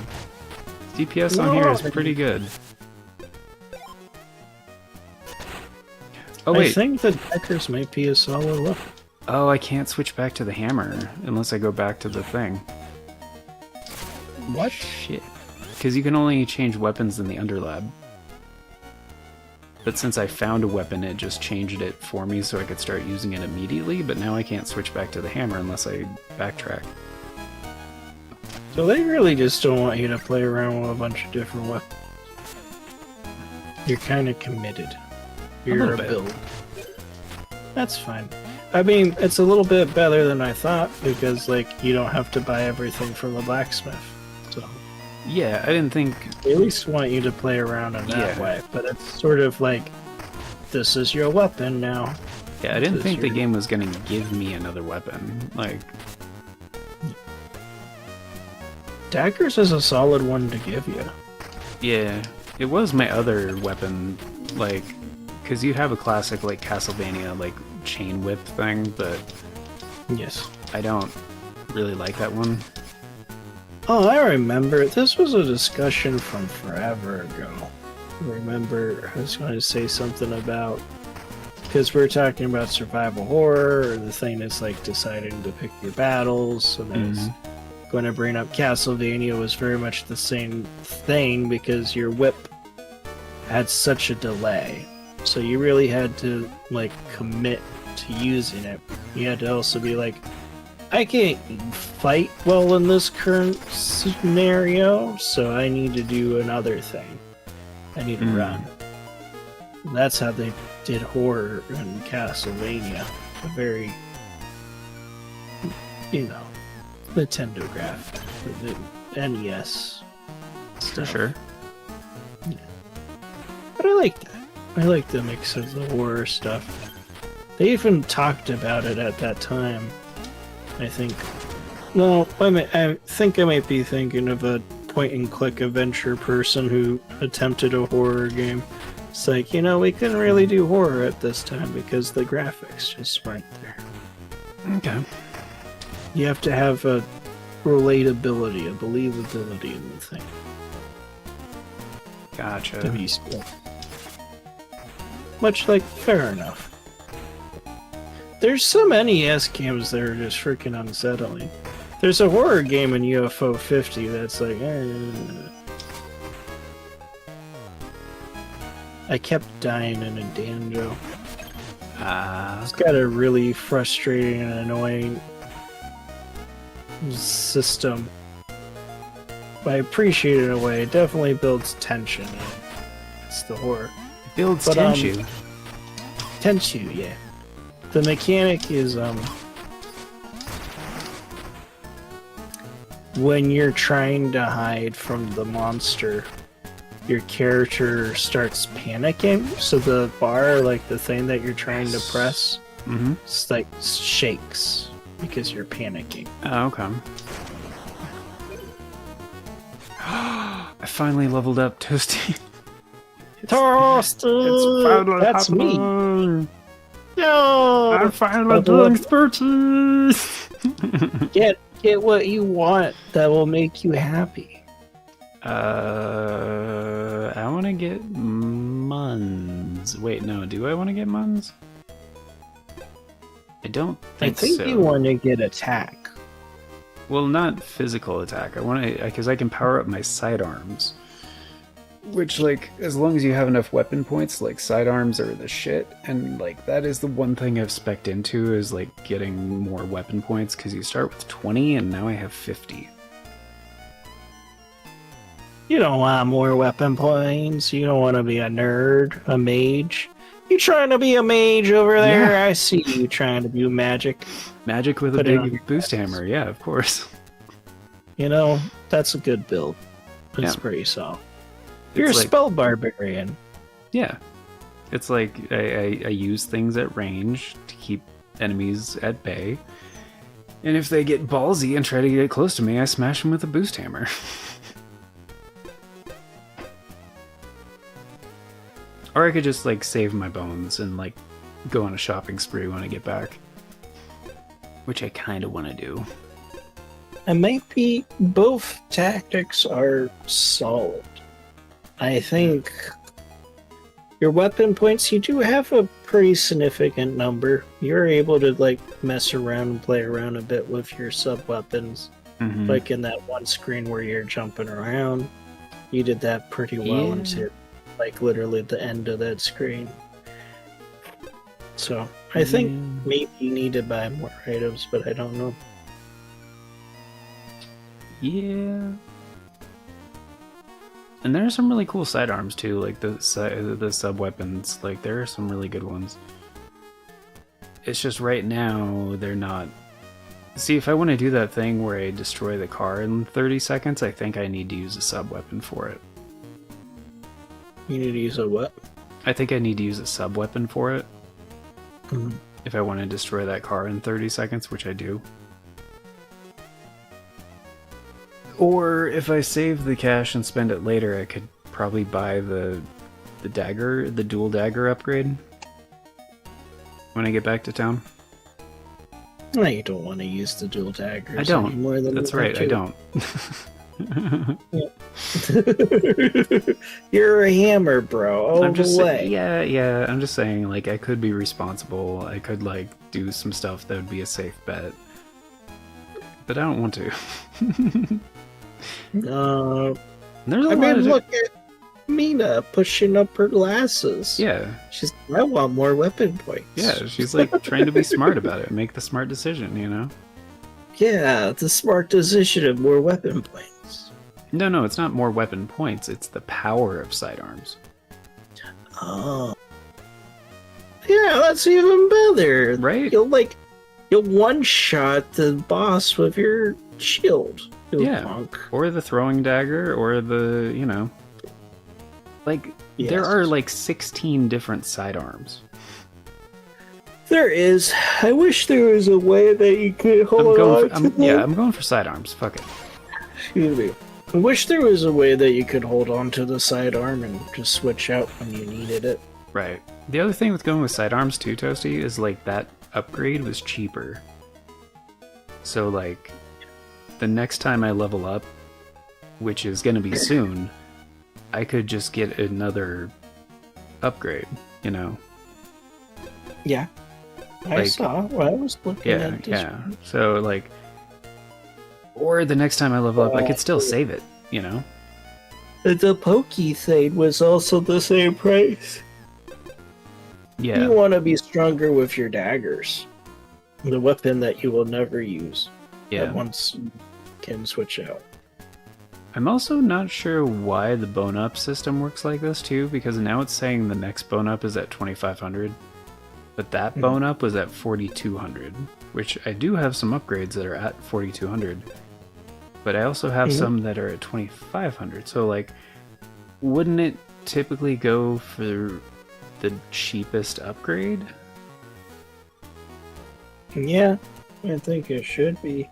DPS on here is pretty good. Oh, wait. I think the Deckers might be a solid weapon. Oh, I can't switch back to the hammer unless I go back to the thing. What? Shit. Because you can only change weapons in the Underlab. But since I found a weapon, it just changed it for me so I could start using it immediately, but now I can't switch back to the hammer unless I backtrack. So they really just don't want you to play around with a bunch of different weapons. You're kind of committed. You're a build. That's fine. I mean, it's a little bit better than I thought because, like, you don't have to buy everything from the blacksmith. So yeah, I didn't think... They at least want you to play around in that way, but it's sort of like, this is your weapon now. Yeah, I didn't think the game was going to give me another weapon. Like... Daggers is a solid one to give you. Yeah, it was my other weapon, like... Because you have a classic, like, Castlevania, like, chain whip thing, but... Yes. I don't really like that one. Oh, I remember. This was a discussion from forever ago. I remember I was going to say something about... Because we're talking about survival horror, or the thing that's, like, deciding to pick your battles, and I was going to bring up Castlevania was very much the same thing, because your whip had such a delay. So you really had to, like, commit to using it. You had to also be like, I can't fight well in this current scenario, so I need to do another thing. I need to run. And that's how they did horror in Castlevania. A very, you know, Nintendo graphic for the NES stuff. For sure. Yeah. But I like that. I like the mix of the horror stuff. They even talked about it at that time. I think. No, I think I might be thinking of a point-and-click adventure person who attempted a horror game. It's like, you know, we couldn't really do horror at this time because the graphics just weren't there. Okay. You have to have a relatability, a believability in the thing. Gotcha. To be still. Much like, fair enough. There's some NES games that are just freaking unsettling. There's a horror game in UFO 50 that's like, I kept dying in a Danjo. It's got a really frustrating and annoying system. But I appreciate it in a way. It definitely builds tension. It's the horror. Builds tension. Tension, yeah. The mechanic is when you're trying to hide from the monster, your character starts panicking, so the bar, like the thing that you're trying to press, it's like shakes because you're panicking. Oh, okay. I finally leveled up, Toasty. Toasty! That's me! No! I'm finally doing expertise! Get what you want that will make you happy. I want to get Muns. Wait, no, do I want to get Muns? I don't think so. I think you want to get attack. Well, not physical attack. I want to, because I can power up my sidearms. Which, like, as long as you have enough weapon points, like, sidearms are the shit. And, like, that is the one thing I've spec'd into, is, like, getting more weapon points, because you start with 20, and now I have 50. You don't want more weapon points. You don't want to be a nerd, a mage. You trying to be a mage over there? Yeah. I see you trying to do magic. Magic with a big boost hammer, yeah, of course. You know, that's a good build. It's pretty solid. You're a spell barbarian. Yeah. It's like I use things at range to keep enemies at bay. And if they get ballsy and try to get close to me, I smash them with a boost hammer. Or I could just, like, save my bones and, like, go on a shopping spree when I get back. Which I kind of want to do. And maybe both tactics are solid. I think your weapon points, you do have a pretty significant number. You're able to, like, mess around and play around a bit with your sub-weapons. Mm-hmm. Like in that one screen where you're jumping around. You did that pretty well until, like, literally the end of that screen. So, I think maybe you need to buy more items, but I don't know. Yeah. And there are some really cool sidearms too, like the sub weapons. Like there are some really good ones. It's just right now they're not. See, if I want to do that thing where I destroy the car in 30 seconds, I think I need to use a sub weapon for it. You need to use a what? I think I need to use a sub weapon for it. Mm-hmm. If I want to destroy that car in 30 seconds, which I do. Or if I save the cash and spend it later, I could probably buy the dagger, the dual dagger upgrade when I get back to town. No, you don't want to use the dual daggers. I don't. Anymore than That's right, I don't. You're a hammer, bro. All I'm just the way. yeah. I'm just saying, like, I could be responsible. I could, like, do some stuff that would be a safe bet, but I don't want to. There's a lot of look at Mina pushing up her glasses. Yeah. She's I want more weapon points. Yeah, she's like trying to be smart about it, make the smart decision, you know? Yeah, the smart decision of more weapon points. No, it's not more weapon points, it's the power of sidearms. Oh. Yeah, that's even better. Right? You'll one-shot the boss with your shield. Yeah. Punk. Or the throwing dagger, or the, you know. Like, yes. There are like 16 different sidearms. There is. I wish there was a way that you could hold on to I'm going for sidearms. Fuck it. Excuse me. I wish there was a way that you could hold on to the sidearm and just switch out when you needed it. Right. The other thing with going with sidearms too, Toasty, is like that upgrade was cheaper. So like, the next time I level up, which is gonna be soon, I could just get another upgrade, you know? Yeah. I saw. Well, I was looking at this. Yeah. So, like, or the next time I level up, I could still save it, you know? The pokey thing was also the same price. Yeah. You want to be stronger with your daggers. The weapon that you will never use. Yeah. That once you can switch out. I'm also not sure why the bone up system works like this too, because now it's saying the next bone up is at 2500, but that bone up was at 4200, which I do have some upgrades that are at 4200, but I also have some that are at 2500. So like, wouldn't it typically go for the cheapest upgrade? Yeah, I think it should be.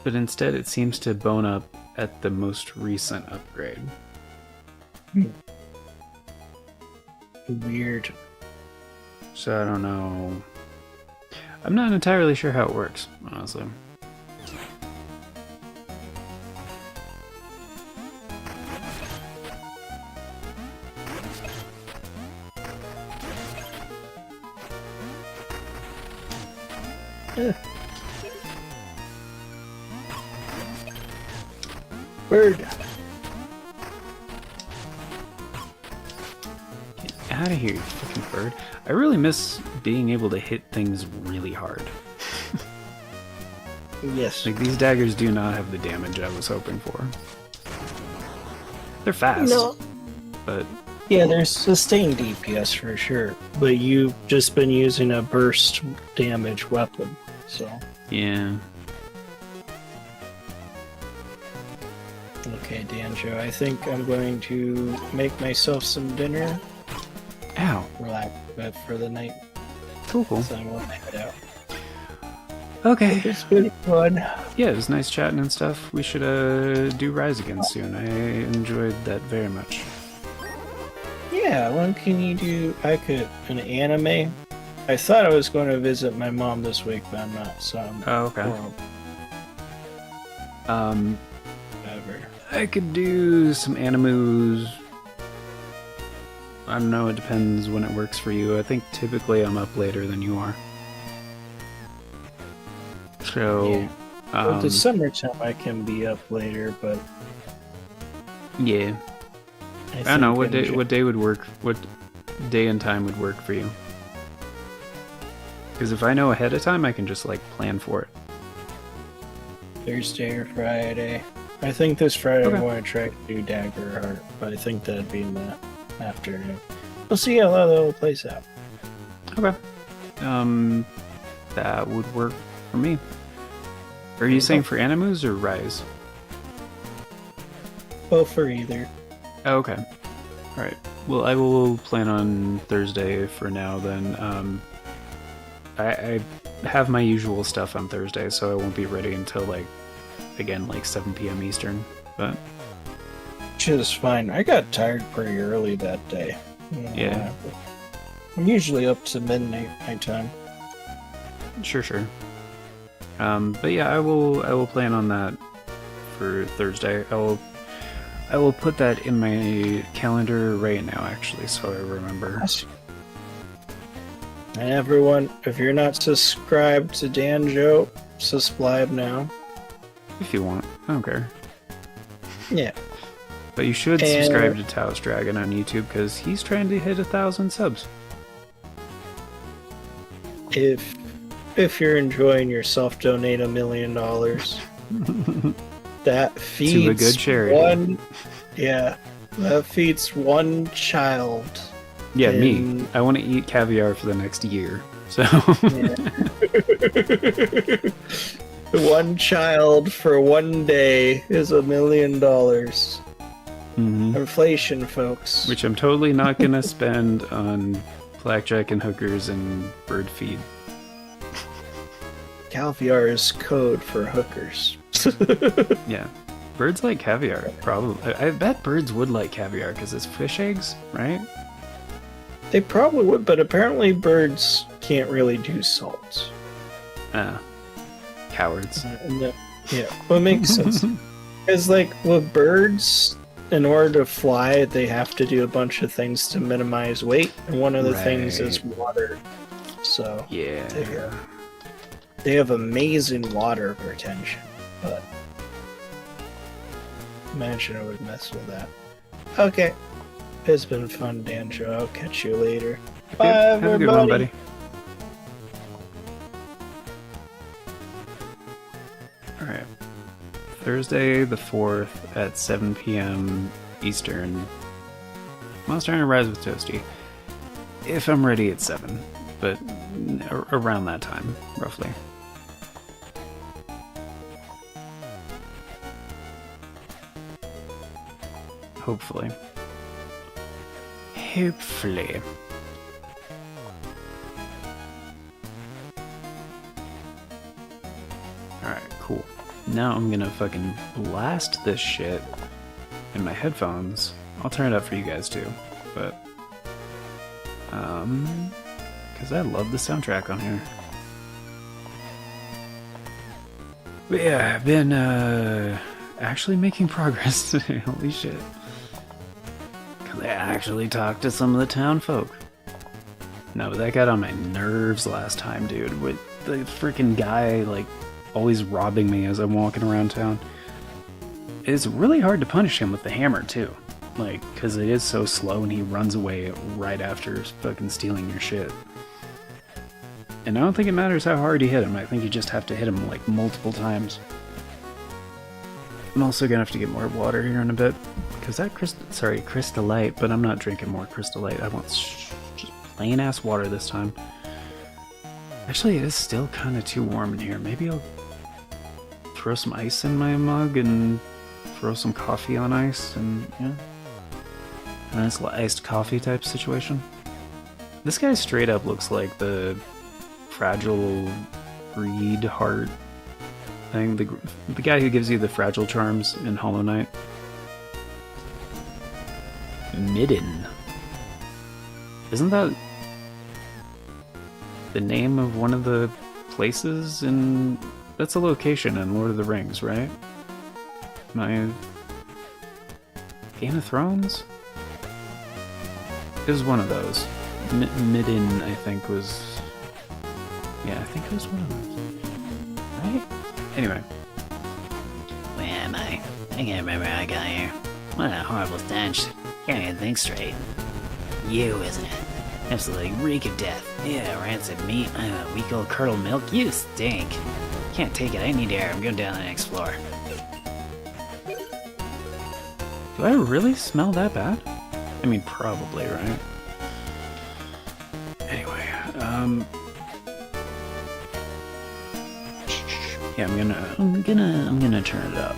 But instead it seems to bone up at the most recent upgrade. Weird. So I don't know. I'm not entirely sure how it works, honestly. Bird. Get out of here, you fucking bird. I really miss being able to hit things really hard. Yes. Like, these daggers do not have the damage I was hoping for. They're fast. No. But yeah, there's sustained DPS for sure. But you've just been using a burst damage weapon, so. yeah. Okay, Danjo, I think I'm going to make myself some dinner. Ow. Relax a bit for the night. Cool. So I won't make it out. Okay. It's been fun. Yeah, it was nice chatting and stuff. We should do Rise again soon. I enjoyed that very much. Yeah, when can you do? An anime. I thought I was going to visit my mom this week, but I'm not. So I'm Oh, okay. whatever. I could do some animus. I don't know, it depends when it works for you. I think typically I'm up later than you are. So, Yeah. Well, the summertime I can be up later, but yeah. I don't know, what day would work, what day and time would work for you? Because if I know ahead of time, I can just, like, plan for it. Thursday or Friday. I think this Friday Okay. I'm going to try to do Dagger Heart, but I think that'd be in the afternoon. We'll see how that will plays out. Okay. That would work for me. Are you saying for animus or Rise? Both for either. Oh, okay. Alright. Well, I will plan on Thursday for now then. I have my usual stuff on Thursday, so I won't be ready until, like, again, like 7 p.m. Eastern. But Which is fine. I got tired pretty early that day. I don't know Yeah. what happened. I'm usually up to midnight my time. sure. But yeah, I will plan on that for Thursday. I will put that in my calendar right now, actually, so I remember. Awesome. And everyone, if you're not subscribed to Danjo, subscribe now. If you want, I don't care. Yeah. But you should And- subscribe to Taos Dragon on YouTube because he's trying to hit 1,000 subs. If you're enjoying yourself, donate $1 million. That feeds To a good charity. that feeds one child. Yeah, me. And- I want to eat caviar for the next year. So One child for one day is $1 million. Mhm. Inflation, folks. Which I'm totally not gonna spend on blackjack and hookers and bird feed. Caviar is code for hookers. Yeah. Birds like caviar, probably. I bet birds would like caviar because it's fish eggs, right? They probably would, but apparently birds can't really do salt. Ah. Cowards. Yeah, well, it makes sense. Because, like, with birds, in order to fly, they have to do a bunch of things to minimize weight, and one of the things is water. So, Yeah. they have amazing water retention, but imagine I would mess with that. Okay. It's been fun, Danjo. I'll catch you later. Bye, Have a good one, everybody. buddy. Alright. Thursday the 4th at 7 p.m. Eastern. Monster Hunter Rise with Toasty. If I'm ready at 7, but around that time, roughly. Hopefully. Hopefully. Alright, cool. Now I'm gonna fucking blast this shit in my headphones. I'll turn it up for you guys too, but because I love the soundtrack on here. But yeah, I've been actually making progress today. Holy shit. Because I actually talked to some of the town folk. No, but that got on my nerves last time, dude. With the freaking guy, like, always robbing me as I'm walking around town. It's really hard to punish him with the hammer, too. Like, because it is so slow and he runs away right after fucking stealing your shit. And I don't think it matters how hard you hit him. I think you just have to hit him, like, multiple times. I'm also gonna have to get more water here in a bit. Because that Crystal Light, but I'm not drinking more Crystal Light. I want just plain ass water this time. Actually, it is still kind of too warm in here. Maybe I'll throw some ice in my mug and throw some coffee on ice and, yeah. A nice little iced coffee type situation. This guy straight up looks like the fragile reed heart thing. The guy who gives you the fragile charms in Hollow Knight. Midden. Isn't that the name of one of the places in... That's a location in Lord of the Rings, right? Game of Thrones? It was one of those. Midden, I think, was... Yeah, I think it was one of those. Right? Anyway. Where am I? I can't remember how I got here. What a horrible stench. Can't even think straight. You, isn't it? Absolutely reek of death. Yeah, rancid meat, weak old curdled milk. You stink. Can't take it. I need air. I'm going down the next floor. Do I really smell that bad? I mean, probably, right? Anyway, yeah, I'm gonna turn it up.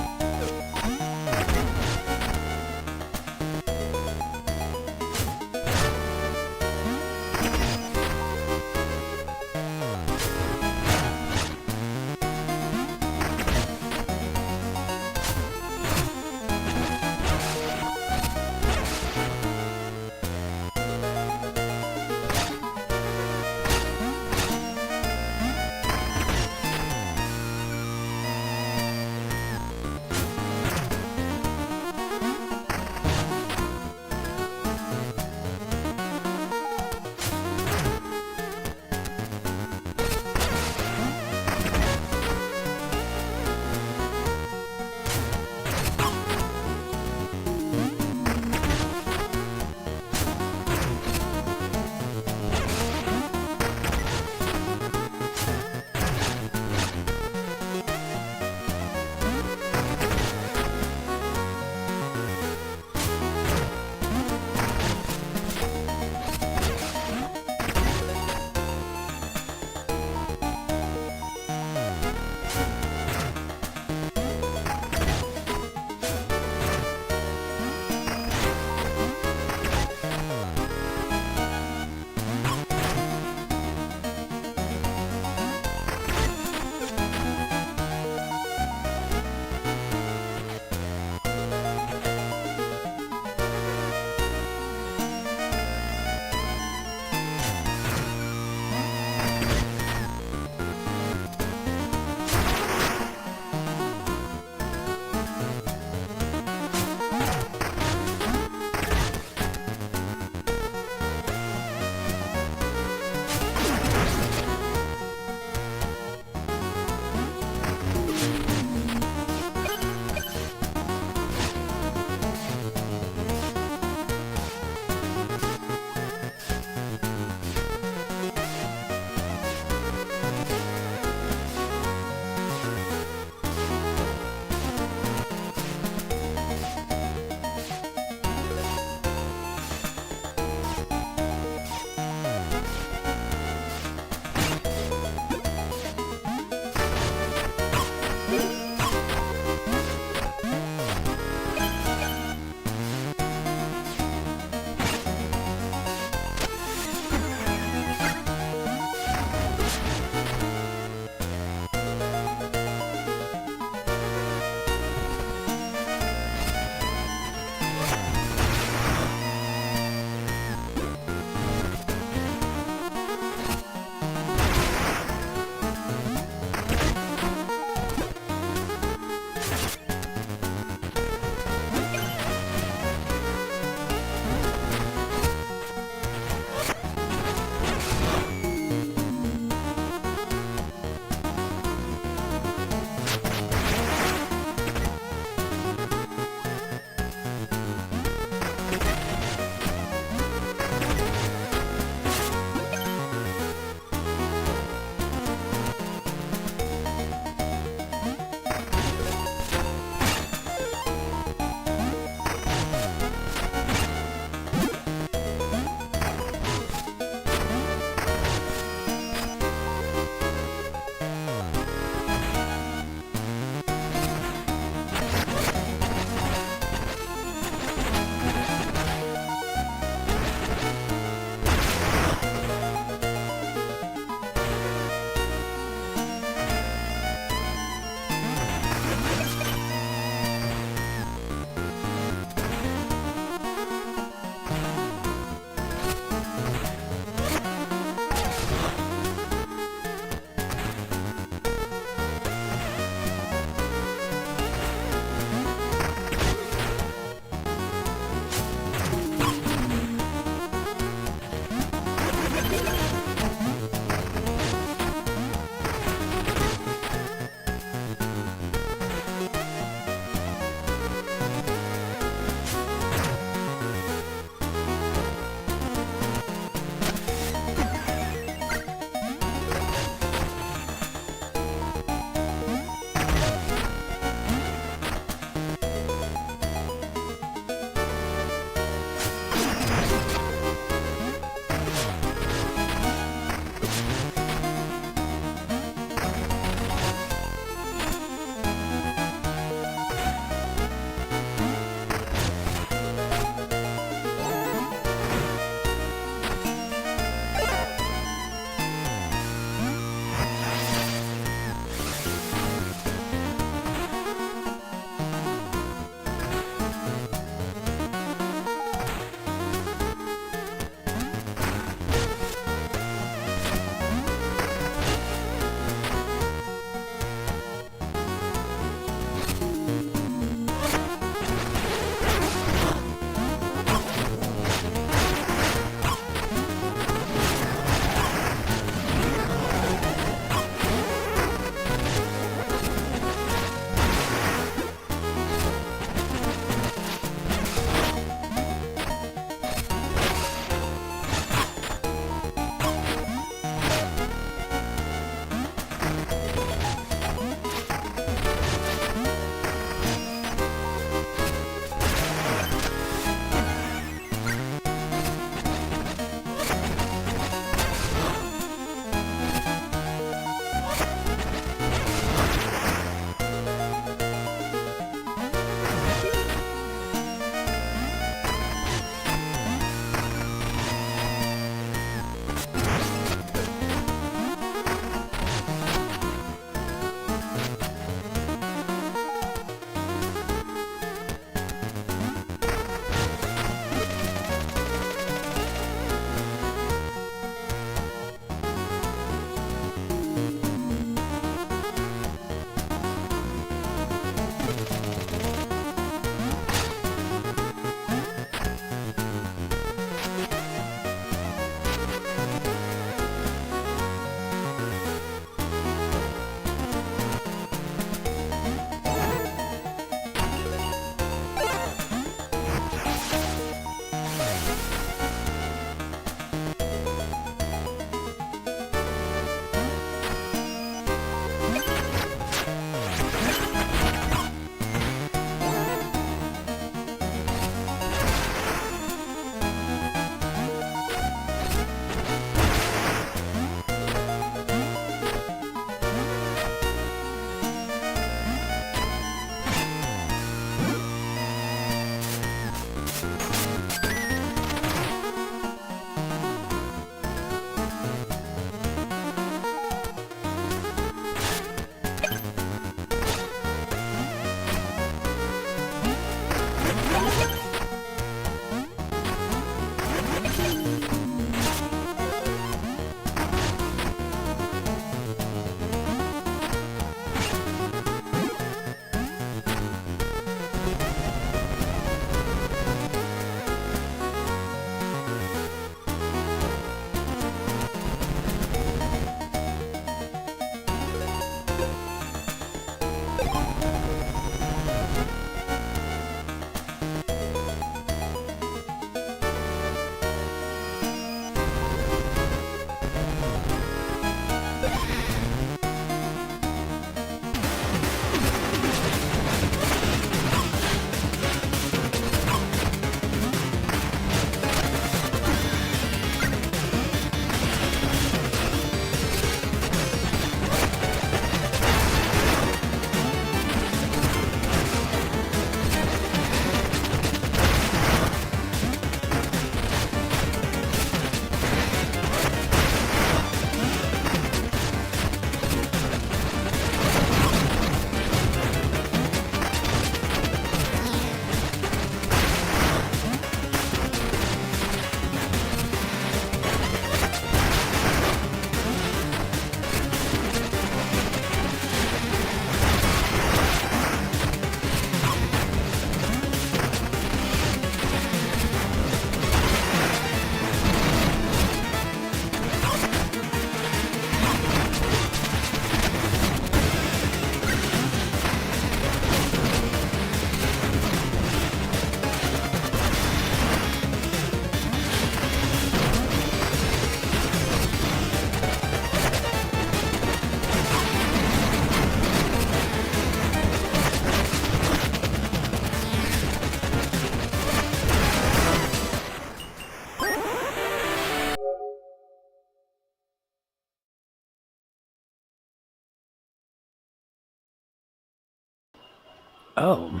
Oh.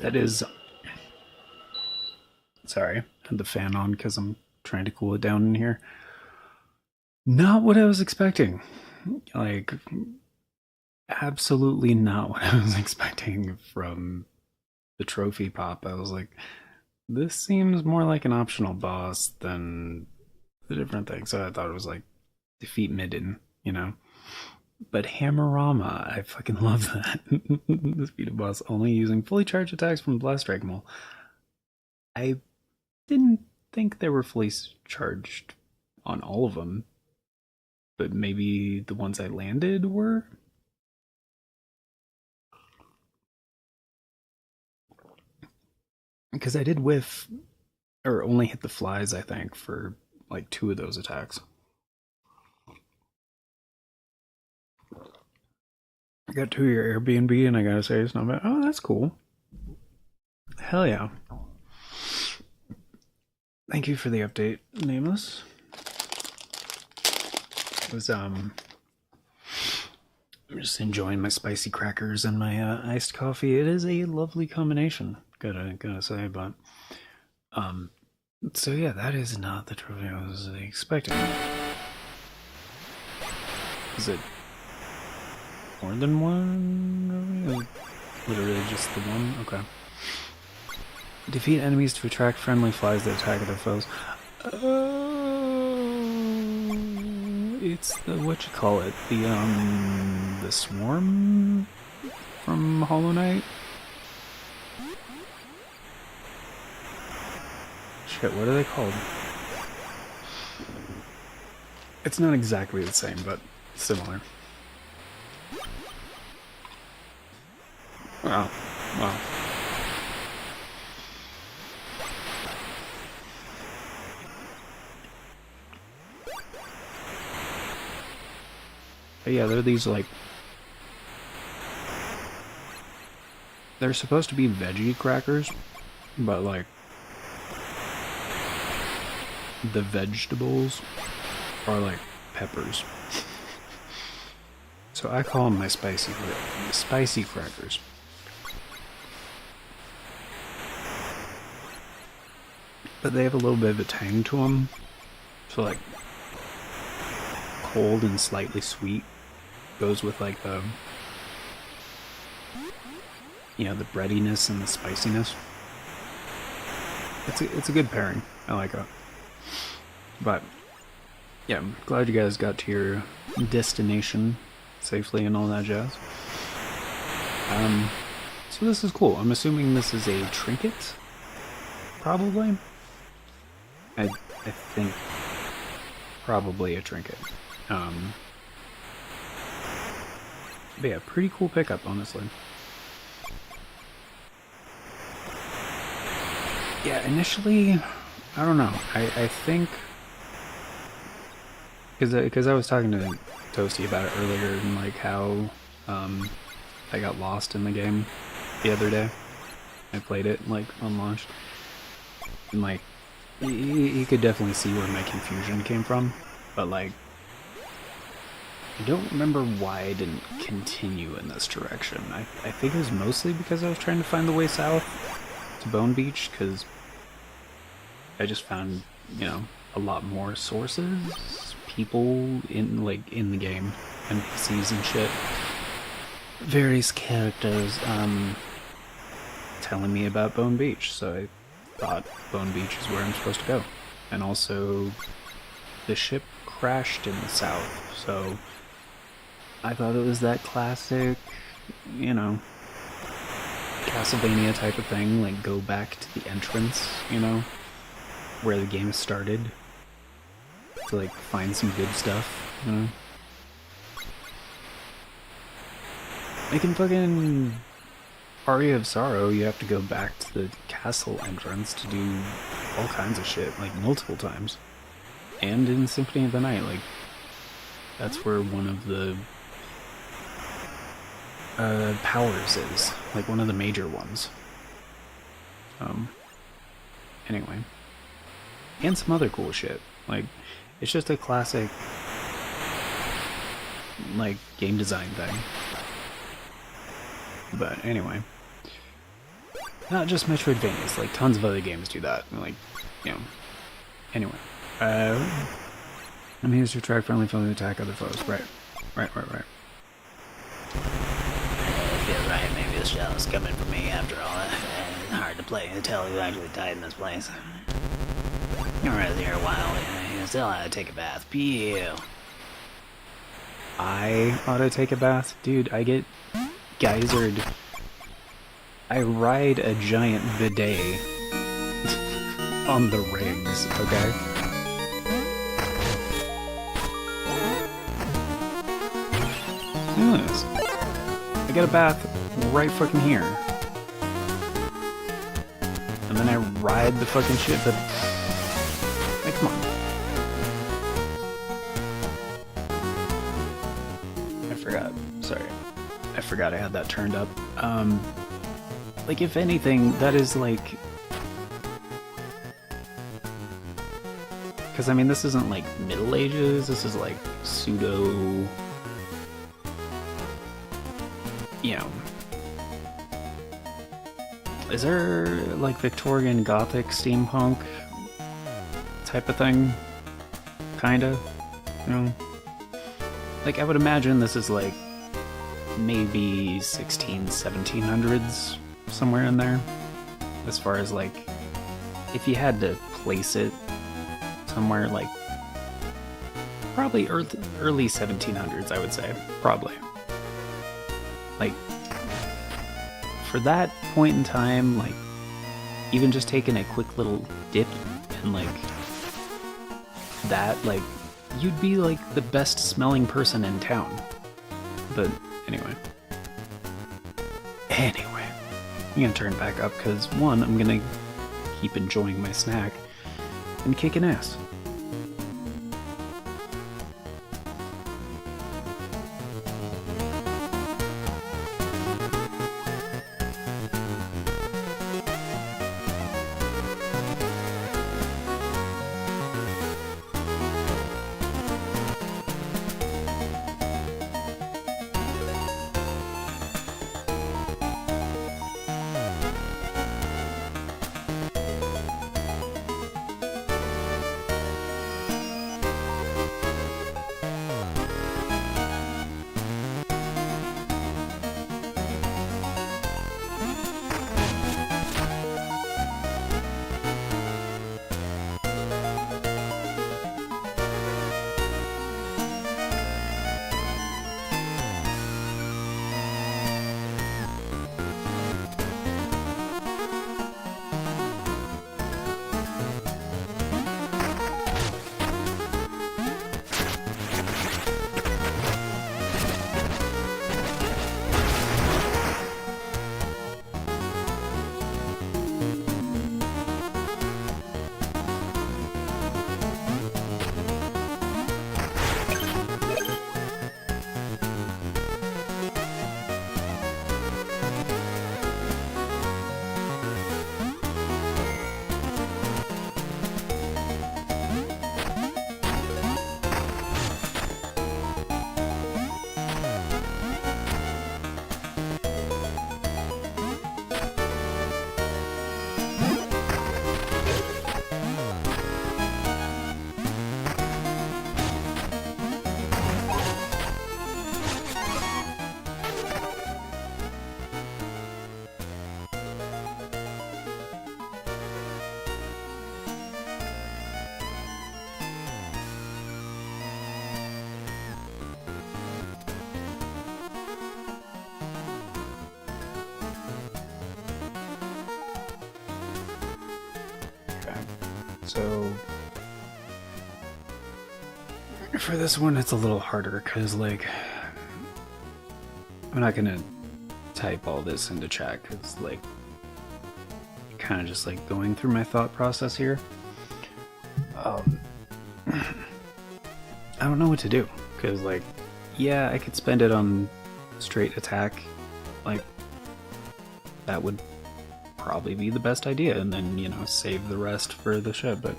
That is... Sorry, I had the fan on because I'm trying to cool it down in here. Not what I was expecting. Like, absolutely not what I was expecting from the trophy pop. I was like, this seems more like an optional boss than the different thing. So I thought it was like defeat Midden, you know? But Hammerama, I fucking love that. Defeat a boss only using fully charged attacks from Blast Strike Mole. I didn't think they were fully charged on all of them, but maybe the ones I landed were? Because I did whiff, or only hit the flies, I think, for like 2 of those attacks. I got to your Airbnb and I gotta say it's not bad. Oh, that's cool. Hell yeah. Thank you for the update, Nameless. It was, I'm just enjoying my spicy crackers and my iced coffee. It is a lovely combination, gotta say, but, so yeah, that is not the trophy I was expecting. Is it more than one? Literally just the one? Okay. Defeat enemies to attract friendly flies that attack their foes. It's the, what you call it? The swarm from Hollow Knight? Shit, what are they called? It's not exactly the same, but similar. Wow. Wow. But yeah, they're these, like... They're supposed to be veggie crackers, but, like... the vegetables are, like, peppers. So I call them my spicy crackers. but they have a little bit of a tang to them. So like cold and slightly sweet goes with like the, you know, the breadiness and the spiciness. It's a good pairing. I like it. But yeah, I'm glad you guys got to your destination safely and all that jazz. So this is cool. I'm assuming this is a trinket, probably. I think probably a trinket. But yeah, pretty cool pickup, honestly. Yeah, initially, I don't know. I think because I was talking to Toasty about it earlier and like how I got lost in the game the other day. I played it like unlaunched, and like you could definitely see where my confusion came from, but like I don't remember why I didn't continue in this direction. I think it was mostly because I was trying to find the way south to Bone Beach, because I just found, you know, a lot more sources, people in the game, NPCs and shit, various characters telling me about Bone Beach, so I thought Bone Beach is where I'm supposed to go. And also the ship crashed in the south, so I thought it was that classic, you know, Castlevania type of thing, like go back to the entrance, you know, where the game started, to like find some good stuff, you know. Like in fucking Aria of Sorrow, you have to go back to the castle entrance to do all kinds of shit, like multiple times. And in Symphony of the Night, like, that's where one of the powers is, like one of the major ones. Anyway. And some other cool shit. Like, it's just a classic, like, game design thing. But anyway. Not just Metroidvanias, like, tons of other games do that. Like, you know. Anyway. I'm here to try friendly foes to attack other foes. Right. Right. It feels right. Maybe this shell is coming for me after all. It's hard to play to tell who actually died in this place. You're right here a while. You still ought to take a bath. Pew. I ought to take a bath? Dude, I get geysered. I ride a giant bidet on the rigs, okay? Look at this. I get a bath right fucking here. And then I ride the fucking shit, but... Like, come on. I forgot. Sorry. I forgot I had that turned up. Like, if anything, that is like... Because, I mean, this isn't like Middle Ages, this is like pseudo... You know... Is there like Victorian Gothic steampunk type of thing? Kinda? You know? Like, I would imagine this is like maybe 1700s, somewhere in there. As far as like, if you had to place it somewhere, like probably early 1700s, I would say. Probably. Like, for that point in time, like, even just taking a quick little dip and like that, like, you'd be like the best smelling person in town. But anyway. I'm gonna turn back up because, one, I'm gonna keep enjoying my snack and kicking ass. So for this one, it's a little harder because, like, I'm not gonna type all this into chat because, like, kind of just like going through my thought process here. I don't know what to do because, like, yeah, I could spend it on straight attack, like that would probably be the best idea, and then, you know, save the rest for the ship, but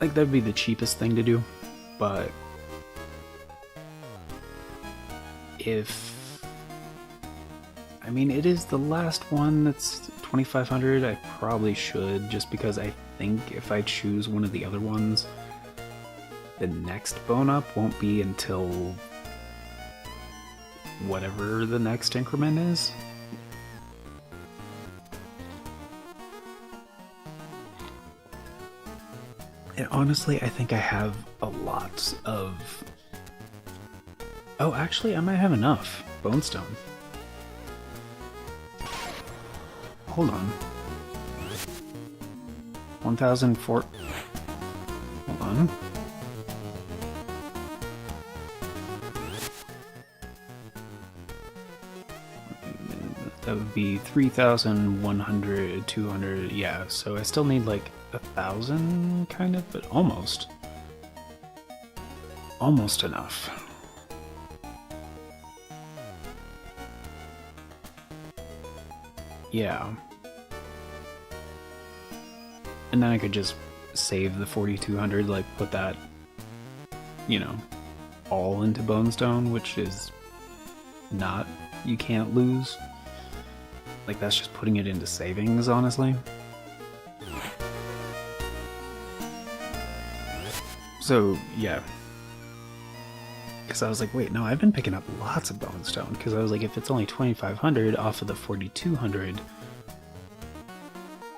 like that'd be the cheapest thing to do. But if, I mean, it is the last one that's 2500, I probably should, just because I think if I choose one of the other ones, the next bone up won't be until whatever the next increment is. And honestly, I think I have a lot of... Oh, actually, I might have enough bone stone. Hold on. 1004. Hold on. That would be 3,100, 200, yeah, so I still need like 1,000, kind of, but almost. Almost enough. Yeah. And then I could just save the 4,200, like put that, you know, all into Bonestone, which is not, you can't lose. Like, that's just putting it into savings, honestly. So, yeah. Because I was like, wait, no, I've been picking up lots of Bonestone. Because I was like, if it's only 2,500 off of the 4,200,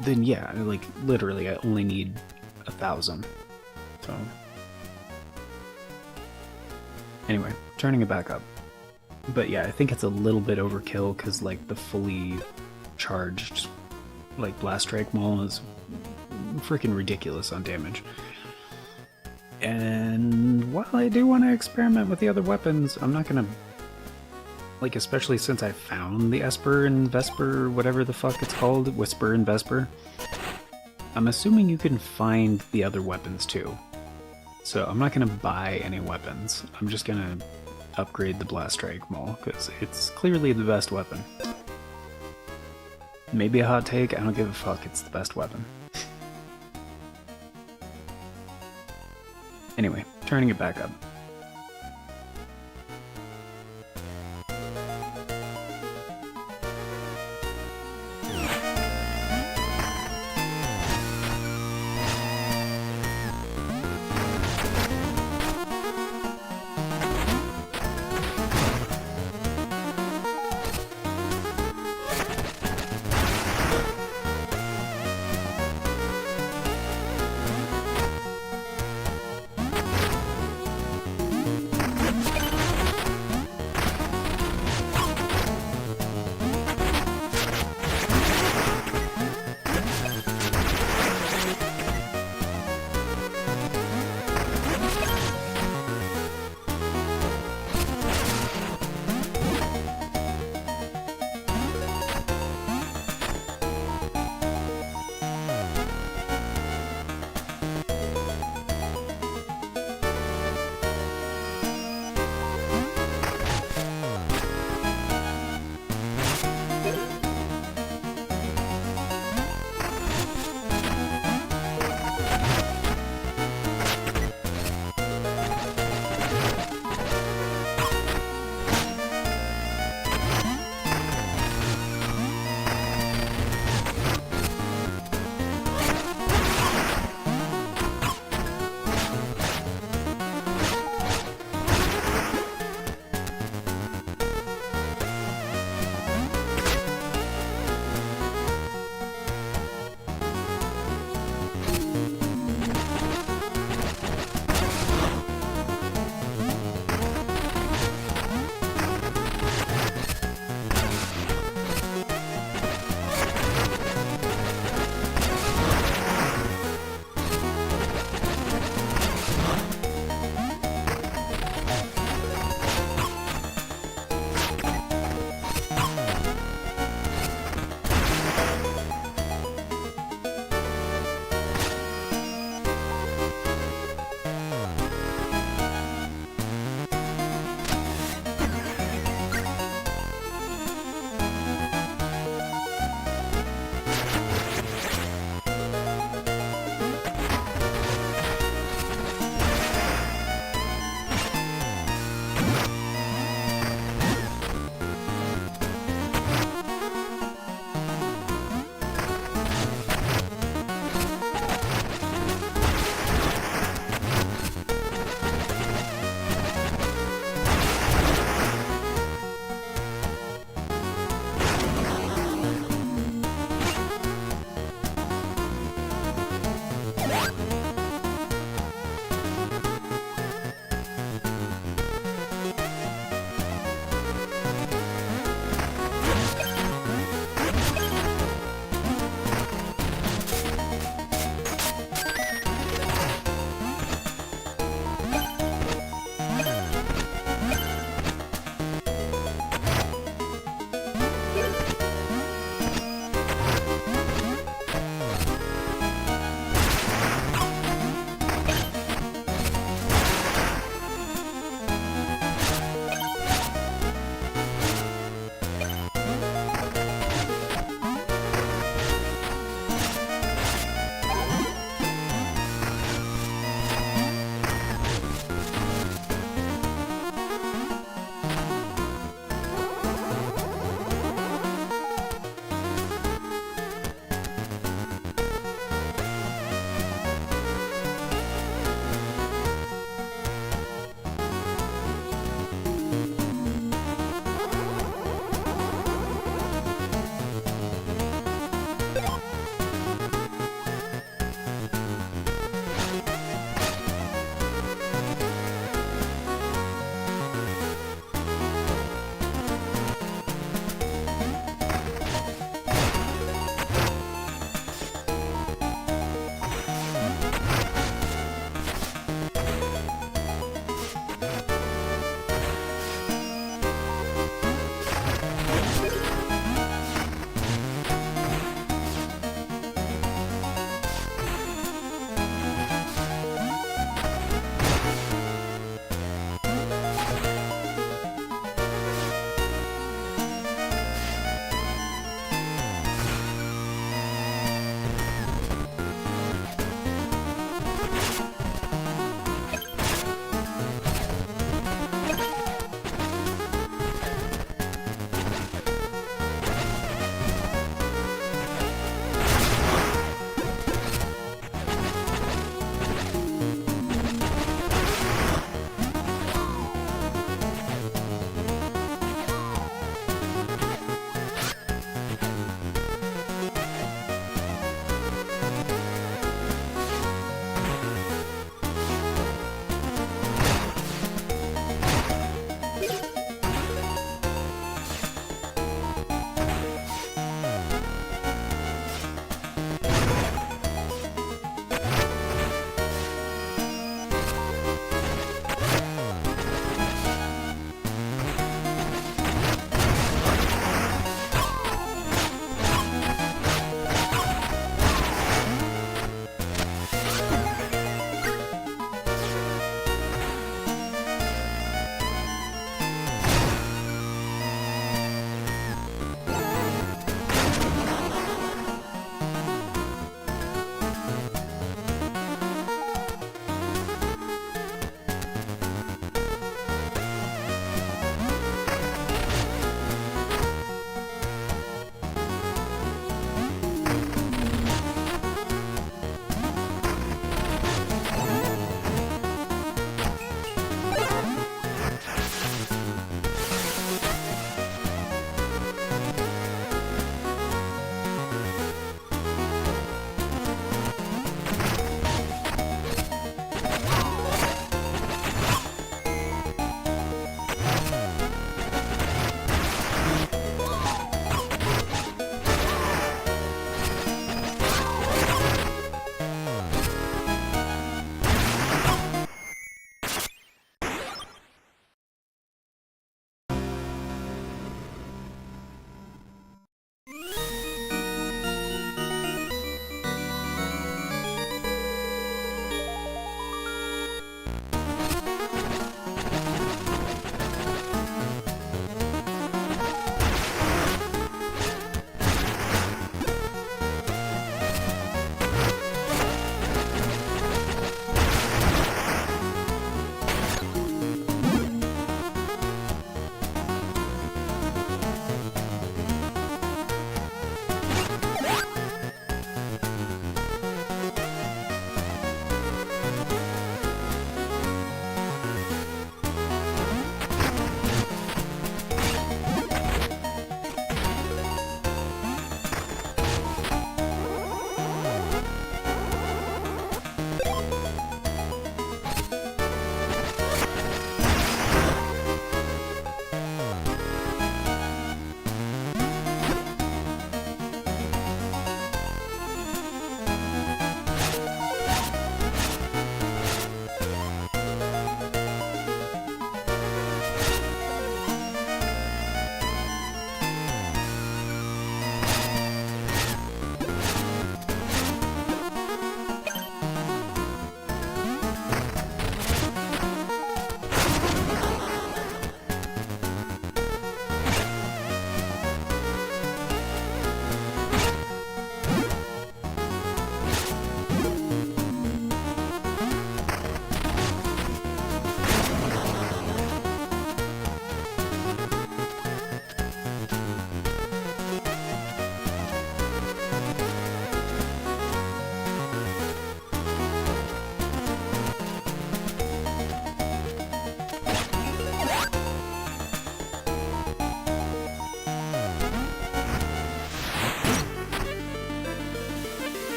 then yeah, like, literally, I only need 1,000. So, anyway, turning it back up. But yeah, I think it's a little bit overkill because, like, the fully charged, like, Blast Strike Maul is freaking ridiculous on damage. And while I do want to experiment with the other weapons, I'm not gonna, like, especially since I found the Esper and Vesper, whatever the fuck it's called, Whisper and Vesper, I'm assuming you can find the other weapons too. So I'm not gonna buy any weapons. I'm just gonna upgrade the Blast Strike Maul, because it's clearly the best weapon. Maybe a hot take, I don't give a fuck, it's the best weapon. Anyway, turning it back up.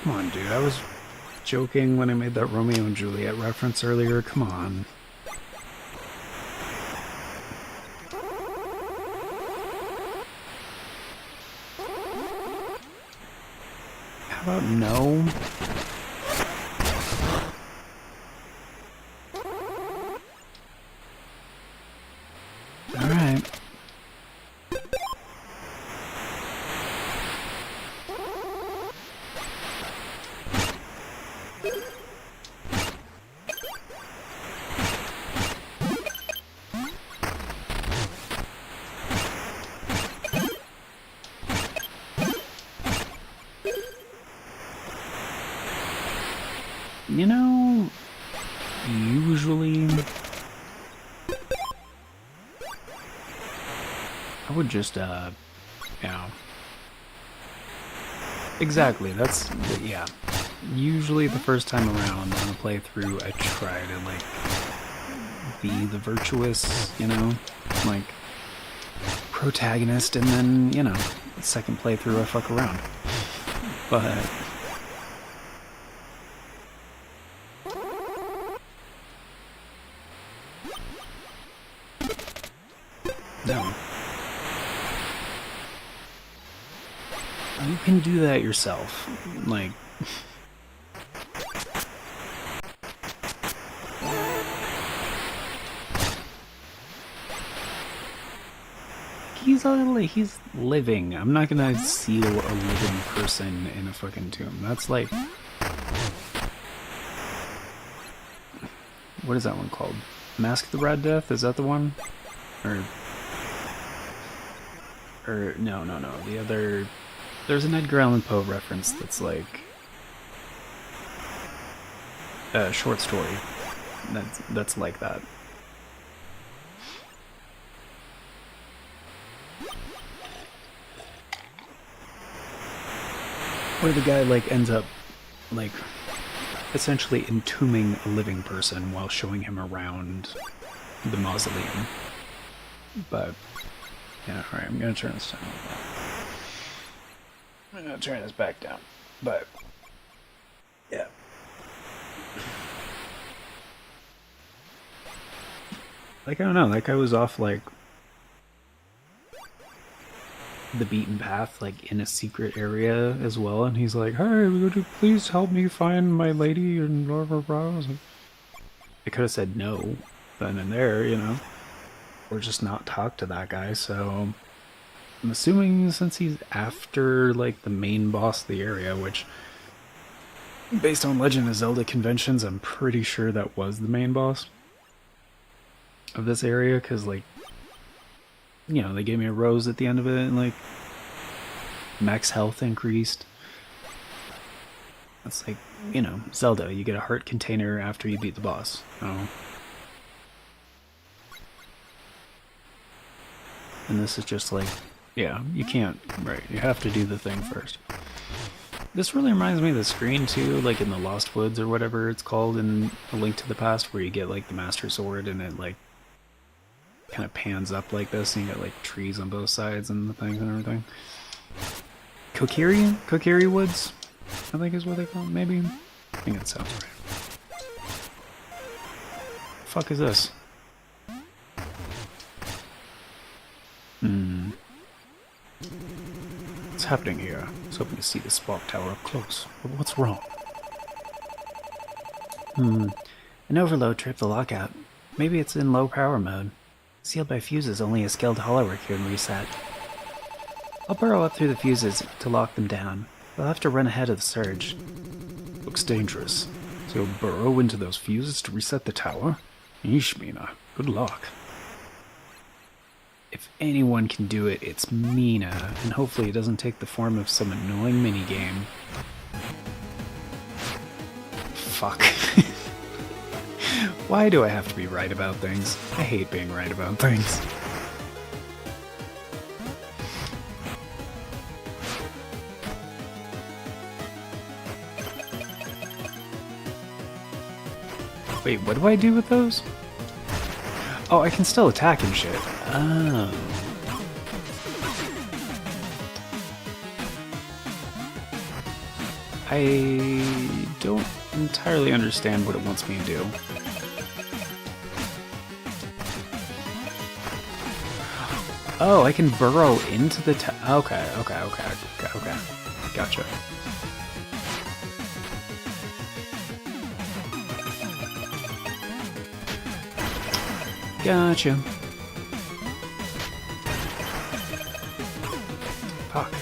Come on, dude. I was joking when I made that Romeo and Juliet reference earlier. Come on. How about no? Alright. You know, usually I would just, exactly, that's, yeah. Usually the first time around on a playthrough, I try to, like, be the virtuous, you know, like, protagonist, and then, you know, second playthrough I fuck around. But no. You can do that yourself. Like, he's living. I'm not gonna seal a living person in a fucking tomb. That's like, what is that one called? Mask of the Red Death? Is that the one? Or no. The other, there's an Edgar Allan Poe reference that's like a short story that's like that. Where the guy like ends up like essentially entombing a living person while showing him around the mausoleum. But yeah, alright, I'm gonna turn this down. I'm gonna turn this back down. But yeah. Like, I don't know, that guy was off like the beaten path, like in a secret area as well, and he's like, "Hey, would you please help me find my lady?" And blah blah blah. I could have said no then and there, you know, or just not talk to that guy. So I'm assuming since he's after like the main boss of the area, which based on Legend of Zelda conventions, I'm pretty sure that was the main boss of this area, because like, you know, they gave me a rose at the end of it, and like max health increased. That's like, you know, Zelda, you get a heart container after you beat the boss. Oh. And this is just like, yeah, you can't, right, you have to do the thing first. This really reminds me of the screen too, like in the Lost Woods or whatever it's called in A Link to the Past, where you get like the Master Sword and it like kind of pans up like this, and you got like trees on both sides and the things and everything. Kokiri Woods, I think is what they call it, maybe? I think that sounds right. Fuck is this? What's happening here? I was hoping to see the Spark Tower up close, but what's wrong? An overload tripped the lockout. Maybe it's in low power mode. Sealed by fuses, only a skilled hollower can reset. I'll burrow up through the fuses to lock them down. We'll have to run ahead of the surge. Looks dangerous. So you'll burrow into those fuses to reset the tower? Yeesh, Mina. Good luck. If anyone can do it, it's Mina, and hopefully it doesn't take the form of some annoying minigame. Fuck. Why do I have to be right about things? I hate being right about things. Wait, what do I do with those? Oh, I can still attack and shit. Oh. I don't entirely understand what it wants me to do. Oh, I can burrow into the okay. Gotcha. Gotcha. Fuck.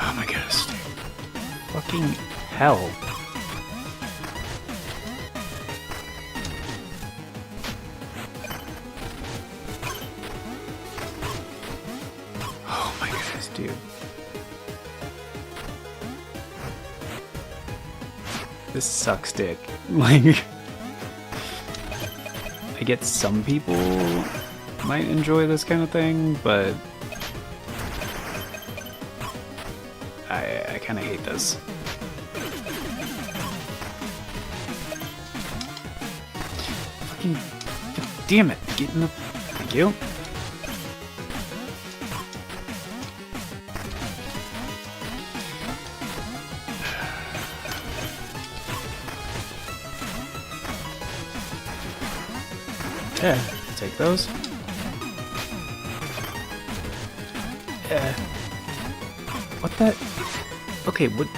Oh my goodness, dude. Fucking hell. Oh my goodness, dude. This sucks dick. Like, I get some people might enjoy this kind of thing, but I kind of hate this. Fucking damn it! Get in the. Thank you. Yeah, take those. What the? Okay, what?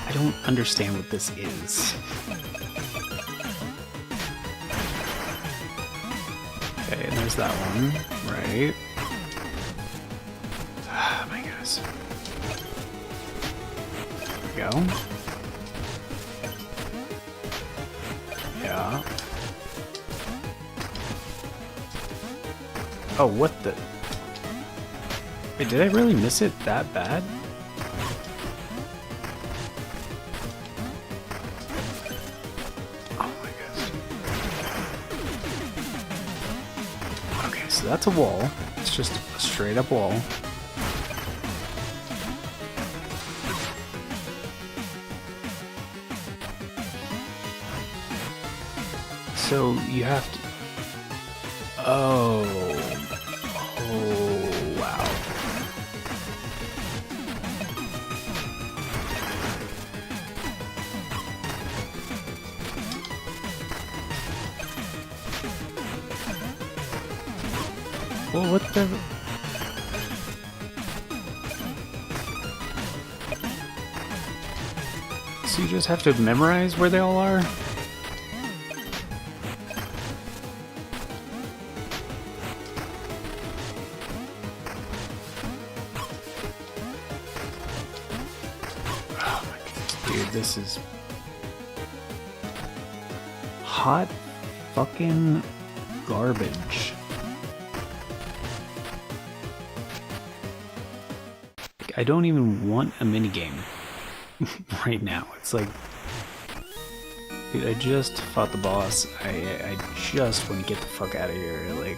I don't understand what this is. Okay, and there's that one, right? Oh my goodness. There we go. Yeah. Oh, what the? Wait, did I really miss it that bad? Oh my gosh. Okay, so that's a wall. It's just a straight up wall. So you have to. Oh, wow. Well, what the? So you just have to memorize where they all are? This is hot fucking garbage. I don't even want a minigame right now. It's like, dude, I just fought the boss. I just want to get the fuck out of here. Like,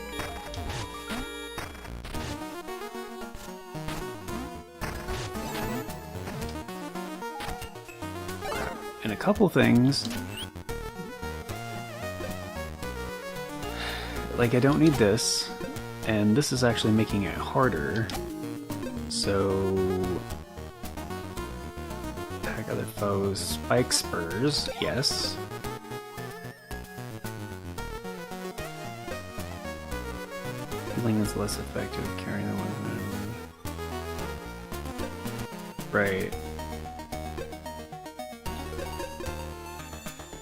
and a couple things, like I don't need this, and this is actually making it harder. So, attack other foes, spike spurs, yes. Healing is less effective carrying the weapon. Right.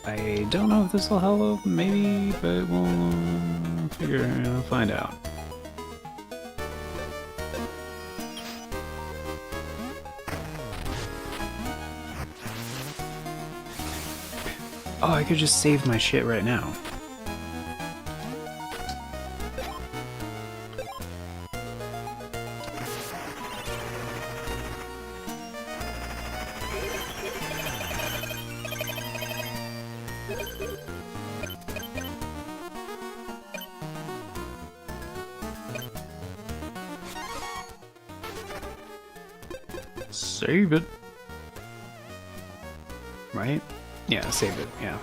I don't know if this will help, maybe, but we'll find out. Oh, I could just save my shit right now. Save it. Right? Yeah, save it, yeah.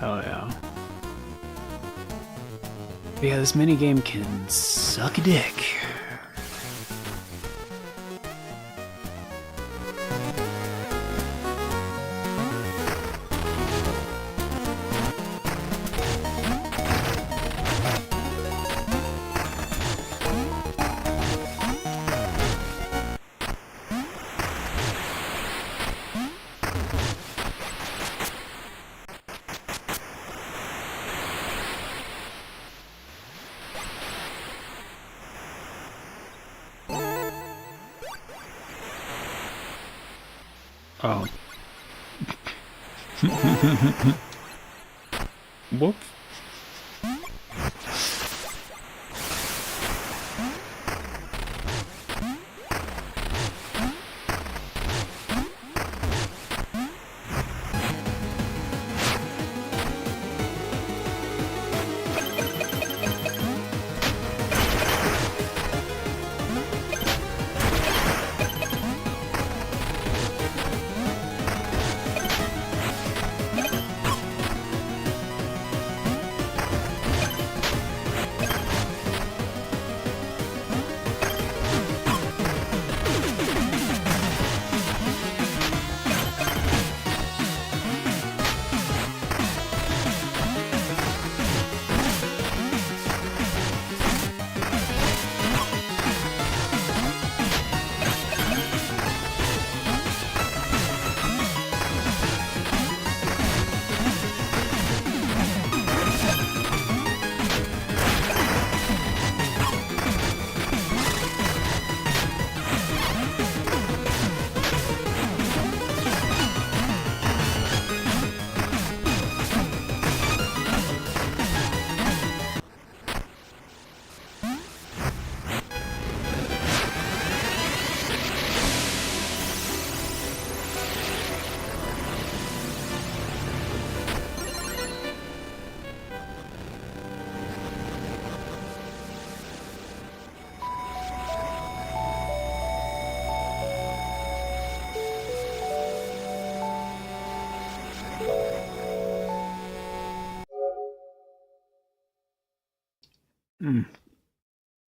Hell yeah. But yeah, this minigame can suck a dick. Oh. Whoop.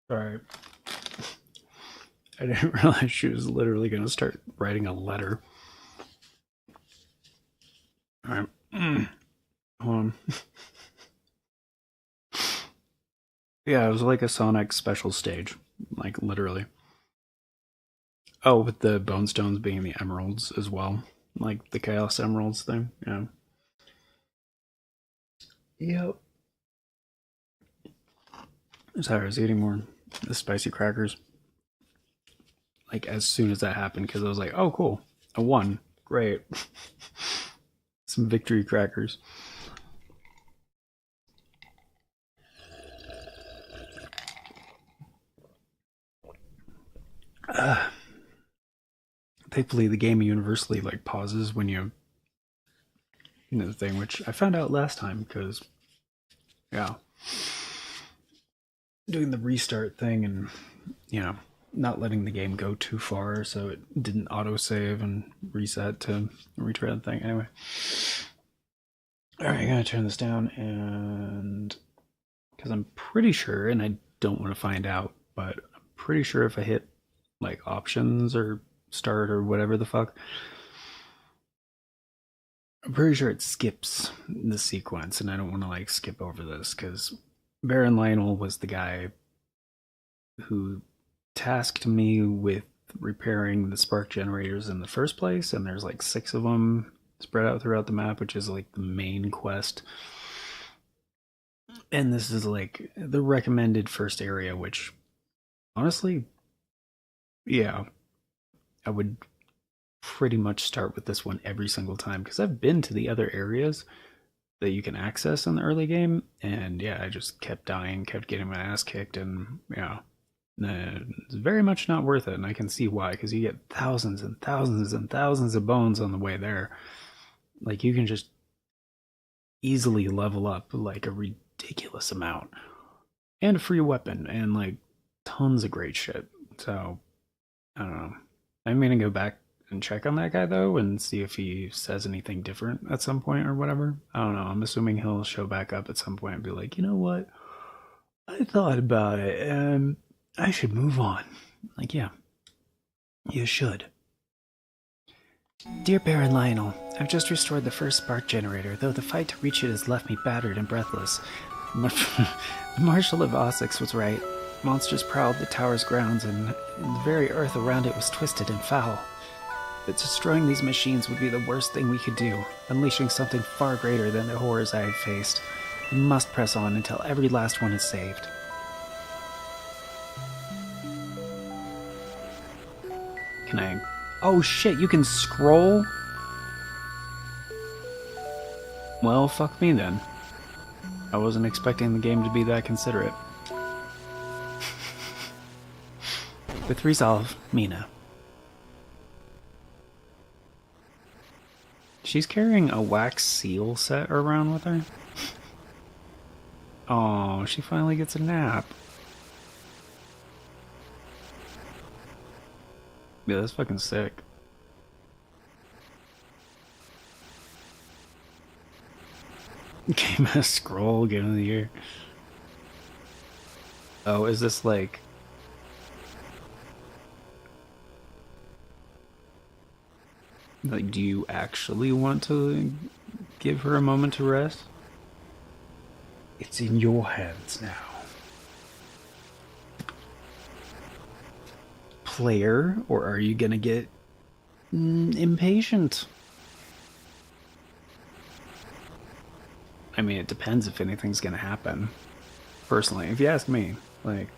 Sorry. I didn't realize she was literally going to start writing a letter. Alright. Hold on. Yeah, it was like a Sonic special stage. Like, literally. Oh, with the bone stones being the emeralds as well. Like the Chaos Emeralds thing. Yeah. Yep. Sorry, I was eating more the spicy crackers. Like, as soon as that happened, because I was like, oh, cool. I won. Great. Some victory crackers. Thankfully, the game universally like pauses when you know the thing, which I found out last time because, yeah, doing the restart thing and not letting the game go too far so it didn't autosave and reset to retry the thing. Anyway, all right, I gotta turn this down and because I'm pretty sure, and I don't want to find out, but I'm pretty sure if I hit like options or start or whatever the fuck, I'm pretty sure it skips the sequence, and I don't want to like skip over this because Baron Lionel was the guy who tasked me with repairing the spark generators in the first place, and there's like 6 of them spread out throughout the map, which is like the main quest. And this is like the recommended first area, which honestly, yeah, I would pretty much start with this one every single time because I've been to the other areas that you can access in the early game, and yeah, I just kept dying, kept getting my ass kicked, and yeah, it's very much not worth it. And I can see why, because you get thousands and thousands and thousands of bones on the way there. Like, you can just easily level up like a ridiculous amount, and a free weapon, and like tons of great shit. So I don't know, I'm gonna go back and check on that guy though and see if he says anything different at some point or whatever. I don't know. I'm assuming he'll show back up at some point and be like, you know what? I thought about it and I should move on. Like, yeah, you should. Dear Baron Lionel, I've just restored the first spark generator, though the fight to reach it has left me battered and breathless. The Marshal of Essex was right. Monsters prowled the tower's grounds, and the very earth around it was twisted and foul. But destroying these machines would be the worst thing we could do, unleashing something far greater than the horrors I have faced. We must press on until every last one is saved. Can I... Oh shit, you can scroll? Well, fuck me then. I wasn't expecting the game to be that considerate. With resolve, Mina. She's carrying a wax seal set around with her? Oh, she finally gets a nap. Yeah, that's fucking sick. Game of Scroll, Game of the Year. Oh, is this like... Like, do you actually want to give her a moment to rest? It's in your hands now. Player, or are you gonna get impatient? I mean, it depends if anything's gonna happen. Personally, if you ask me, like,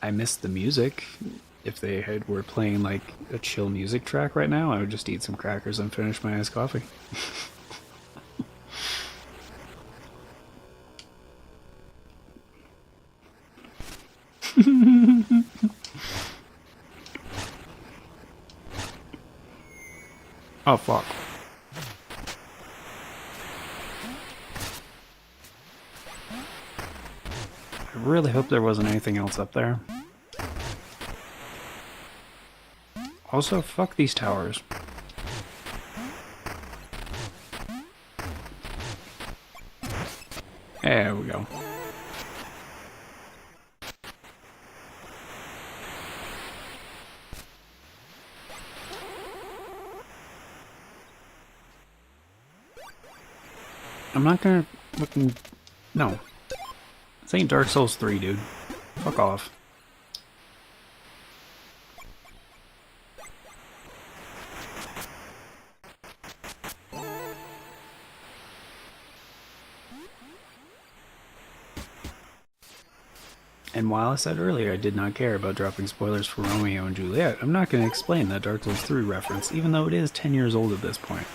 I miss the music. If they were playing like a chill music track right now, I would just eat some crackers and finish my iced coffee. Oh fuck. I really hope there wasn't anything else up there. Also, fuck these towers. There we go. I'm not gonna fucking... No. This ain't Dark Souls 3, dude. Fuck off. And while I said earlier I did not care about dropping spoilers for Romeo and Juliet, I'm not going to explain that Dark Souls 3 reference, even though it is 10 years old at this point.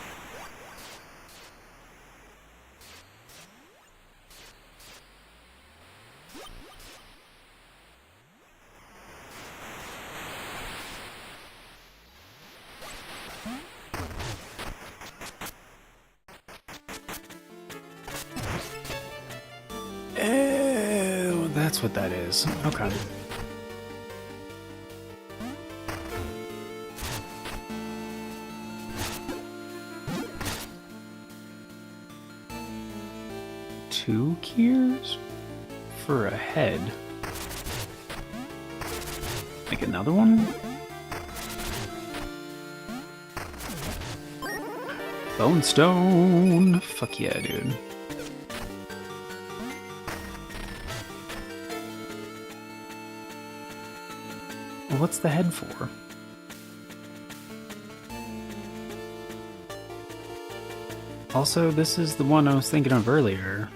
Oh, that's what that is. Okay. Two gears for a head. Like another one? Bone stone! Fuck yeah, dude. What's the head for? Also, this is the one I was thinking of earlier.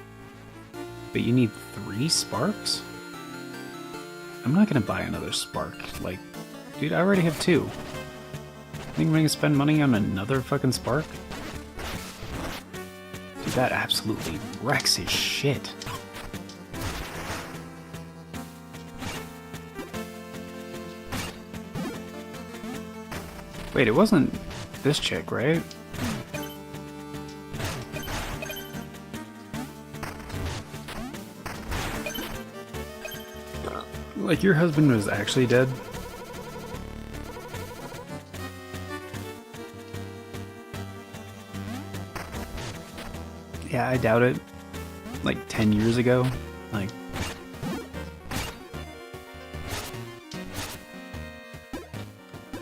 But you need 3 sparks? I'm not gonna buy another spark. Like, dude, I already have 2. Think I'm gonna spend money on another fucking spark? Dude, that absolutely wrecks his shit. Wait, it wasn't this chick, right? Like, your husband was actually dead? Yeah, I doubt it. Like 10 years ago? Like...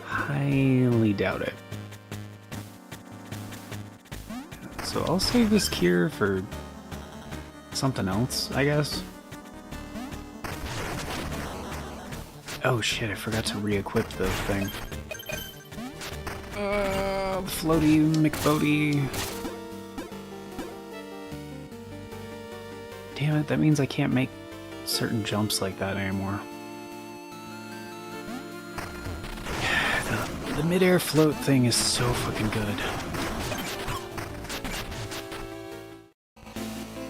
highly doubt it. So I'll save this cure for something else, I guess. Oh shit, I forgot to re-equip the thing. Floaty McBoaty. Damn it, that means I can't make certain jumps like that anymore. The mid-air float thing is so fucking good.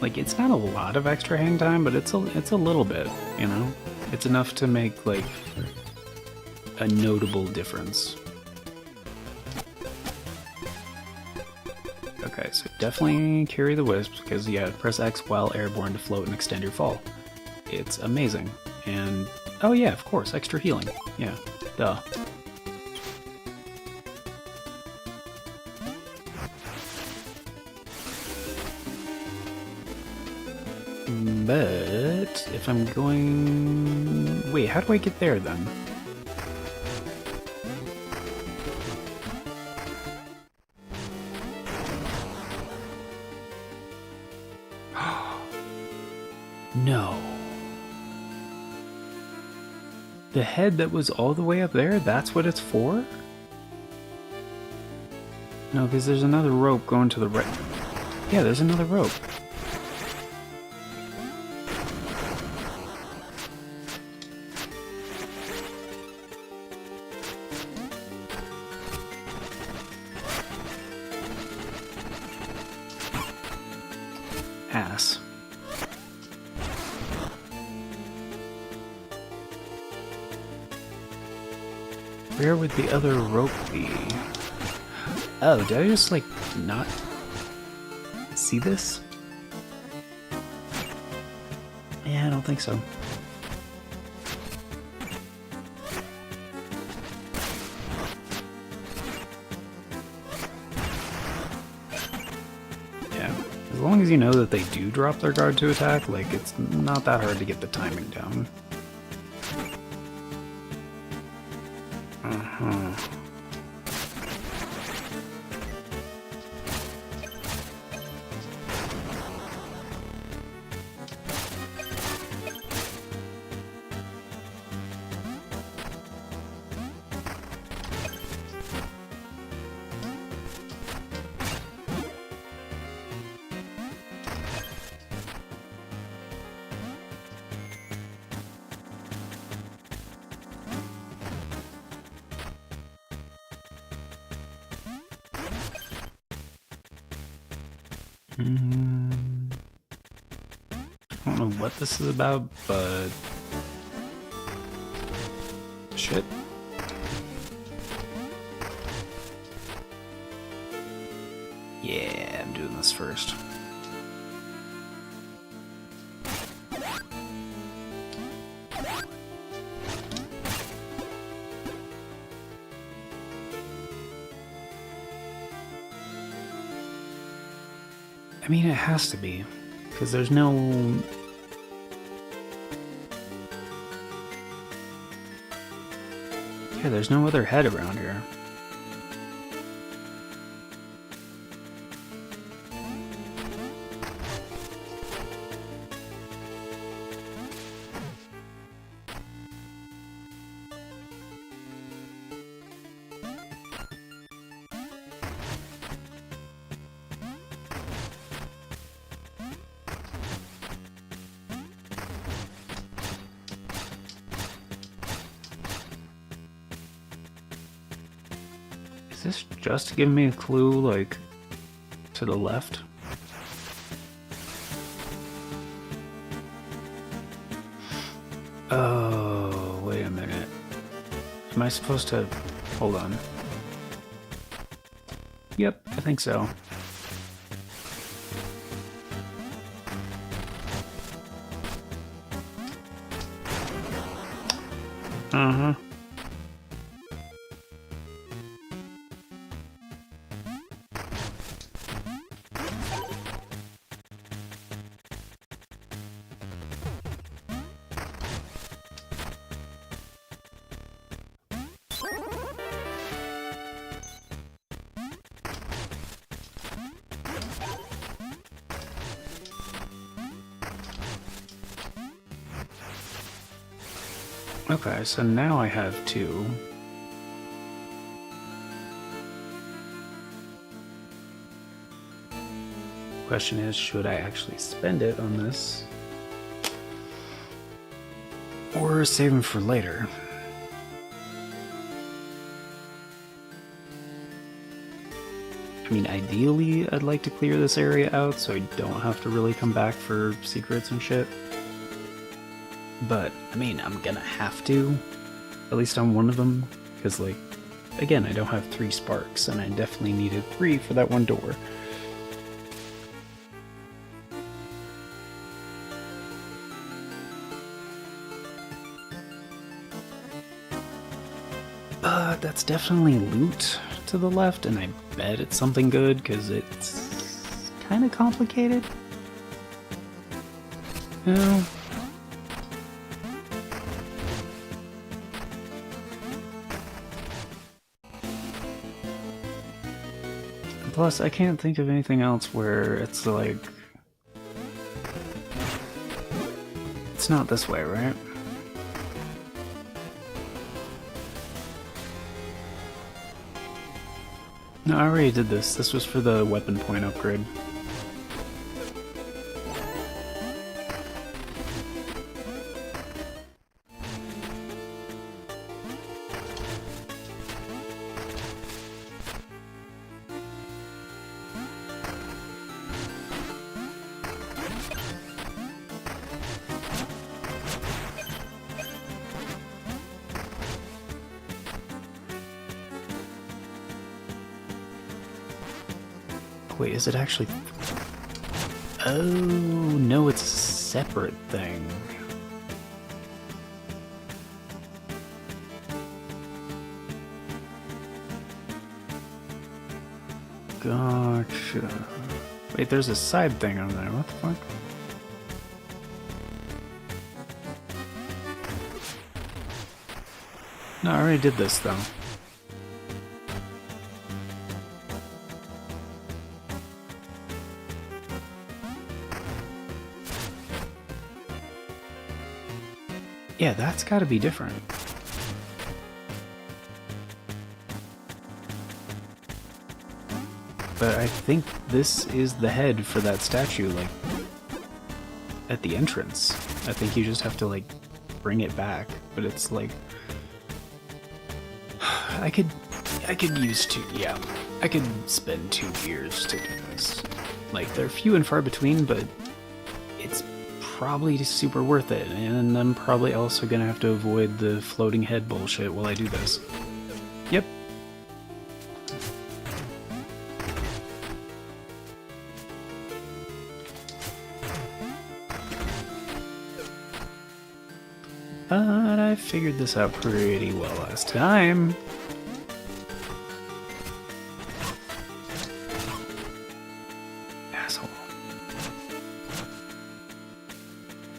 Like, it's not a lot of extra hang time, but it's a little bit, you know? It's enough to make, like, a notable difference. Okay, so definitely carry the wisps, because, yeah, press X while airborne to float and extend your fall. It's amazing. And, oh yeah, of course, extra healing. Yeah, duh. But if I'm going... Wait, how do I get there then? No. The head that was all the way up there, that's what it's for? No, because there's another rope going to the right. Yeah, there's another rope. Ass. Where would the other rope be? Oh, did I just, like, not see this? Yeah, I don't think so. Yeah, as long as you know that they do drop their guard to attack, like, it's not that hard to get the timing down. Uh-huh. I don't know what this is about, but... shit. Yeah, I'm doing this first. I mean, it has to be, because there's no... yeah, there's no other head around here. Is this just giving me a clue, like, to the left? Oh, wait a minute. Am I supposed to... hold on. Yep, I think so. Uh-huh. Okay, so now I have 2. Question is, should I actually spend it on this? Or save them for later? I mean, ideally, I'd like to clear this area out so I don't have to really come back for secrets and shit. But, I mean, I'm gonna have to, at least on one of them, because, like, again, I don't have 3 sparks, and I definitely needed 3 for that one door. But that's definitely loot to the left, and I bet it's something good, because it's kind of complicated. No. Plus, I can't think of anything else where it's like... It's not this way, right? No, I already did this. This was for the weapon point upgrade. Wait, is it actually... Oh, no, it's a separate thing. Gotcha. Wait, there's a side thing on there. What the fuck? No, I already did this, though. Yeah, that's gotta be different. But I think this is the head for that statue, like, at the entrance. I think you just have to, like, bring it back, but it's like... I could use 2, yeah. I could spend 2 years to do this. Like, they're few and far between, but it's probably super worth it, and I'm probably also gonna have to avoid the floating head bullshit while I do this. Yep. But I figured this out pretty well last time. Asshole.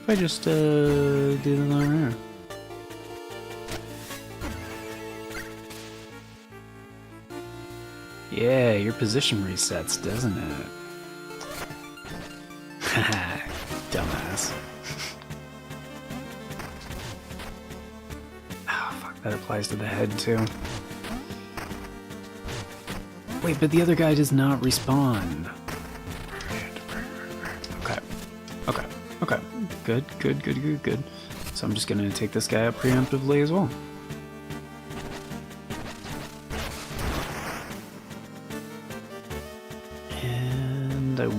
If I just do the over here. Yeah, your position resets, doesn't it? Haha, dumbass. Oh, fuck, that applies to the head too. Wait, but the other guy does not respawn. Okay. Okay. Okay. Good, good, good, good, good. So I'm just gonna take this guy out preemptively as well. And I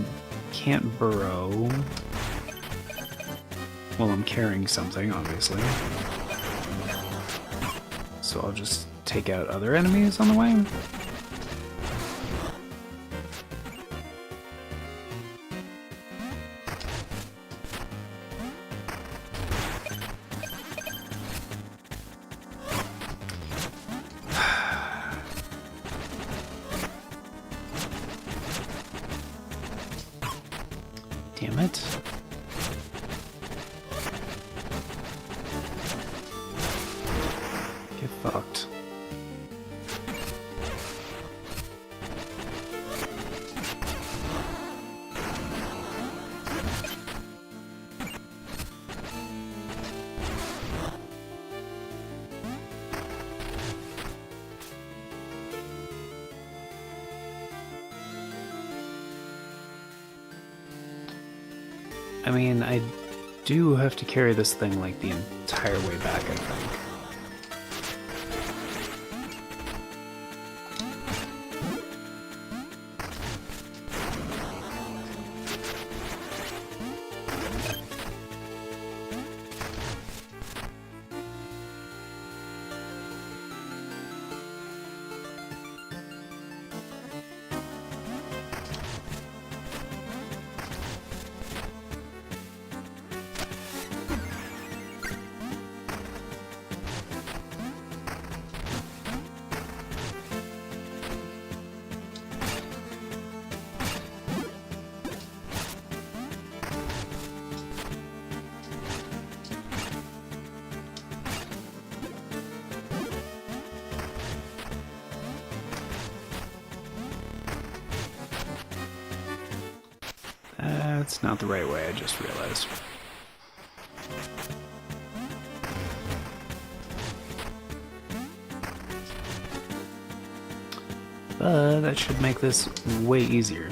can't burrow. Well, I'm carrying something, obviously. So I'll just take out other enemies on the way. Damn it. Get fucked. I mean, I do have to carry this thing like the entire way back, I think. That's not the right way, I just realized. But that should make this way easier.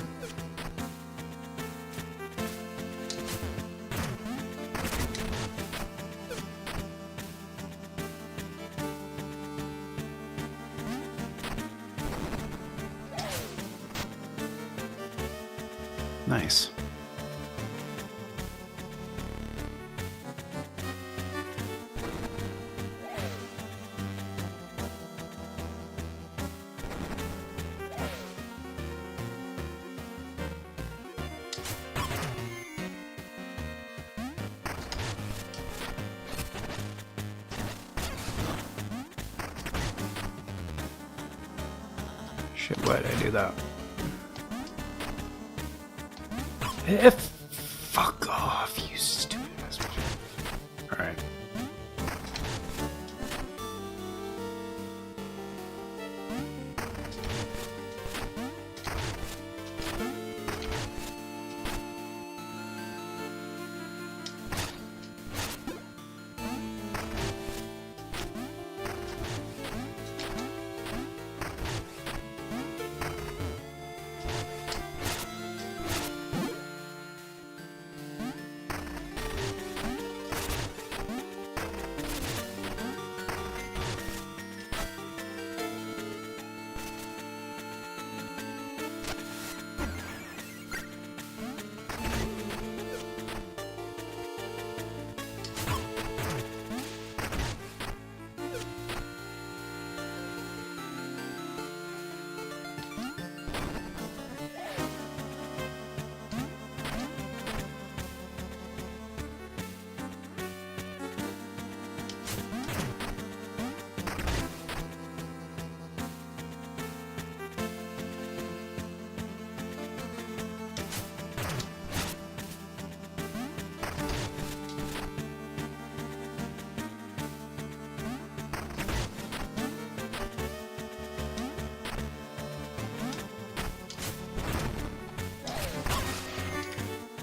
Nice. Shit, why did I do that? If fuck off, you stupid ass bitch. Alright.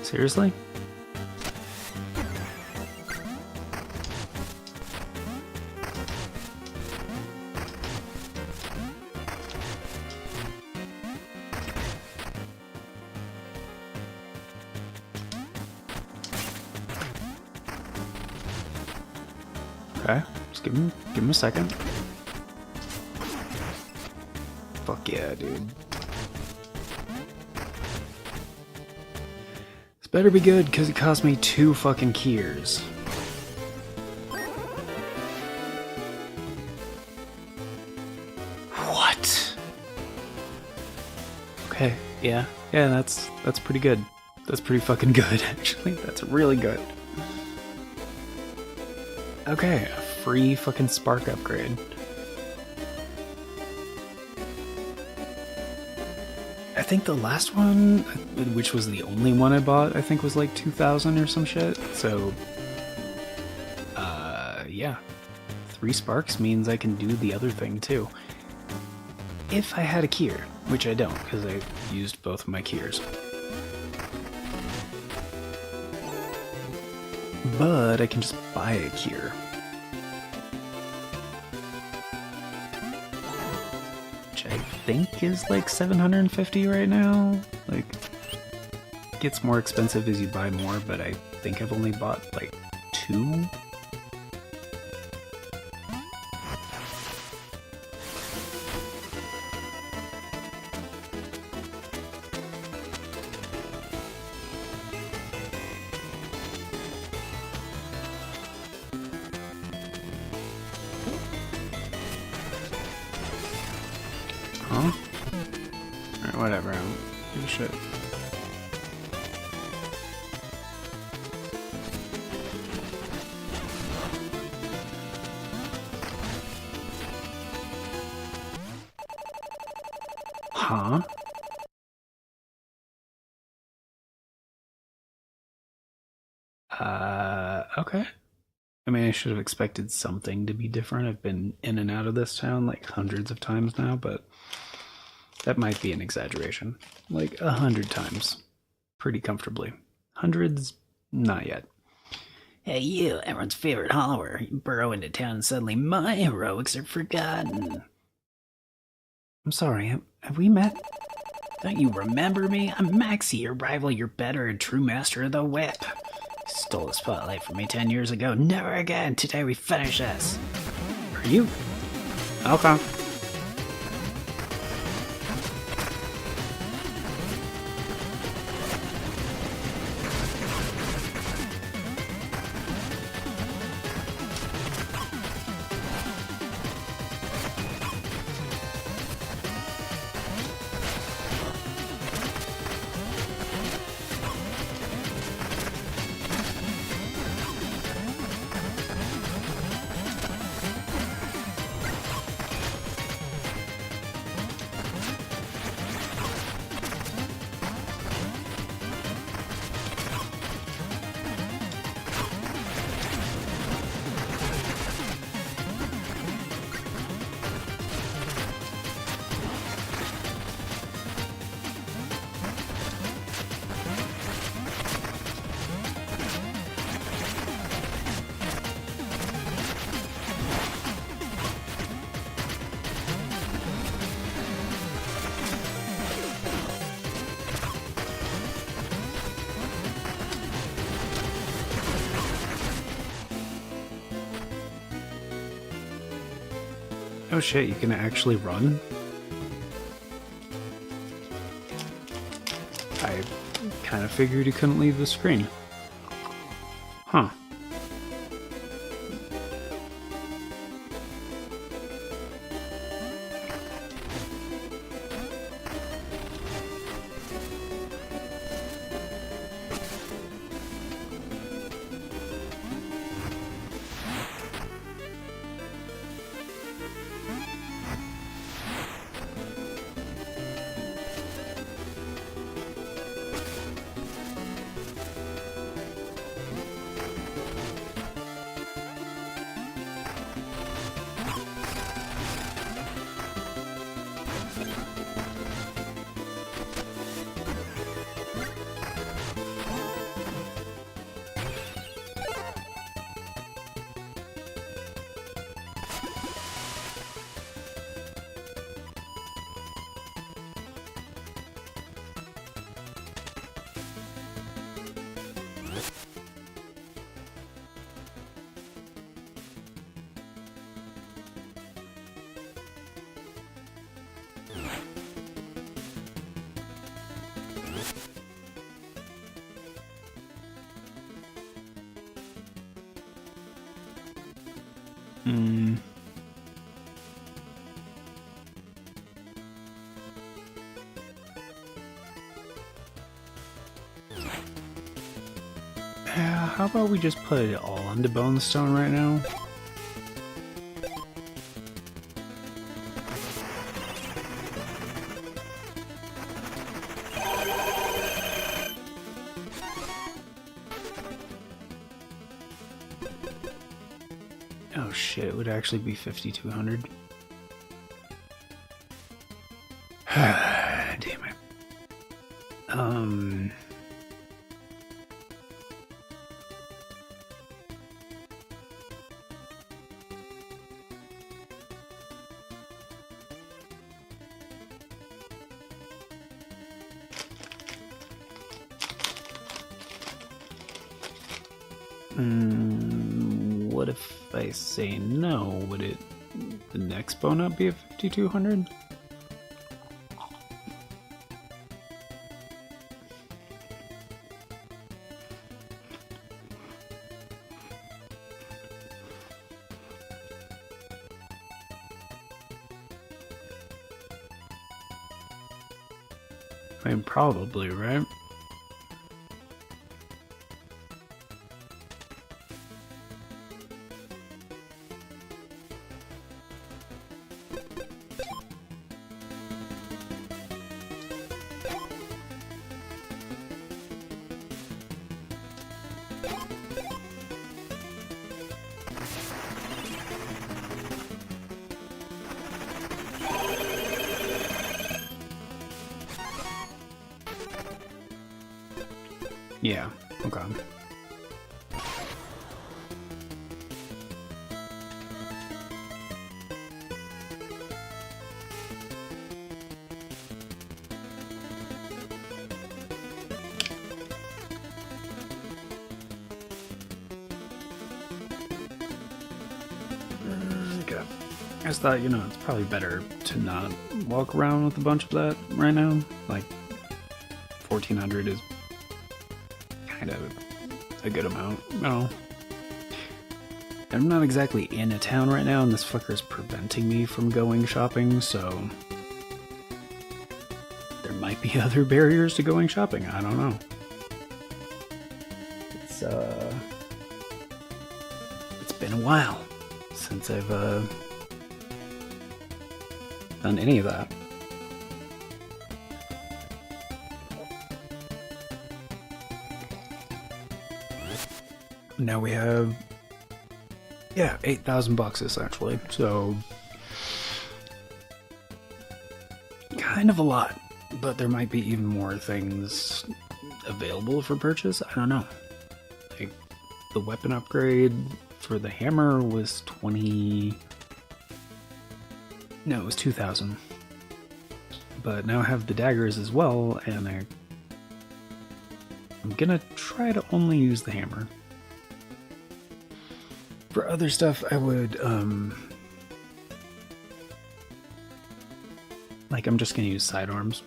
Seriously? Okay, just give him a second. Fuck yeah, dude. This better be good, because it cost me 2 fucking keys. What? Okay, yeah, that's pretty good. That's pretty fucking good, actually. That's really good. Okay, a free fucking spark upgrade. think the last one, which was the only one I bought, I think was like 2,000 or some shit. So, yeah. 3 sparks means I can do the other thing too. If I had a keyer, which I don't, because I used both of my keyers. But I can just buy a keyer. Which I think is like 750 right now. Like, it gets more expensive as you buy more, but I think I've only bought like 2. Huh? Alright, whatever, I don't give a shit. Huh? Okay. I mean, I should have expected something to be different. I've been in and out of this town like hundreds of times now, but that might be an exaggeration. Like 100 times. Pretty comfortably. Hundreds, not yet. Hey, you, everyone's favorite hollower. You burrow into town and suddenly my heroics are forgotten. I'm sorry, have we met? Don't you remember me? I'm Maxie, your rival, your better and true master of the whip. Stole the spotlight from me 10 years ago. Never again. Today we finish this. Are you? Okay. Oh shit, you can actually run? I kind of figured you couldn't leave the screen. Huh. How about we just put it all into Bone Stone right now? Oh shit, it would actually be 5,200. Damn it. What if I say no? Would it the next bone up be a 5,200? I mean, probably, right? Yeah, okay. Okay. I just thought, it's probably better to not walk around with a bunch of that right now. Like, 1,400 is kind of a good amount, I'm not exactly in a town right now, and this flicker is preventing me from going shopping, so there might be other barriers to going shopping. I don't know. It's been a while since I've done any of that. Now we have, 8,000 bucks essentially, so kind of a lot, but there might be even more things available for purchase. I don't know. Like, the weapon upgrade for the hammer was 2,000, but now I have the daggers as well, and I'm gonna try to only use the hammer. For other stuff, I would, like, I'm just gonna use sidearms,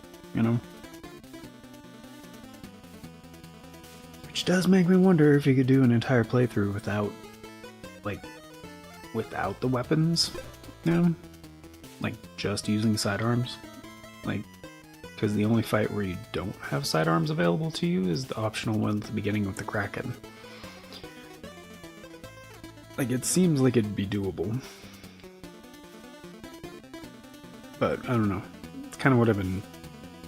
Which does make me wonder if you could do an entire playthrough without the weapons, Like, just using sidearms. Like, because the only fight where you don't have sidearms available to you is the optional one at the beginning with the Kraken. Like, it seems like it'd be doable. But, I don't know. It's kind of what I've been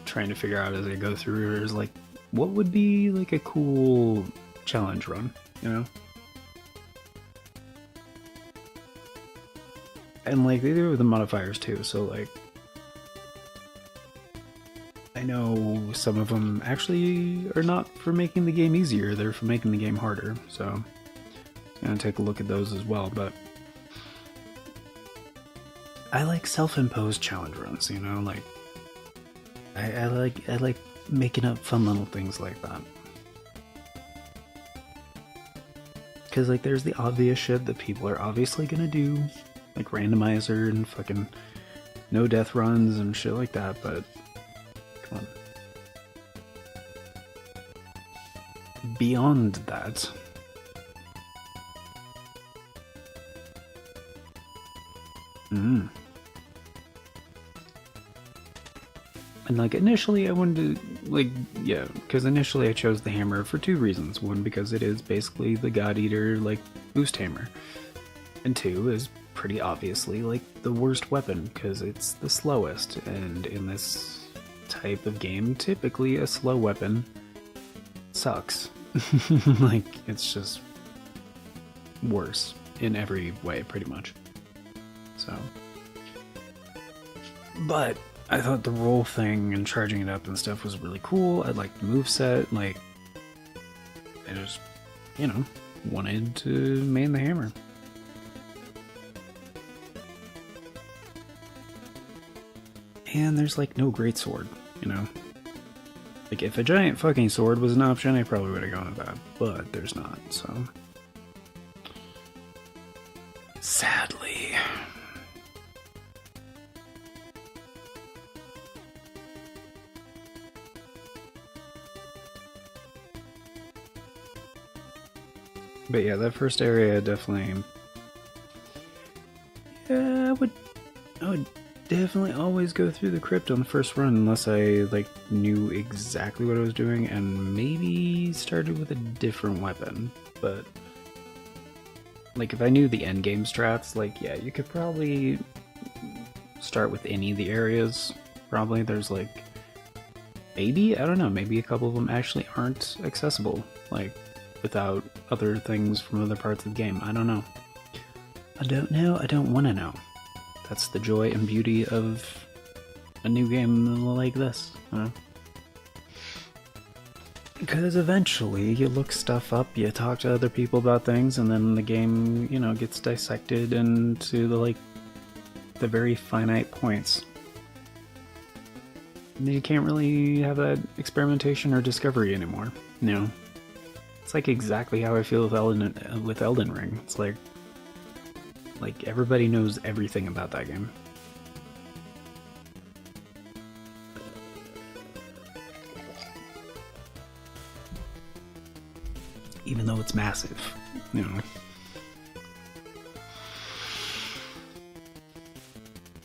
trying to figure out as I go through here is, like, what would be, like, a cool challenge run, And, like, they do it with the modifiers, too, so, like, I know some of them actually are not for making the game easier, they're for making the game harder, so gonna take a look at those as well. But I like self-imposed challenge runs, like I like making up fun little things like that, because like there's the obvious shit that people are obviously gonna do, like randomizer and fucking no death runs and shit like that, but come on, beyond that, and like initially I wanted to, because initially I chose the hammer for two reasons. One, because it is basically the God Eater like boost hammer, and two is pretty obviously like the worst weapon because it's the slowest, and in this type of game typically a slow weapon sucks. Like, it's just worse in every way, pretty much. So, but I thought the roll thing and charging it up and stuff was really cool. I liked the moveset. Like, I just, you know, wanted to main the hammer. And there's like no great sword, you know? Like, if a giant fucking sword was an option, I probably would have gone with that. But there's not, so. Sadly. But yeah, that first area definitely. Yeah, I would definitely always go through the crypt on the first run unless I like knew exactly what I was doing and maybe started with a different weapon. But like if I knew the end game strats, like yeah, you could probably start with any of the areas. Probably there's like maybe, I don't know, maybe a couple of them actually aren't accessible, like without other things from other parts of the game. I don't know. I don't know. I don't want to know. That's the joy and beauty of a new game like this, you know? Because eventually you look stuff up, you talk to other people about things, and then the game, you know, gets dissected into the very finite points. And then you can't really have that experimentation or discovery anymore, you know? It's like exactly how I feel with Elden Ring. It's like everybody knows everything about that game. Even though it's massive, you know.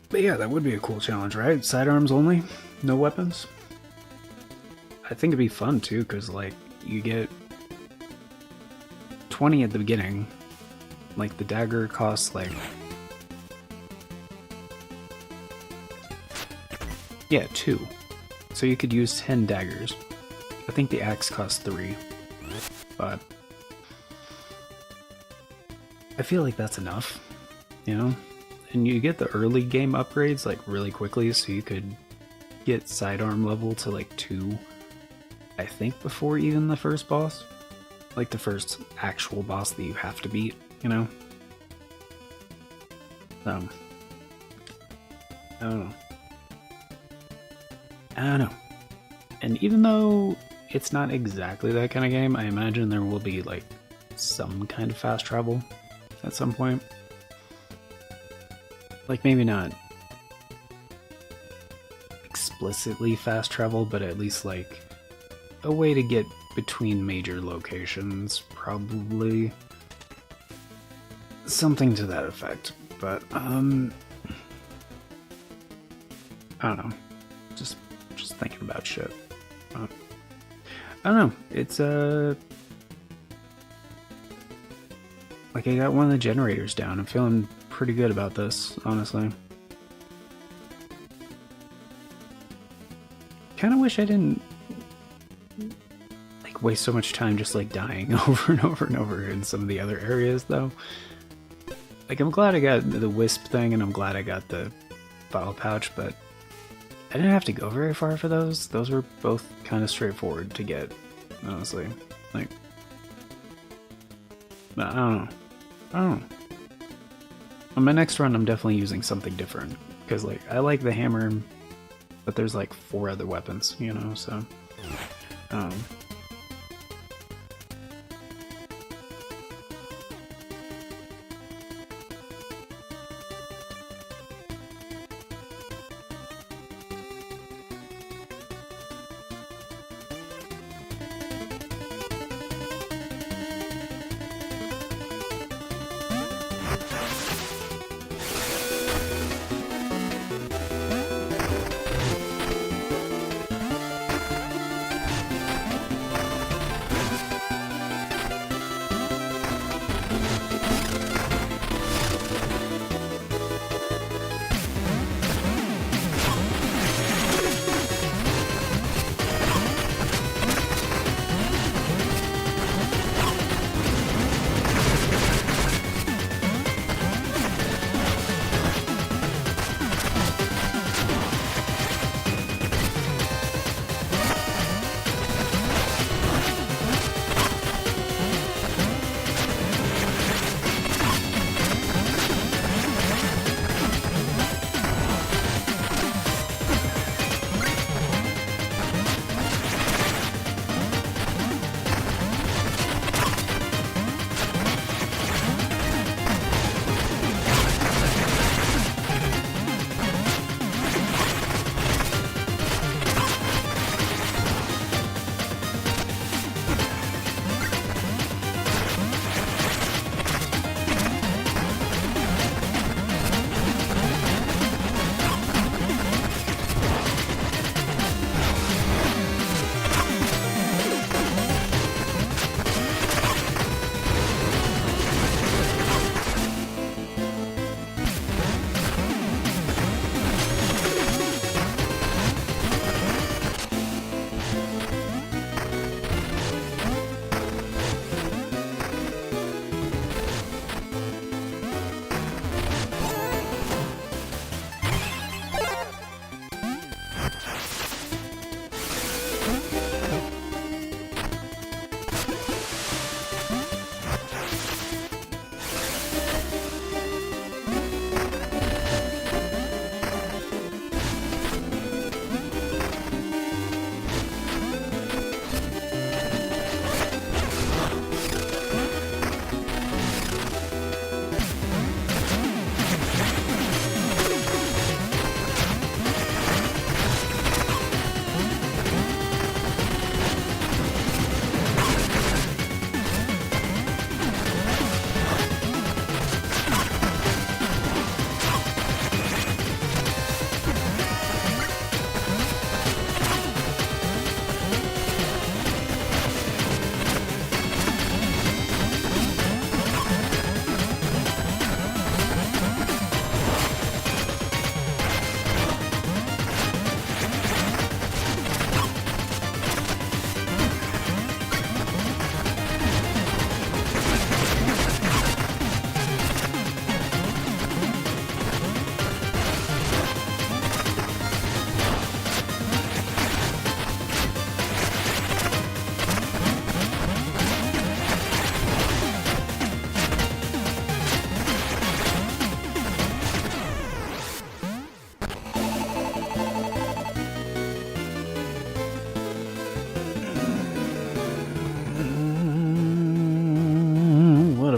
But yeah, that would be a cool challenge, right? Sidearms only? No weapons? I think it'd be fun too, because like you get 20 at the beginning. Like the dagger costs like, yeah, 2. So you could use 10 daggers. I think the axe costs 3, but I feel like that's enough, you know? And you get the early game upgrades like really quickly, so you could get sidearm level to like 2, I think, before even the first boss. Like the first actual boss that you have to beat, you know? I don't know. I don't know. And even though it's not exactly that kind of game, I imagine there will be like some kind of fast travel at some point. Like maybe not explicitly fast travel, but at least like a way to get between major locations, probably. Something to that effect. But I don't know. Just thinking about shit. I don't know. It's like I got one of the generators down. I'm feeling pretty good about this, honestly. Kind of wish I didn't like waste so much time just like dying over and over and over in some of the other areas, though. Like, I'm glad I got the wisp thing, and I'm glad I got the file pouch, but I didn't have to go very far for those. Those were both kind of straightforward to get, honestly. Like, but I don't know. On my next run, I'm definitely using something different, because, like, I like the hammer, but there's, like, 4 other weapons, you know, so,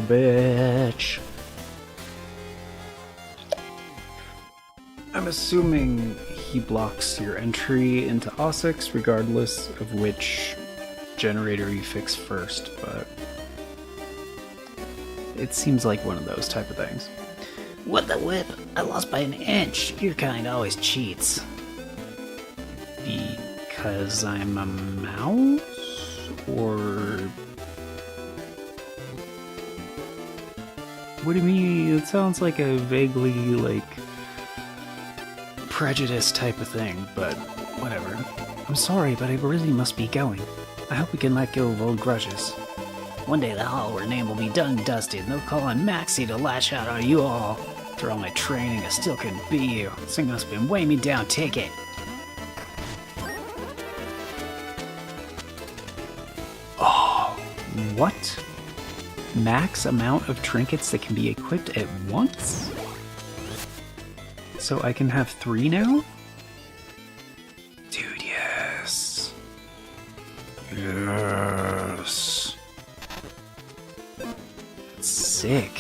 bitch. I'm assuming he blocks your entry into OSIX regardless of which generator you fix first, but it seems like one of those type of things. What the whip? I lost by an inch. Your kind always cheats. Because I'm a mouse? Or... What do you mean? It sounds like a vaguely, like, prejudice type of thing, but whatever. I'm sorry, but I really must be going. I hope we can let go of old grudges. One day the Hollower name will be done and dusted, and they'll call on Maxie to lash out on you all. After all my training, I still couldn't beat you. This thing must have been weighing me down, take it. Oh, what? Max amount of trinkets that can be equipped at once? So I can have 3 now? Dude, yes. Yes. Sick.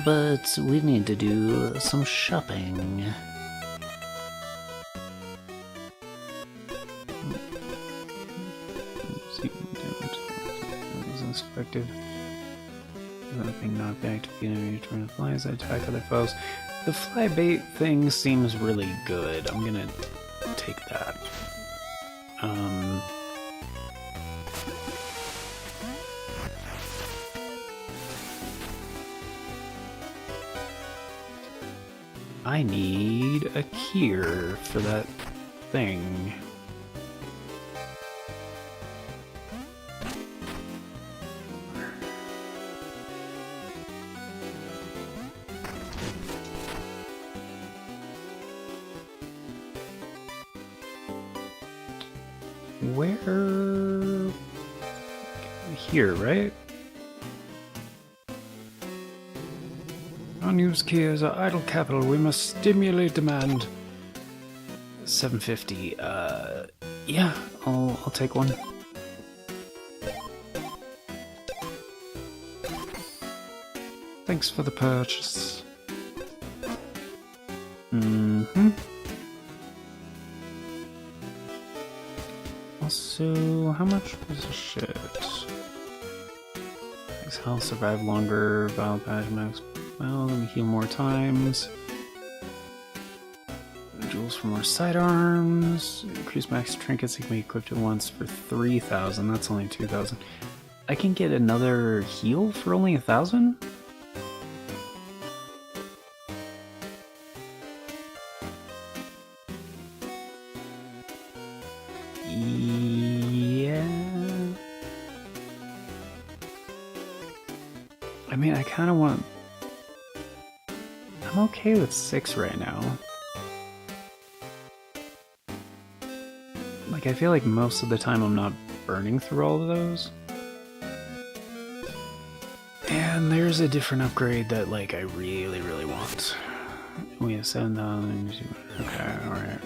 But we need to do some shopping. Effective. Nothing not back to the enemy to run flies that attack other foes. The fly bait thing seems really good. I'm gonna take that. I need a cure for that thing. Where? Here, right? Unused keys are idle capital. We must stimulate demand. 750. Yeah, I'll take one. Thanks for the purchase. Also, how much was the shit? Max health, survive longer, battle patch, max. Well, let me heal more times. Jewels for more sidearms. Increase max trinkets that can be equipped at once for 3,000. That's only 2,000. I can get another heal for only 1,000? Yeah. I mean, I kind of want... I'm okay with 6 right now. Like, I feel like most of the time I'm not burning through all of those. And there's a different upgrade that, like, I really, really want. We have 7,000. Okay, alright.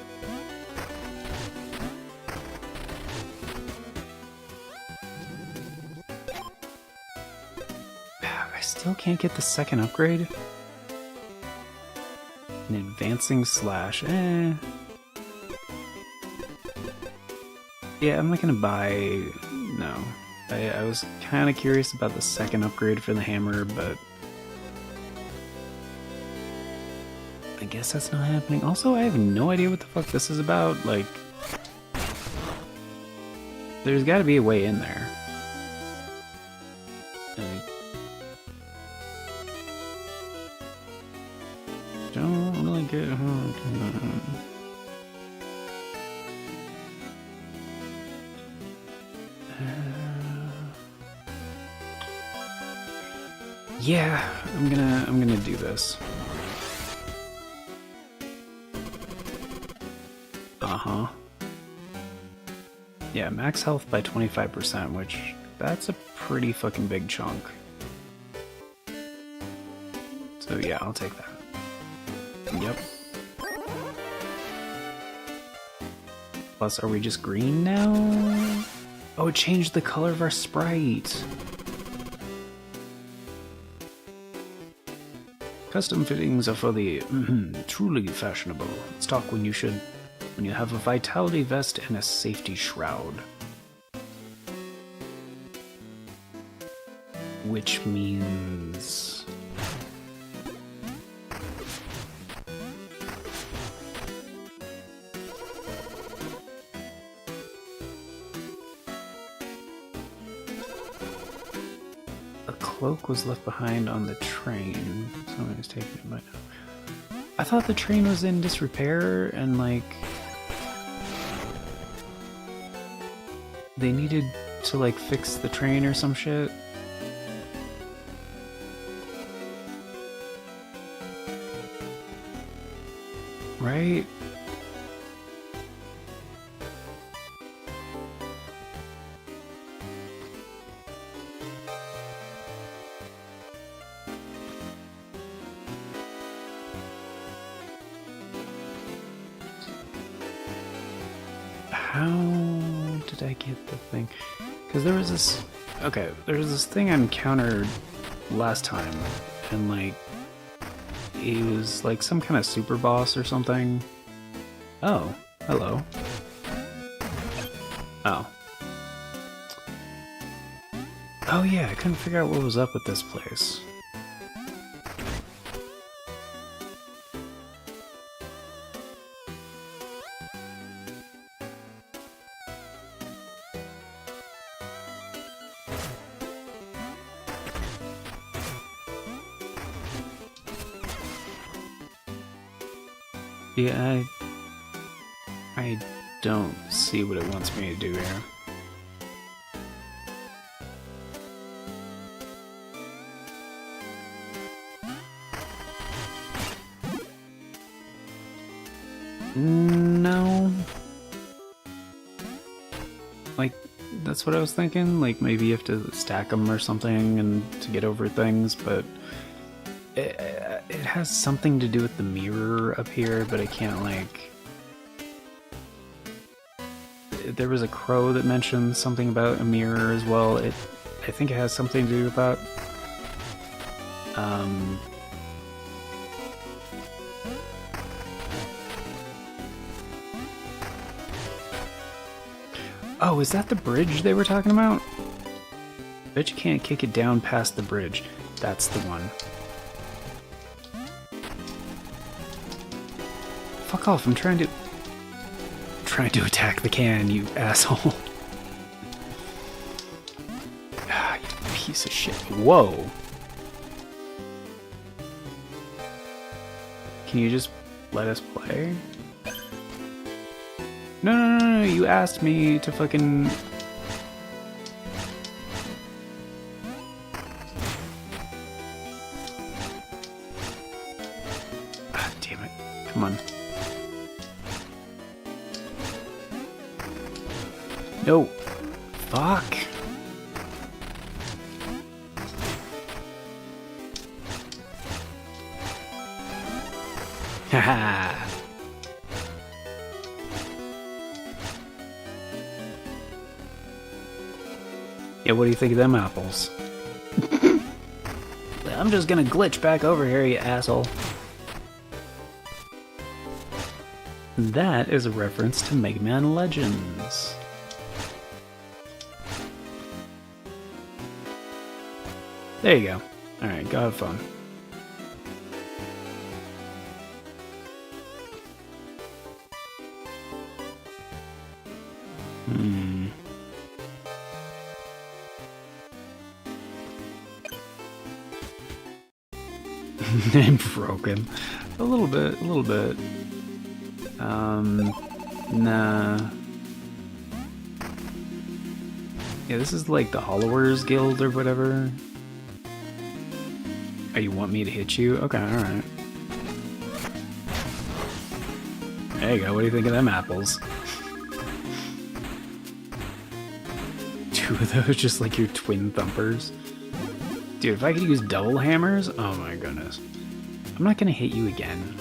I still can't get the second upgrade. An advancing slash, Yeah, I'm not gonna buy... No. I was kind of curious about the second upgrade for the hammer, but... I guess that's not happening. Also, I have no idea what the fuck this is about. Like... There's gotta be a way in there. Don't really get... Yeah, I'm gonna do this. Yeah, max health by 25%, which That's a pretty fucking big chunk. So yeah, I'll take that. Yep. Plus, are we just green now? Oh, it changed the color of our sprite. Custom fittings are for the truly fashionable. Let's talk when you should. When you have a vitality vest and a safety shroud. Which means... a cloak was left behind on the train. Someone is taking it by now. I thought the train was in disrepair and like... they needed to like fix the train or some shit. Right? How did I get the thing? Because there was this... okay, there was this thing I encountered last time, and like... he was like some kind of super boss or something. Oh, hello. Oh. Oh yeah, I couldn't figure out what was up with this place. Yeah, I don't see what it wants me to do here. No. Like, that's what I was thinking. Like, maybe you have to stack them or something and to get over things, but... it has something to do with the mirror up here, but I can't, like... there was a crow that mentioned something about a mirror as well. I think it has something to do with that. Oh, is that the bridge they were talking about? Bet you can't kick it down past the bridge. That's the one. Fuck off, I'm trying to attack the can, you asshole. Ah, you piece of shit. Whoa. Can you just let us play? No, you asked me to fucking... ah, damn it. Come on. No. Fuck. Haha. Yeah, what do you think of them apples? I'm just gonna glitch back over here, you asshole. That is a reference to Mega Man Legends. There you go. Alright, go have fun. Broken. A little bit. Nah. Yeah, this is like the Hollowers Guild or whatever. Oh, you want me to hit you? Okay, alright. There you go, what do you think of them apples? two of those, just like your twin thumpers. Dude, if I could use double hammers, oh my goodness. I'm not gonna hit you again.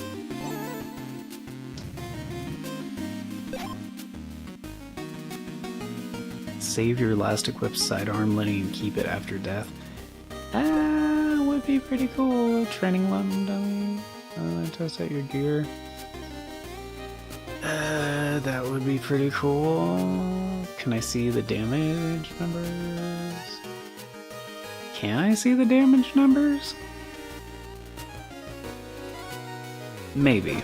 Save your last equipped sidearm, letting you keep it after death. Would be pretty cool. Training lemon dummy. Test out your gear. That would be pretty cool. Can I see the damage numbers? Can I see the damage numbers? Maybe.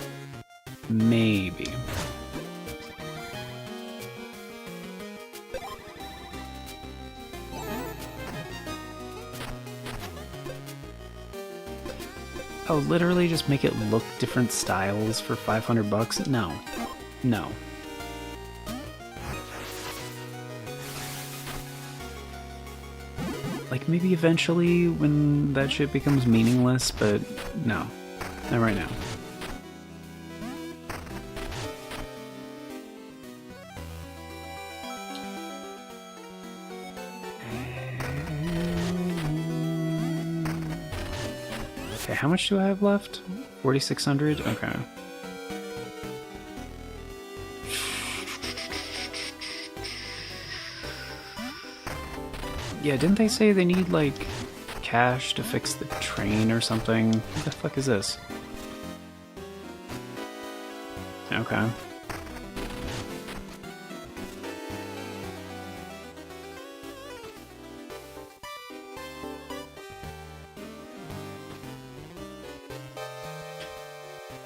Maybe. Oh, literally just make it look different styles for 500 bucks? No. No. Like, maybe eventually when that shit becomes meaningless, but no. Not right now. Okay, how much do I have left? 4,600? Okay. Yeah, didn't they say they need, like, cash to fix the train or something? What the fuck is this? Okay.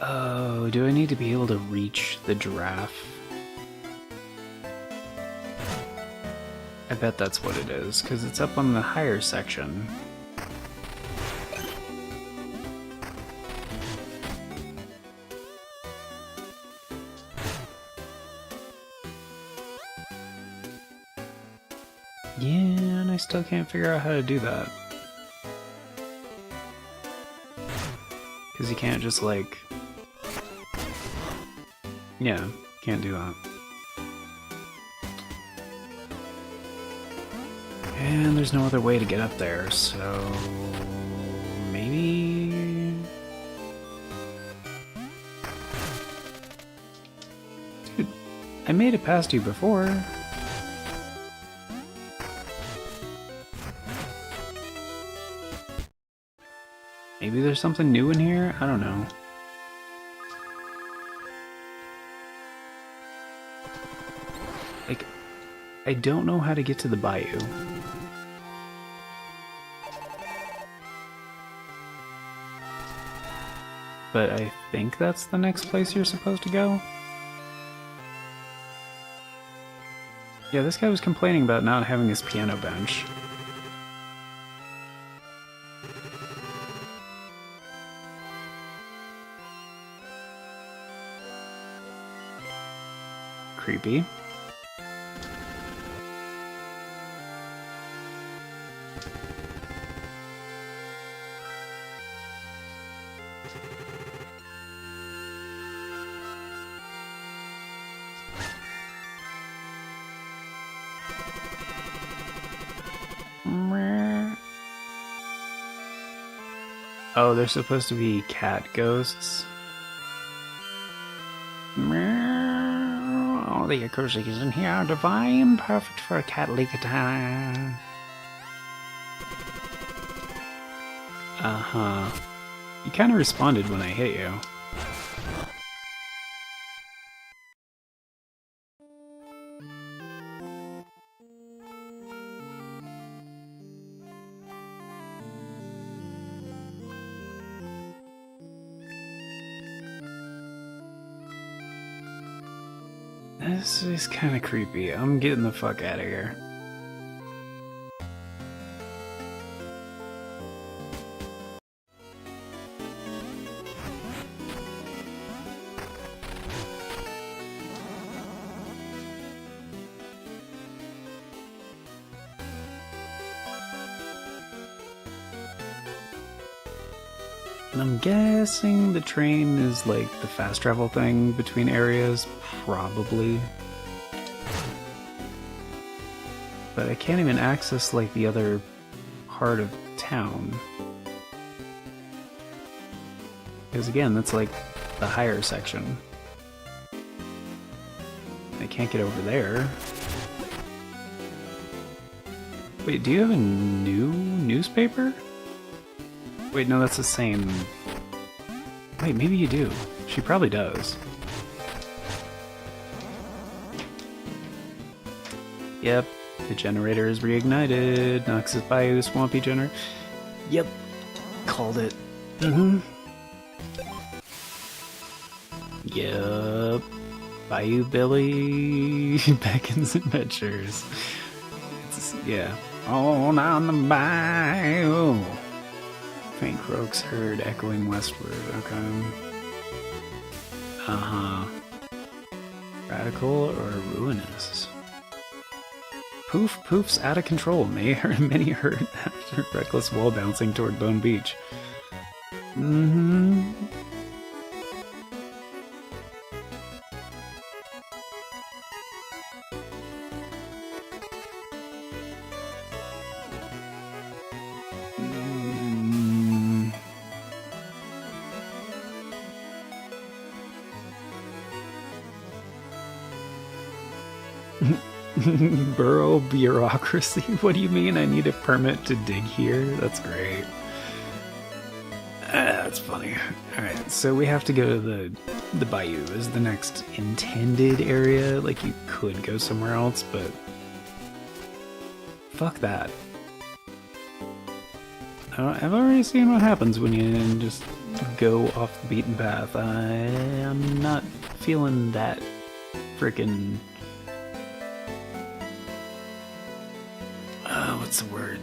Oh, do I need to be able to reach the giraffe? I bet that's what it is, because it's up on the higher section. Yeah, and I still can't figure out how to do that. Because you can't just, like... Yeah, can't do that. And there's no other way to get up there, so... maybe... Dude, I made it past you before. Maybe there's something new in here? I don't know. Like, I don't know how to get to the bayou. But I think that's the next place you're supposed to go. Yeah, this guy was complaining about not having his piano bench. Creepy. Oh, they're supposed to be cat ghosts. Oh, the acoustic is in here, divine, perfect for a cat leak attack. Uh-huh. You kind of responded when I hit you. This is kind of creepy. I'm getting the fuck out of here. And I'm guessing the train is like the fast travel thing between areas, probably. but I can't even access like the other part of town. Because again, that's like the higher section. I can't get over there. Wait, do you have a new newspaper? Wait, no, that's the same. Wait, maybe you do. She probably does. Yep, the generator is reignited. Noxus Bayou Swampy Generator. Yep, called it. Yep, Bayou Billy Beckons Adventures. Yeah. On the bayou. Faint croaks heard echoing westward. Okay. Radical or ruinous? Poof's out of control. Many hurt after reckless wall bouncing toward Bone Beach. Borough bureaucracy? What do you mean I need a permit to dig here? That's great. That's funny. Alright, so we have to go to the bayou is the next intended area. Like, you could go somewhere else, but fuck that. I've already seen what happens when you just go off the beaten path. I'm not feeling that frickin' what's the word?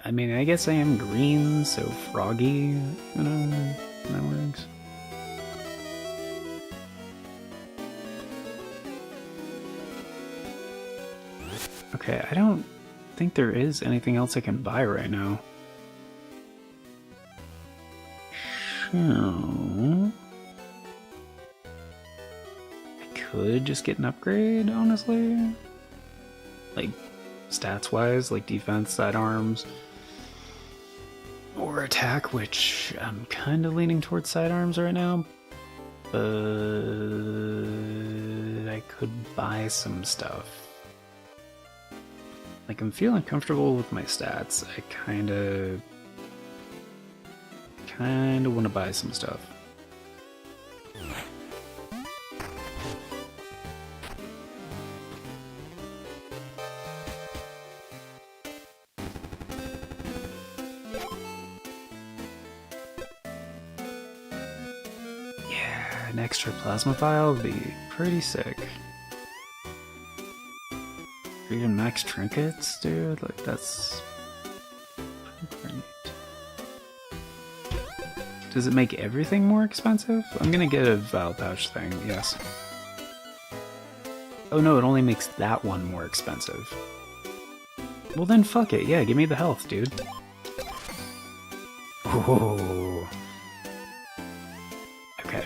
I mean, I guess I am green, so froggy, you know, that works. Okay, I don't think there is anything else I can buy right now. So I could just get an upgrade, honestly. Like, stats-wise, like defense, sidearms, or attack, which I'm kind of leaning towards sidearms right now, but I could buy some stuff. Like, I'm feeling comfortable with my stats. I kind of want to buy some stuff. An extra plasma file would be pretty sick. Or even max trinkets, dude. Like, that's pretty neat. Does it make everything more expensive? I'm gonna get a vial pouch thing, yes. Oh no, it only makes that one more expensive. Well then fuck it, yeah, give me the health, dude. Oh. Okay.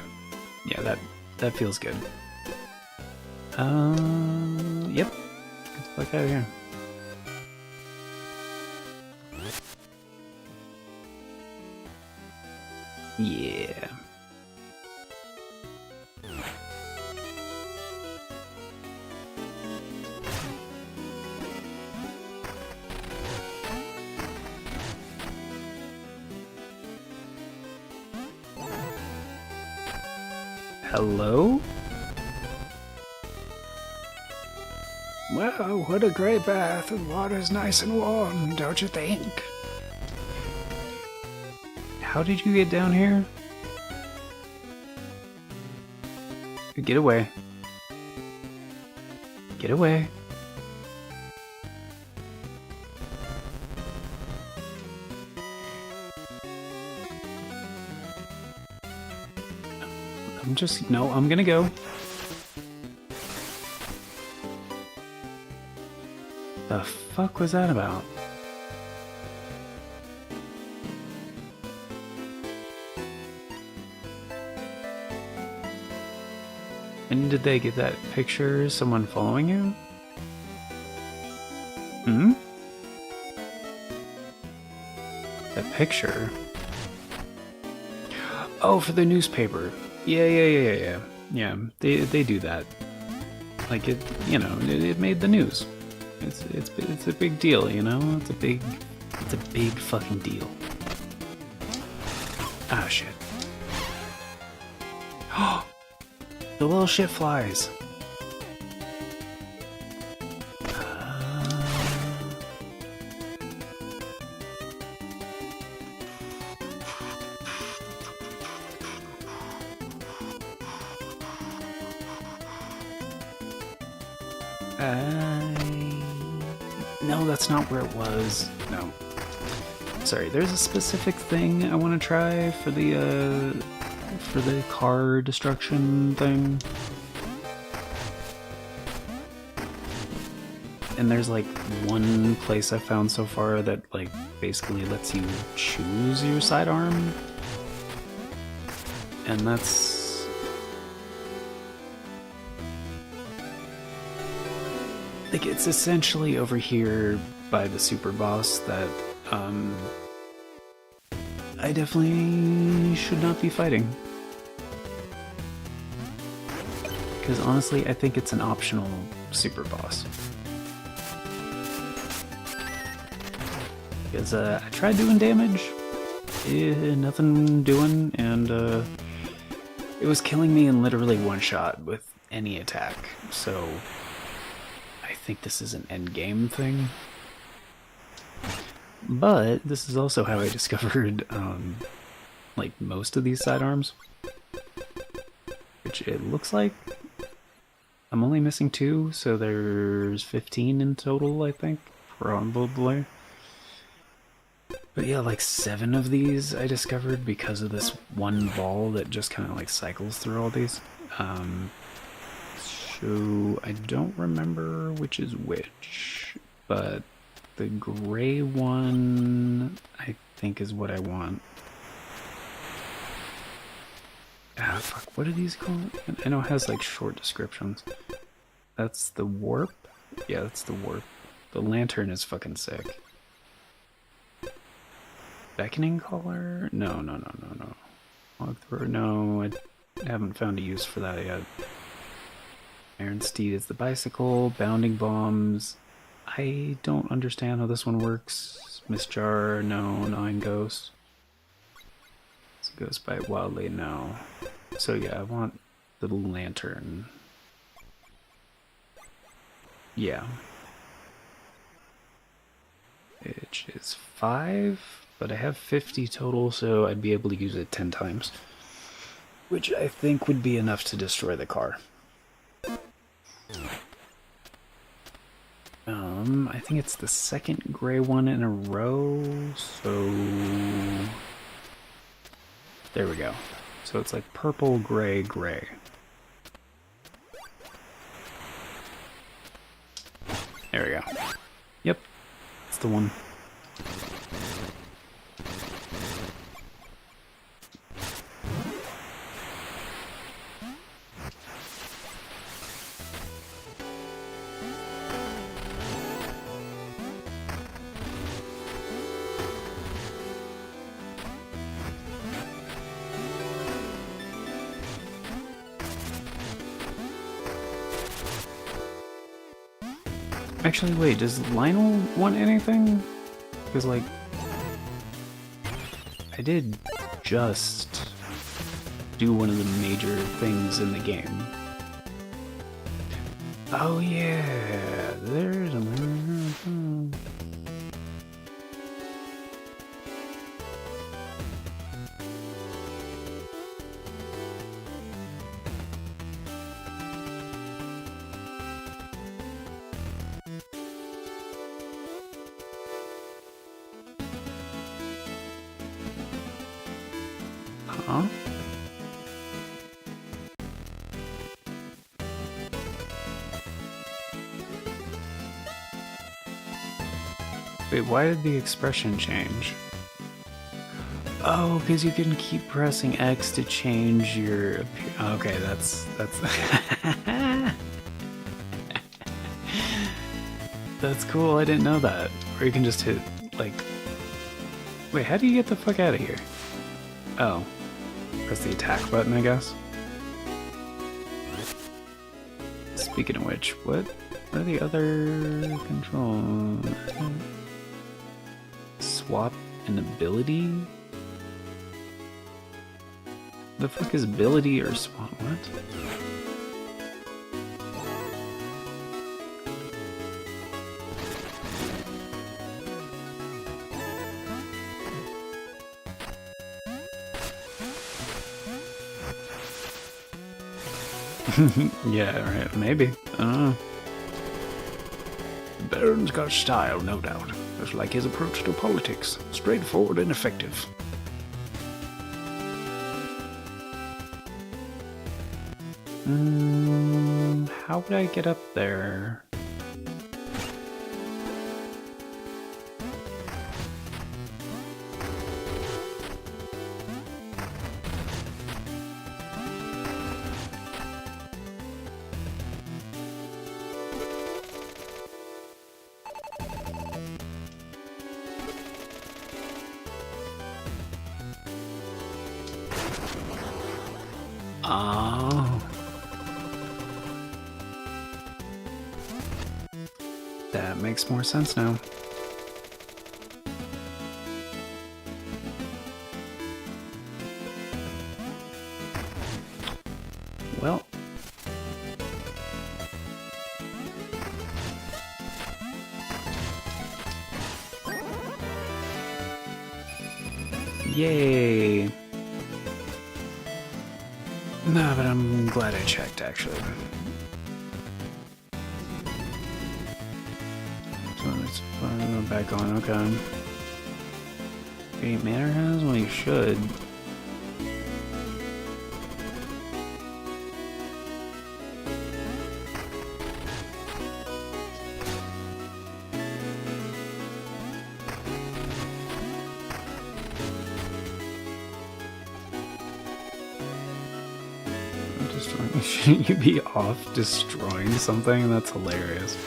Yeah, that feels good. Yep. Get the fuck out of here. Yeah. Hello? Wow, what a great bath. The water's nice and warm, don't you think? How did you get down here? Get away. Get away. I'm gonna go. The fuck was that about? And did they get that picture? Someone following you? Hmm? That picture? Oh, for the newspaper. Yeah. Yeah, they do that. Like it, you know, it made the news. It's a big deal, you know? It's a big fucking deal. Ah, shit. The little shit flies. No, that's not where it was. No. Sorry, there's a specific thing I want to try for the car destruction thing. And there's like one place I found so far that like basically lets you choose your sidearm. And that's like it's essentially over here by the super boss that I definitely should not be fighting. Because honestly, I think it's an optional super boss. Because I tried doing damage, nothing doing, and it was killing me in literally one shot with any attack. So I think this is an end game thing. But this is also how I discovered like most of these sidearms, which it looks like I'm only missing 2, so there's 15 in total, I think, probably. But yeah, like 7 of these I discovered because of this one ball that just kind of like cycles through all these. So I don't remember which is which, but the gray one I think is what I want. Ah, fuck, what are these called? I know it has like short descriptions. That's the warp? Yeah, that's the warp. The lantern is fucking sick. Beckoning collar? No. Walk through? No, I haven't found a use for that yet. Iron Steed is the bicycle. Bounding bombs. I don't understand how this one works. Miss Jar, no. Nine Ghosts. This goes by wildly, no. So yeah, I want the lantern. Yeah. Which is 5, but I have 50 total, so I'd be able to use it 10 times. Which I think would be enough to destroy the car. I think it's the second gray one in a row, so there we go. So it's like purple, gray, gray. There we go. Yep, it's the one. Actually, wait, does Lionel want anything? Because, like, I did just do one of the major things in the game. Oh, yeah, there's a... Huh? Wait, why did the expression change? Oh, because you can keep pressing X to change your... Okay, that's... That's cool, I didn't know that. Or you can just hit, like... Wait, how do you get the fuck out of here? Oh. Press the attack button, I guess? Speaking of which, what are the other controls? Swap an ability? The fuck is ability or swap? What? Yeah, right, maybe. I don't know. The Baron's got style, no doubt. Just like his approach to politics. Straightforward and effective. How would I get up there? Oh. That makes more sense now. Well. Yay. No, but I'm glad I checked, actually. So let's back on, okay. 8 mana has? Well, you should. Shouldn't you be off destroying something? That's hilarious.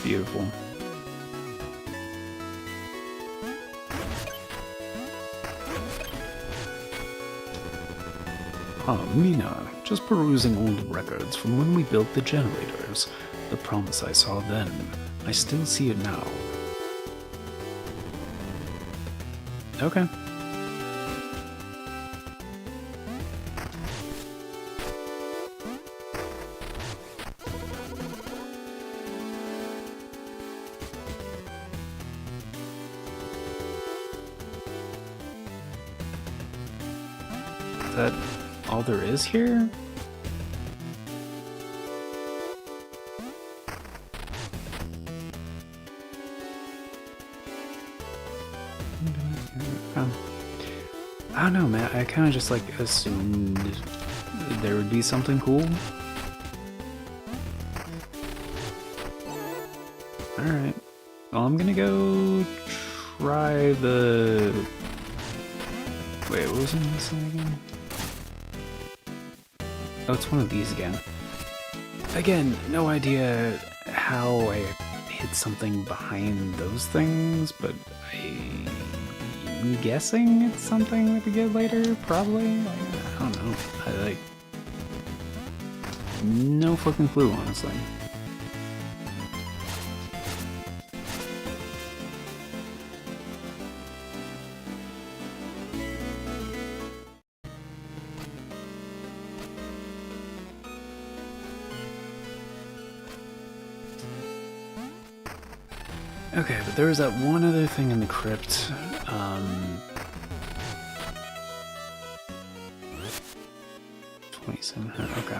Beautiful. Mina, just perusing old records from when we built the generators. The promise I saw then, I still see it now. Okay. Is that all there is here? I don't know, man. I kind of just like assumed there would be something cool. Alright. Well, I'm gonna go try the... Wait, what was in this thing again? Oh, it's one of these again. Again, no idea how I hit something behind those things, but I'm guessing it's something that we get later, probably? I don't know. I, like... No fucking clue, honestly. Okay, but there was that one other thing in the crypt. 2700, okay.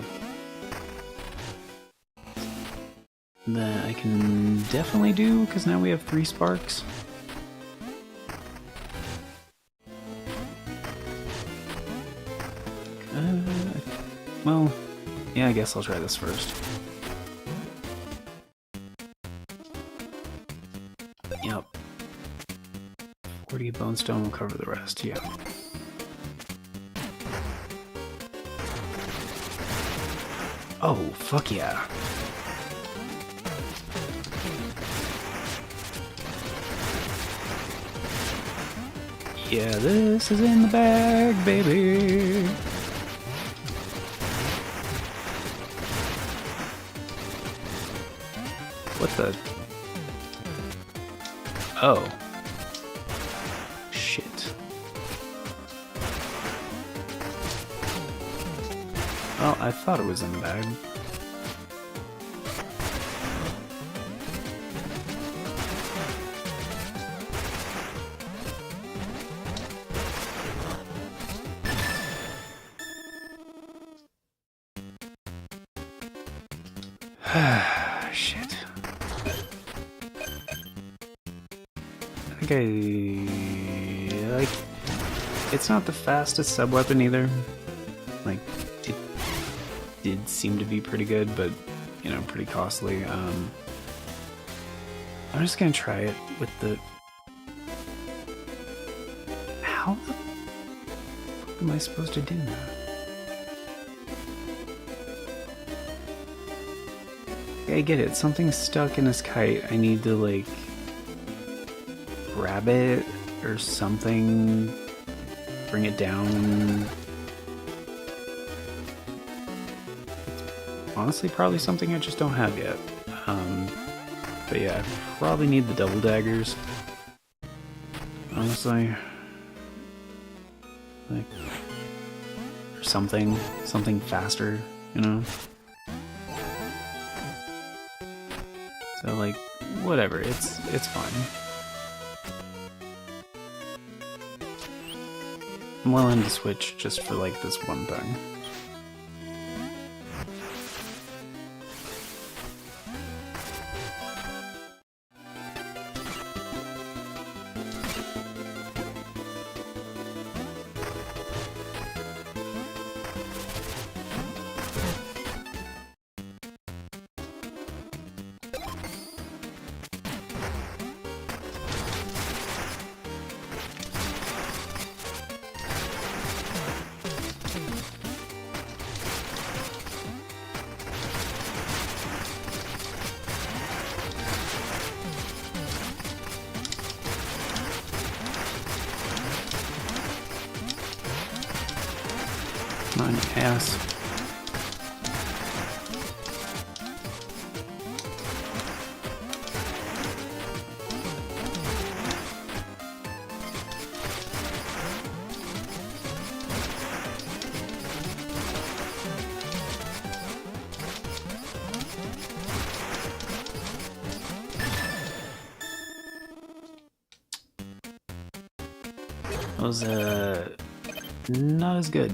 That I can definitely do, because now we have 3 sparks. Well, yeah, I guess I'll try this first. Yep. 40 bone stone will cover the rest, yeah. Oh, fuck yeah. Yeah, this is in the bag, baby. What the? Oh. Shit. Well, I thought it was in the bag. Shit. I think like, it's not the fastest sub-weapon either. Like, it did seem to be pretty good, but, you know, pretty costly. I'm just gonna try it with the... How the fuck am I supposed to do that? I get it. Something's stuck in this kite. I need to, like, grab it or something. Bring it down. It's honestly probably something I just don't have yet. But yeah, I probably need the double daggers. Honestly. Like, or something faster, you know? So, like, whatever, it's fine. I'm willing to switch just for, like, this one thing. On your ass. That was not as good.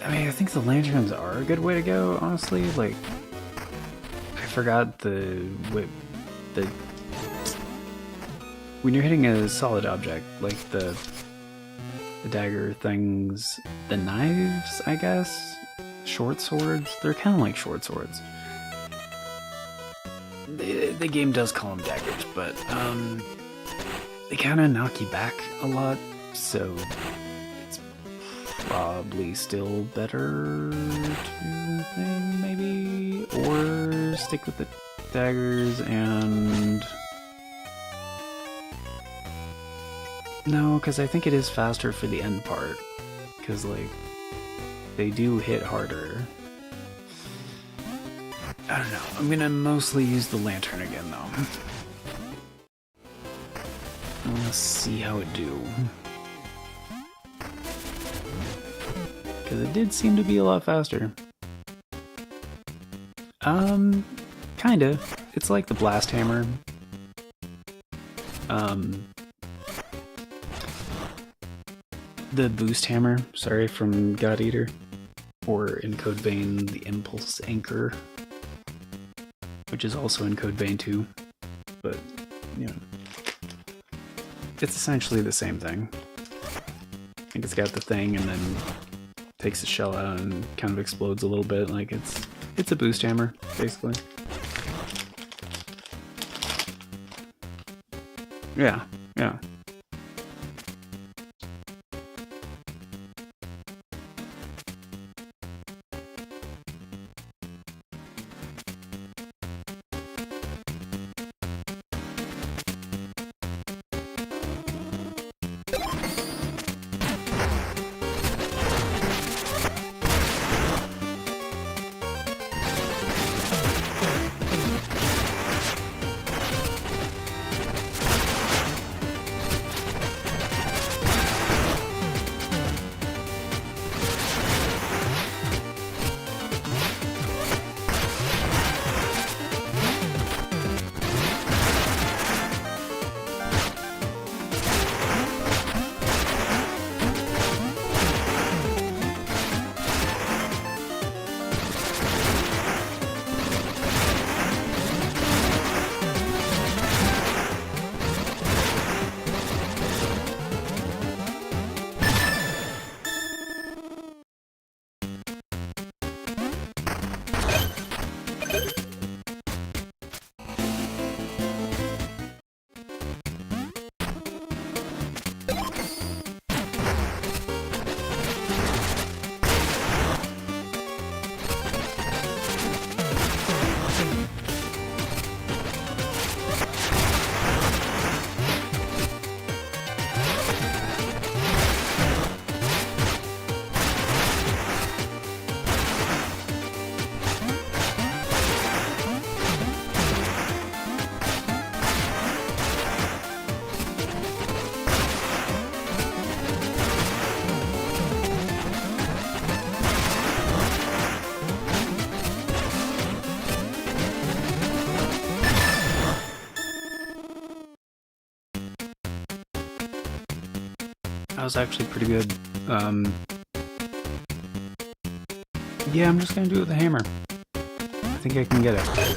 I mean, I think the lanterns are a good way to go, honestly. Like, I forgot when you're hitting a solid object, like the dagger things, the knives, I guess, short swords, they're kind of like short swords. The game does call them daggers, but they kind of knock you back a lot, so probably still better to maybe, or stick with the daggers and... No, because I think it is faster for the end part, because, like, they do hit harder. I don't know, I'm gonna mostly use the lantern again, though. Let's see how it do. Because it did seem to be a lot faster. Kinda. It's like the blast hammer. The boost hammer, sorry, from God Eater. Or in Code Vein, the impulse anchor. Which is also in Code Vein 2. But, you know. It's essentially the same thing. I think it's got the thing and then takes the shell out and kind of explodes a little bit. Like, it's a boost hammer, basically. Yeah, yeah. was actually pretty good. Yeah, I'm just gonna do it with the hammer. I think I can get it.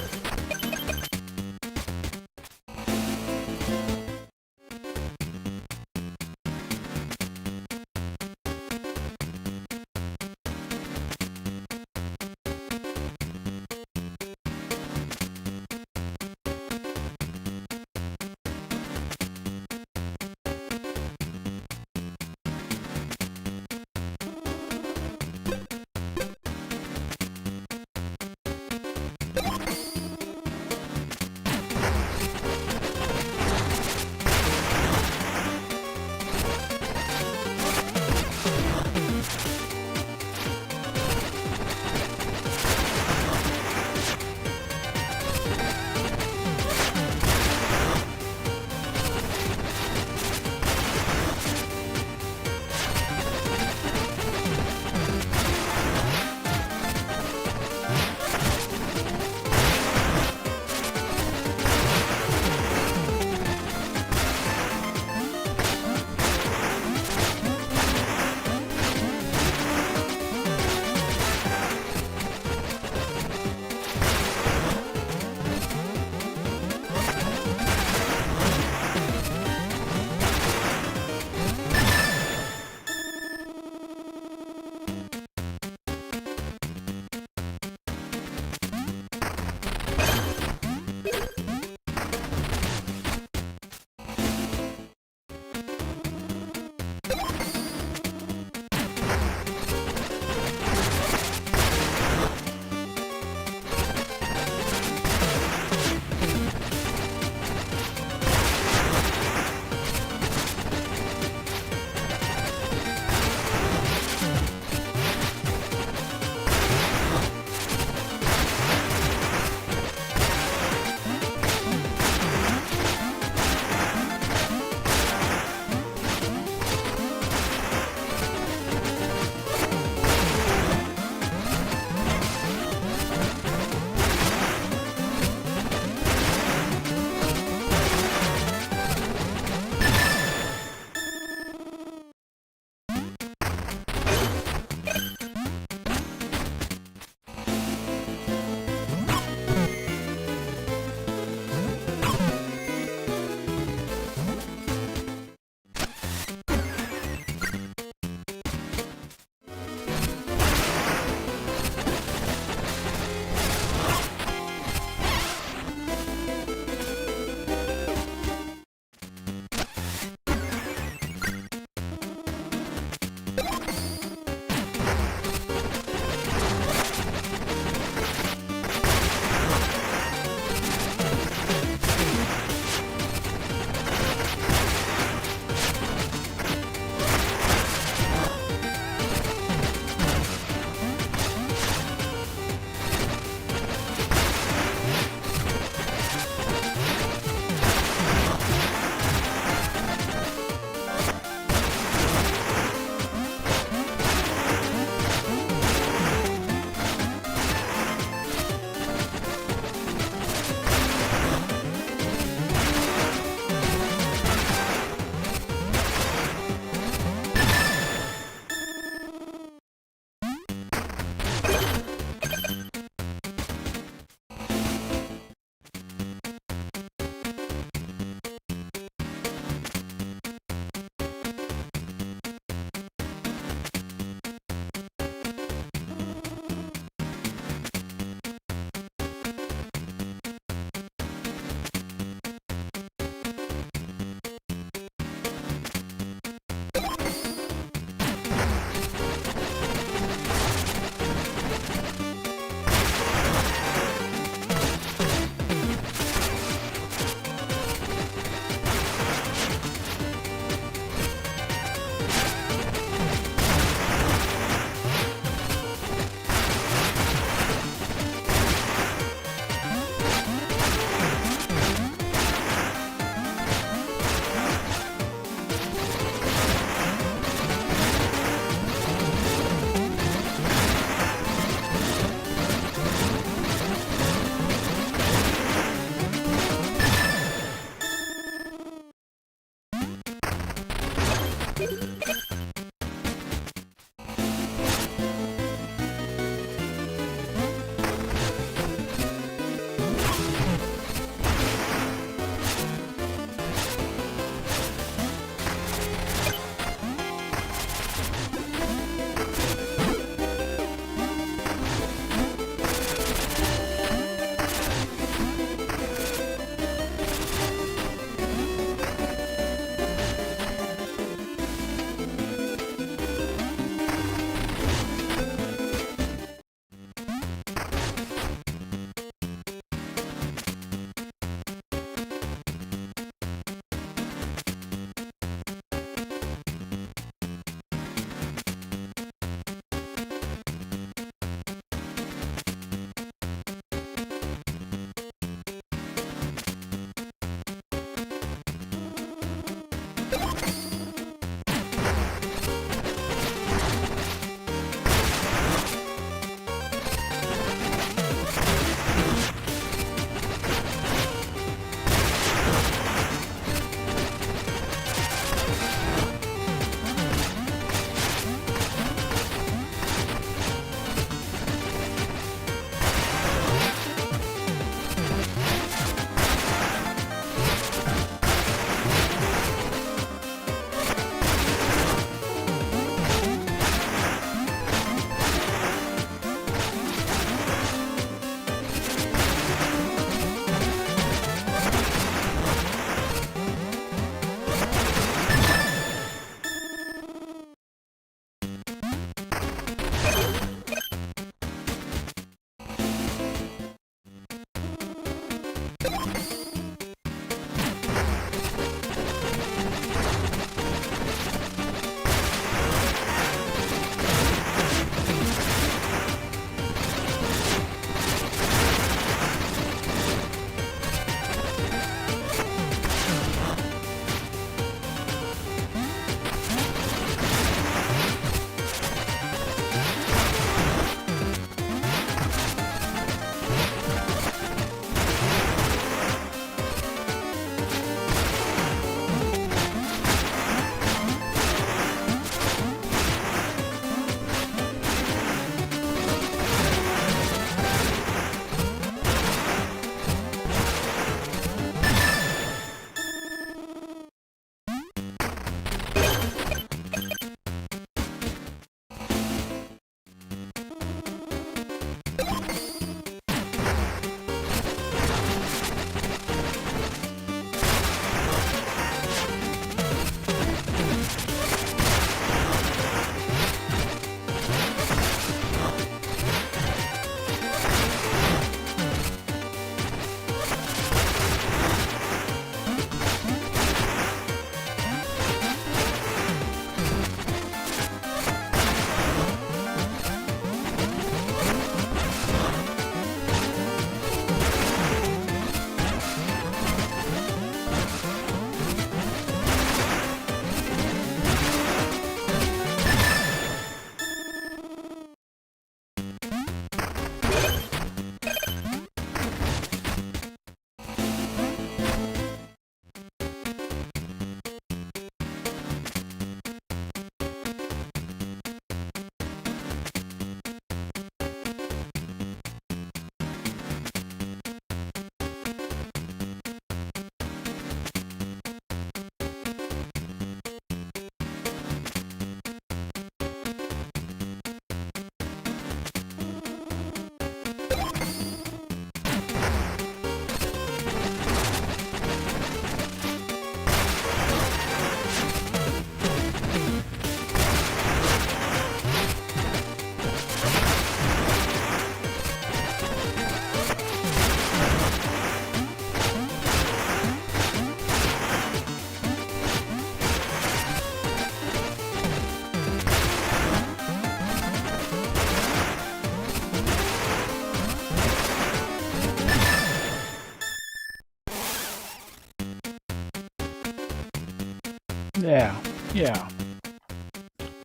Yeah, yeah.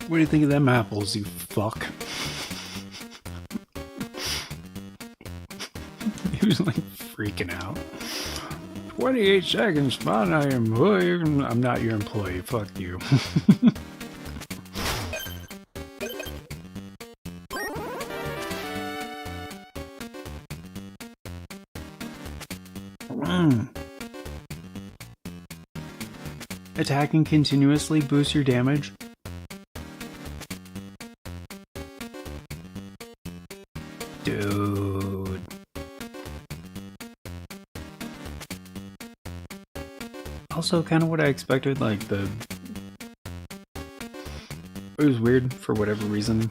What do you think of them apples, you fuck? He was like freaking out. 28 seconds, fine, I am. I'm not your employee, fuck you. Attacking continuously boosts your damage. Dude. Also, kind of what I expected, like it was weird for whatever reason.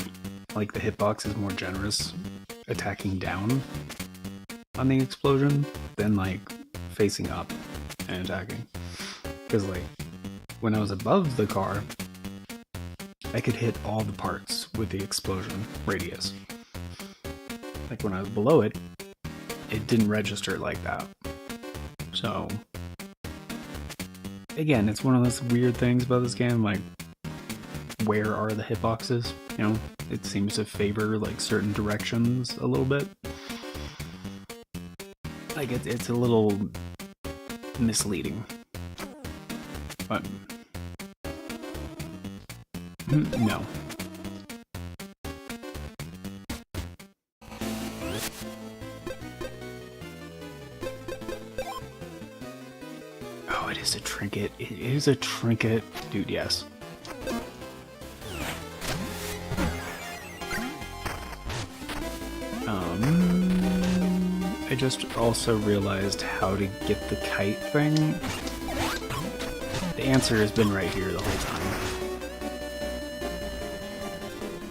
Like the hitbox is more generous attacking down on the explosion than like facing up and attacking. Because like when I was above the car, I could hit all the parts with the explosion radius. Like when I was below it, it didn't register like that. So again, it's one of those weird things about this game, like where are the hitboxes? You know, it seems to favor like certain directions a little bit. Like it's a little misleading. But no. Oh, it is a trinket. It is a trinket. Dude, yes. I just also realized how to get the kite thing. The answer has been right here the whole time.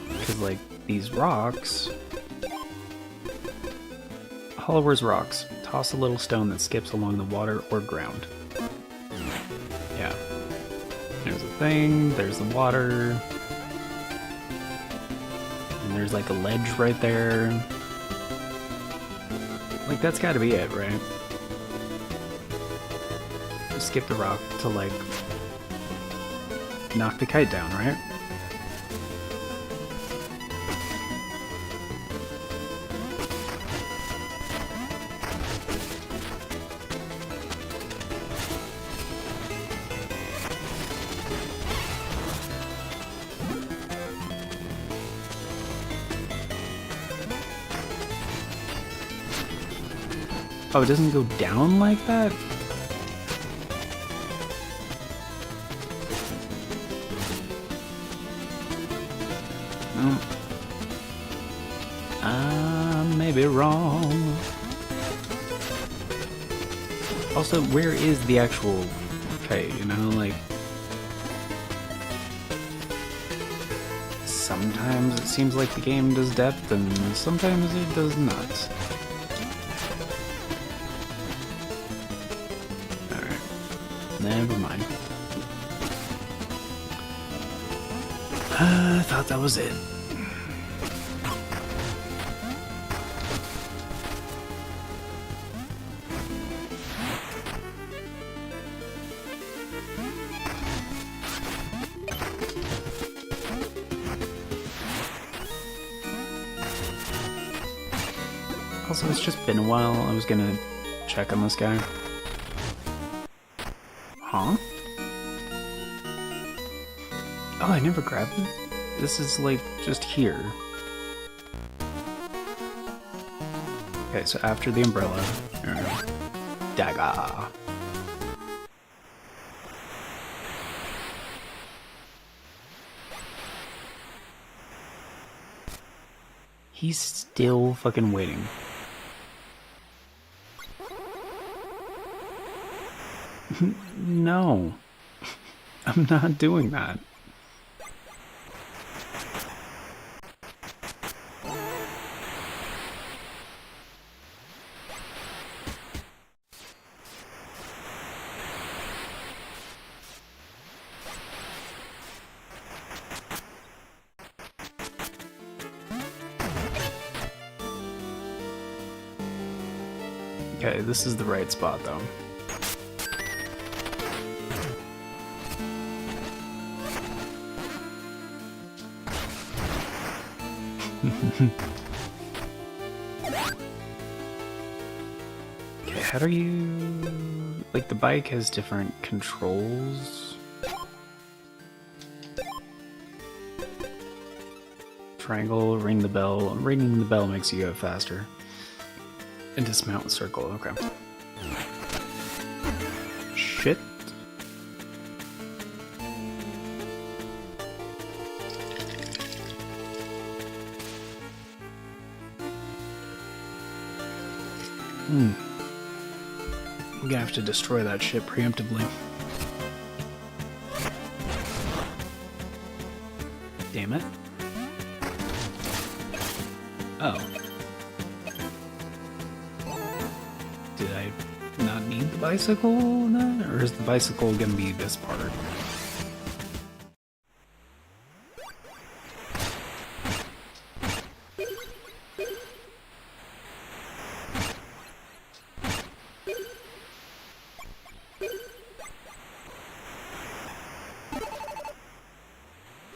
Because, like, these rocks... Hollower's rocks. Toss a little stone that skips along the water or ground. Yeah. There's a thing, there's the water. And there's, like, a ledge right there. Like, that's gotta be it, right? Just skip the rock to, like, knock the kite down, right? Oh, it doesn't go down like that? No. I may be wrong. Also, where is the actual kite, you know, like... Sometimes it seems like the game does depth, and sometimes it does not. Never mind. I thought that was it. Also, it's just been a while. I was gonna check on this guy. Huh? Oh, I never grabbed it? This is, like, just here. Okay, so after the umbrella... Dagger. He's still fucking waiting. No. I'm not doing that. Okay, this is the right spot though. Okay, how do you... Like, the bike has different controls. Triangle, ring the bell. Ringing the bell makes you go faster. And dismount with circle, okay. Shit. I'm gonna have to destroy that shit preemptively. Damn it. Oh. Did I not need the bicycle then? Or is the bicycle gonna be this part?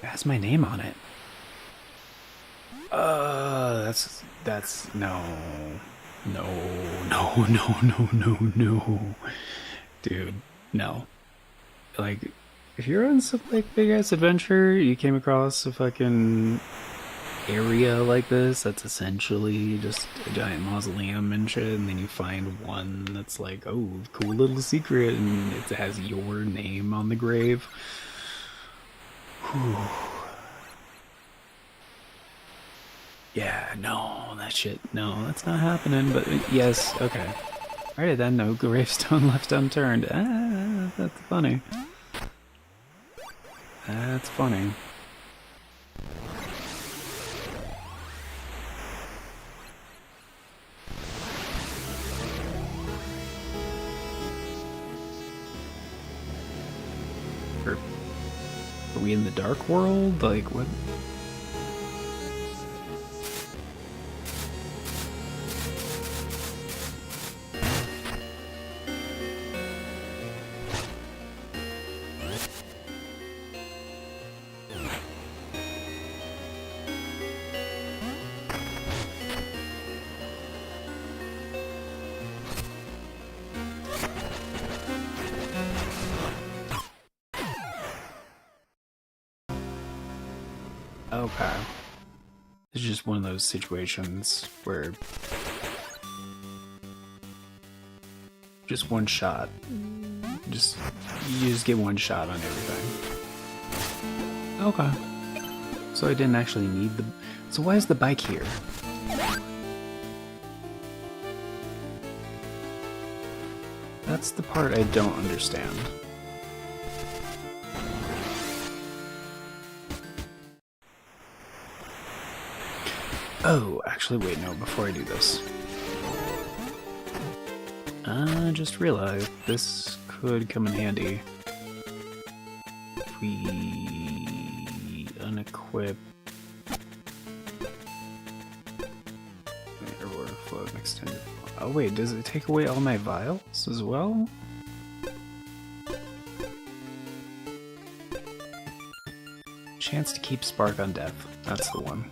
It has my name on it. No. Dude, no. Like, if you're on some, like, big-ass adventure, you came across a fucking area like this, that's essentially just a giant mausoleum and shit, and then you find one that's like, oh, cool little secret, and it has your name on the grave. Whew. Yeah, no, that shit, no, that's not happening, but yes, okay. Alright then, no gravestone left unturned. Ah, that's funny. That's funny. Are we in the dark world? Like, what? Okay. It's just one of those situations where just one shot. You just get one shot on everything. Okay. So I didn't actually need the... So why is the bike here? That's the part I don't understand. Oh, actually, wait, no, before I do this. I just realized this could come in handy. If we unequip... Or float extended... Oh wait, does it take away all my vials as well? Chance to keep Spark on Death. That's the one.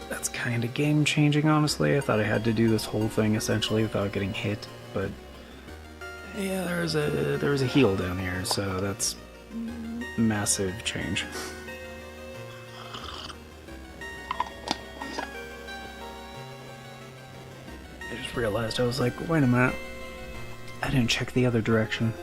that's kind of game changing. Honestly, I thought I had to do this whole thing essentially without getting hit, but yeah, there was a heal down here, so that's massive change. I just realized, I was like, wait a minute, I didn't check the other direction.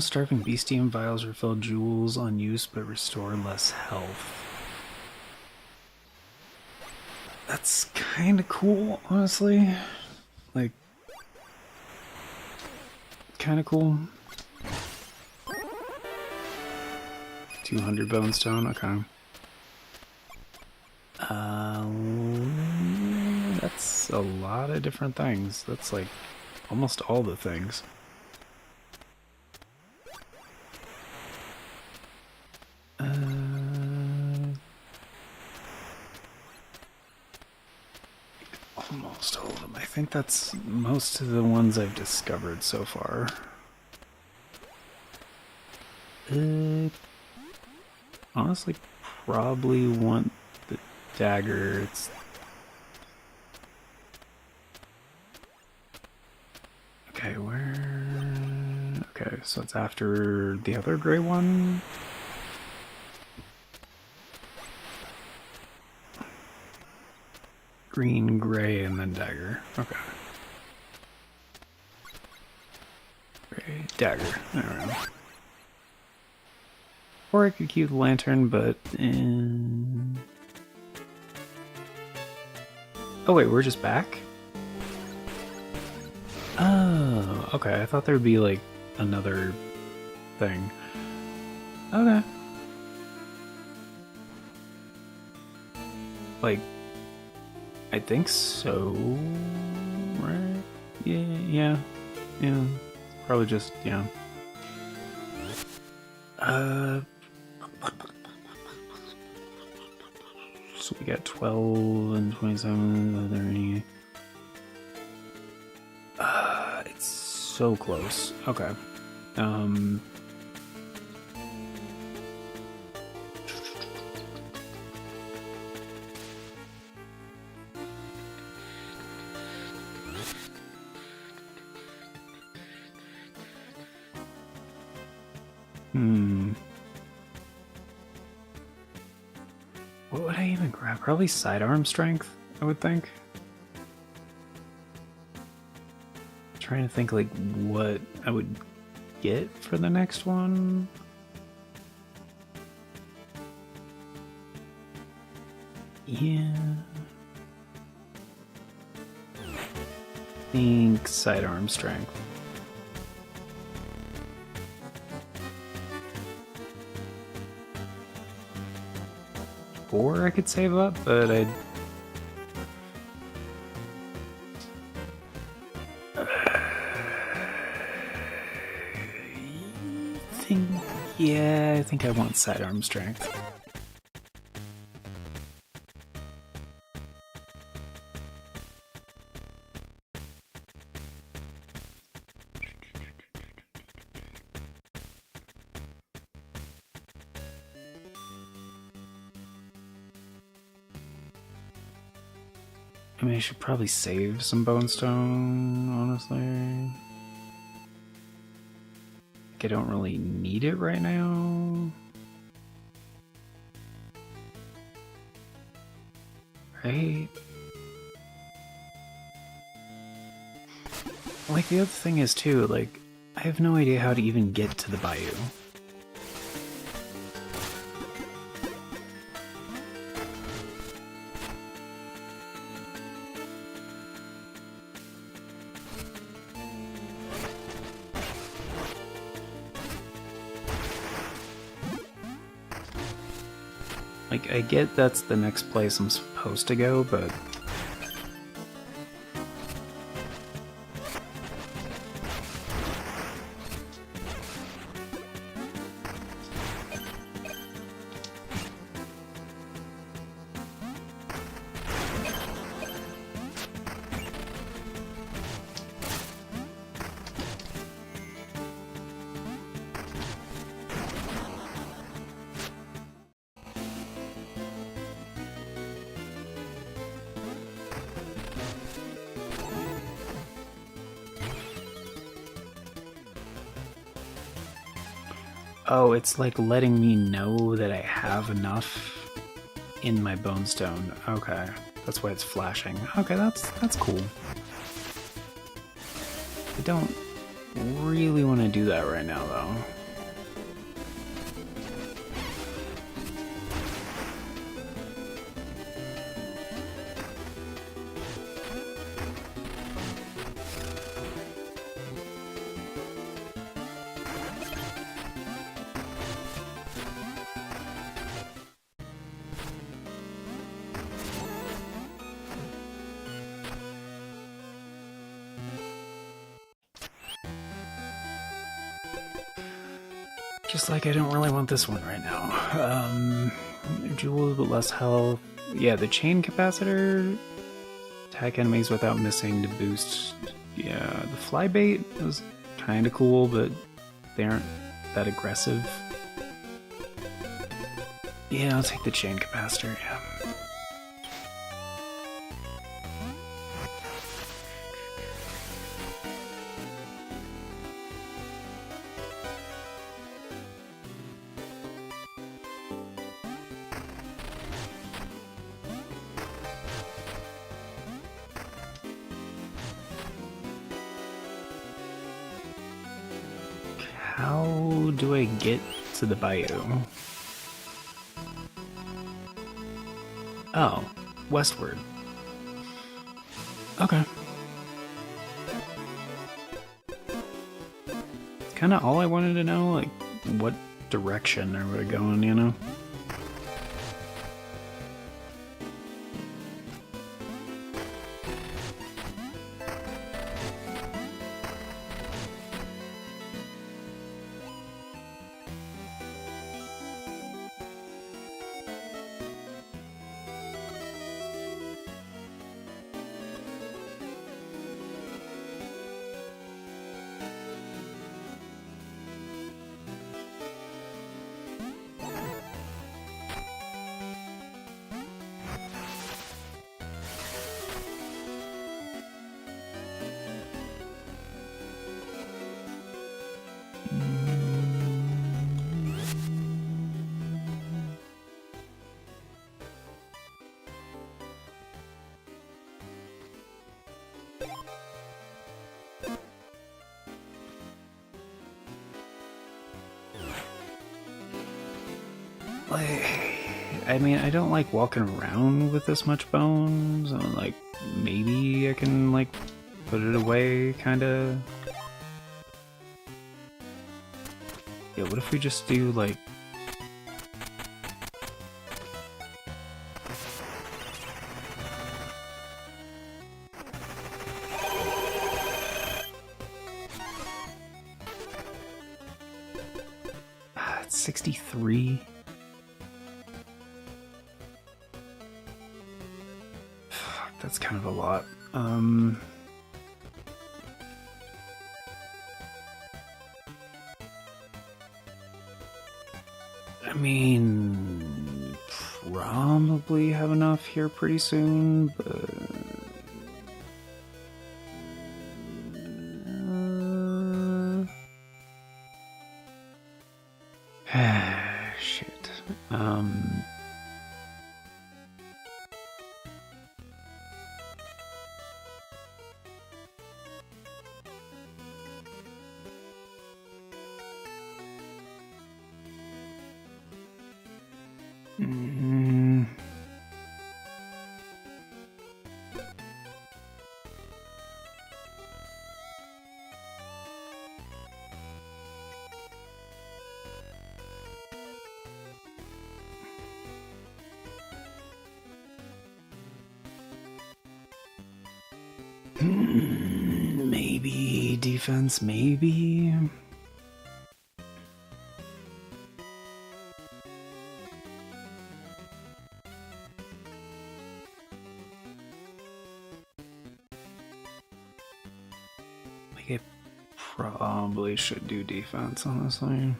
starving bestium vials refill jewels on use but restore less health. That's kind of cool, honestly. Like, kind of cool. 200 bone stone, okay. That's a lot of different things. That's like almost all the things. Almost all of them. I think that's most of the ones I've discovered so far. Honestly, probably want the dagger. It's okay. Where? Okay, so it's after the other gray one. Green, gray, and then dagger. Okay. Gray, dagger. There we go. Or I could keep the lantern, but... Oh wait, we're just back? Oh, okay. I thought there'd be, like, another thing. Okay. Like, I think so, right? Yeah. Probably just, yeah. So we got 12 and 27. Are there any? It's so close. Okay. What would I even grab? Probably sidearm strength, I would think. Trying to think like what I would get for the next one. Yeah. I think sidearm strength. Or I could save up, but I think I want sidearm strength. I mean, I should probably save some bone stone, honestly. Like, I don't really need it right now. Right? Like, the other thing is, too, like, I have no idea how to even get to the bayou. Like, I get that's the next place I'm supposed to go, but... Oh, it's like letting me know that I have enough in my bone stone. Okay, that's why it's flashing. Okay, that's cool. I don't really want to do that right now, though. Just like I don't really want this one right now. Do a little bit less health. Yeah, the chain capacitor. Attack enemies without missing to boost. Yeah, the fly bait was kind of cool, but they aren't that aggressive. Yeah, I'll take the chain capacitor, yeah. How do I get to the bayou? Oh, westward. Okay. Kind of all I wanted to know, like, what direction are we going, you know? Like, I mean, I don't like walking around with this much bones. I'm like, maybe I can, like, put it away, kinda. Yeah, what if we just do, like... It's 63. Fuck, that's kind of a lot. I mean, probably have enough here pretty soon, but... Shit. Maybe defense, maybe. Like, it probably should do defense, honestly.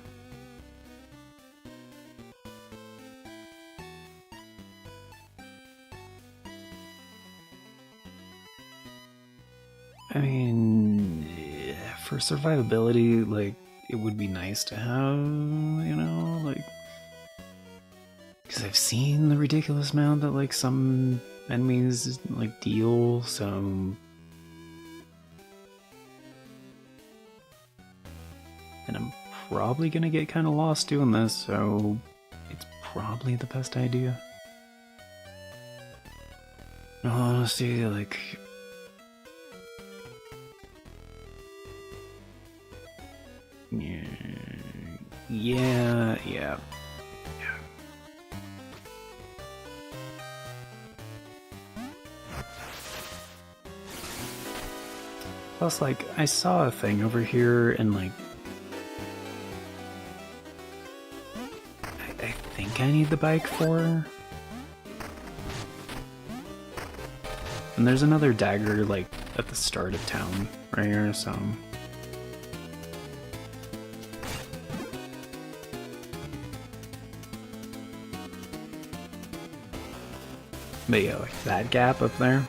I mean, yeah, for survivability, like, it would be nice to have, you know, like... Because I've seen the ridiculous amount that, like, some enemies, like, deal, so... and I'm probably gonna get kind of lost doing this, so it's probably the best idea. In all honesty, like... Yeah. Plus, like, I saw a thing over here, and, like, I think I need the bike for. And there's another dagger, like, at the start of town, right here, so... But yeah, like, that gap up there.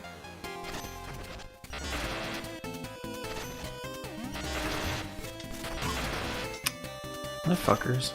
Motherfuckers.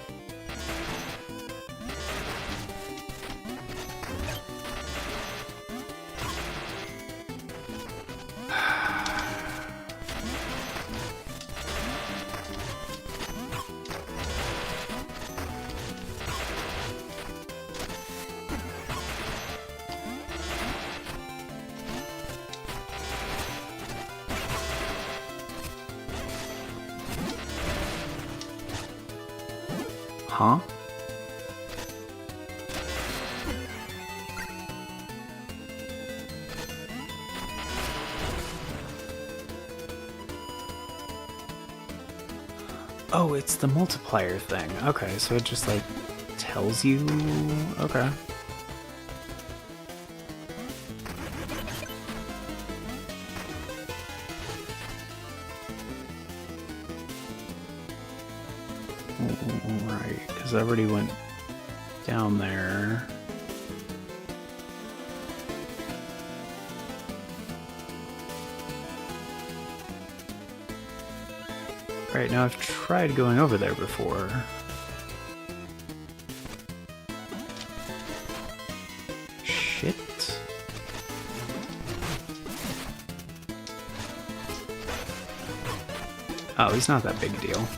Huh? Oh, it's the multiplier thing. Okay, so it just, like, tells you... Okay. Right, because I already went down there. Right, now I've tried going over there before. Shit. Oh, he's not that big a deal.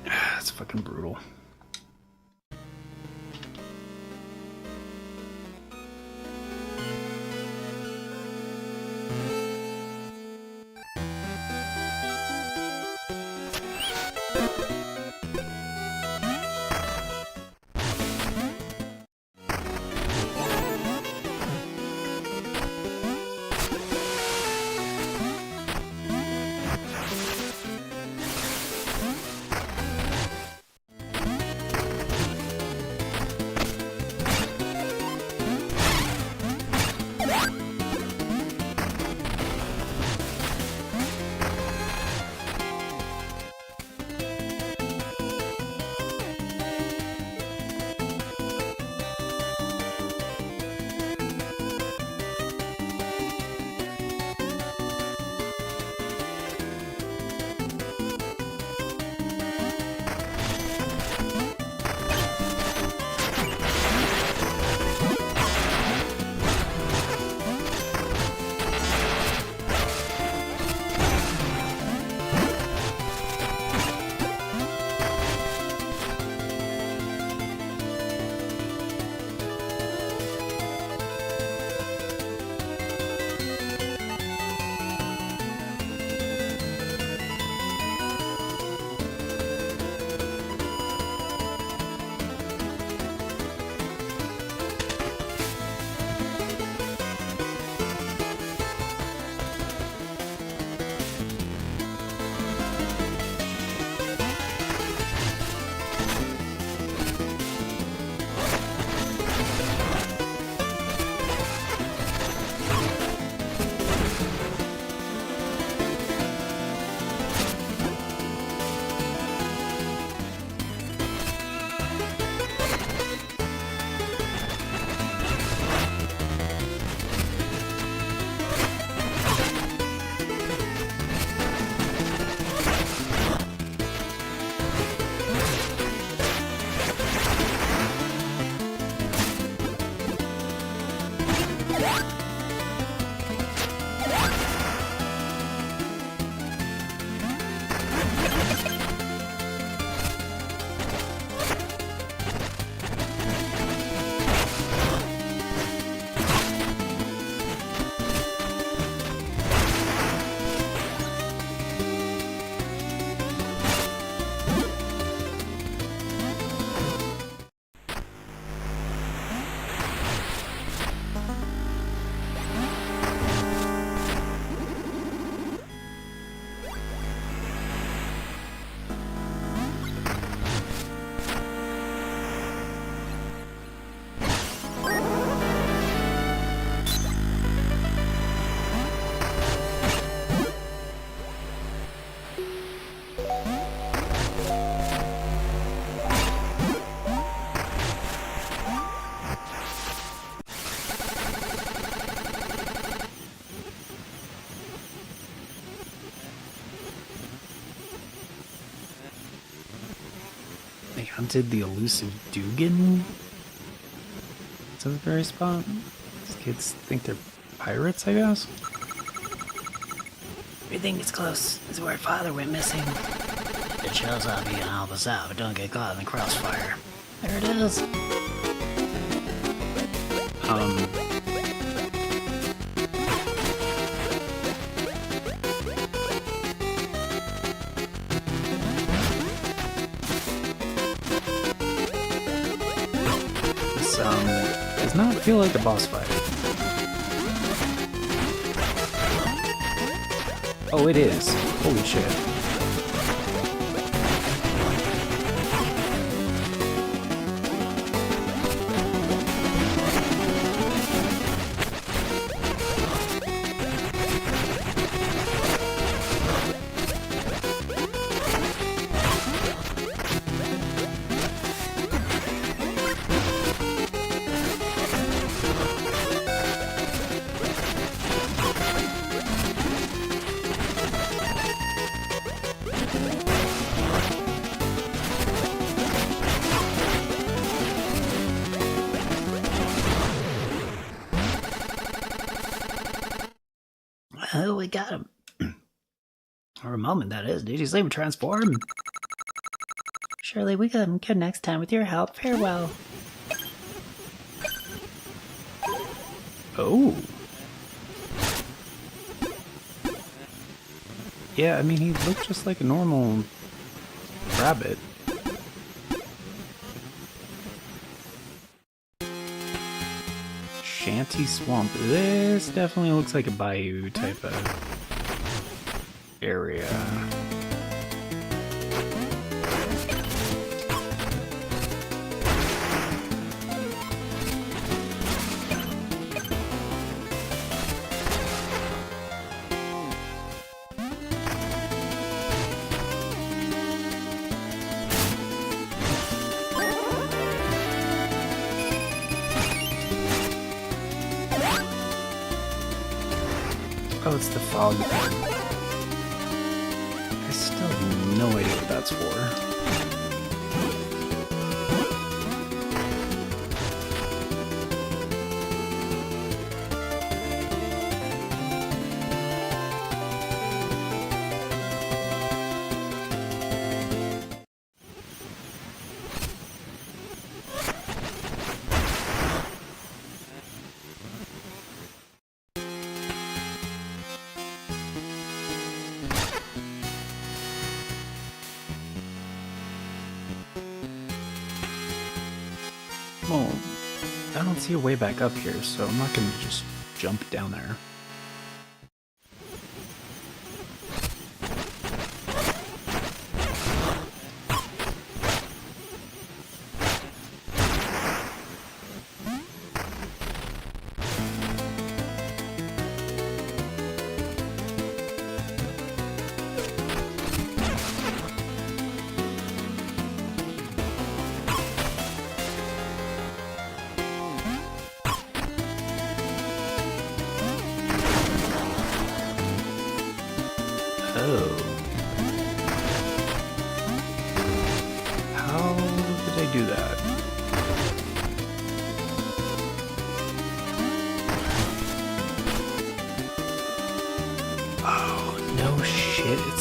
That's fucking brutal. They hunted the elusive Dugan? Is that the very spot? These kids think they're pirates, I guess? We think it's close. This is where Father went missing. It shows up you can help us out, but don't get caught in the crossfire. There it is. This, does not feel like a boss fight. Oh, it is. Holy shit. Oh, we got him. For a moment, that is. Did you see him transform? Surely we got him good next time with your help. Farewell. Oh. Yeah, I mean, he looked just like a normal rabbit. Shanty Swamp. This definitely looks like a bayou type of area. Oh, it's the fog thing. I still have no idea what that's for. Well, I don't see a way back up here, so I'm not gonna just jump down there. Oh. How did I do that?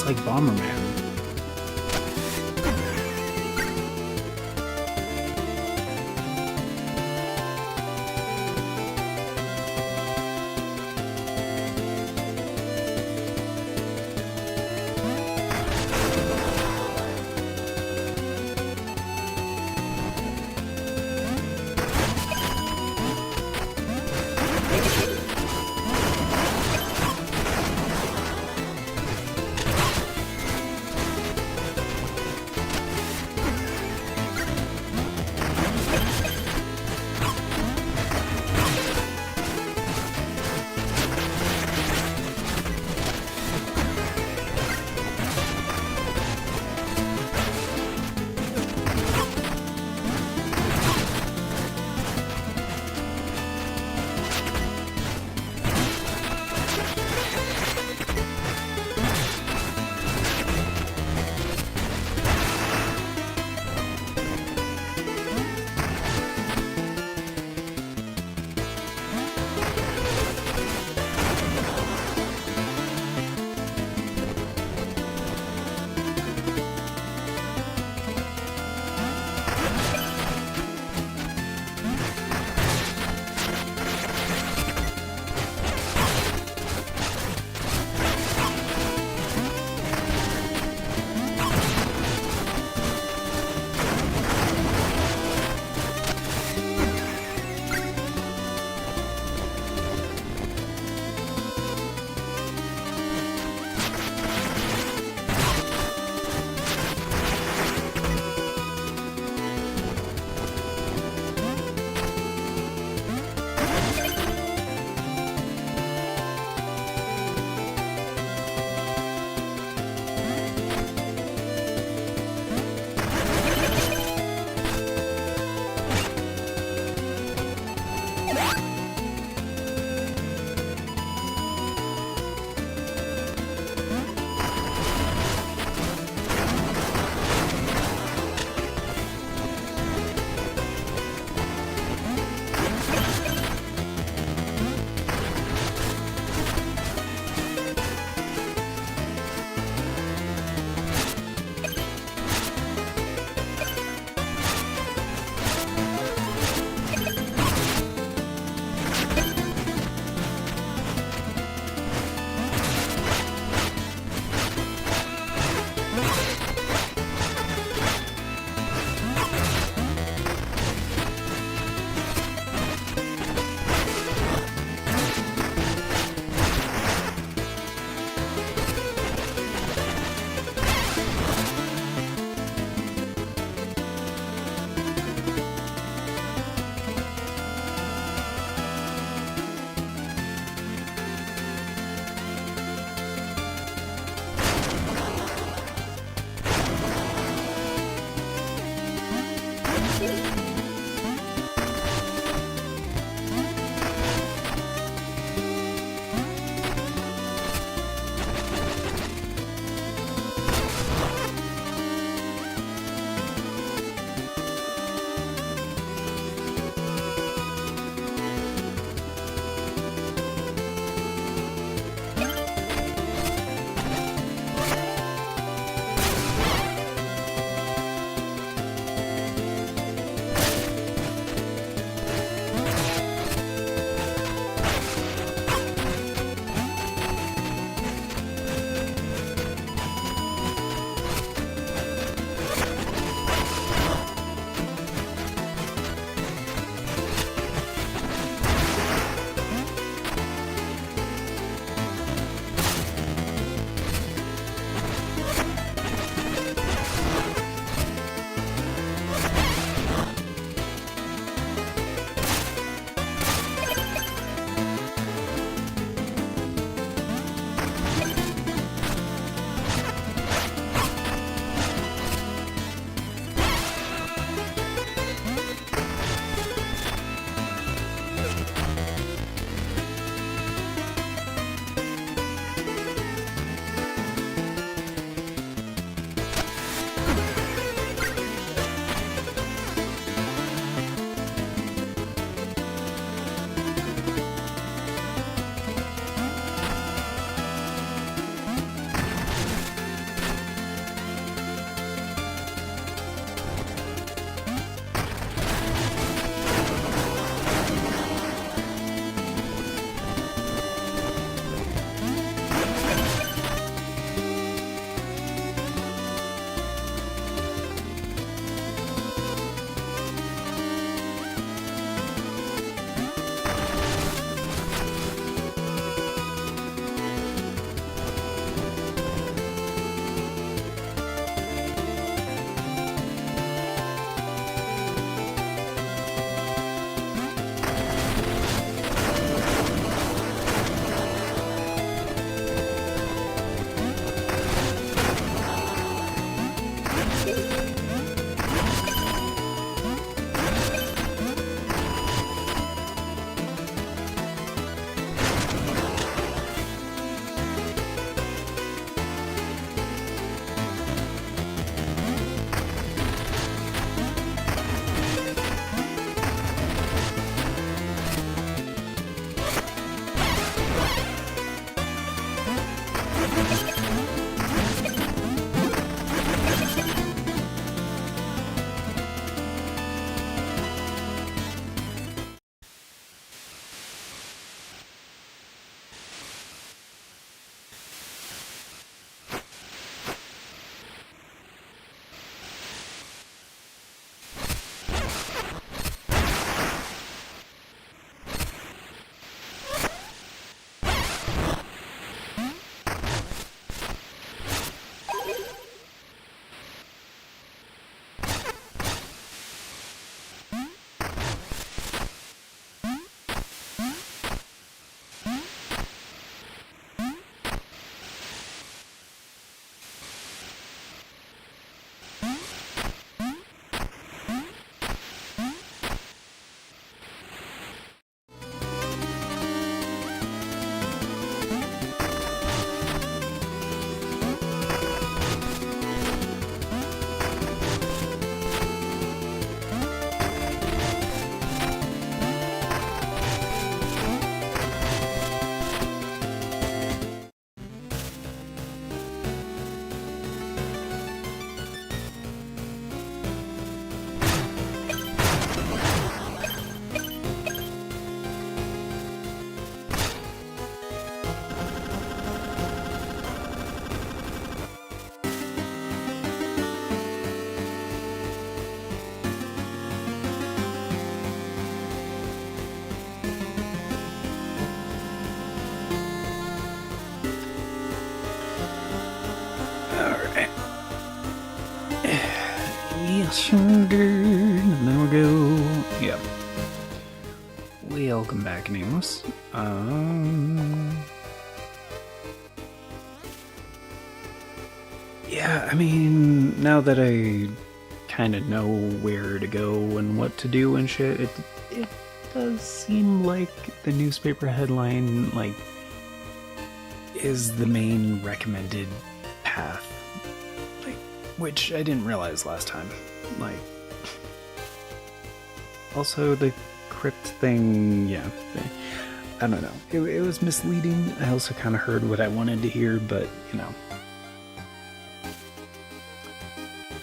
just like Bomberman. Yes, indeed. And there we go. Yep. Welcome back, Nameless. Yeah, I mean, now that I kind of know where to go and what to do and shit, it does seem like the newspaper headline, like, is the main recommended path. Like, which I didn't realize last time. Like, also the crypt thing, yeah. I don't know. It was misleading. I also kind of heard what I wanted to hear, but, you know.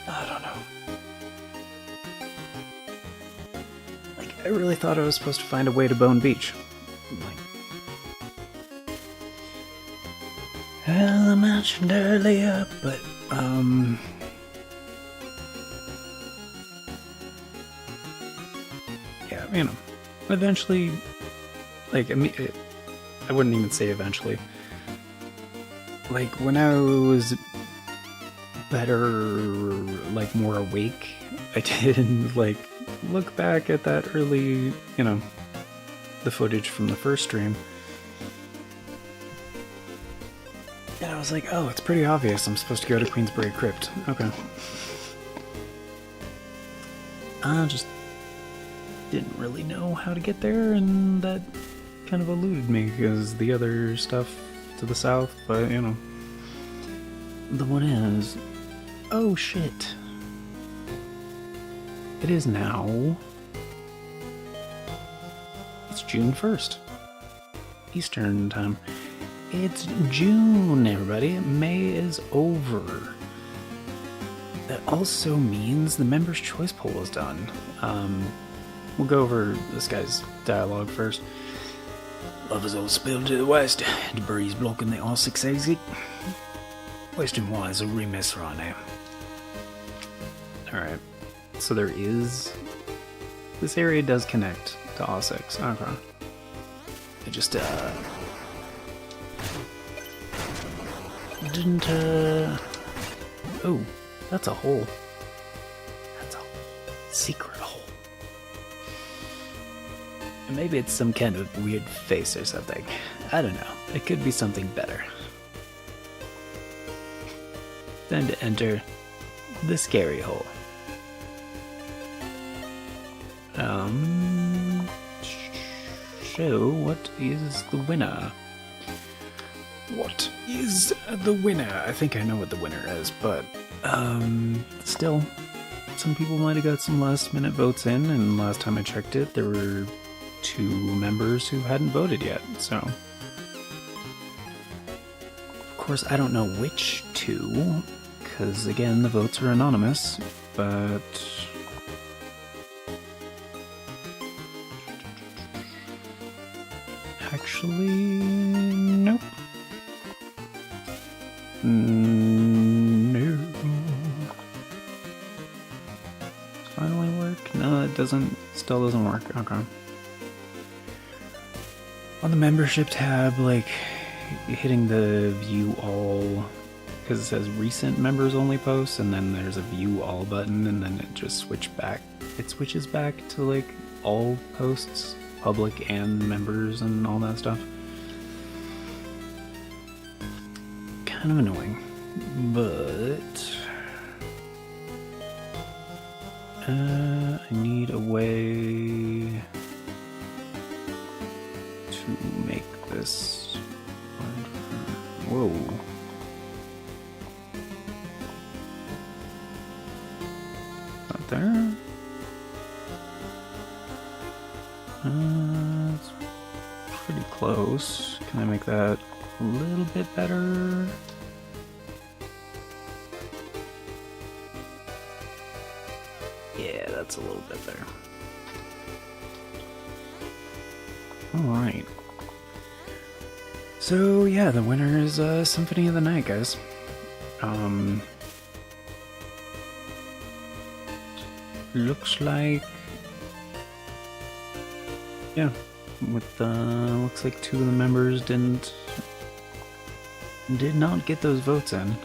I don't know. Like, I really thought I was supposed to find a way to Bone Beach. Like, well, I mentioned earlier, but, yeah, you know, eventually, like, I wouldn't even say eventually. Like, when I was better, like, more awake, I did, like, look back at that early, you know, the footage from the first stream. And I was like, oh, it's pretty obvious I'm supposed to go to Queensbury Crypt. Okay. I just didn't really know how to get there, and that kind of eluded me because the other stuff to the south, but, you know. The one is... oh, shit. It is now... it's June 1st. Eastern time. It's June, everybody. May is over. That also means the Members' Choice poll is done. We'll go over this guy's dialogue first. Love is all spilled to the west. Debris blocking the R6 exit. Western wires are remiss right now. Alright. So there is... this area does connect to R6. Okay. I just, didn't, oh, that's a hole. That's a secret hole. And maybe it's some kind of weird face or something. I don't know. It could be something better. Time to enter the scary hole. So, what is the winner? What is the winner? I think I know what the winner is, but, still, some people might have got some last minute votes in, and last time I checked it, there were 2 members who hadn't voted yet, so. Of course, I don't know which 2, because again, the votes are anonymous, but... actually, nope. No. Finally work? No, it doesn't. Still doesn't work. Okay. On the membership tab, like, hitting the view all, because it says recent members only posts, and then there's a view all button, and then it just switches back to, like, all posts, public and members and all that stuff. Kind of annoying, but I need a way to make this. Whoa. Not there. It's pretty close. Can I make that a little bit better? Yeah, that's a little bit better. Alright. So, yeah, the winner is Symphony of the Night, guys. Looks like... yeah, with looks like 2 of the members did not get those votes in.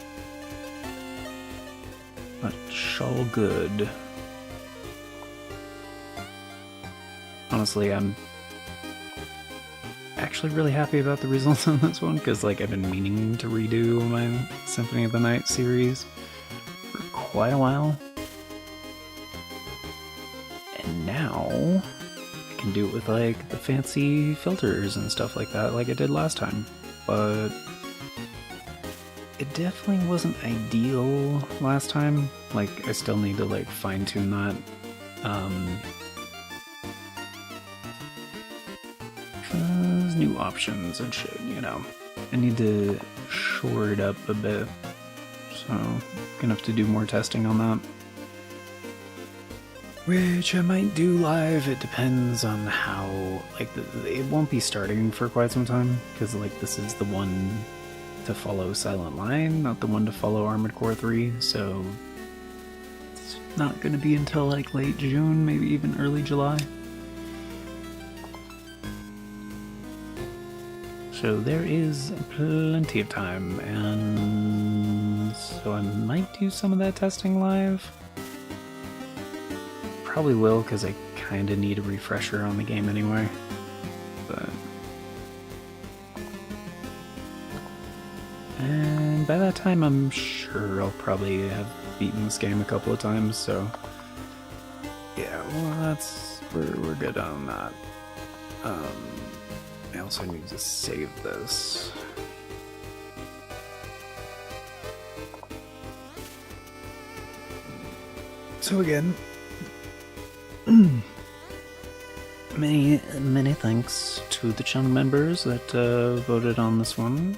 But all good. honestly, I'm actually really happy about the results on this one, because like I've been meaning to redo my Symphony of the Night series for quite a while. And now I can do it with like the fancy filters and stuff like that like I did last time. But it definitely wasn't ideal last time. Like I still need to like fine-tune that. Cause new options and shit, you know. I need to shore it up a bit. So gonna have to do more testing on that. Which I might do live, it depends on how, like, it won't be starting for quite some time, because, like, this is the one to follow Silent Line, not the one to follow Armored Core 3, so it's not going to be until, like, late June, maybe even early July. So there is plenty of time, and so I might do some of that testing live. Probably will, because I kind of need a refresher on the game anyway. But... and by that time, I'm sure I'll probably have beaten this game a couple of times, so... yeah, well, we're good on that. I also need to save this. So again... many thanks to the channel members that voted on this one.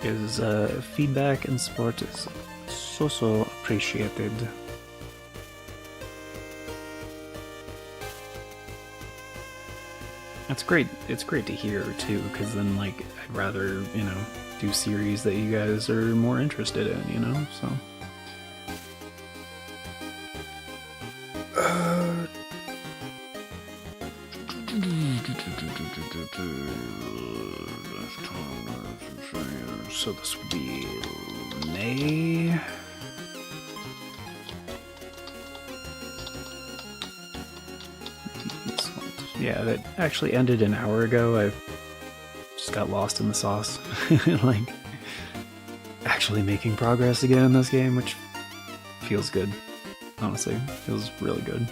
His feedback and support is so appreciated. It's great. It's great to hear too, because then like I'd rather, you know, do series that you guys are more interested in, you know. So. So this would be May. Yeah, that actually ended an hour ago. I just got lost in the sauce. Like, actually making progress again in this game, which feels good. Honestly, feels really good.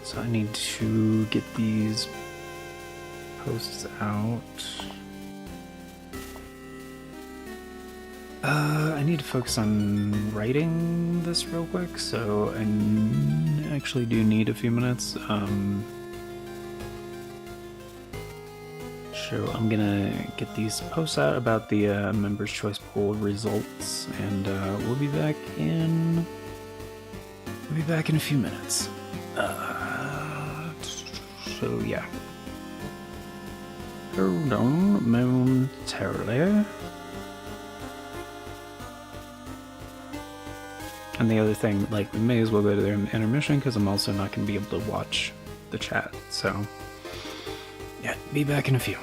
So I need to get these posts out. I need to focus on writing this real quick, so I actually do need a few minutes. So I'm gonna get these posts out about the Members' Choice Poll results, and we'll be back in a few minutes. So yeah. Hold on momentarily. And the other thing, like, we may as well go to the intermission, because I'm also not going to be able to watch the chat, so... yeah, be back in a few.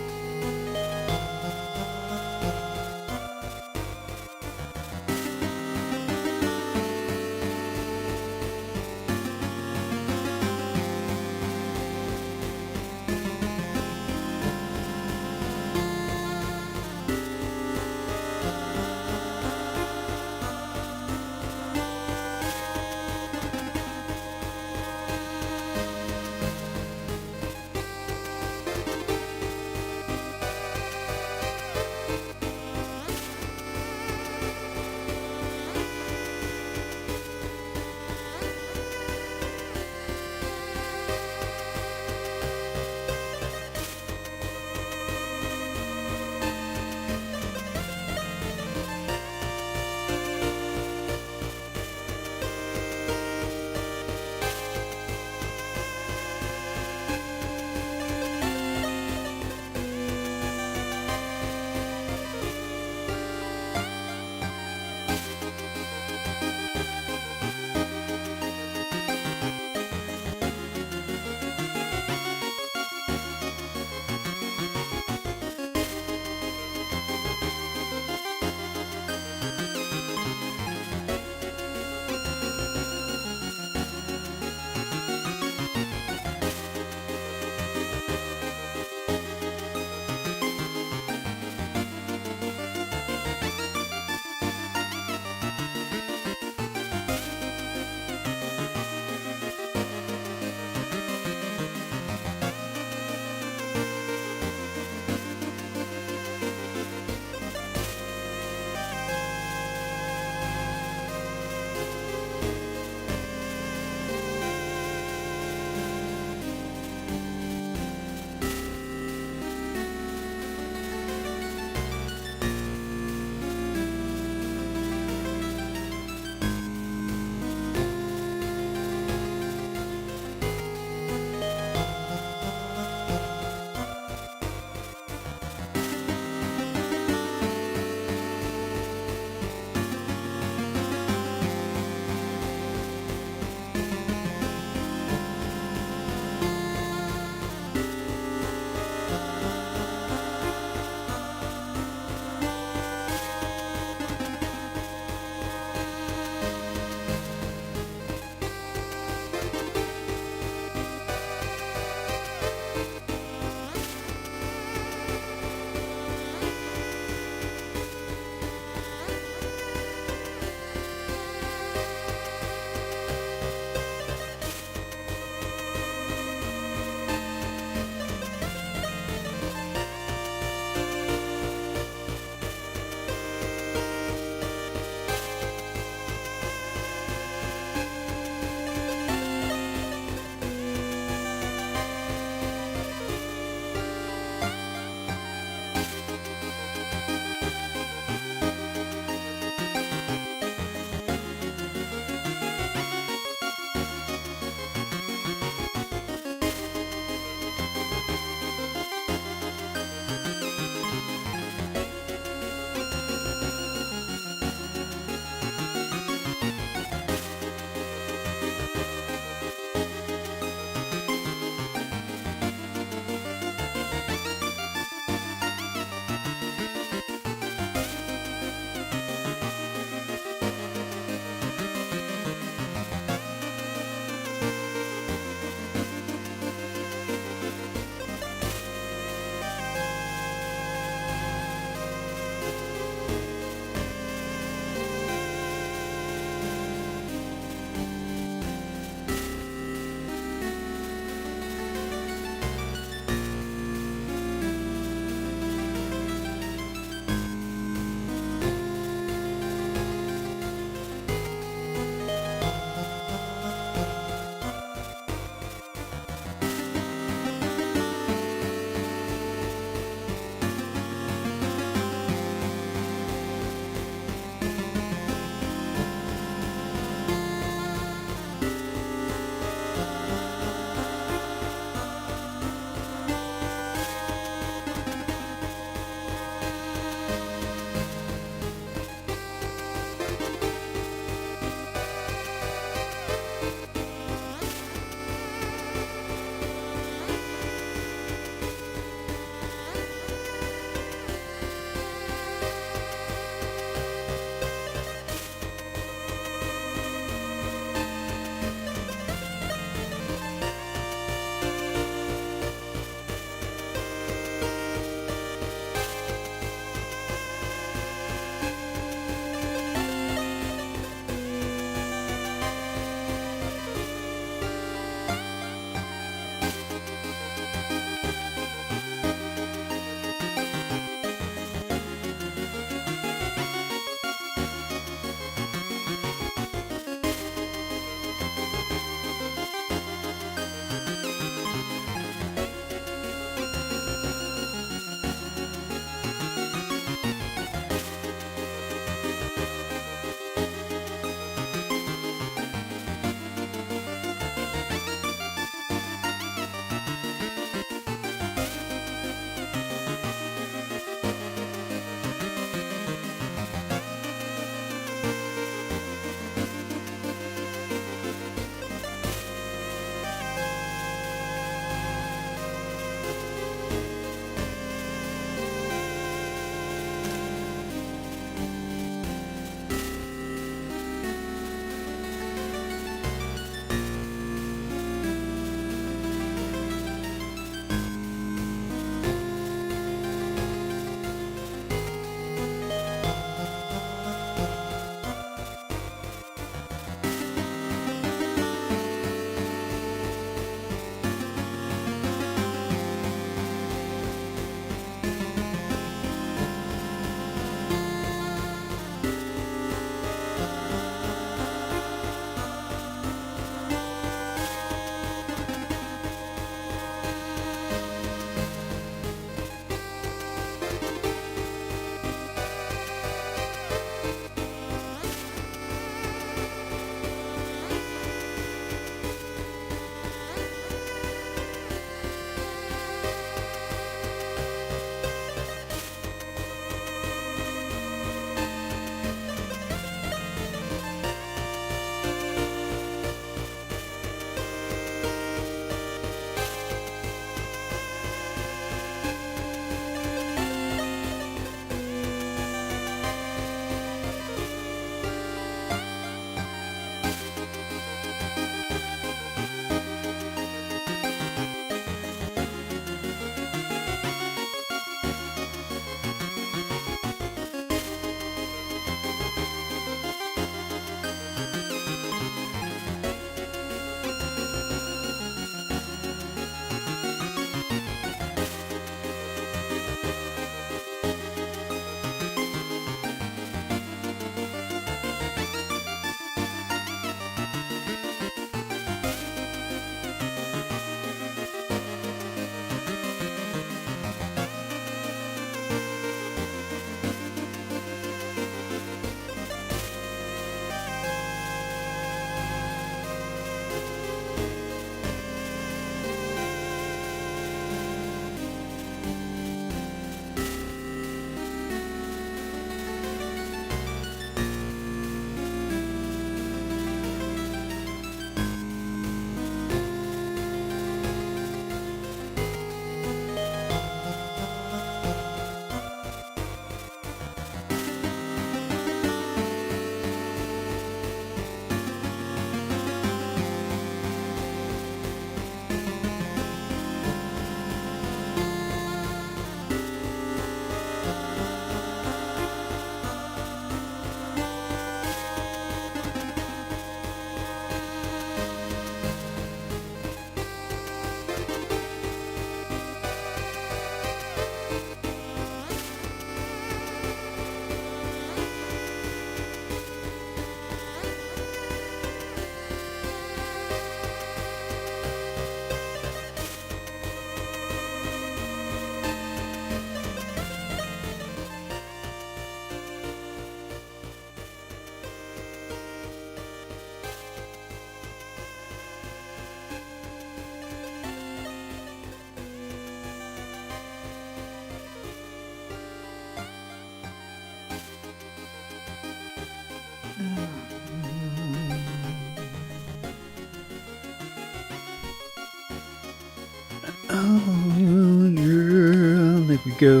Oh, yeah, there we go.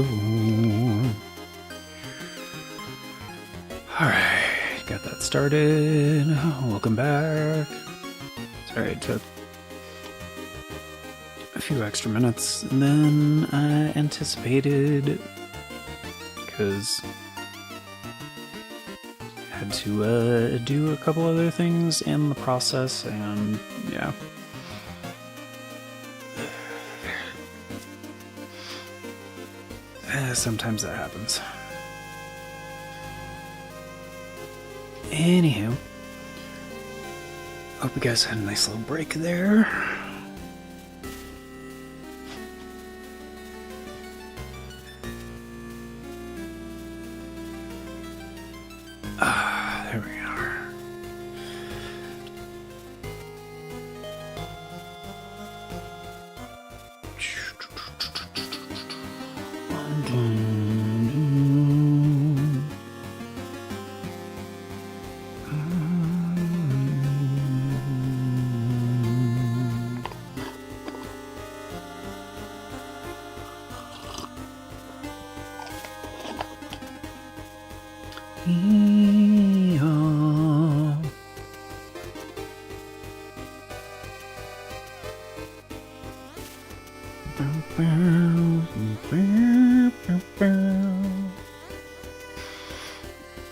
Alright, got that started. Welcome back. Sorry, it took a few extra minutes than I anticipated because I had to do a couple other things in the process, and yeah. Sometimes that happens. Anywho, hope you guys had a nice little break there. There we are.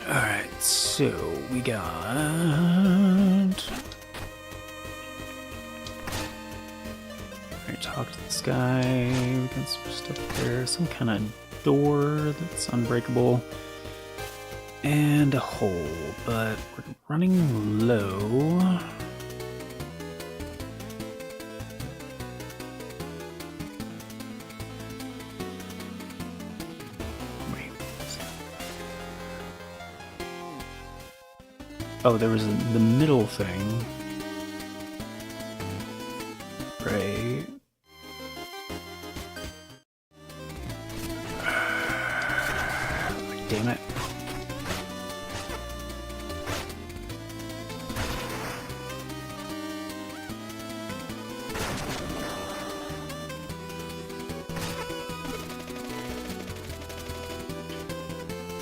Alright, so we got talk to this guy. We got some stuff there, some kind of door that's unbreakable. And a hole, but we're running low. Wait. Oh, there was the middle thing. Right. Damn it.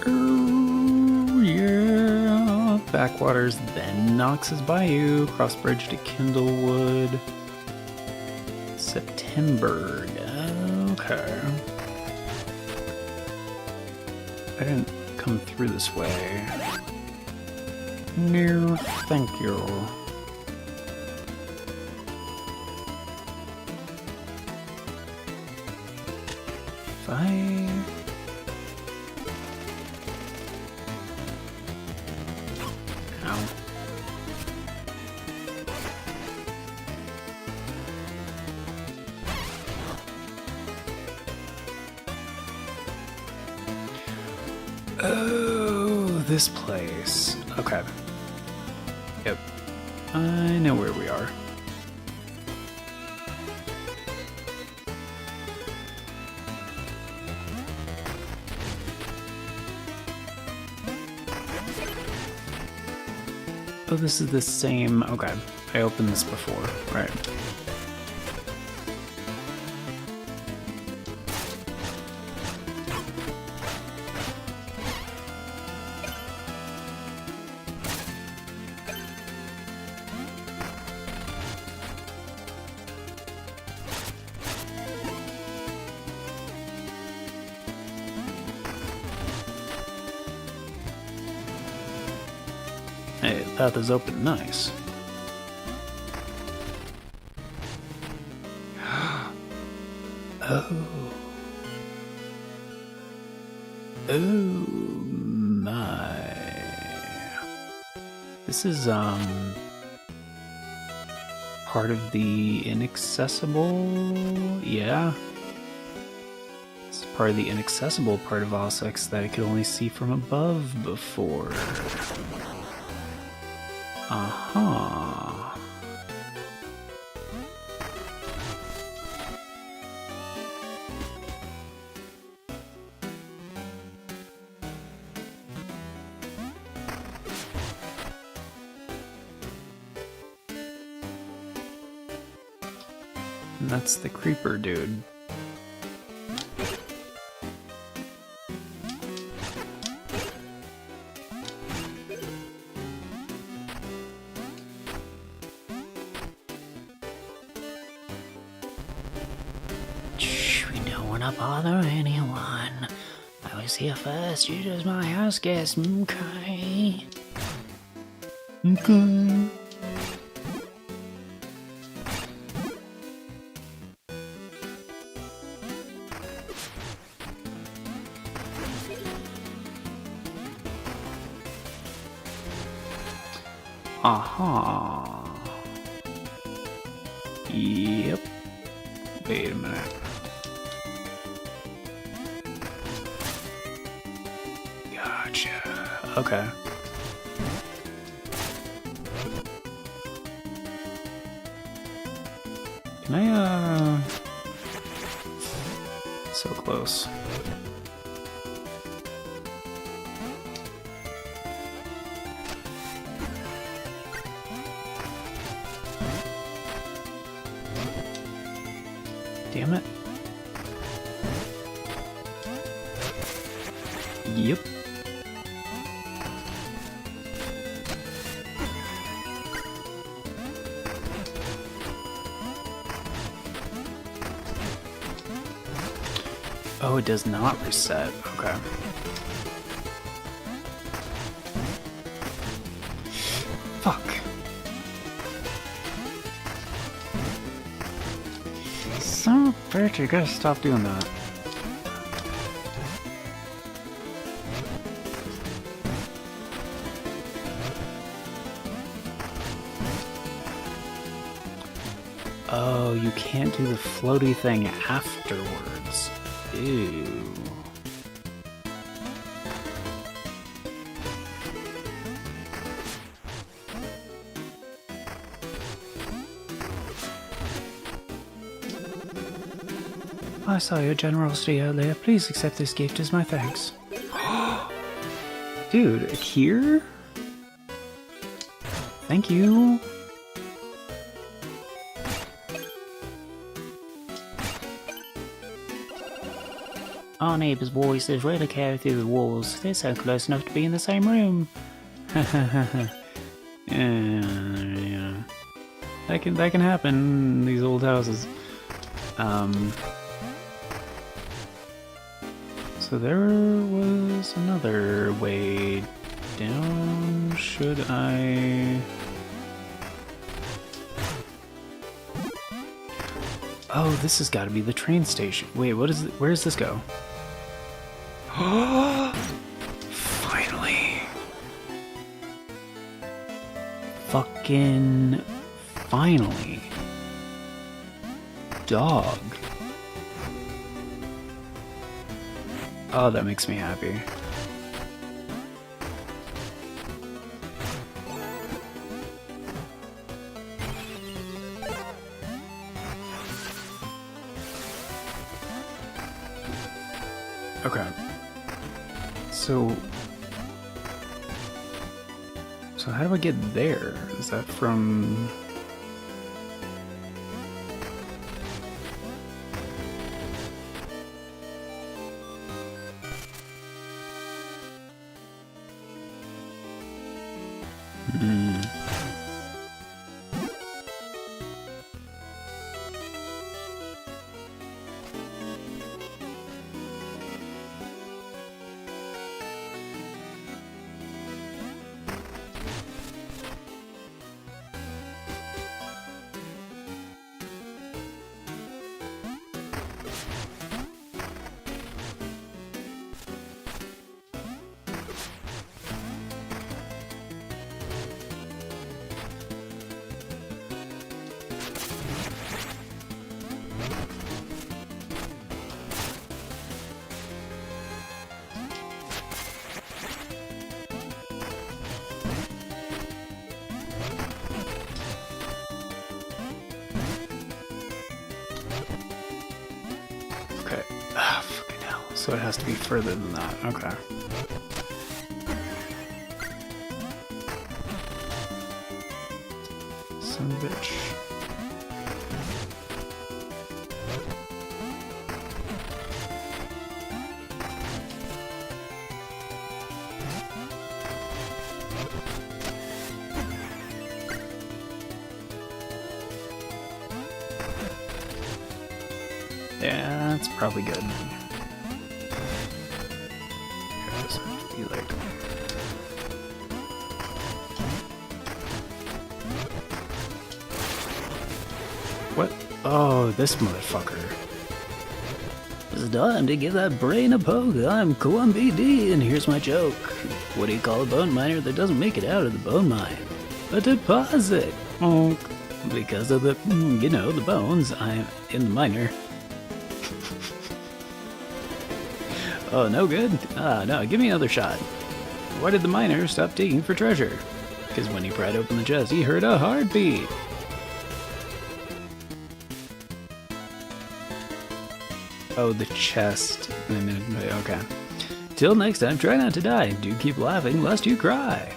Oh, yeah. Backwaters, then Knox's Bayou, cross bridge to Kindlewood. September. Okay. I didn't come through this way. No, thank you. Five. Ow. Oh, this place. Okay. Yep. I know where we are. Oh, this is the same. Okay. I opened this before. Right. Hey, the path is open. Nice. Oh. Oh my. This is, part of the inaccessible? Yeah. It's part of the inaccessible part of OSX that I could only see from above before. Uh-huh. And that's the creeper dude. Shh, we don't want to bother anyone. I was here first, you're just my house guest, okay? Okay. Aha. Yep. Wait a minute. Gotcha. Okay. Can I, so close. Damn it. Yep. Oh, it does not reset. Okay. Fuck. Son of a bitch, you gotta stop doing that. Oh, you can't do the floaty thing afterwards. Ew. I saw your generosity earlier. Please accept this gift as my thanks. Dude, here? Thank you. Our neighbor's voices really carry through the walls. They're so close enough to be in the same room. Yeah. That can happen in these old houses. So there was another way down. Should I? Oh, this has got to be the train station. Wait, what is it? Where does this go? Finally. Fucking finally. Dog. Oh, that makes me happy. Okay. So how do I get there? Is that from... Okay. Ah, fucking hell. So it has to be further than that. Okay. Son of a bitch. Yeah, that's probably good. Just be like... What? Oh, this motherfucker. It's time to give that brain a poke. I'm Kwam BD, and here's my joke. What do you call a bone miner that doesn't make it out of the bone mine? A deposit. Oh, because of the, the bones I'm in the miner. Oh, no good? Ah, no, give me another shot. Why did the miner stop digging for treasure? Because when he pried open the chest, he heard a heartbeat. Oh, the chest. Okay. Till next time, try not to die. Do keep laughing lest you cry.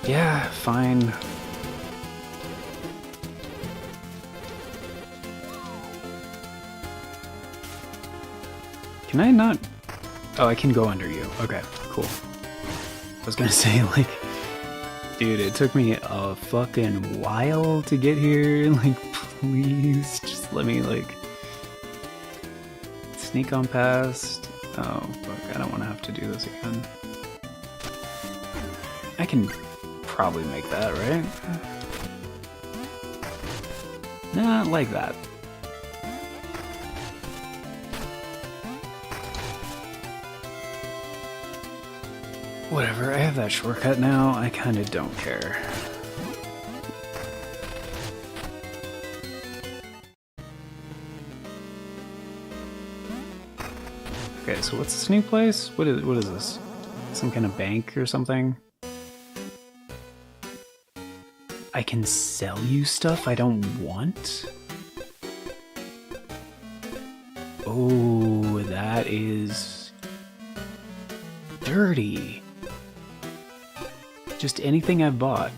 Yeah, fine. Can I not? Oh, I can go under you. Okay, cool. I was gonna say, like... Dude, it took me a fucking while to get here. Like, please, just let me, like, sneak on past. Oh, fuck, I don't want to have to do this again. I can probably make that, right? Not like that. Whatever, I have that shortcut now, I kinda don't care. Okay, so what's this new place? What is this? Some kind of bank or something? I can sell you stuff I don't want? Oh, that is... dirty. Just anything I've bought.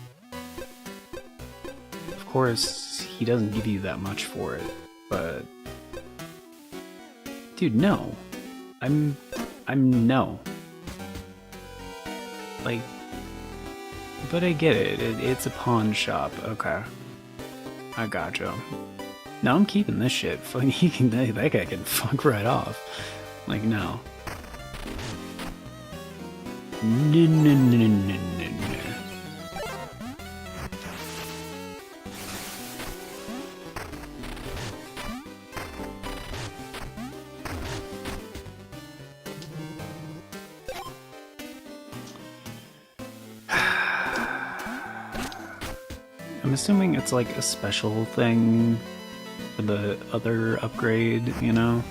Of course, he doesn't give you that much for it, but... Dude, no. I'm no. Like... But I get it. It's a pawn shop. Okay. I gotcha. No, I'm keeping this shit. Fucking, that guy can fuck right off. Like, no. No. I'm assuming it's like a special thing for the other upgrade, you know?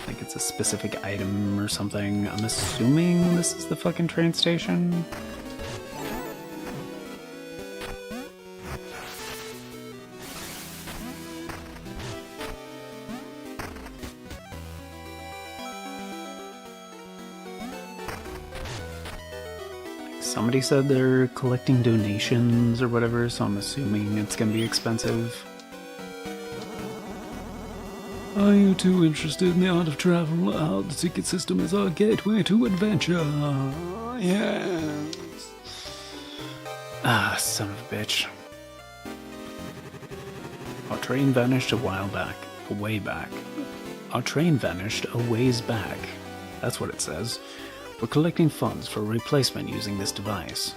Like it's a specific item or something. I'm assuming this is the fucking train station. Somebody said they're collecting donations or whatever, so I'm assuming it's gonna be expensive. Are you too interested in the art of travel? How the ticket system is our gateway to adventure. Yes. Ah, son of a bitch. Our train vanished a while back. A way back. Our train vanished a ways back. That's what it says. We're collecting funds for replacement using this device.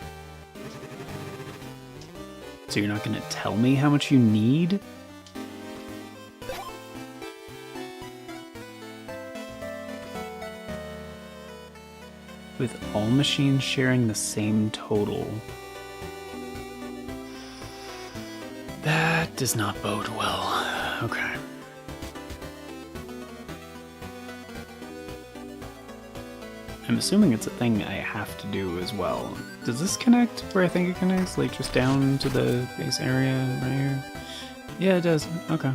So you're not going to tell me how much you need? With all machines sharing the same total. That does not bode well. Okay. I'm assuming it's a thing I have to do as well. Does this connect where I think it connects? Like just down to the base area right here? Yeah, it does. Okay.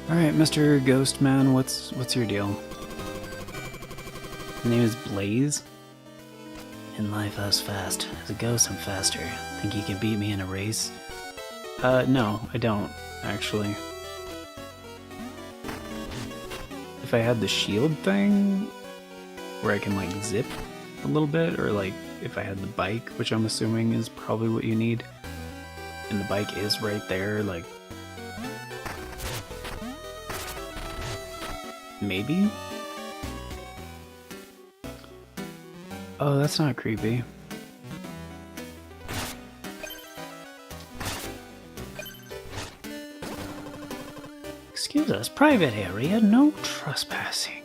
Alright, Mr. Ghost Man, what's your deal? His name is Blaze? In life, I was fast. As a ghost, I'm faster. Think you can beat me in a race? No, I don't, actually. if I had the shield thing, where I can like zip a little bit, or like if I had the bike, which I'm assuming is probably what you need, and the bike is right there, like maybe? Oh, that's not creepy. Excuse us, private area, no trespassing.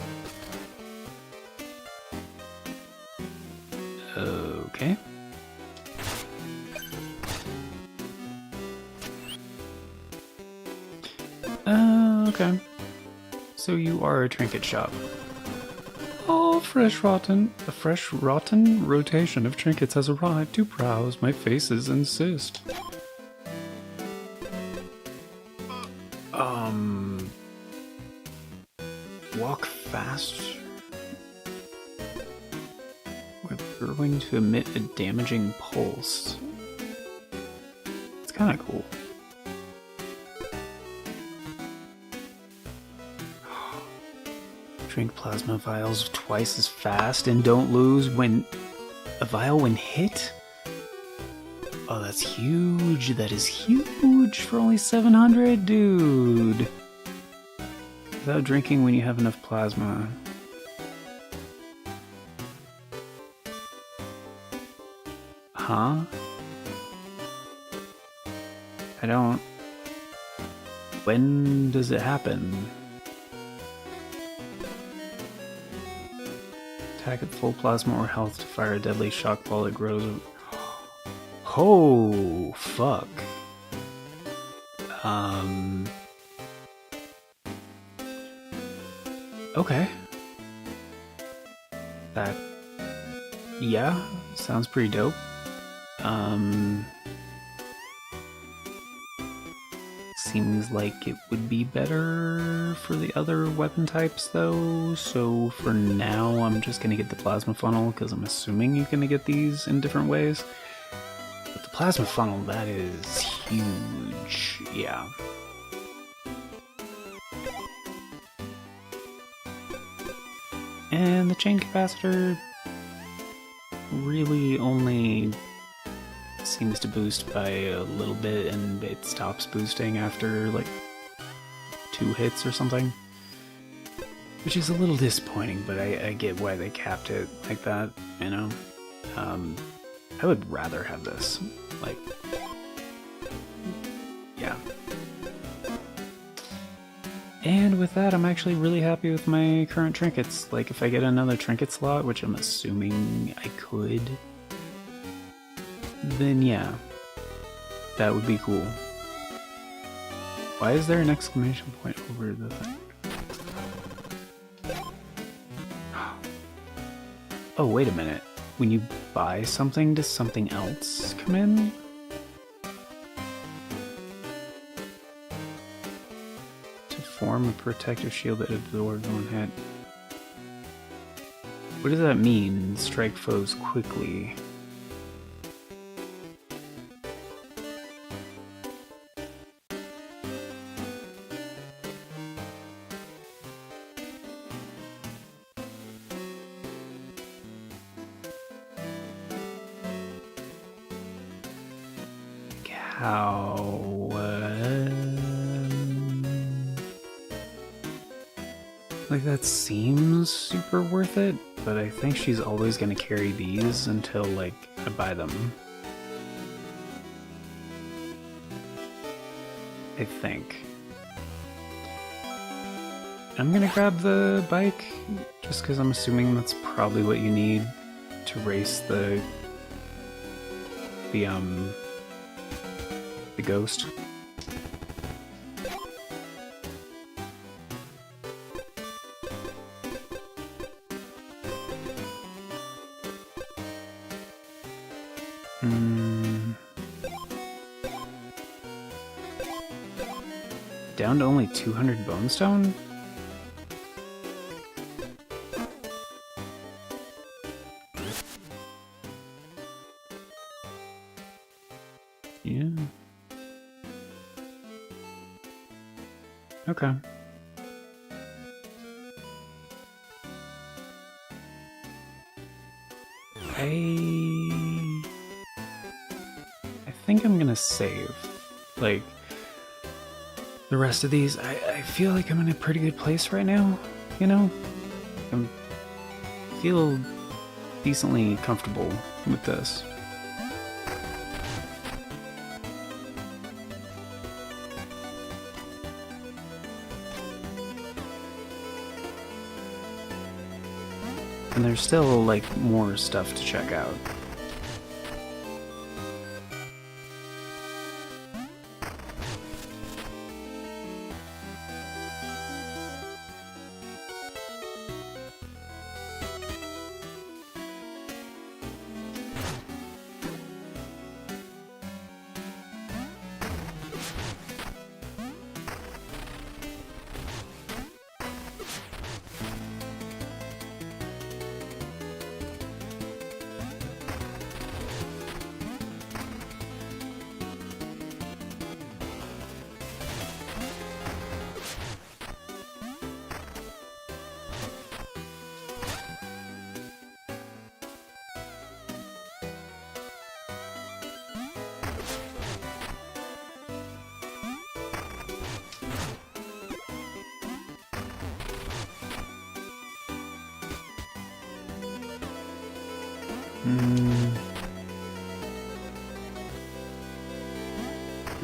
Okay. Okay. So you are a trinket shop. Oh, a fresh rotten rotation of trinkets has arrived to browse my faces insist. Walk fast. We're going to emit a damaging pulse. It's kind of cool. Drink plasma vials twice as fast and don't lose when a vial when hit? Oh, that's huge. That is huge for only 700, dude. Without drinking when you have enough plasma. Huh? I don't... When does it happen? Attack at full plasma or health to fire a deadly shock ball that grows... Oh, fuck. Okay. That... Yeah, sounds pretty dope. Seems like it would be better for the other weapon types though, so for now I'm just gonna get the plasma funnel because I'm assuming you're gonna get these in different ways. But the plasma funnel, that is huge, yeah. And the chain capacitor really only seems to boost by a little bit and it stops boosting after like 2 hits or something, which is a little disappointing, but I get why they capped it like that, you know. I would rather have this, like, yeah. And with that, I'm actually really happy with my current trinkets. Like, if I get another trinket slot, which I'm assuming I could, then yeah, that would be cool. Why is there an exclamation point over the thing? Oh, wait a minute. When you buy something, does something else come in? To form a protective shield that absorbs one hit. What does that mean? Strike foes quickly. How? Like, that seems super worth it, but I think she's always gonna carry these until, like, I buy them. I think. I'm gonna grab the bike, just because I'm assuming that's probably what you need to race the ghost. Down to only 200 bone stone? Yeah. Okay. I think I'm gonna save. Like, the rest of these, I feel like I'm in a pretty good place right now, you know? I feel decently comfortable with this. And there's still, like, more stuff to check out.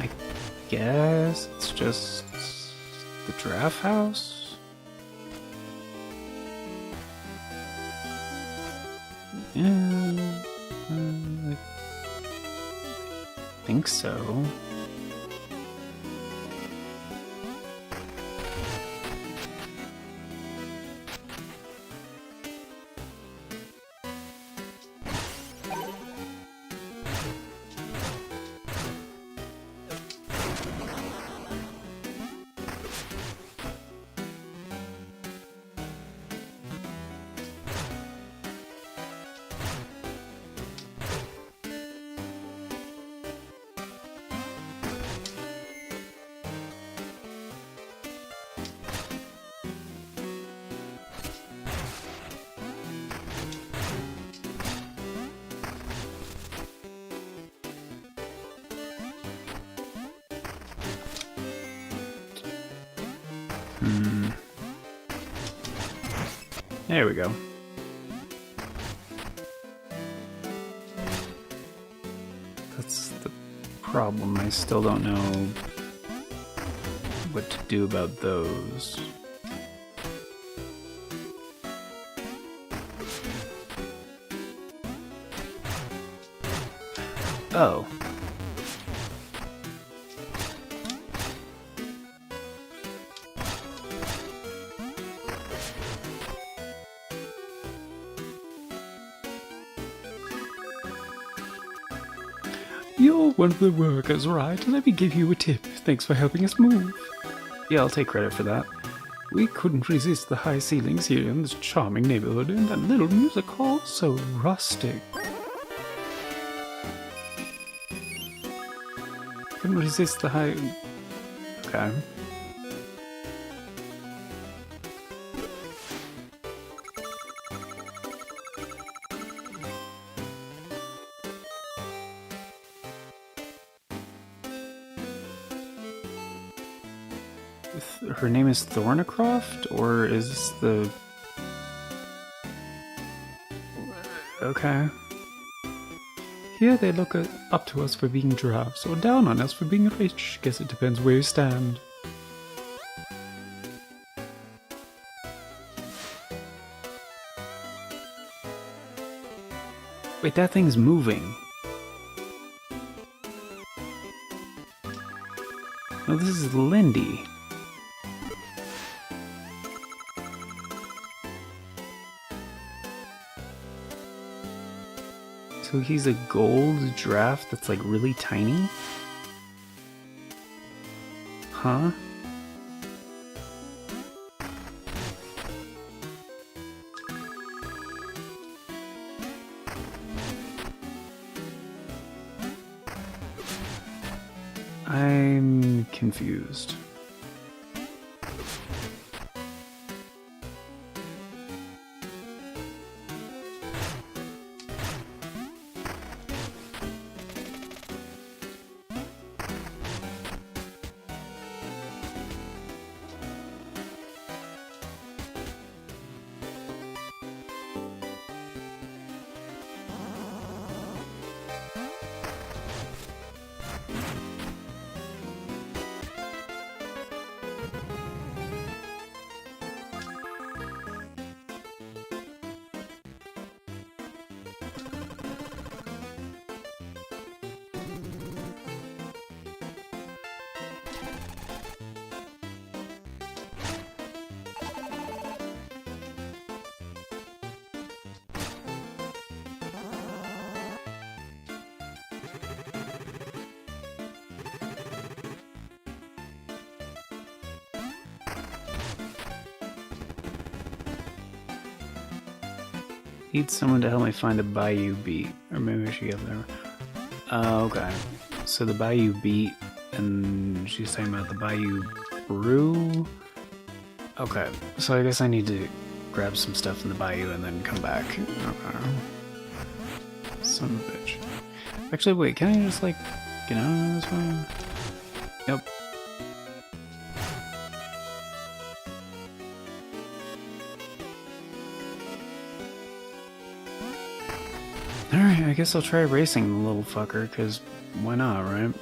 I guess it's just the draft house? Yeah, I think so. There we go. That's the problem. I still don't know what to do about those. Oh. You're one of the workers, right? Let me give you a tip. Thanks for helping us move. Yeah, I'll take credit for that. We couldn't resist the high ceilings here in this charming neighborhood, and that little music hall so rustic. Couldn't resist the high... Okay. Her name is Thornycroft, or is this the... Okay. Here they look up to us for being drafts, or down on us for being rich. Guess it depends where you stand. Wait, that thing's moving. No, this is Lindy. So he's a gold draft that's like really tiny? Huh? I'm confused. Need someone to help me find a Bayou Beat. Or maybe I should get there. Okay. So the Bayou Beat, and she's talking about the Bayou Brew. Okay, so I guess I need to grab some stuff in the bayou and then come back. Okay. Son of a bitch. Actually, wait, can I just, like, get out of this one? Yep. Alright, I guess I'll try racing the little fucker, because why not, right?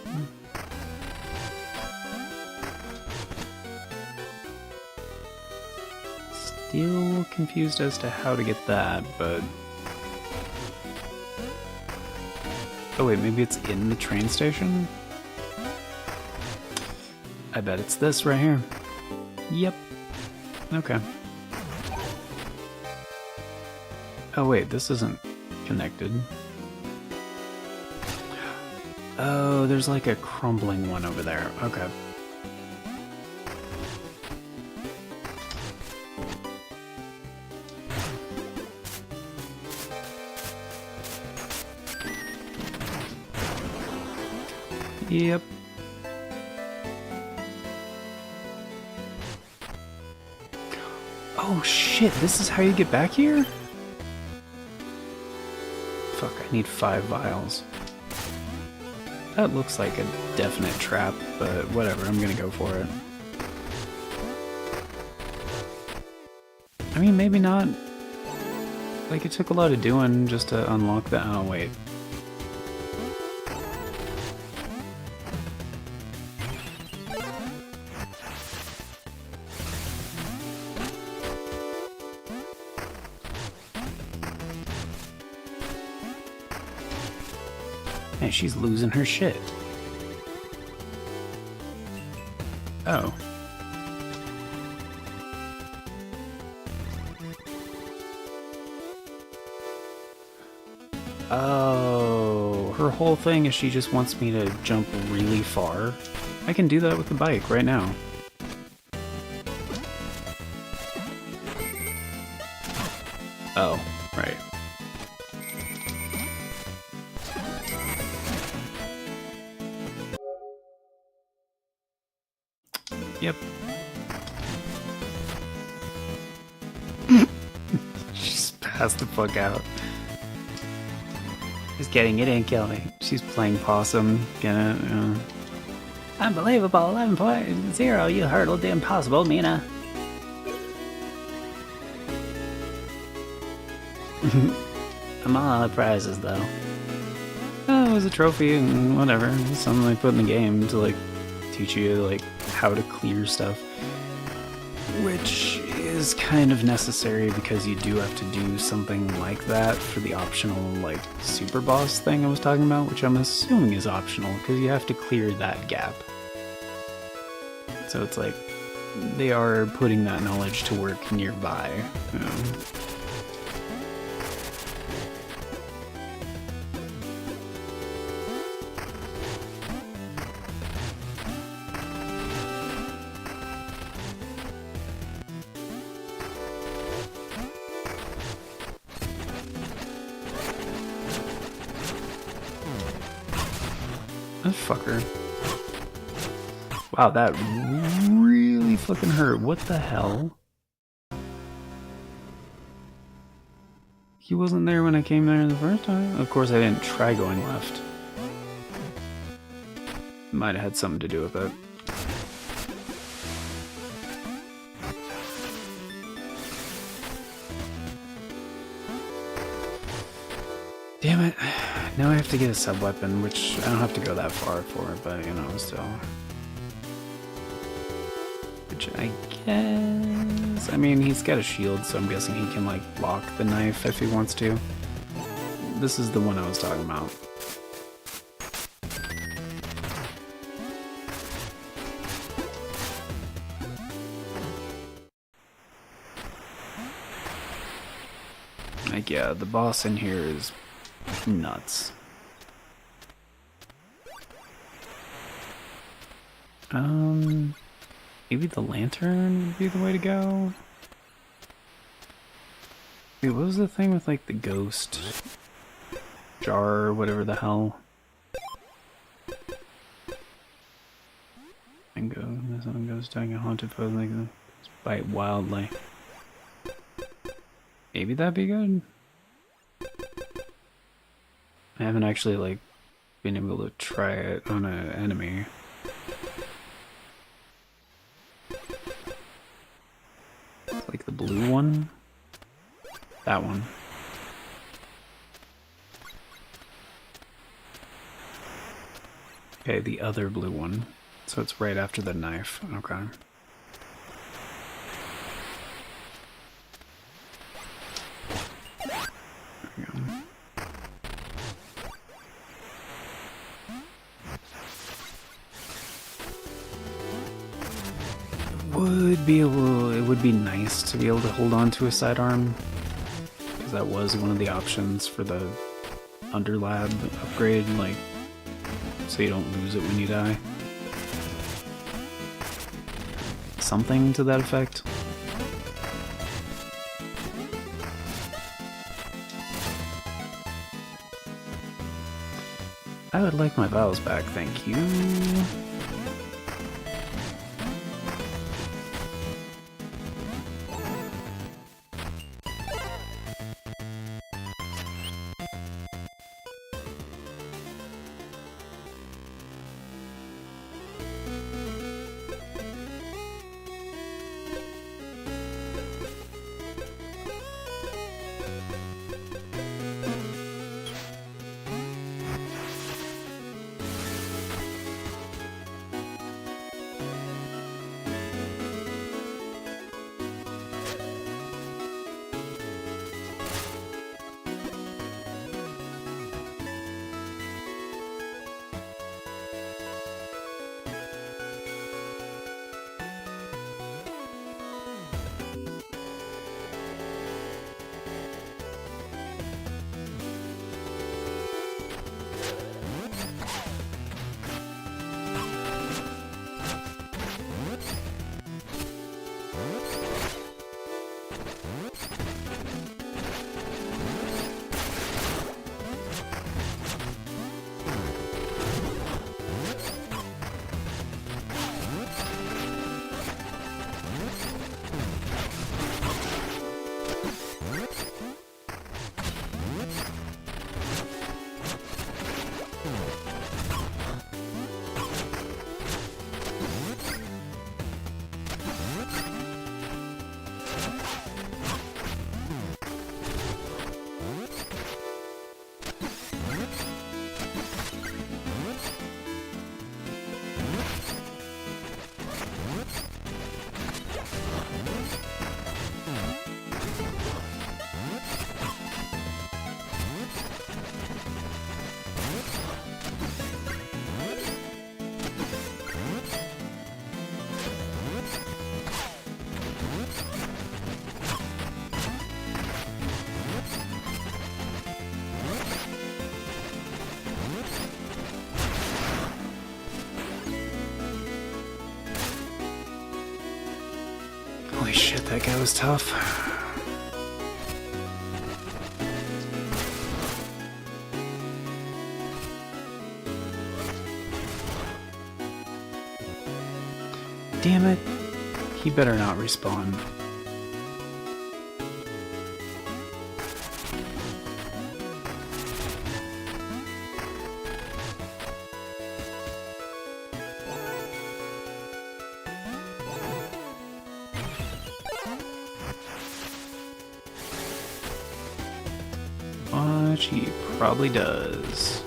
Still confused as to how to get that, but... Oh wait, maybe it's in the train station? I bet it's this right here. Yep. Okay. Oh wait, this isn't connected. Oh, there's like a crumbling one over there. Okay. Yep. Oh shit, this is how you get back here? Fuck, I need 5 vials. That looks like a definite trap, but whatever, I'm gonna go for it. I mean, maybe not. Like, it took a lot of doing just to unlock that. Oh, wait. Hey, she's losing her shit. Oh. Oh, her whole thing is she just wants me to jump really far. I can do that with the bike right now. Oh, right. Yep. She's passed the fuck out. Just kidding, it didn't kill me. She's playing possum. Get it? Unbelievable, 11.0, you hurdled the impossible, Mina. I'm all out of prizes, though. Oh, it was a trophy and whatever. Something they put in the game to, like, teach you, like, how to clear stuff. Which is kind of necessary because you do have to do something like that for the optional, like, super boss thing I was talking about, which I'm assuming is optional because you have to clear that gap. So it's like, they are putting that knowledge to work nearby. You know? That fucker. Wow, that really fucking hurt. What the hell? He wasn't there when I came there the first time. Of course, I didn't try going left. Might have had something to do with it. Damn it. Now I have to get a sub-weapon, which I don't have to go that far for, but, you know, still. Which I guess... I mean, he's got a shield, so I'm guessing he can, like, block the knife if he wants to. This is the one I was talking about. Like, yeah, the boss in here is nuts. Maybe the lantern would be the way to go? Wait, what was the thing with like the ghost jar or whatever the hell? And go, this one goes down a haunted foe like bite wildly. Maybe that'd be good. I haven't actually like been able to try it on an enemy. Like the blue one? That one. Okay, the other blue one. So it's right after the knife. Okay. There we go. It would be nice to be able to hold on to a sidearm, because that was one of the options for the underlab upgrade, like, so you don't lose it when you die. Something to that effect. I would like my vials back, thank you. Holy shit, that guy was tough. Damn it. He better not respawn. Which he probably does.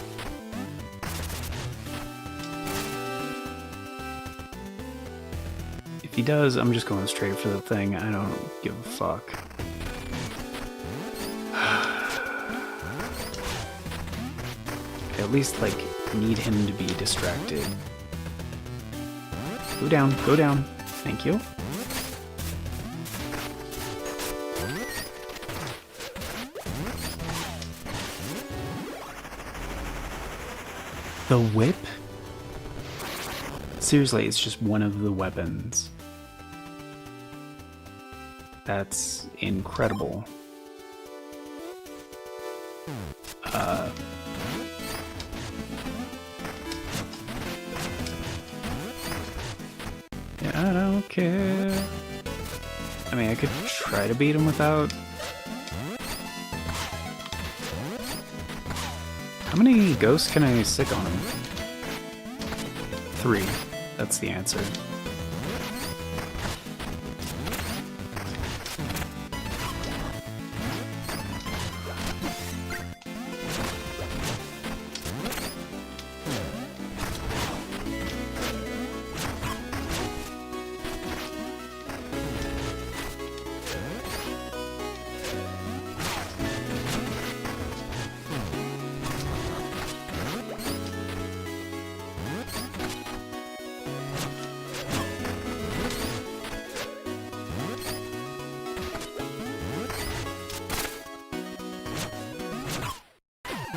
If he does, I'm just going straight for the thing. I don't give a fuck. At least, like, need him to be distracted. Go down, go down. Thank you. The whip? Seriously, it's just one of the weapons. That's incredible. I don't care. I mean, I could try to beat him without... How many ghosts can I stick on him? 3. That's the answer.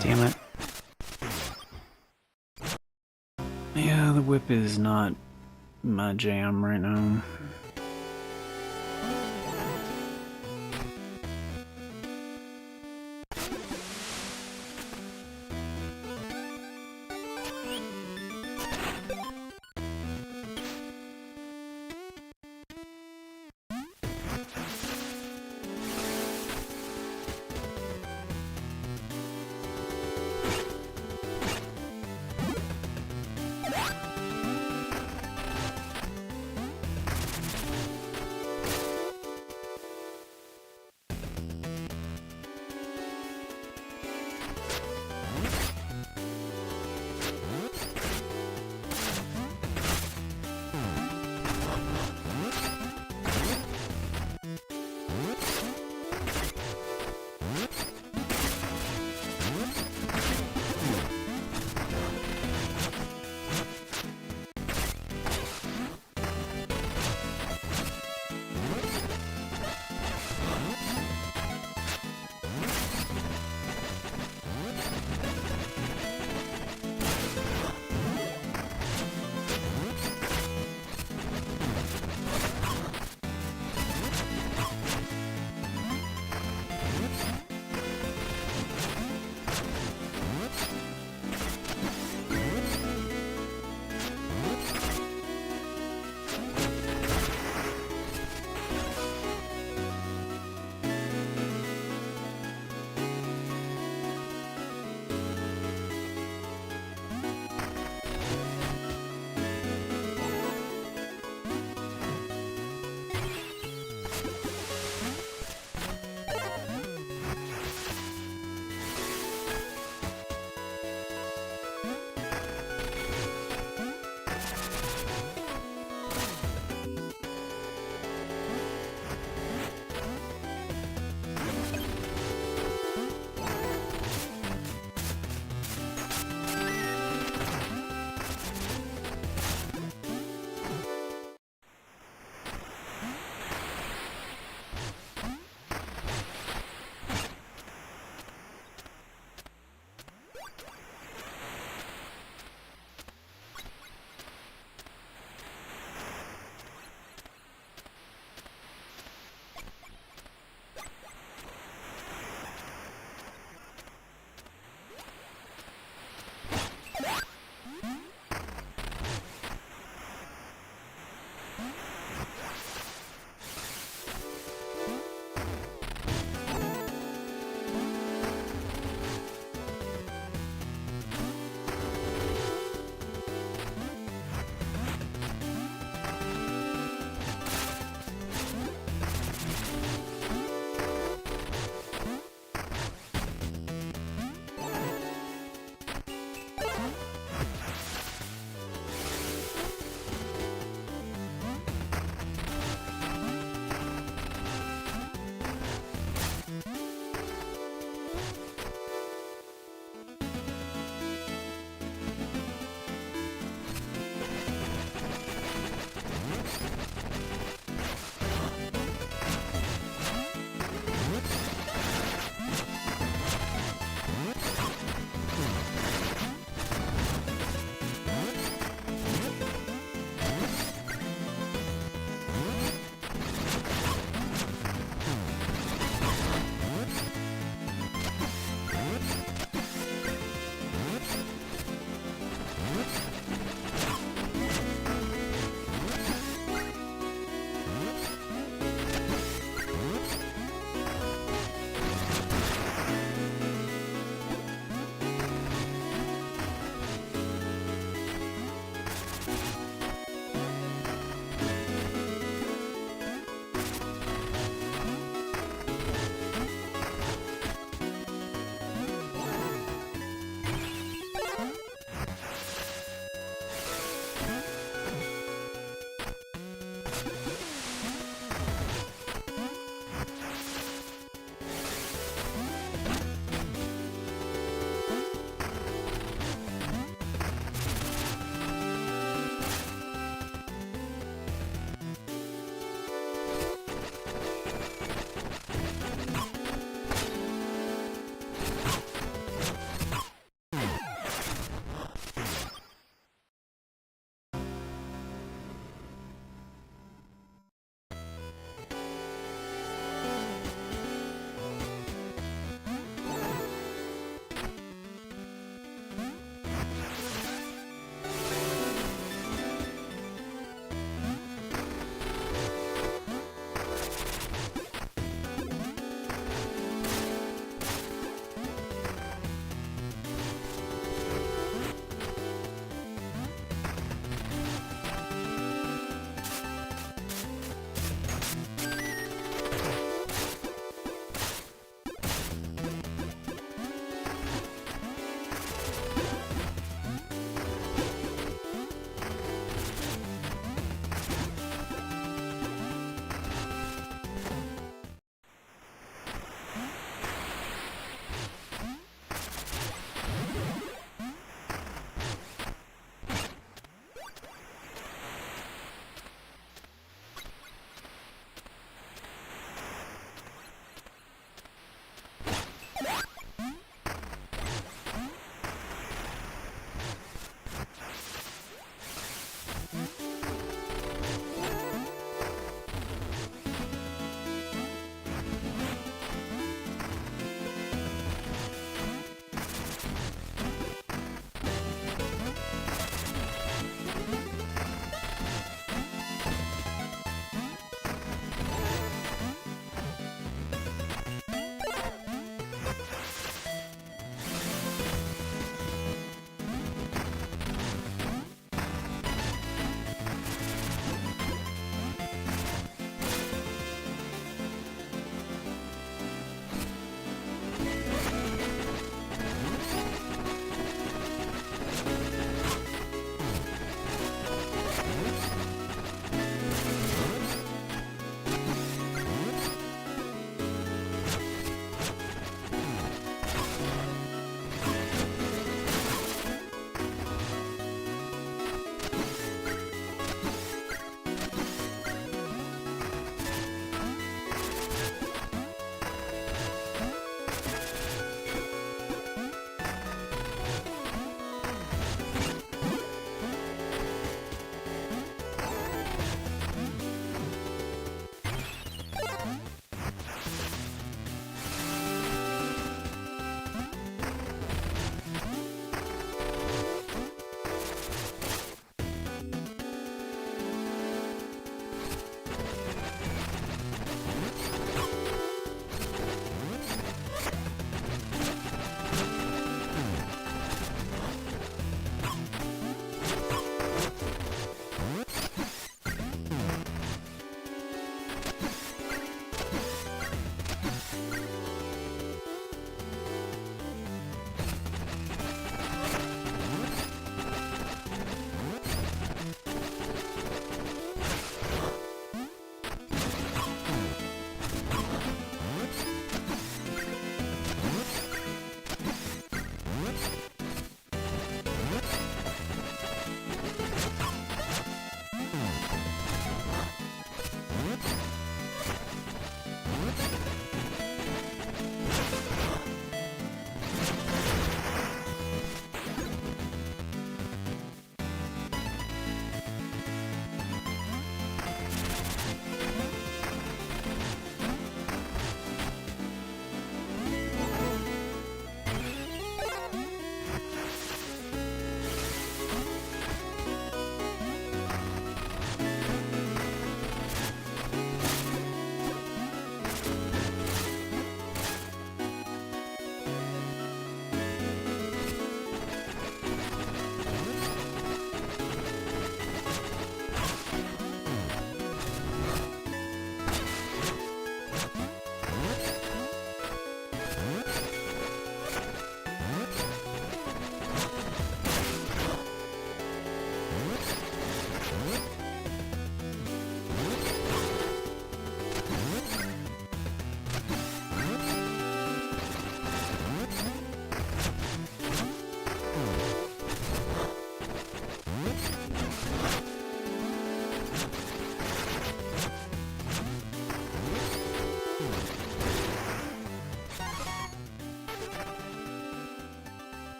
Damn it. Yeah, the whip is not my jam right now.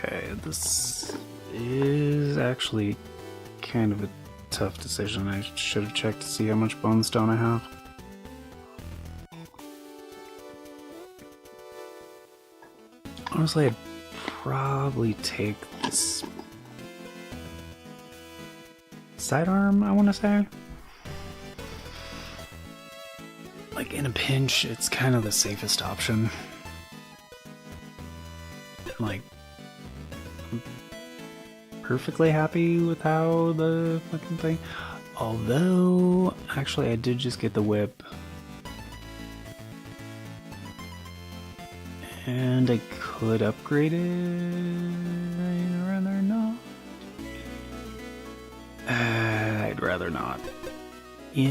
Okay, this is actually kind of a tough decision. I should have checked to see how much bone stone I have. Honestly, I'd probably take this sidearm, I want to say. Like, in a pinch, it's kind of the safest option. Like, I'm perfectly happy with how the fucking thing. Although, actually, I did just get the whip. And I could upgrade it. I'd rather not. I'd rather not. Yeah.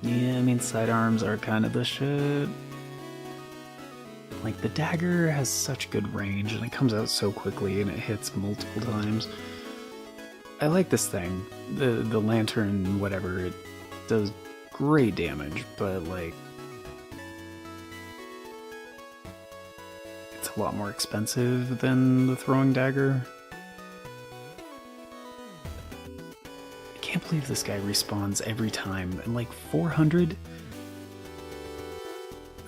Yeah, I mean, sidearms are kind of the shit. Like, the dagger has such good range, and it comes out so quickly, and it hits multiple times. I like this thing. The lantern, whatever, it does great damage, but, like, it's a lot more expensive than the throwing dagger. I can't believe this guy respawns every time, and like 400?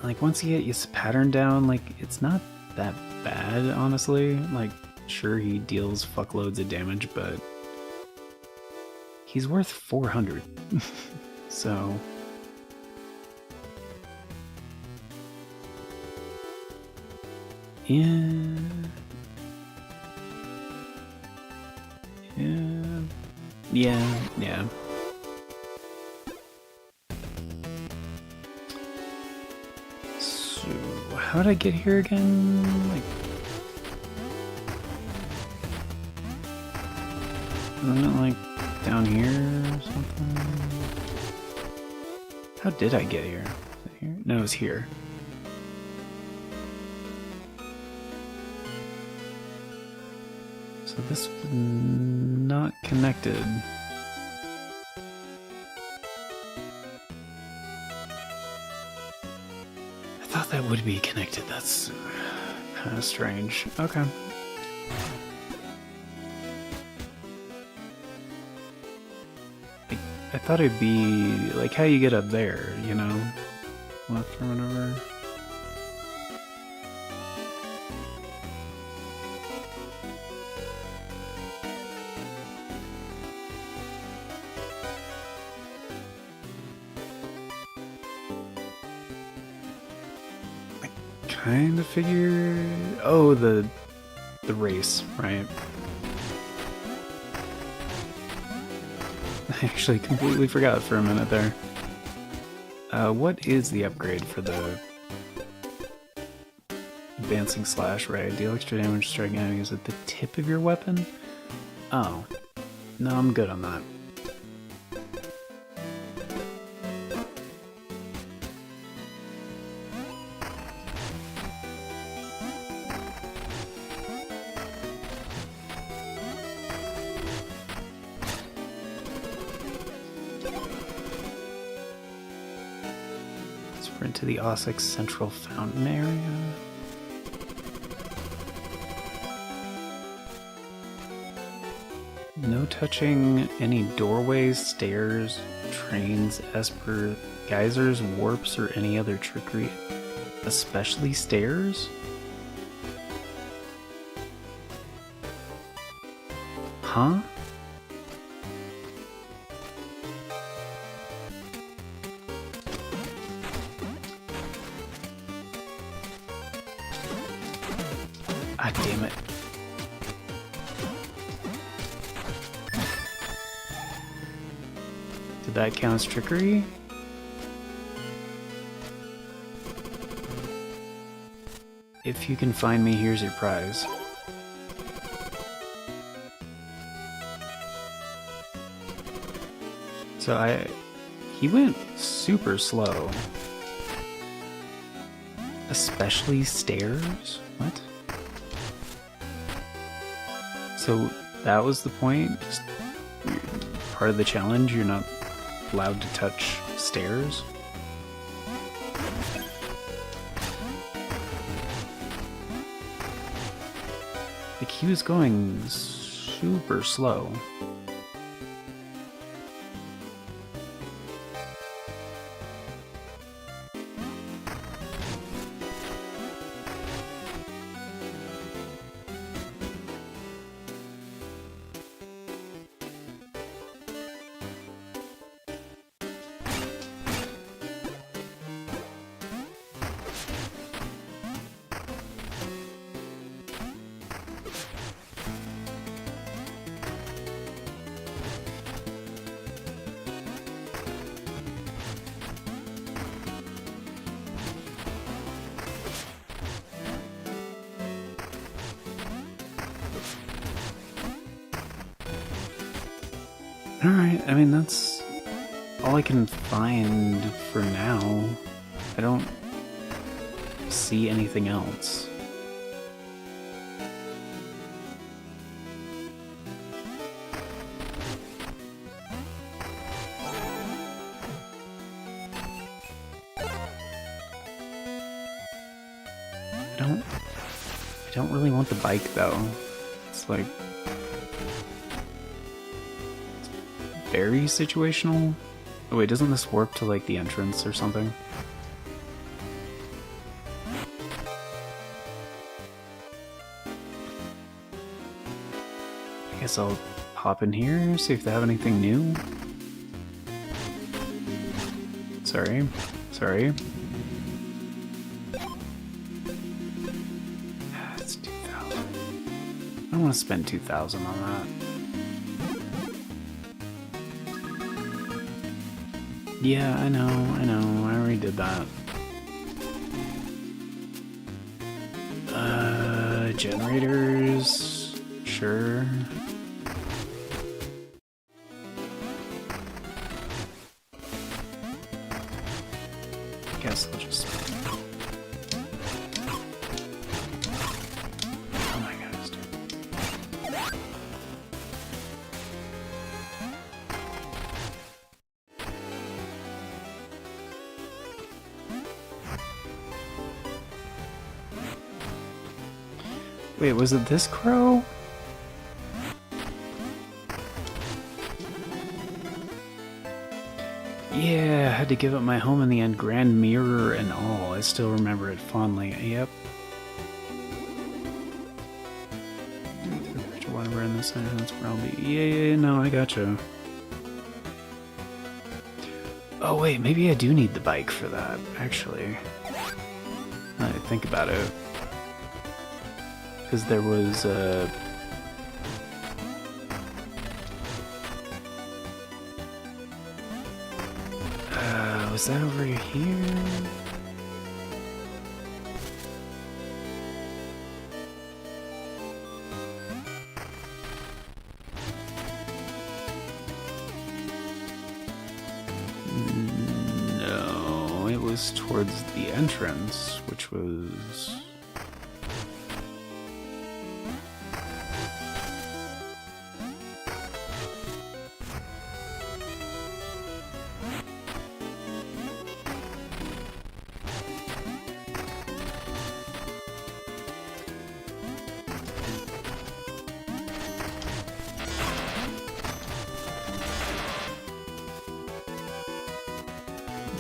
Like, once you get his pattern down, like, it's not that bad, honestly. Like, sure, he deals fuckloads of damage, but he's worth 400. So yeah. So, how did I get here again? Like, isn't it like down here or something? How did I get here? Is it here? No, it's here. So this was not connected. I thought that would be connected. That's kind of strange. Okay. I thought it'd be like how you get up there, you know? Left or whatever. Kind of figured. Oh, the race, right? I actually completely forgot for a minute there. What is the upgrade for the advancing slash, right? Deal extra damage striking enemies at the tip of your weapon? Oh. No, I'm good on that. Into the Ossex Central Fountain area. No touching any doorways, stairs, trains, esper, geysers, warps, or any other trickery. Especially stairs? Huh? Ah, damn it. Did that count as trickery? If you can find me, here's your prize. So he went super slow. Especially stairs? What? So that was the point? Just part of the challenge, you're not allowed to touch stairs? he was going super slow. Alright, I mean, that's all I can find for now. I don't see anything else. I don't really want the bike though. It's like very situational. Oh wait, doesn't this warp to like the entrance or something? I guess I'll hop in here, see if they have anything new. Sorry. It's 2,000. I don't want to spend 2,000 on that. Yeah, I know, I already did that. Generators, sure. I guess I'll just... Oh my gosh, dude. Wait, was it this crow? Yeah, I had to give up my home in the end, grand mirror and all. I still remember it fondly. Yep. Whatever in this side, that's where I'll be. Yeah, no, I gotcha. Oh wait, maybe I do need the bike for that, actually. Now that I think about it. Because there was was that over here? No, it was towards the entrance, which was...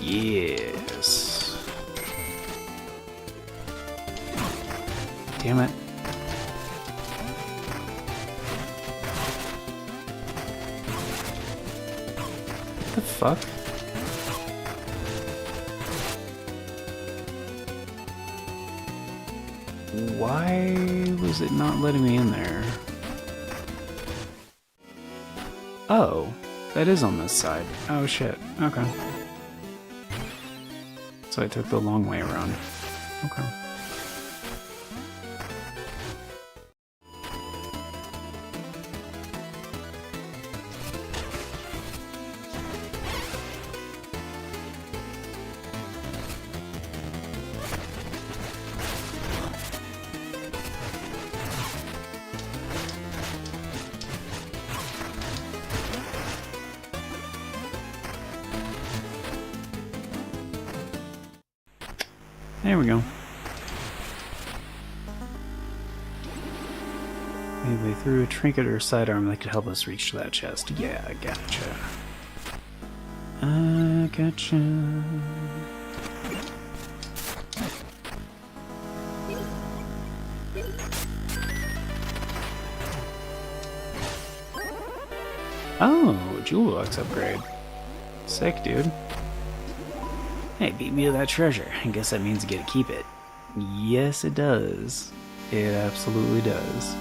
Yes. Damn it. What the fuck? Why was it not letting me in there? Oh, that is on this side. Oh shit. Okay. So I took the long way around. Okay. There we go. midway through, a trinket or sidearm that could help us reach that chest. Yeah, I gotcha. I gotcha. Oh, jewel box upgrade. Sick, dude. Hey, beat me to that treasure. I guess that means you get to keep it. Yes, it does. It absolutely does.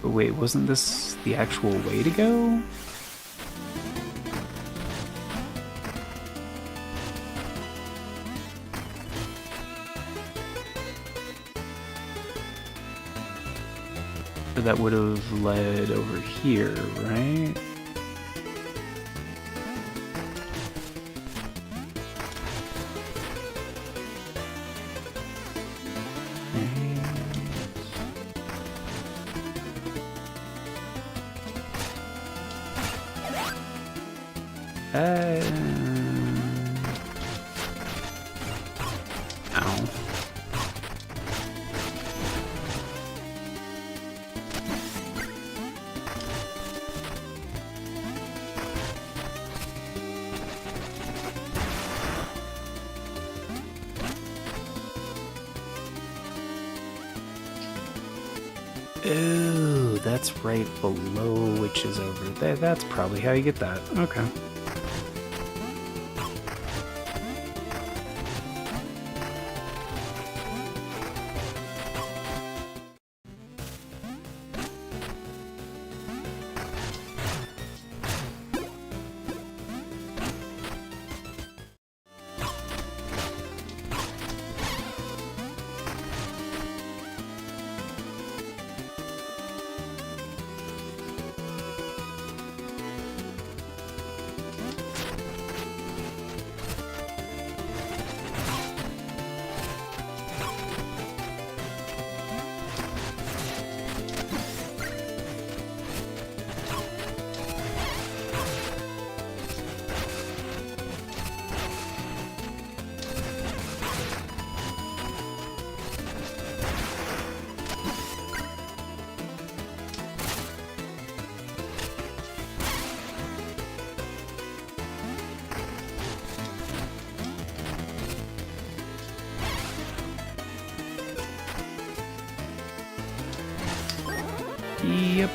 But wait, wasn't this the actual way to go? That would have led over here, right? Ow. Ooh, that's right below, which is over there. That's probably how you get that. Okay. Yep.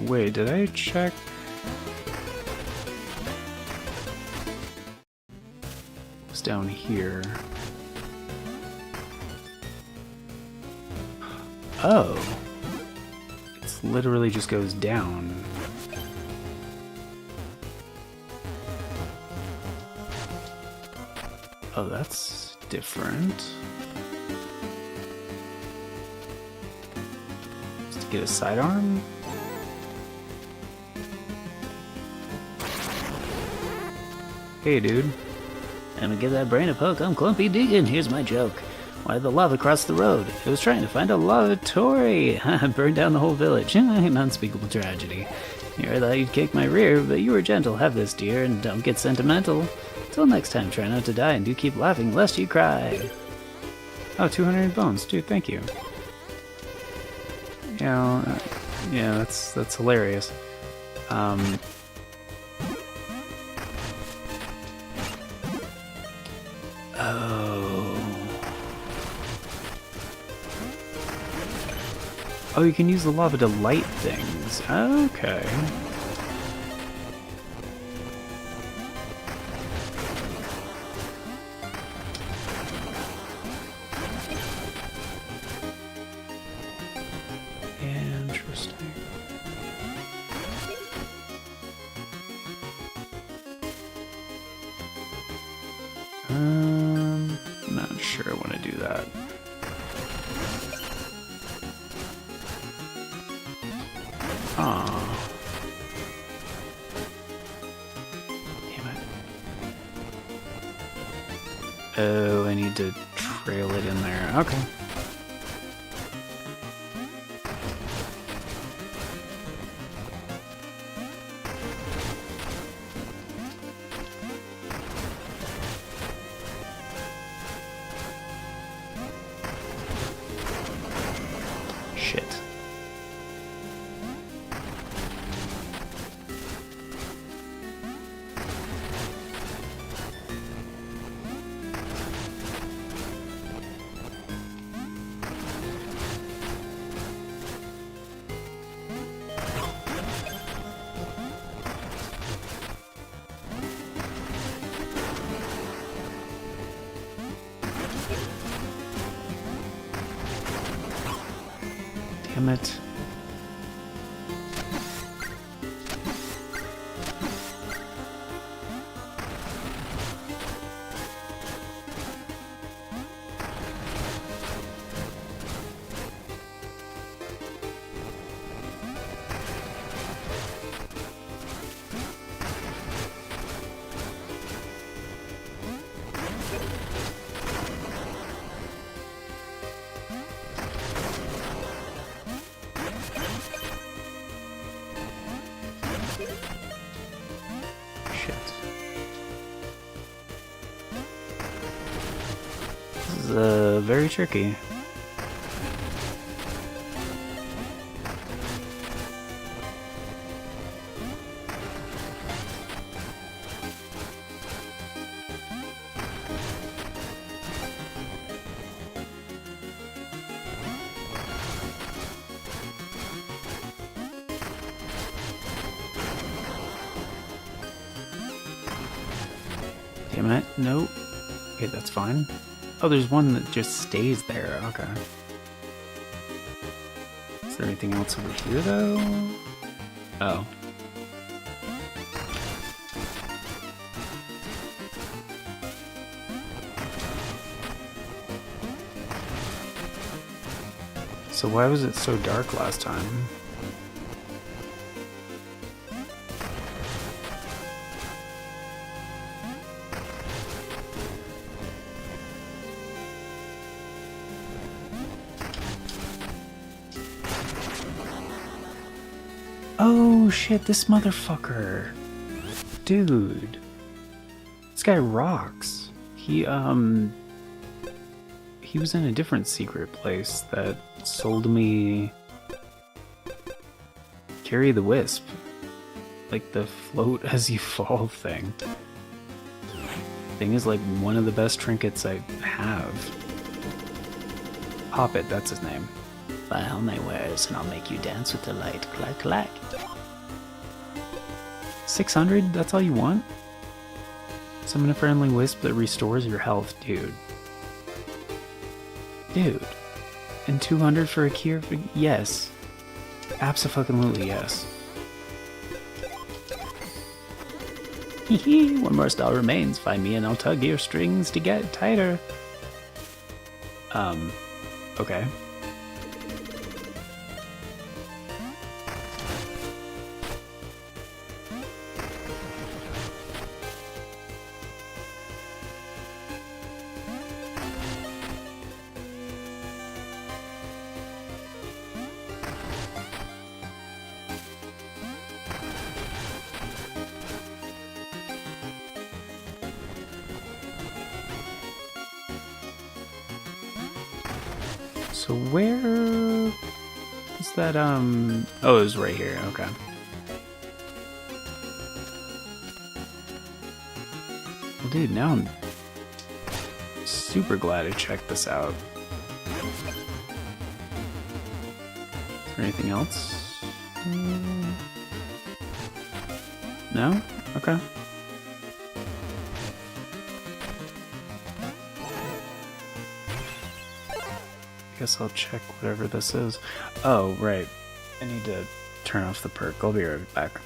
Wait, did I check? It's down here. Oh. It literally just goes down. Oh, that's different. Just to get a sidearm? Hey, dude. I'm gonna give that brain a poke. I'm Clumpy Deegan. Here's my joke. Why did the lava cross the road? It was trying to find a lavatory. Burned down the whole village. An unspeakable tragedy. Here, I thought you'd kick my rear, but you were gentle. Have this, dear, and don't get sentimental. Till next time, try not to die, and do keep laughing lest you cry. Oh, 200 bones. Dude, thank you. Yeah, yeah, that's hilarious. Oh, you can use the lava to light things. Okay. Interesting. Not sure I want to do that. Aw. Damn it. Oh, I need to trail it in there. Okay. Shit. Damn it. This is very tricky. Damn it, nope. Okay, that's fine. Oh, there's one that just stays there, okay. Is there anything else over here, though? Oh. So why was it so dark last time? Oh shit, this motherfucker. Dude. This guy rocks. He was in a different secret place that sold me Carry the Wisp. Like the float as you fall thing. Thing is like one of the best trinkets I have. Poppet, that's his name. Buy all my wares and I'll make you dance with delight. Clack, clack. 600? That's all you want? Summon a friendly wisp that restores your health, dude. Dude. And 200 for a cure? Yes. Abso-fucking-lutely yes. Hee one more star remains. Find me and I'll tug your strings to get tighter. Okay. So where is that, oh, it was right here, okay. Well, dude, now I'm super glad I checked this out. Is there anything else? No? Okay. Guess I'll check whatever this is. Oh, right. I need to turn off the perk. I'll be right back.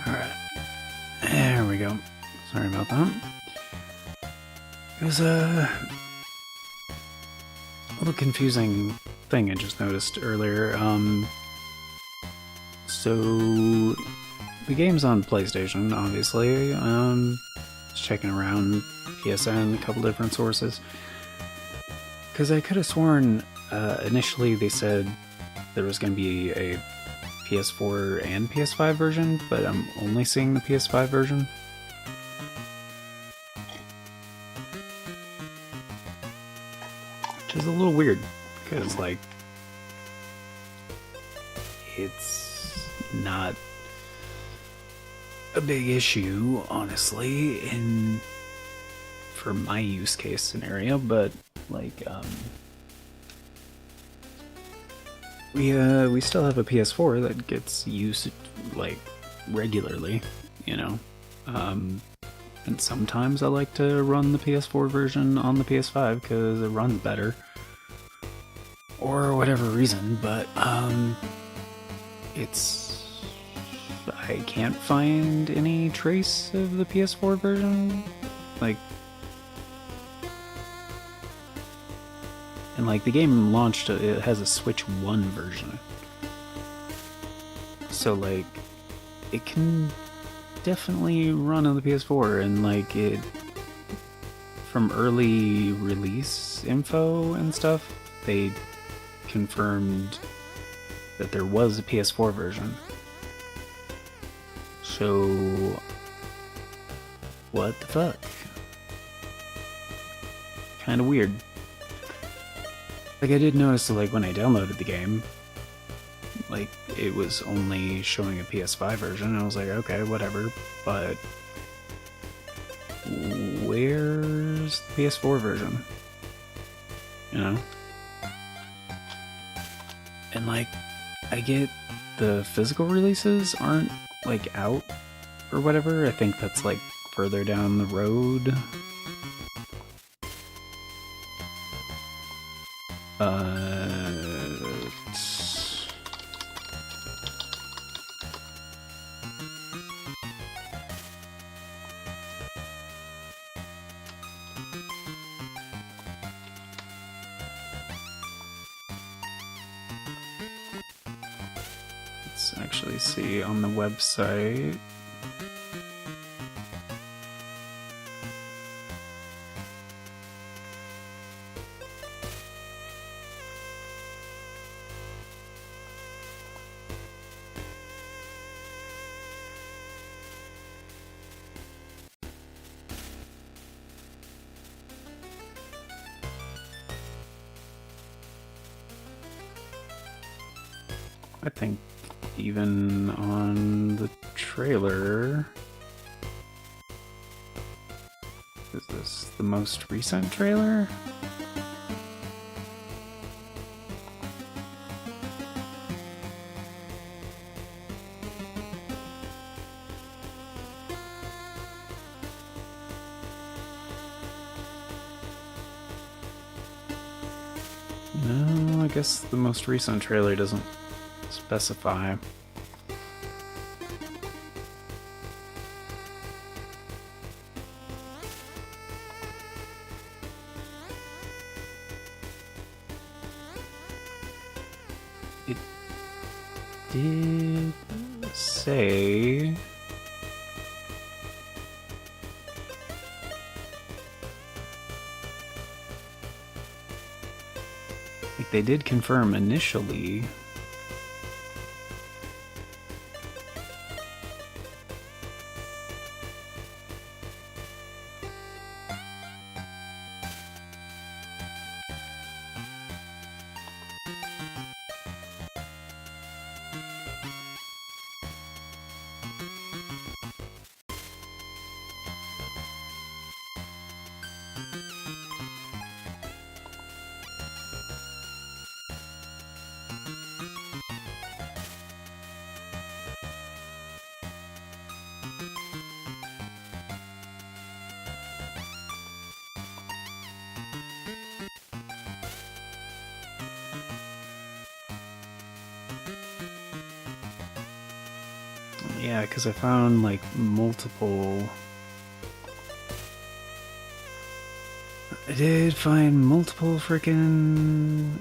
Alright. There we go. Sorry about that. It was a little confusing thing I just noticed earlier. So the game's on PlayStation, obviously. Just checking around PSN, a couple different sources. Because I could have sworn initially they said there was going to be a PS4 and PS5 version, but I'm only seeing the PS5 version. Which is a little weird, because, like, it's not a big issue, honestly, for my use case scenario, but, like, we still have a PS4 that gets used, like, regularly, you know? And sometimes I like to run the PS4 version on the PS5 because it runs better. Or whatever reason, but, I can't find any trace of the PS4 version. Like, and like the game launched, it has a Switch 1 version. So like, it can definitely run on the PS4, and like it, from early release info and stuff, they confirmed that there was a PS4 version. So, what the fuck? Kinda weird. Like, I did notice that, like, when I downloaded the game, like, it was only showing a PS5 version, and I was like, okay, whatever, but where's the PS4 version? You know? And, like, I get the physical releases aren't, like, out or whatever. I think that's, like, further down the road. Let's actually see on the website. I think even on the trailer, is this the most recent trailer? No, I guess the most recent trailer doesn't specify. It did say like they did confirm initially. Yeah, because I found like multiple. I did find multiple freaking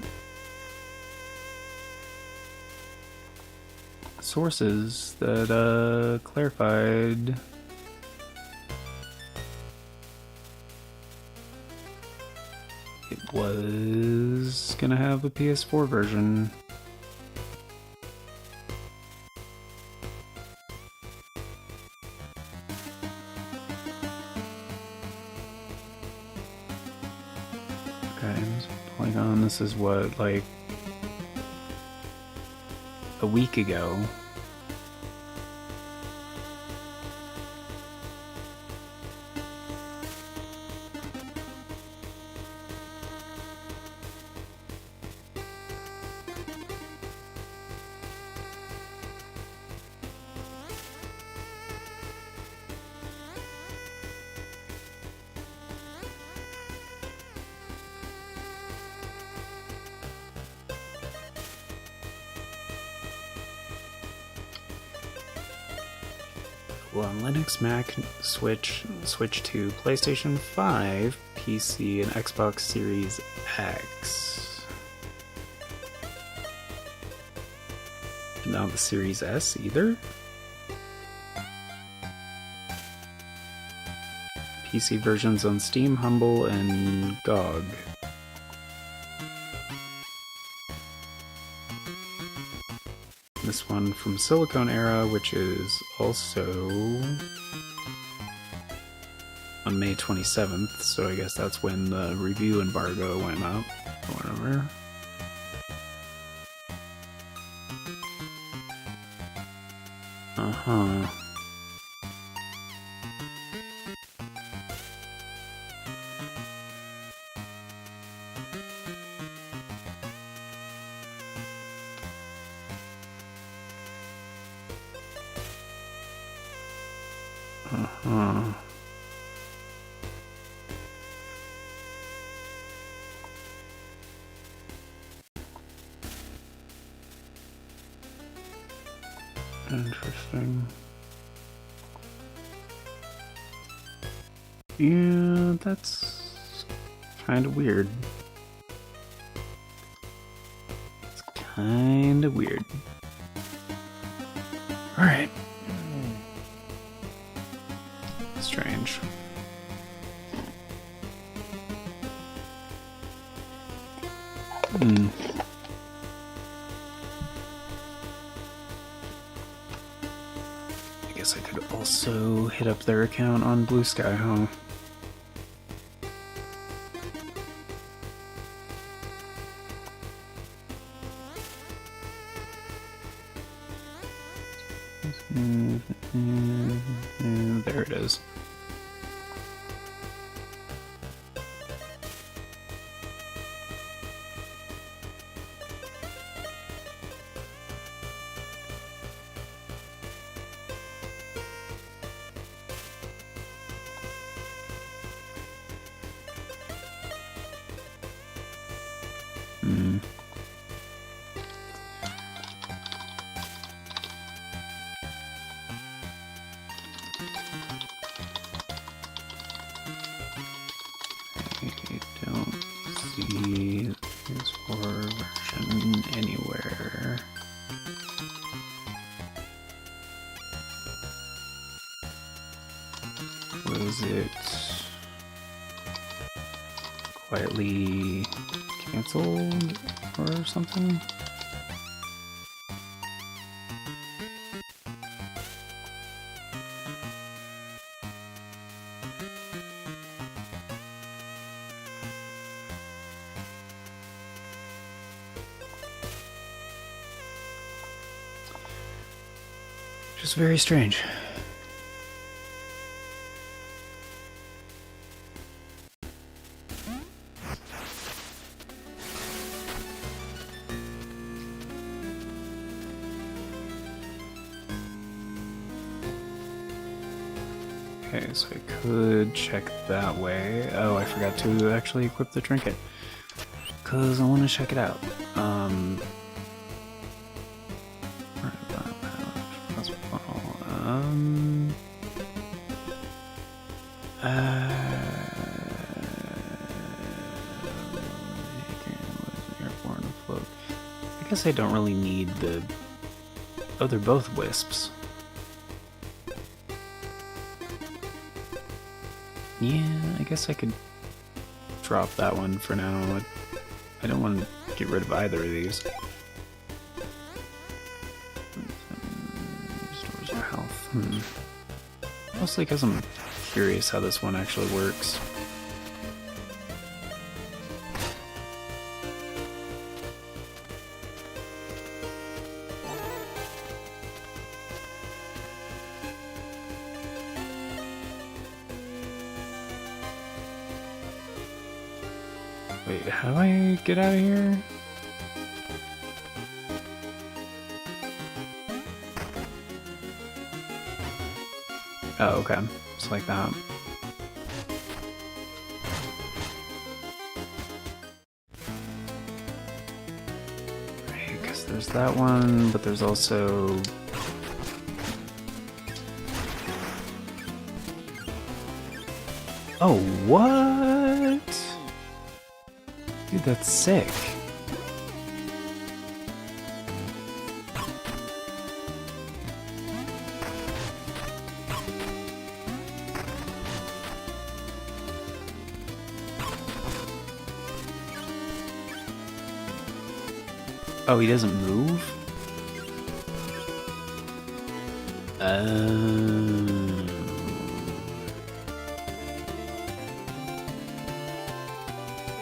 sources that clarified it was gonna have a PS4 version. Okay, Polygon, this is what, like a week ago. Well, on Linux, Mac, Switch to PlayStation 5, PC, and Xbox Series X. And not the Series S either? PC versions on Steam, Humble, and GOG. This one from Silicon Era, which is also on May 27th, so I guess that's when the review embargo went up, or whatever. Uh-huh. Uh-huh. Interesting. Yeah, that's kind of weird. It's kind of weird. Alright. Strange. I guess I could also hit up their account on Bluesky, huh? There it is. I don't see this version anywhere. Was it quietly canceled or something? Just very strange. Okay, so I could check that way. Oh, I forgot to actually equip the trinket. Because I want to check it out. Airborne afloat. I guess I don't really need the... Oh, they're both wisps. Yeah, I guess I could drop that one for now. I don't want to get rid of either of these. Restores your health. Mostly because I'm curious how this one actually works. Wait, how do I get out of here? Oh, okay. Just like that. Right, because there's that one, but there's also... Oh, what? Dude, that's sick. Oh, he doesn't move?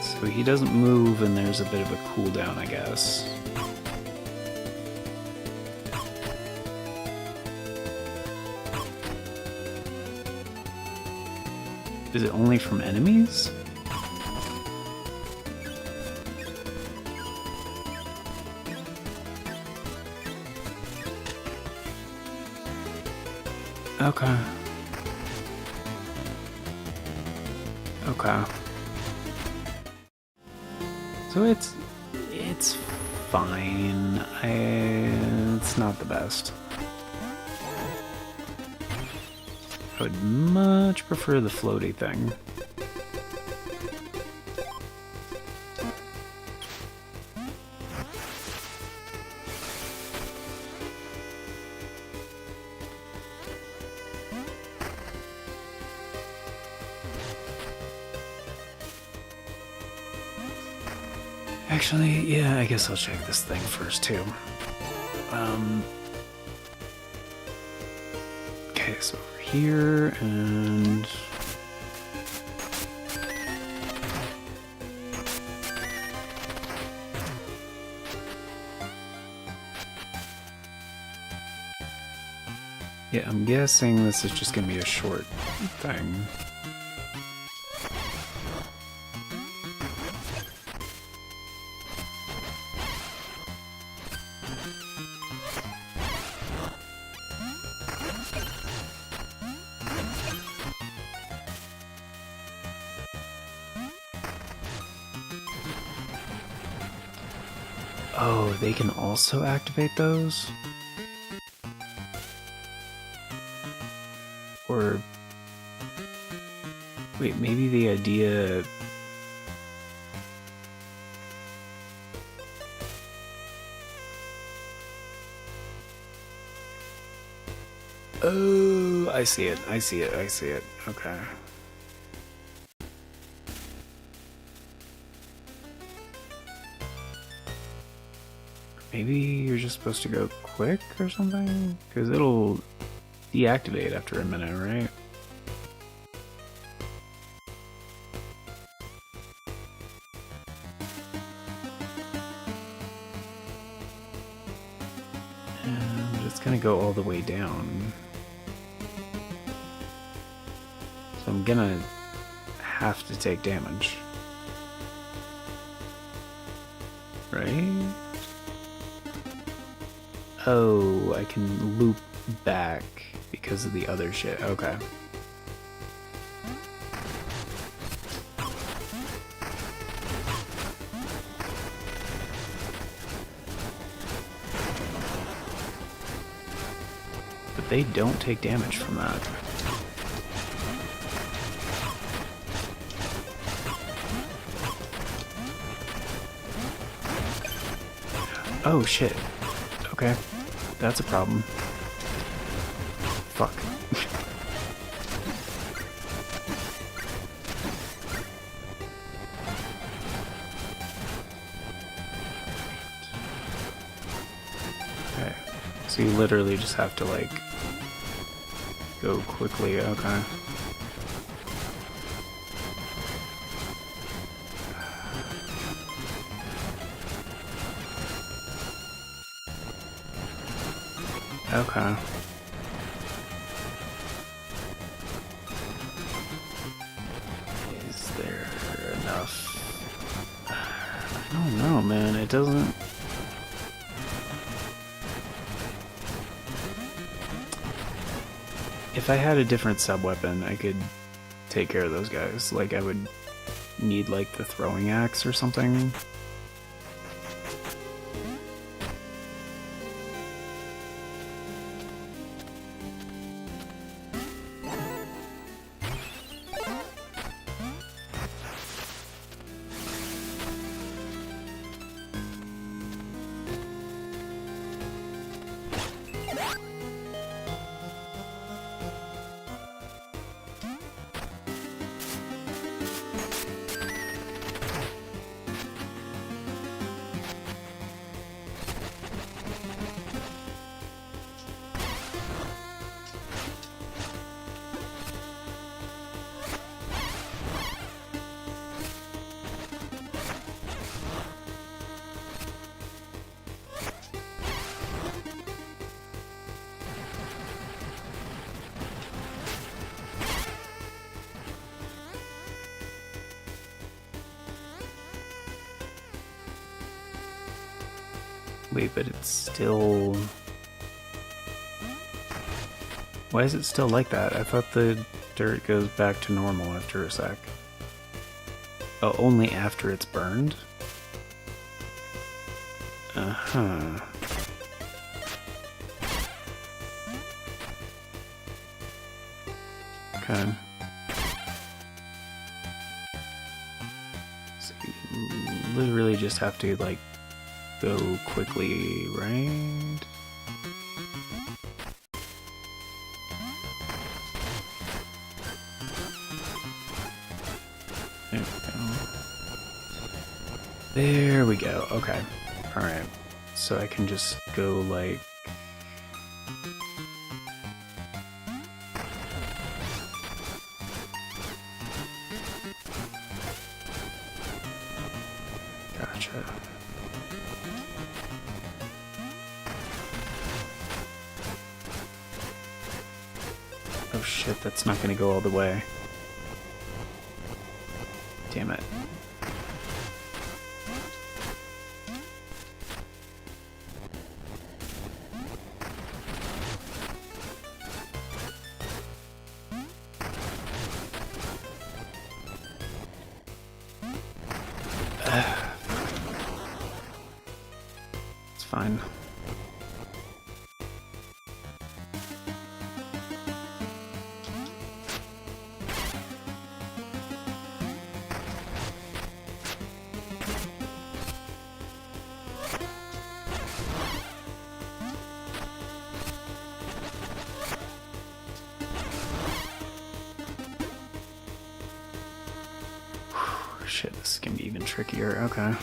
So he doesn't move and there's a bit of a cooldown, I guess. Is it only from enemies? Okay. Okay. So it's fine. It's not the best. I would much prefer the floaty thing. Actually, yeah, I guess I'll check this thing first, too. Okay, so over here, and... Yeah, I'm guessing this is just gonna be a short thing. Oh, they can also activate those? Or... Wait, maybe the idea... Oh, I see it, I see it, I see it. Okay. Maybe you're just supposed to go quick or something? Because it'll deactivate after a minute, right? And it's gonna go all the way down. So I'm gonna have to take damage. Right? Oh, I can loop back because of the other shit. Okay. but they don't take damage from that. Oh shit. Okay. That's a problem. Fuck. Okay. So you literally just have to, like, go quickly. Okay. Okay. Is there enough? I don't know, man. It doesn't... If I had a different sub-weapon, I could take care of those guys. Like, I would need, like, the throwing axe or something. Wait, but it's still... Why is it still like that? I thought the dirt goes back to normal after a sec. Oh, only after it's burned? Uh-huh. Okay. So you literally just have to, like, go quickly, right? There we go. There we go. Okay. Alright. So I can just go, like... Gotcha. Oh shit, that's not gonna go all the way. Damn it. It's fine. Shit, this is gonna be even trickier. Okay.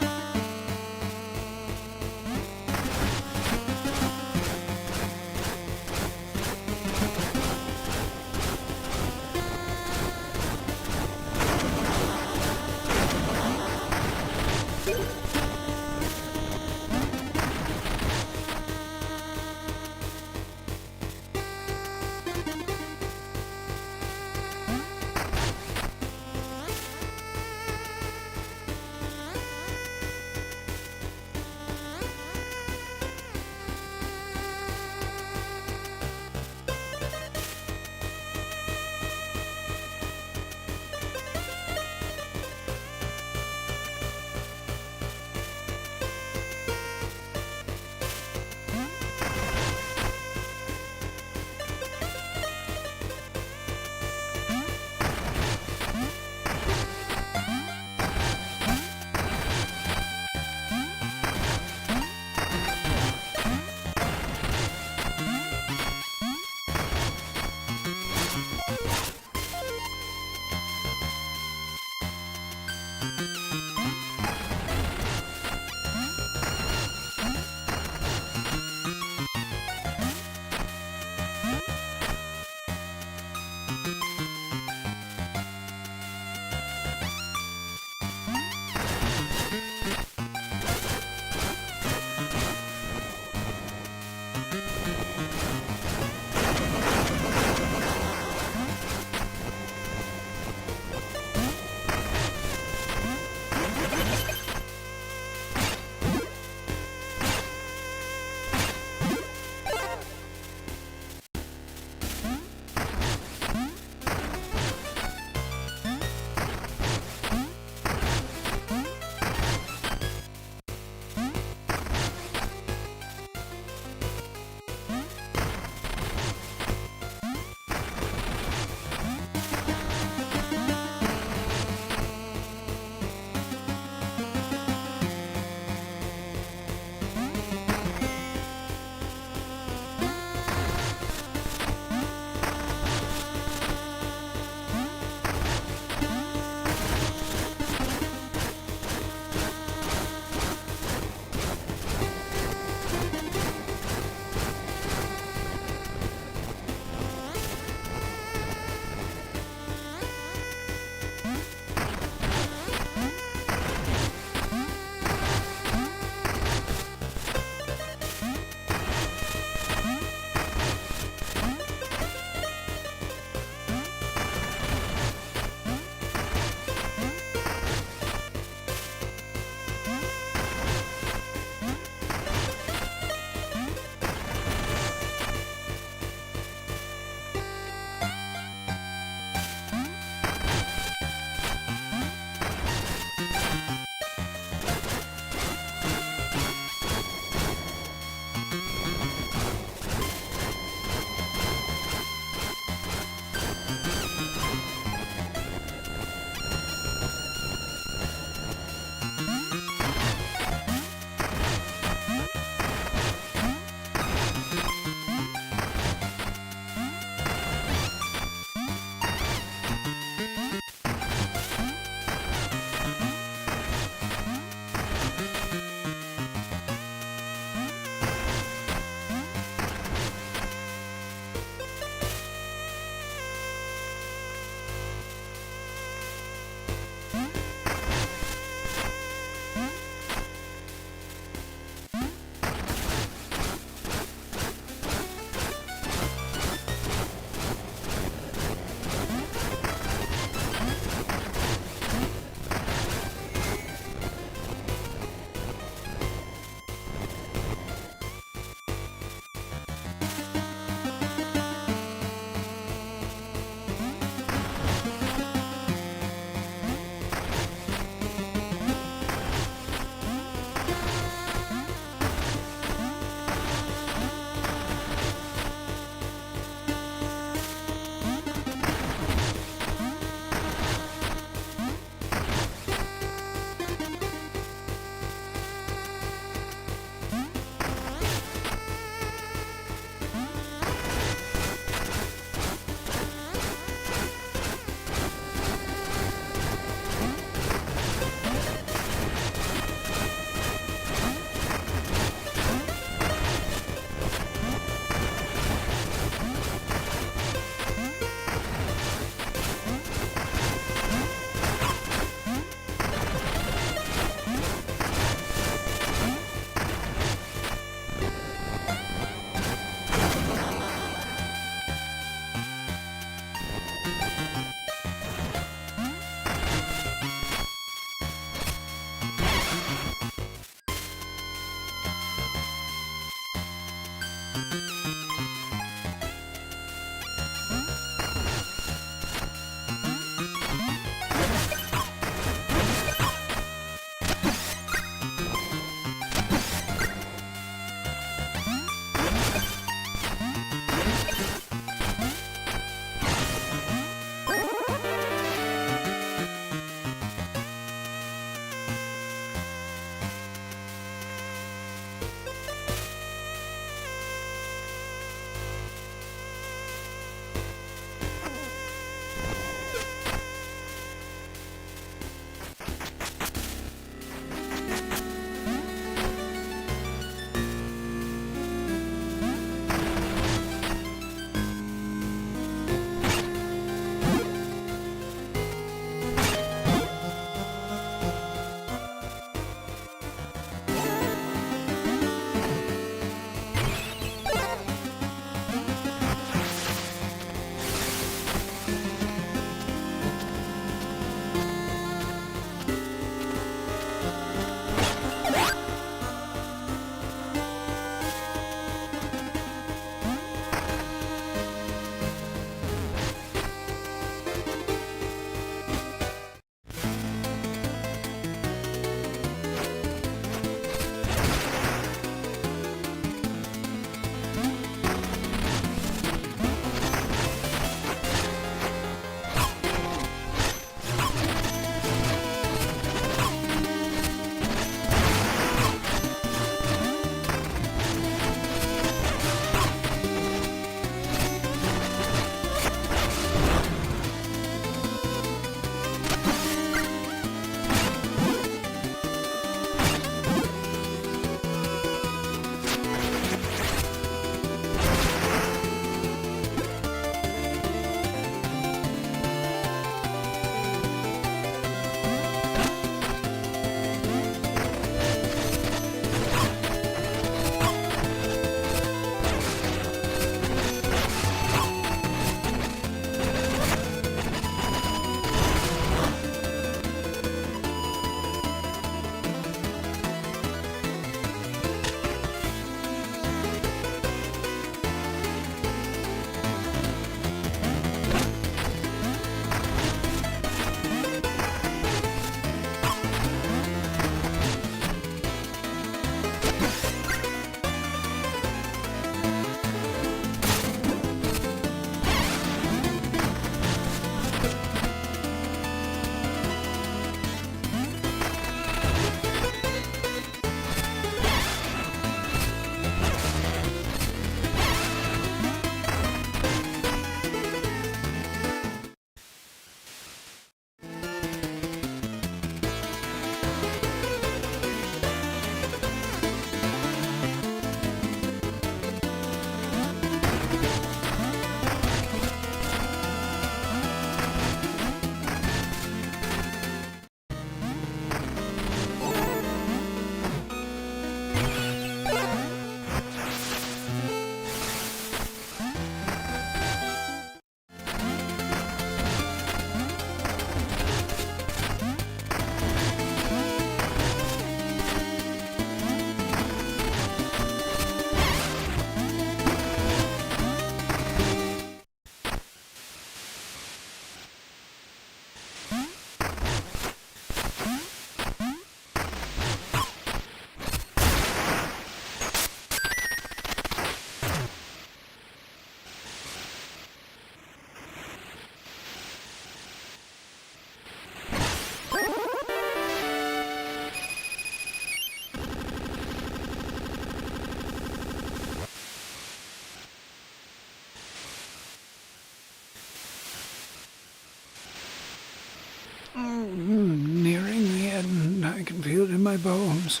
my bones.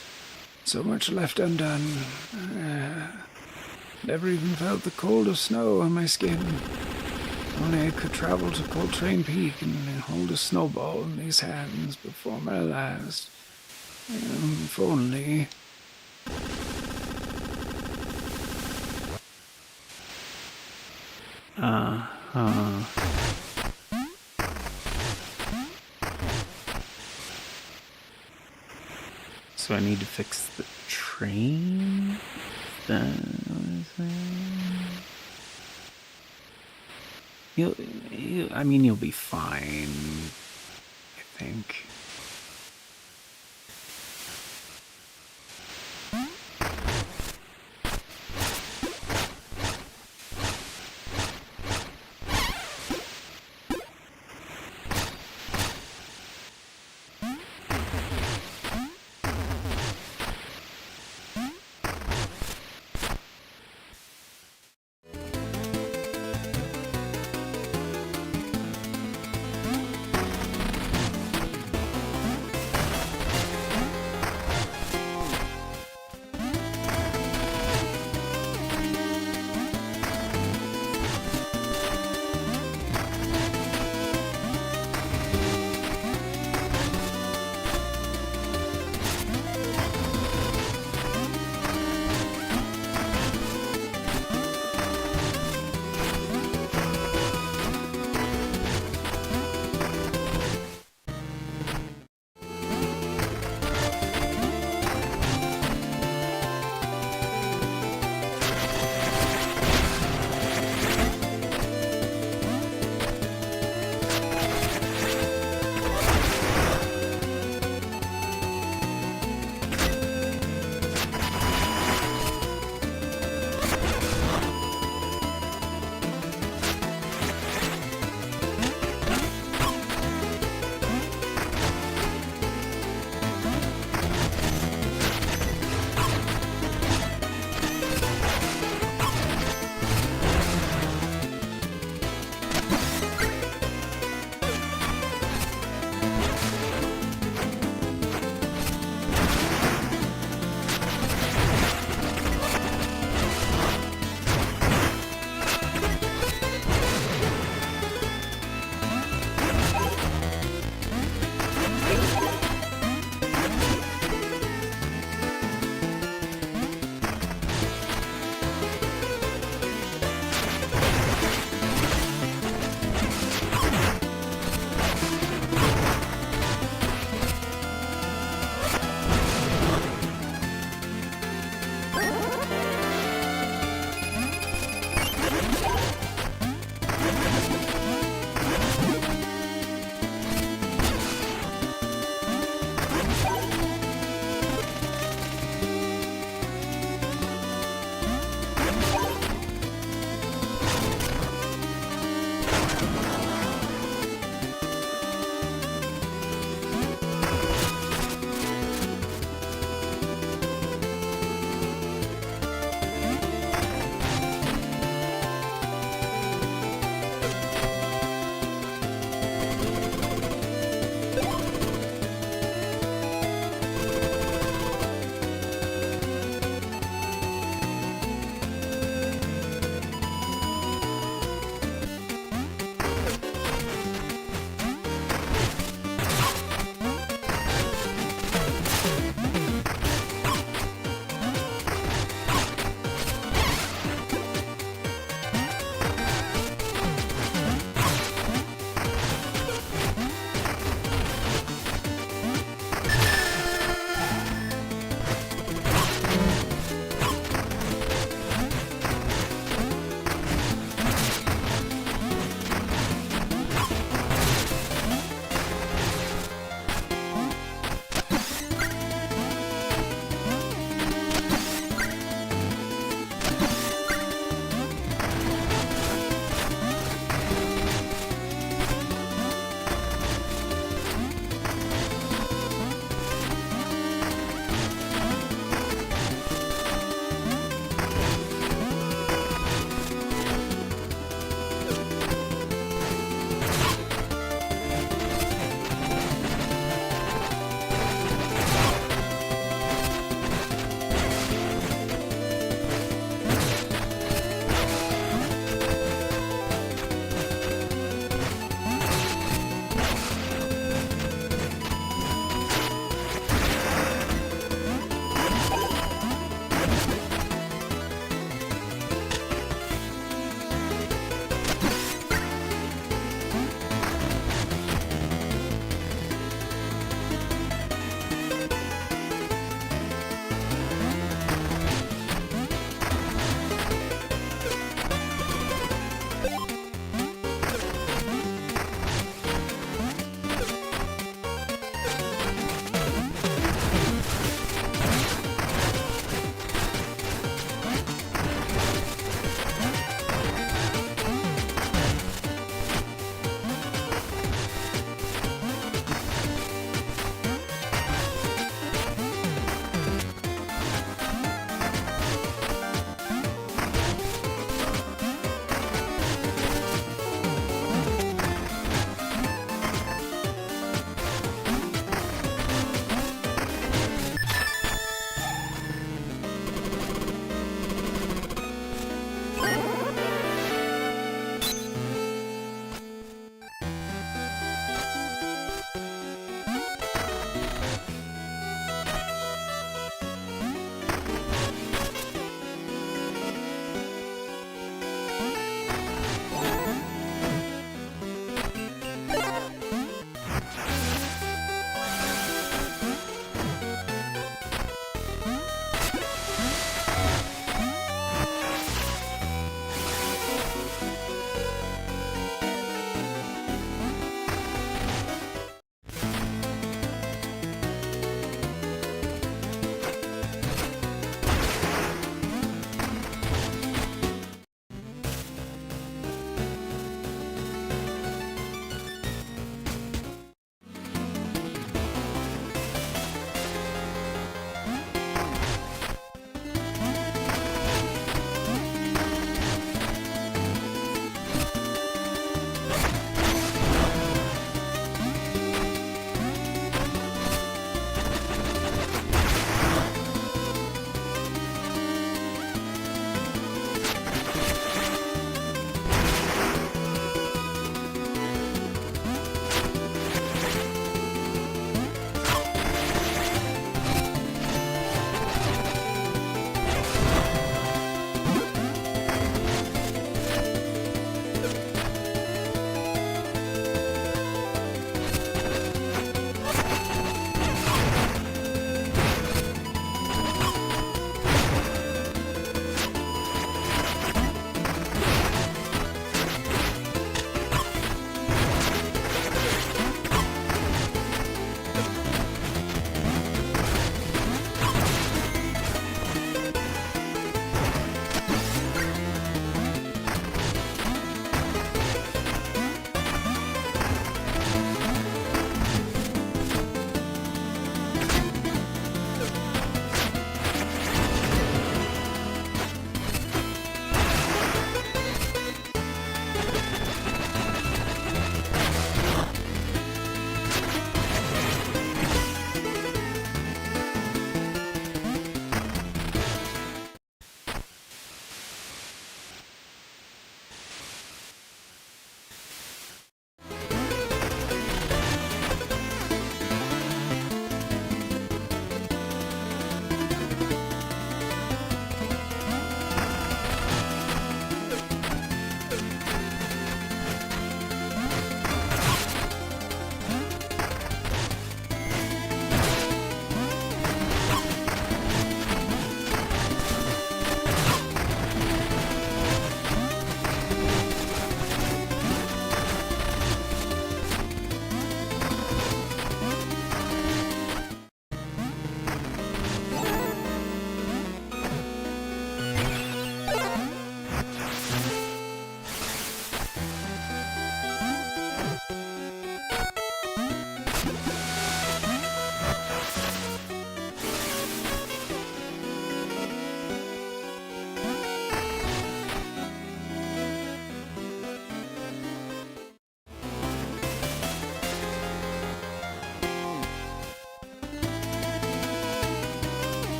So much left undone. Never even felt the cold of snow on my skin. Only I could travel to Coltrane Peak and hold a snowball in these hands before my last. If only. So I need to fix the train? You'll be fine, I think.